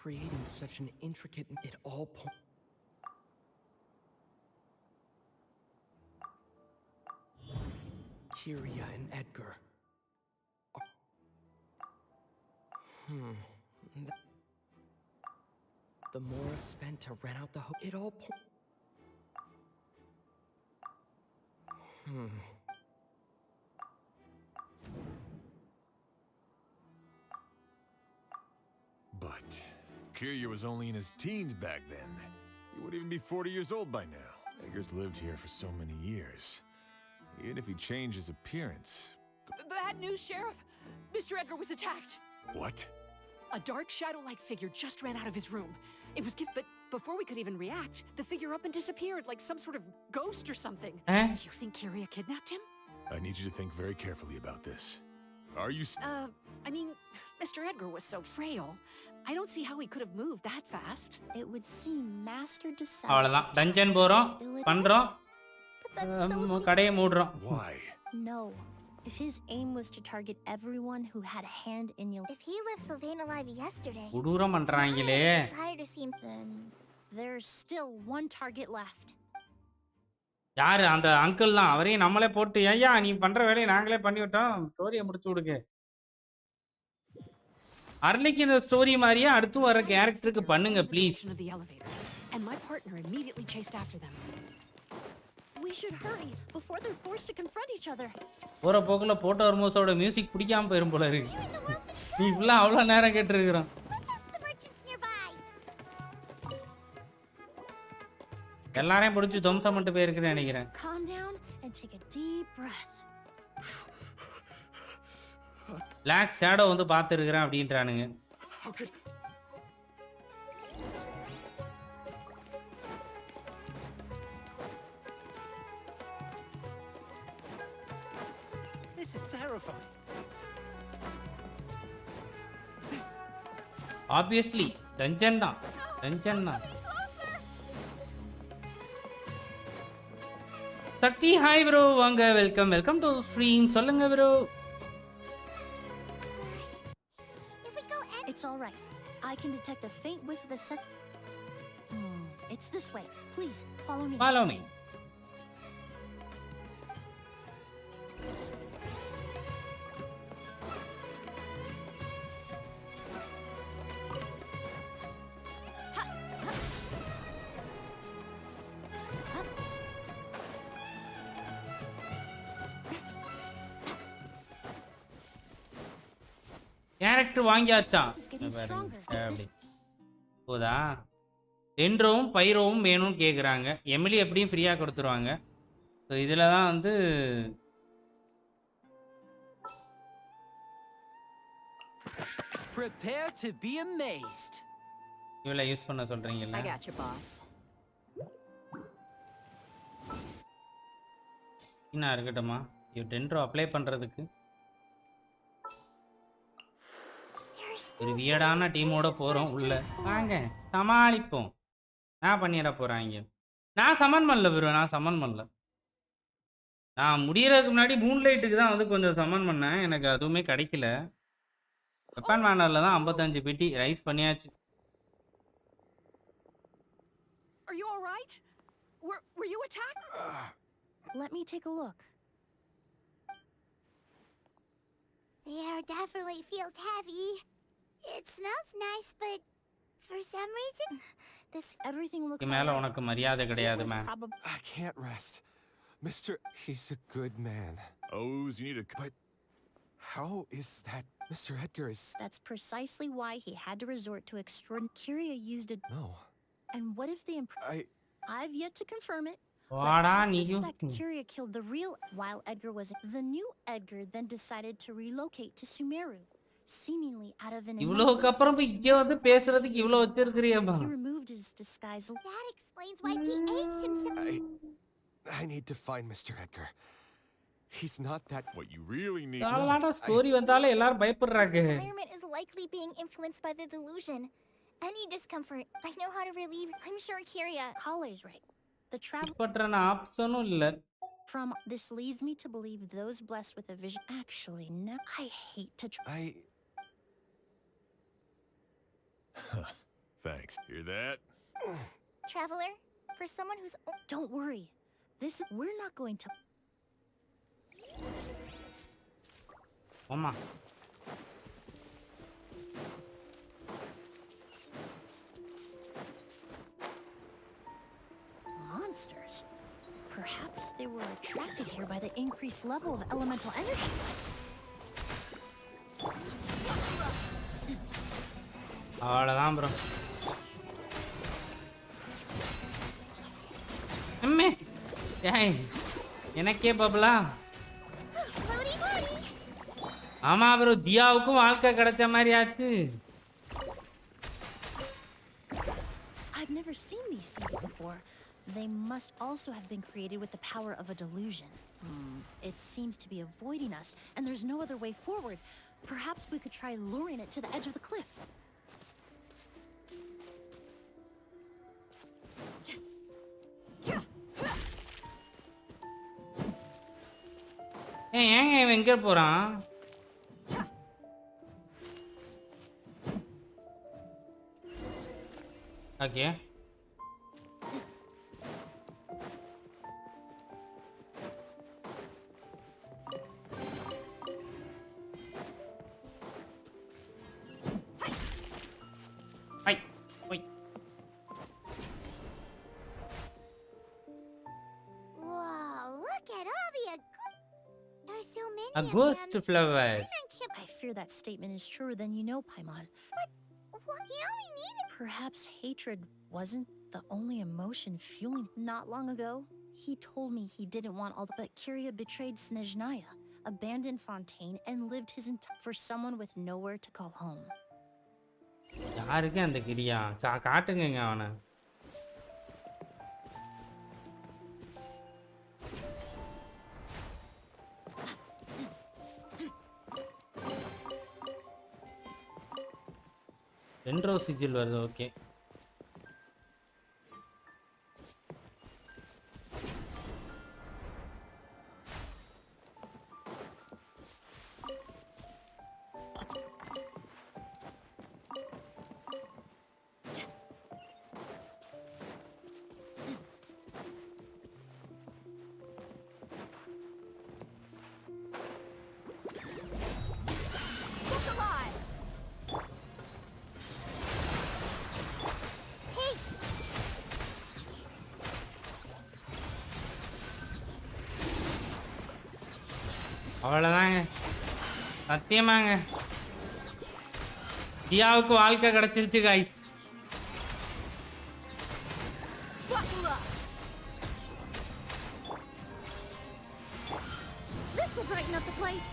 Creating such an intricate at all points. Kyria and Edgar. The Mora spent to rent out the it all But Kyria was only in his teens back then. He wouldn't even be 40 years old by now. Edgar's lived here for so many years. Even if he changed his appearance... Bad news, Sheriff! Mr. Edgar was attacked! What? A dark shadow-like figure just ran out of his room. It was but before we could even react, the figure up and disappeared like some sort of ghost or something. Do you think Kyria kidnapped him? I need you to think very carefully about this. Are you... I mean, Mr. Edgar was so frail. I don't see how he could have moved that fast. It would seem Master decided. அவ்வளவுதான். Dungeon போறோம், பண்றோம். கடையை மூடுறோம். Why? No. If his aim was to target everyone who had a hand in your... If he left Sylvain alive yesterday... கொடூரம் பண்றாங்களே. Then there's still one target left. யாரு அந்த uncle தான். அவரையும் நம்மளே போட்டு ஐயா நீ பண்ற வேலையை நாங்களே பண்ணிவிட்டோம். ஸ்டோரியை முடிச்சு விடுங்க. அர்லிக்கு இந்த ஸ்டோரி மாதிரியே அடுத்து வர கேரக்டருக்கு பண்ணுங்க please. And my partner immediately chased after them. We should hurry before they're forced to confront each other. போற போக்குல போட்டோ ஆர்மோஸோட மியூசிக் பிடிக்காம போயிரும் போல இருக்கு. நீ ஃபுல்லா அவ்வளவு நேரம் கேட்டு இருக்கறோம். எல்லாரையும் பிடிச்சு தம்சம் பண்ணிட்டு போயிருக்கேன்னு நினைக்கிறேன். Calm down and take a deep breath. Black shadow வந்து பாத்து இருக்கறேன் அப்படின்றானுங்க. This is terrifying. Obviously, dungeon தான். சக்தி ஹாய் bro, வாங்க வெல்கம் டு ஸ்ட்ரீம். சொல்லுங்க bro. It's all right. I can detect a faint whiff of the scent. It's this way. Please follow me. Follow me. Character வாங்கியாச்சா? போதா டென்ட்ரோவும் பைரோவும் வேணும்னு கேட்குறாங்க. Emily எப்படியும் ஃப்ரீயாக கொடுத்துருவாங்க. ஸோ இதில் தான் வந்து Prepare to be amazed. இவளை யூஸ் பண்ண சொல்கிறீங்கல்ல. I got you, boss. என்ன இருக்கட்டுமா இவ டென்ட்ரோ அப்ளை பண்ணுறதுக்கு ஒரு வியடான டீமோட போகிறோம் உள்ள. வாங்க சமாளிப்போம். நான் பண்ணிட போகிறாங்க. நான் சமன் பண்ணல ப்ரோ, நான் சமன் பண்ணல. நான் முடியறதுக்கு முன்னாடி மூன்லைட்டுக்கு தான் வந்து கொஞ்சம் சமன் பண்ணேன். எனக்கு அதுவுமே கிடைக்கல. வெப்பன் மேனரில் தான் 55 பெட்டி ரைஸ் பண்ணியாச்சு. Are you all right? Were you attacked? Let me take a look. The air definitely feels heavy. It smells nice, but for some reason, everything looks இதுக்கு மேல alright. உனக்கு மரியாதை கிடையாது ma'am. I can't rest. Mr. He's a good man. Oh, you need a... But how is that? Mr. Edgar is... That's precisely why he had to resort to extraordinary. Kyria used it. No. And what if they... I've yet to confirm it. வாடா But I நீயும். suspect Kyria killed the real while Edgar was... The new Edgar then decided to relocate to Sumeru, seemingly out of an... இவ்வளவுக்கு அப்புறம் போய் இங்க வந்து பேசுறதுக்கு இவ்வளவு வச்சிருக்கிறியேப்பா. He removed his disguise. That explains why he aged himself. I need to find Mr. Edgar. He's not that... What you really need... தாளாடா story வந்தாலே எல்லாரும் பயப்படுறாங்க. The environment is likely being influenced by the delusion. Any discomfort, I know how to relieve. I'm sure Kyria... Kale's right. The travel... பண்றன ஆப்ஷனும் இல்ல. From this leads me to believe those blessed with a vision... Actually, no. I hate to... Thanks. Hear that? Traveler, for someone who's... Don't worry. We're not going to... ஆமா. Monsters. Perhaps they were attracted here by the increased level of elemental energy. அவ்வளவுதான் bro. அம்மே ஏய் எனக்கே பப்ளா. ஆமா bro, தியாவுக்கும் வாழ்க்கை கிடைச்ச மாதிரி ஆச்சு. I've never seen these seeds before. They must also have been created with the power of a delusion. It seems to be avoiding us, and there's no other way forward. Perhaps we could try luring it to the edge of the cliff. ஏங்க இவன் எங்க போறான்? Okay. Ay, uy. Whoa, look at all the... There are so many Auguste flowers. I fear that statement is truer than you know, Paimon. But what? He only needed... Perhaps hatred wasn't the only emotion fueling. Not long ago, he told me he didn't want all the... But Kyria betrayed Snezhnaya, abandoned Fontaine, and lived his entire... for someone with nowhere to call home. யாருக்கு அந்த கிரியா? காட்டுங்க அவனை. ரெண்டோ sigil வருது. Okay. அவ்வளோதாங்க, சத்தியமாங்க தியாவுக்கு வாழ்க்கை கிடைச்சிருச்சு காய். brighten up the place?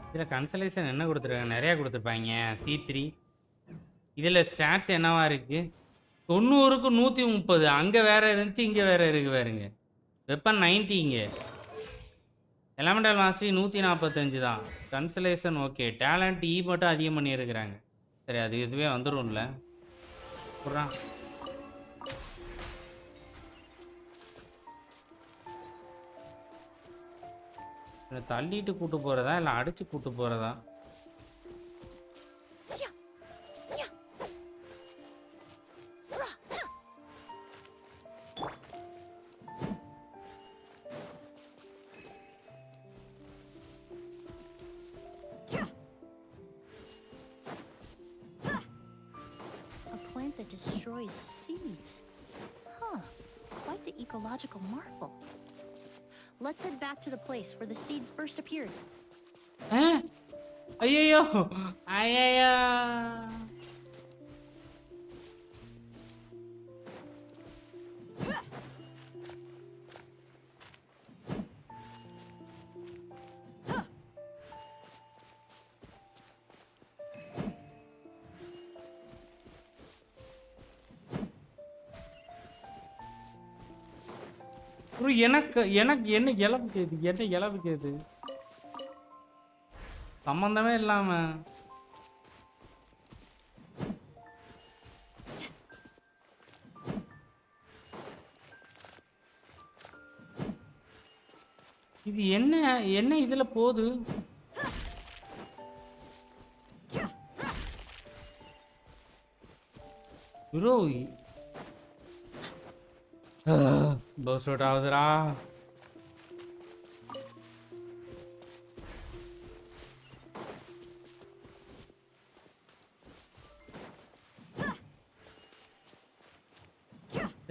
இதுல கன்சலேஷன் என்ன கொடுத்துருக்காங்க? நிறைய கொடுத்துருப்பாங்க. C3 இதுல ஸ்டாட்ஸ் என்னவா இருக்கு? 90க்கு 130. அங்க வேற இருந்துச்சு, இங்க வேற இருக்கு பாருங்க. வெப்பன் 90 இங்க. எலமெண்டல் மாஸ்டரி 145 தான். Cancellation okay. டேலண்ட் E மட்டும் அதிகம் பண்ணியிருக்கிறாங்க. சரி, அது இதுவே வந்துரும்ல. புறான் தள்ளிட்டு கூட்டு போறதா இல்ல அடிச்சு கூட்டு போறதா? A plant that destroys seeds. Huh. Quite the ecological marvel. Let's head back to the place where the seeds first appeared. ஐயோ ஐயோ எனக்கு எனக்கு என்ன இழப்புக்குது? என்ன இழப்புக்குது? சம்பந்தமே இல்லாம இது என்ன என்ன இதுல போகுது? ப்ரோ பஸ் அவுட் ஆகுதுடா.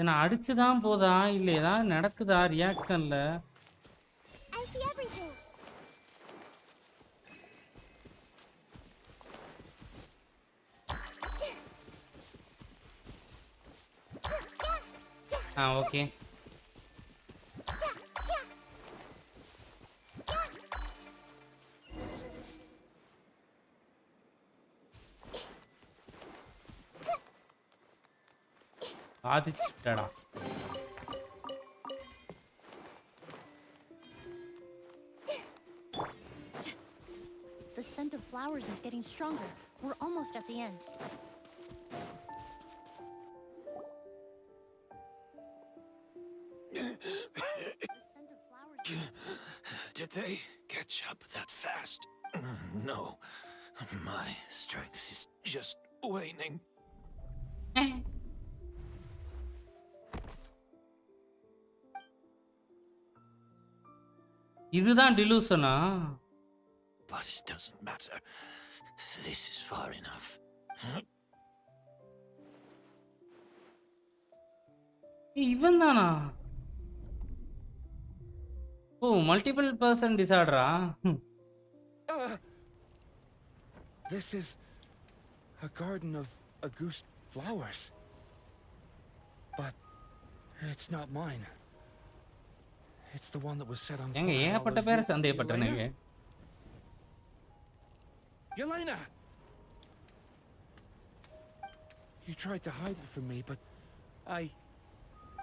நான் அடிச்சுதான் போதா இல்ல ஏதாவது நடக்குதா ரியாக்ஷன்ல? I see everything. ஓகே. பாதிச்சுட்டடா. The scent of flowers is getting stronger. We're almost at the end. Did they catch up that fast? No. My strength is just waning. இதுதான் டிலூஷனா? But it doesn't matter. This is far enough. இவன் தானா? ஓ, multiple person டிசார்டரா? This is a garden of Auguste flowers. But it's not mine. It's the one that was set on fire. எங்க ஏகப்பட்ட பேரை சந்தேகப்பட்டனேங்க. Yelena! You tried to hide it from me, but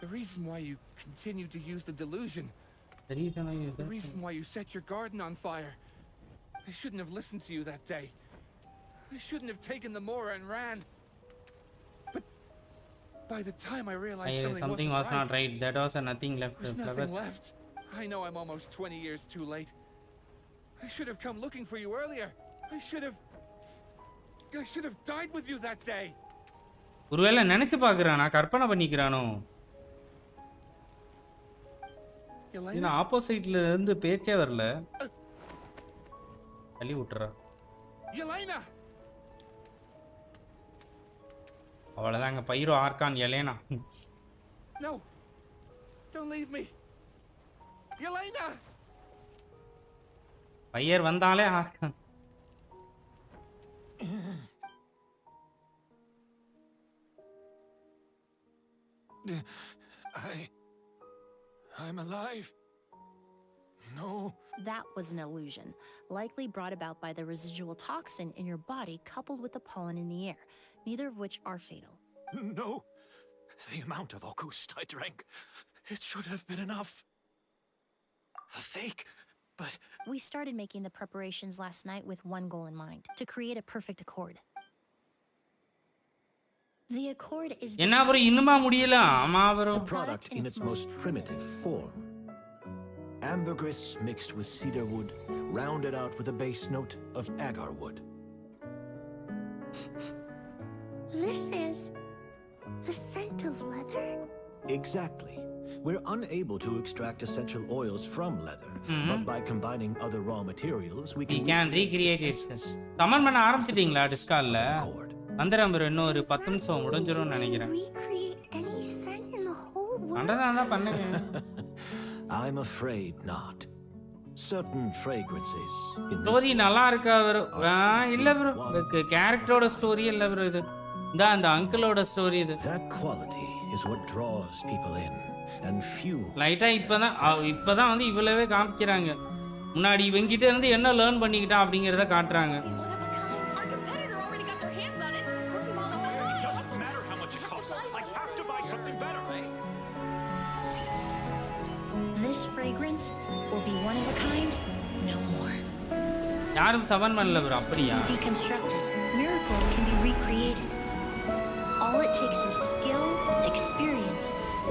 the reason why you continued to use the delusion, the reason why you set your garden on fire, I shouldn't have listened to you that day. I shouldn't have taken the Mora and ran. But by the time I realized something was not right, that was nothing left. There's nothing left. I know I'm almost 20 years too late. I should have come looking for you earlier. I should have died with you that day. ஒருவேளை நினைச்சு பார்க்கறானா, கற்பனை பண்ணிக்கிறானோ? இந்த ஆப்போசிட்ல இருந்து பேச்சே வரல. தள்ளி விட்டுறா. Yelena! அவ்வளவுதாங்க, pyro Archon Yelena. No. Don't leave me. Yelena! Fire வந்தாலே Archon. I'm alive. No. That was an illusion, likely brought about by the residual toxin in your body coupled with the pollen in the air, neither of which are fatal. No. The amount of Auguste I drank, it should have been enough. A fake, but... We started making the preparations last night with one goal in mind, to create a perfect accord. The accord is the product in its most primitive form. Ambergris mixed with cedar wood, rounded out with a base note of agar wood. This is the scent of leather? Exactly. We're unable to extract essential oils from leather, but by combining other raw materials, we can recreate it. Summon பண்ண ஆரம்பிச்சிட்டீங்களா டிஸ்கால்ல? வந்துறேன் bro, இன்னும் ஒரு 10 நிமிஷம் முடிஞ்சிரும்னு நினைக்கிறேன். Recreate any scent in the whole world? அதான் பண்ணுங்க. I'm afraid not. Certain fragrances in story நல்லா இருக்கா bro? இல்ல bro, கேரக்டரோட ஸ்டோரி இல்ல bro இது. அந்த அங்கிளோட ஸ்டோரி இது. That quality is what draws people in. And few லைட்டா இப்பதான் வந்து இவ்வளவே காமிக்கிறாங்க. முன்னாடி இவங்கிட்ட இருந்து என்ன லேர்ன் பண்ணிக்கிட்டா அப்படிங்கறத காட்டுறாங்க. This fragrance will be one of a kind, no more. யாரும் சவன் பண்ணல bro, அப்படியா? Deconstructed, miracles can be recreated. All it takes is skill, experience,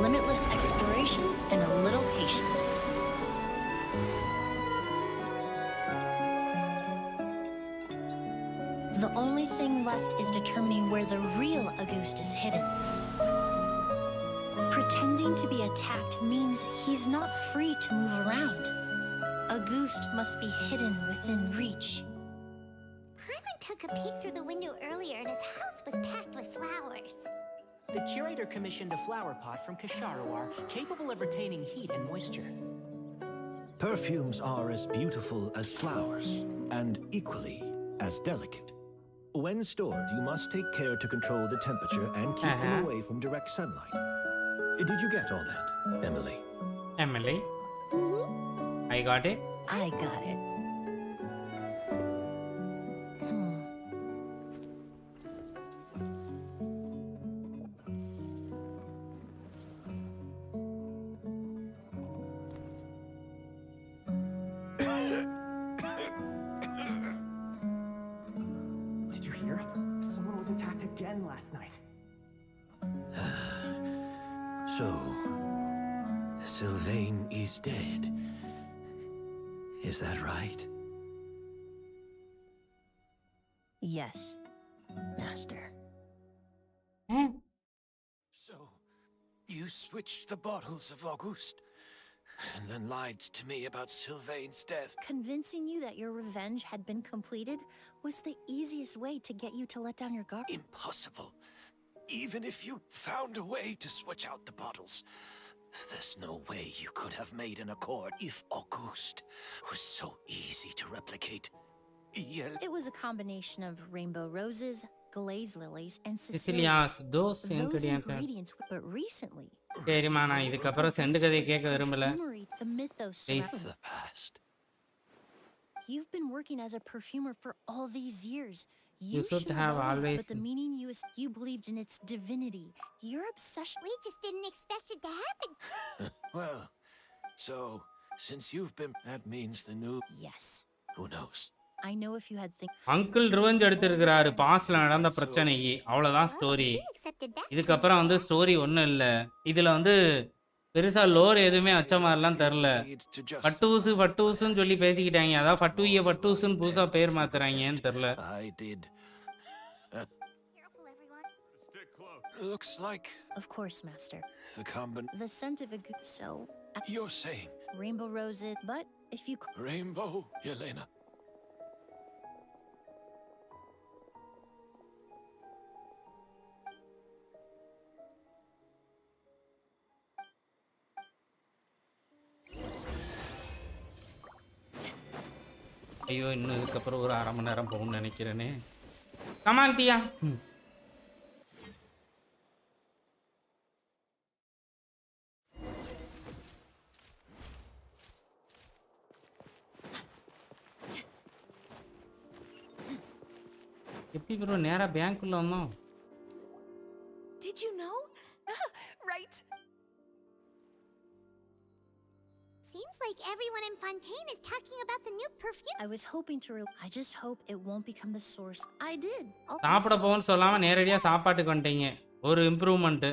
limitless exploration, and a little patience. The only thing left is determining where the real Auguste is hidden. Pretending to be attacked means he's not free to move around. Auguste must be hidden within reach. Paimon took a peek through the window earlier and his house was packed with flowers. The curator commissioned a flower pot from Kasharawar, capable of retaining heat and moisture. perfumes are as beautiful as flowers, and equally as delicate. When stored, you must take care to control the temperature and keep them away from direct sunlight. Did you get all that, Emily? Emily? I got it? I got it. Did you hear? Someone was attacked again last night. So, Sylvain is dead. Is that right? Yes, Master. So, you switched the bottles of Auguste, and then lied to me about Sylvain's death. Convincing you that your revenge had been completed was the easiest way to get you to let down your guard. Impossible. Even if you found a way to switch out the bottles, there's no way you could have made an accord if Auguste was so easy to replicate. It was a combination of rainbow roses, glaze lilies, and Sicilians. Those ingredients, but recently, சரிமா, நான் இதுக்கப்புறம் cent கதையை கேட்க விரும்பல. the mythos surrounding the past. You've been working as a perfumer for all these years. You should have always. But the meaning you believed in its divinity. Your obsession. We just didn't expect it to happen. Well, so since you've been, that means the new. Yes. Who knows? I know if you had uncle revenge எடுத்திருக்கிறாரு பாஸ்ட்ல நடந்த பிரச்சனைக்கு. அவ்வளவுதான் story. இதுக்கப்புறம் வந்து story ஒன்றும் இல்லை. இதுல வந்து பெருசா லோர் எதுவுமே வச்ச மாதிரிலாம் தெரில. ஃபட்டூஸ்ன்னு சொல்லி பேசிக்கிட்டாங்க. அதான் ஃபட்டூஸ்ன்னு புதுசா பேர் மாத்துறாங்கன்னு தெரில. Looks like. Of course, Master. The scent of a good. So. You're saying. Rainbow roses, but if you. Rainbow, Yelena. ஐயோ, இன்னும் இதுக்கப்புறம் ஒரு அரை மணி நேரம் போகும்னு நினைக்கிறேனே. கமான் தியா. எப்படி ப்ரோ நேரா பேங்க் உள்ள வந்தோம்? Did you know? Right. Seems like everyone in Fontaine is talking about the new perfume. I was hoping to. I just hope it won't become the source. I did. சாப்பிட போன்னு சொல்லாம நேரடியா சாப்பாட்டுக்கு வந்துட்டீங்க. ஒரு improvement.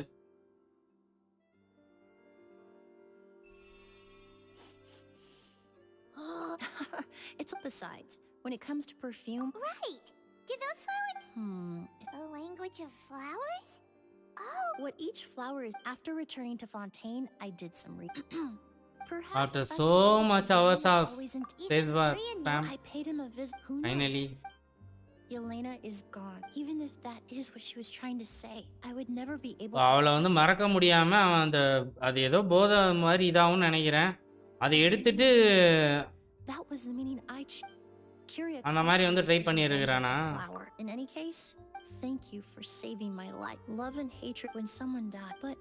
It's besides, when it comes to perfume. Right. Do those flowers? A language of flowers? Oh. What each flower is. After returning to Fontaine, I did some Perhaps after so much hours of space bar spam. I paid him a visit. Who knows? Finally. Yelena is gone. Even if that is what she was trying to say, I would never be able to. அவளை வந்து மறக்க முடியாம அவன் அந்த அது ஏதோ போதை மாதிரி இதாகும்னு நினைக்கிறேன். அதை எடுத்துட்டு That was the meaning I curious. அந்த மாதிரி வந்து ட்ரை பண்ணி இருக்கறானா? In any case, thank you for saving my life. Love and hatred when someone died, but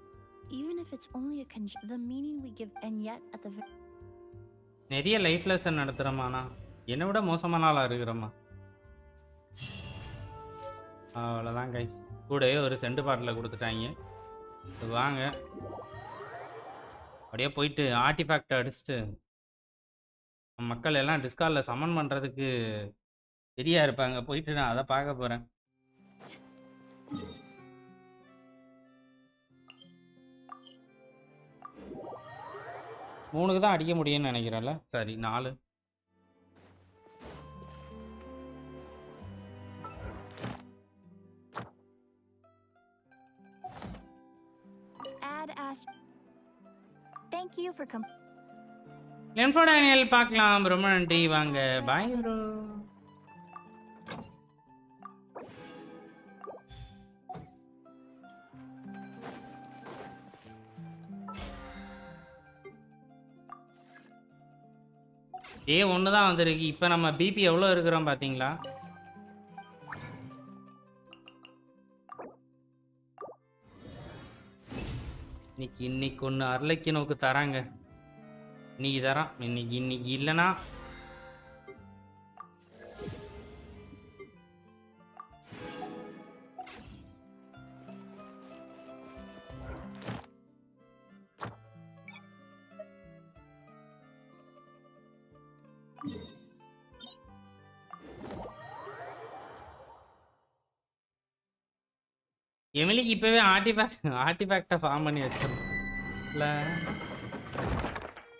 even if it's only the meaning we give, and yet at the நிறைய life lesson நடத்துறமானா என்னை விட மோசமான ஆளா இருக்கிறமா. அவ்வளோதான் guys. கூடவே ஒரு cent பாட்டில் கொடுத்துட்டாங்க. வாங்க அப்படியே போயிட்டு ஆர்டிஃபேக்டை அடிச்சுட்டு மக்கள் எல்லாம் டிஸ்கார்டில் சமன் பண்ணுறதுக்கு ரெடியா இருப்பாங்க. போயிட்டு நான் அதை பார்க்க போகிறேன். மூணுக்கு தான் அடிக்க முடியும்னு நினைக்கிறேன்ல. சரி 4. Thank you for லென்ஃபோர்ட் டேனியல் பார்க்கலாம். ரொம்ப நன்றி. வாங்க பாய் ப்ரோ. ஒன்று தான் வந்திருக்கு. இப்போ நம்ம பிபி எவ்வளோ இருக்கிறோம் பார்த்தீங்களா? இன்னைக்கு ஒன்று அரளைக்கு நோக்கு தராங்க. இன்னைக்கு தரான். இன்னைக்கு இல்லைன்னா எமிலிக்கு இப்பவே ஆர்டிஃபேக்டை ஃபார்ம் பண்ணி வச்சிடும். இல்லை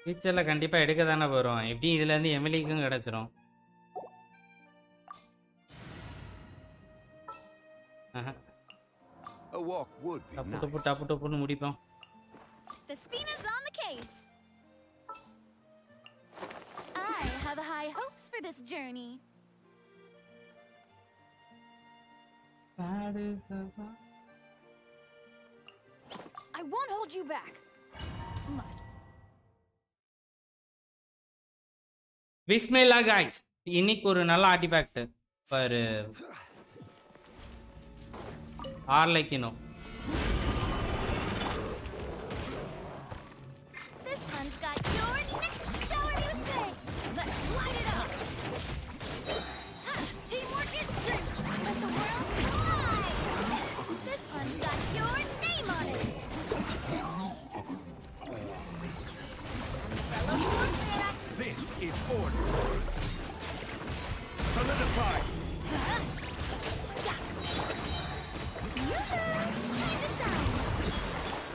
ஃபியூச்சரில் கண்டிப்பாக எடுக்க தானே போகிறோம். எப்படி இதுலேருந்து எமிலிக்கும் கிடச்சிரும். டப்பு டப்புன்னு முடிப்போம். The spina's on the case. I have high hopes for this journey. I won't hold you back. Much. Bismillah guys. இன்னைக்கு ஒரு நல்ல ஆர்டிஃபேக்ட் பாரு. ஆர்லைக்கினோ. This one's got your neck. Shower me with good. Let's light it up. Teamwork is strength. Let the world fly. This one's got your name on it. This is order. Solidify. Time to shine.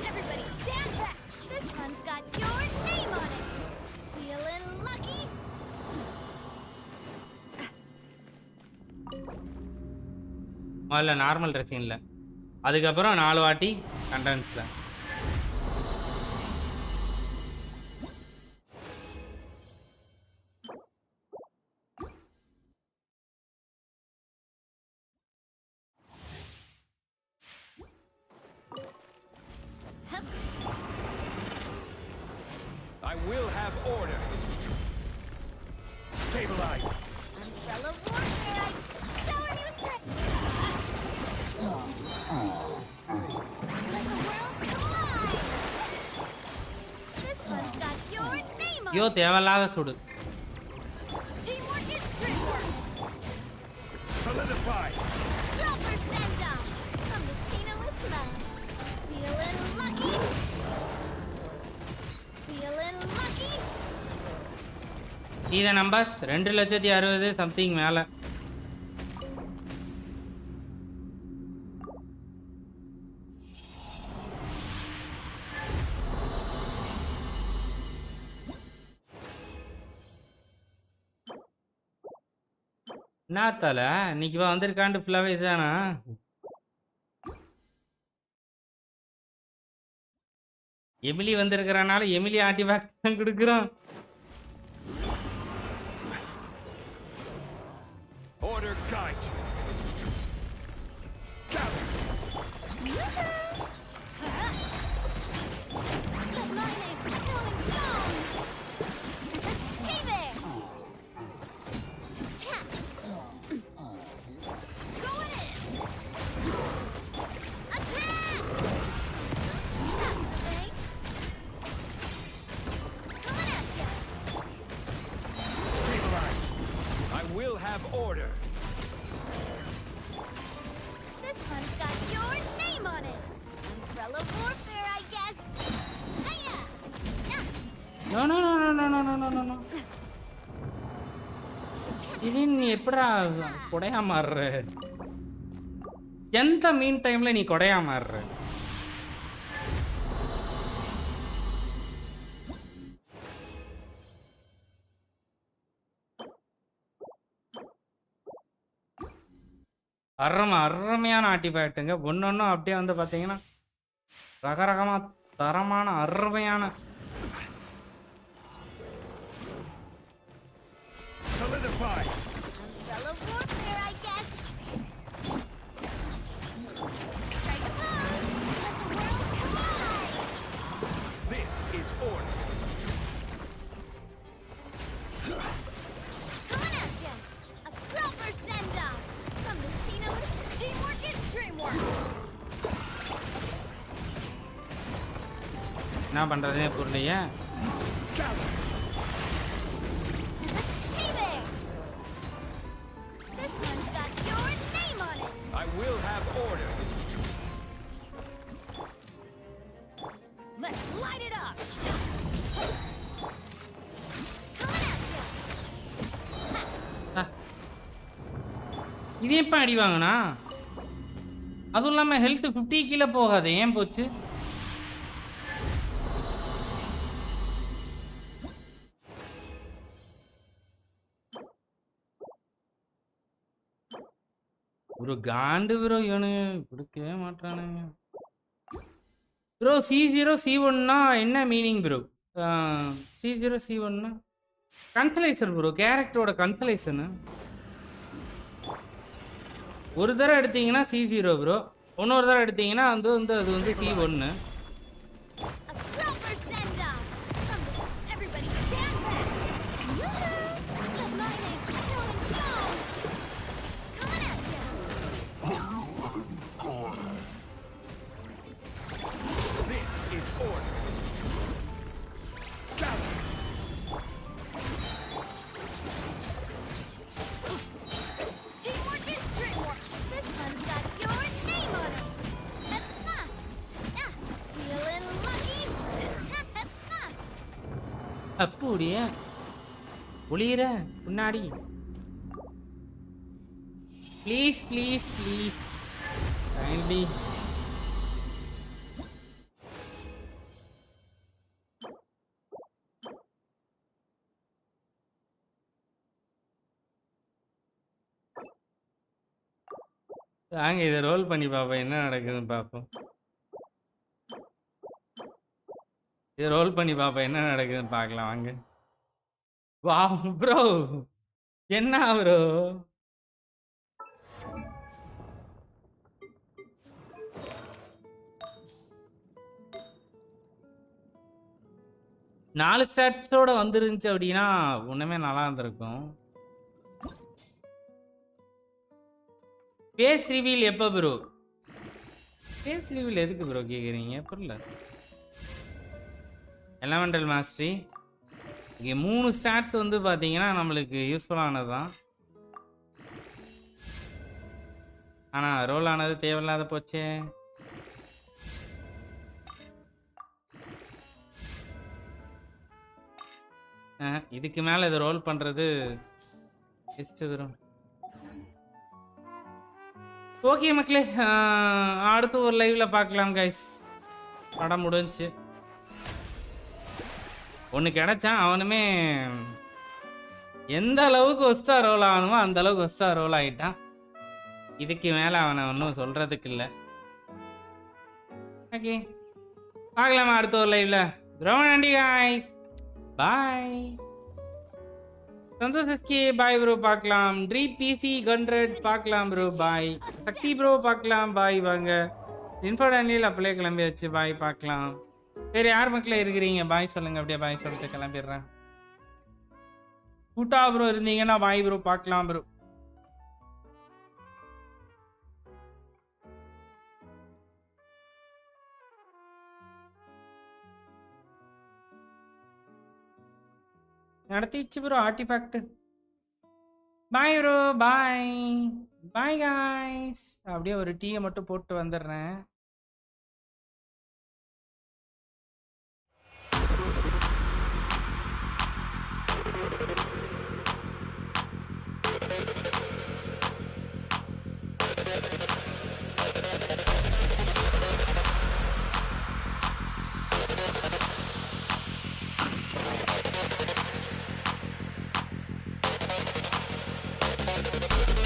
Everybody stand back. This one's got your name on it. Feeling lucky? முதல்ல normal ட்ரெஸ்ஸிங்கில், அதுக்கப்புறம் 4 வாட்டி கண்டென்ஸில். I will have order. Stabilize. Umbrella warfare. Shower me with great. Let the world collide. This one's got your name on ஐயோ it. தேவையில்லாத சுடு. Teamwork is dreamwork. Solidify. See the numbers 2,60,000 something மேல. நாத்தால இன்னைக்கு வந்திருக்காண்டு ஃபுல்லாவே இதுதானா? Emily வந்திருக்கிறனால Emily artifact தான் கொடுக்குறோம். Order guide you. Hey there! Going in! Attack! Coming at ya! Stabilize. I will have order. This one's got your name on it. Umbrella warfare, I guess. Hiya! No no no no no no no no no. இது நீ எப்படா கொடையா மாறுற? எந்த மீன் டைம்ல நீ கொடையா மாறுற? அருமையான ஆர்டிஃபேக்ட்டுங்க. ஒன்னொன்னும் அப்படியே வந்து பாத்தீங்கன்னா ரகரகமா தரமான அருமையான Solidify. Umbrella warfare, I guess. Strike a pose. Let the world collide. This is order. Coming at ya. A proper send-off. From the Stino, teamwork is dreamwork. என்ன பண்றதுனே புரியலையே. Hey there. This one's got your name on it. I will have order. Let's light it up. Coming at ya. இது எப்ப அடி வாங்கினா? அதுவும் இல்லாம health 50 கீழே போகாது. ஏன் போச்சு? ப்ரோ காண்டு ப்ரோ இவனு கொடுக்கவே மாட்டானுங்க ப்ரோ. C0 C1னா என்ன மீனிங் ப்ரோ? C0 C1னா கன்சலேஷன் ப்ரோ, கேரக்டரோட கன்சலேஷனு. ஒரு தடவை எடுத்தீங்கன்னா C0 ப்ரோ, இன்னொரு தடவை எடுத்தீங்கன்னா அது வந்து C1. A proper send-off. From the everybody stand back. Let my name echo in song. Coming at ya. This is order. Teamwork is dreamwork. This one's got your name on it. Feeling lucky. அப்படியே ஒளியிற முன்னாடி please please please kindly. வாங்க இதை role பண்ணி பார்ப்போம் என்ன நடக்குதுன்னு பார்ப்போம். இதை ரோல் பண்ணி பார்ப்போம் என்ன நடக்குதுன்னு பார்க்கலாம் வாங்க. வா ப்ரோ என்ன ப்ரோ? நாலு ஸ்டாட்ஸோட வந்துருந்துச்சு அப்படின்னா ஒண்ணுமே நல்லா இருந்திருக்கும். ஃபேஸ் ரிவீல் எப்போ ப்ரோ? ஃபேஸ் ரிவீல் எதுக்கு ப்ரோ கேட்குறீங்க? புரியல. எலமெண்டல் மாஸ்டரி இங்கே 3 ஸ்டாட்ஸ் வந்து பார்த்தீங்கன்னா நம்மளுக்கு யூஸ்ஃபுல்லானது தான். ஆனால் ரோல் ஆனது தேவையில்லாத போச்சே. இதுக்கு மேல இது ரோல் பண்றது பெஸ்ட் வரும். ஓகே மக்களே, அடுத்த ஒரு லைவ்ல பார்க்கலாம் கைஸ். படம் முடிஞ்சு ஒன்று கிடைச்சான், அவனுமே எந்த அளவுக்கு ஒஸ்டா ரோல் ஆகணுமோ அந்த அளவுக்கு ஒஸ்டா ரோல் ஆகிட்டான். இதுக்கு மேலே அவனை ஒன்றும் சொல்கிறதுக்கு இல்லை. ஓகே பார்க்கலாமா அடுத்த ஒரு லைவ்ல. ரொம்ப நன்றி காய்ஸ், பாய். சந்தோஷ் எஸ்கே பாய் ப்ரோ, பார்க்கலாம். ட்ரீப் பிசி 100 பார்க்கலாம் ப்ரோ, பாய். சக்தி ப்ரோ பார்க்கலாம், பாய். வாங்க இன்ஃபோ டேனியல் அப்படியே கிளம்பியாச்சு, பாய். பார்க்கலாம். சரி, யார் மக்களே இருக்கிறீங்க பாய் சொல்லுங்க, அப்படியே பாய் சொல்லிட்டு கிளம்பிடுறேன். கூட்டா ப்ரோ இருந்தீங்கன்னா பாய் ப்ரோ, பார்க்கலாம் ப்ரோ. நடத்திச்சு bro artifact. Bye bro, bye bye guys. அப்படியே ஒரு டீயை மட்டும் போட்டு வந்துடுறேன்.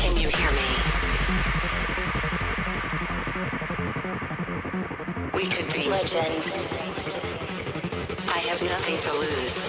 Can you hear me? We could be legend. I have nothing to lose.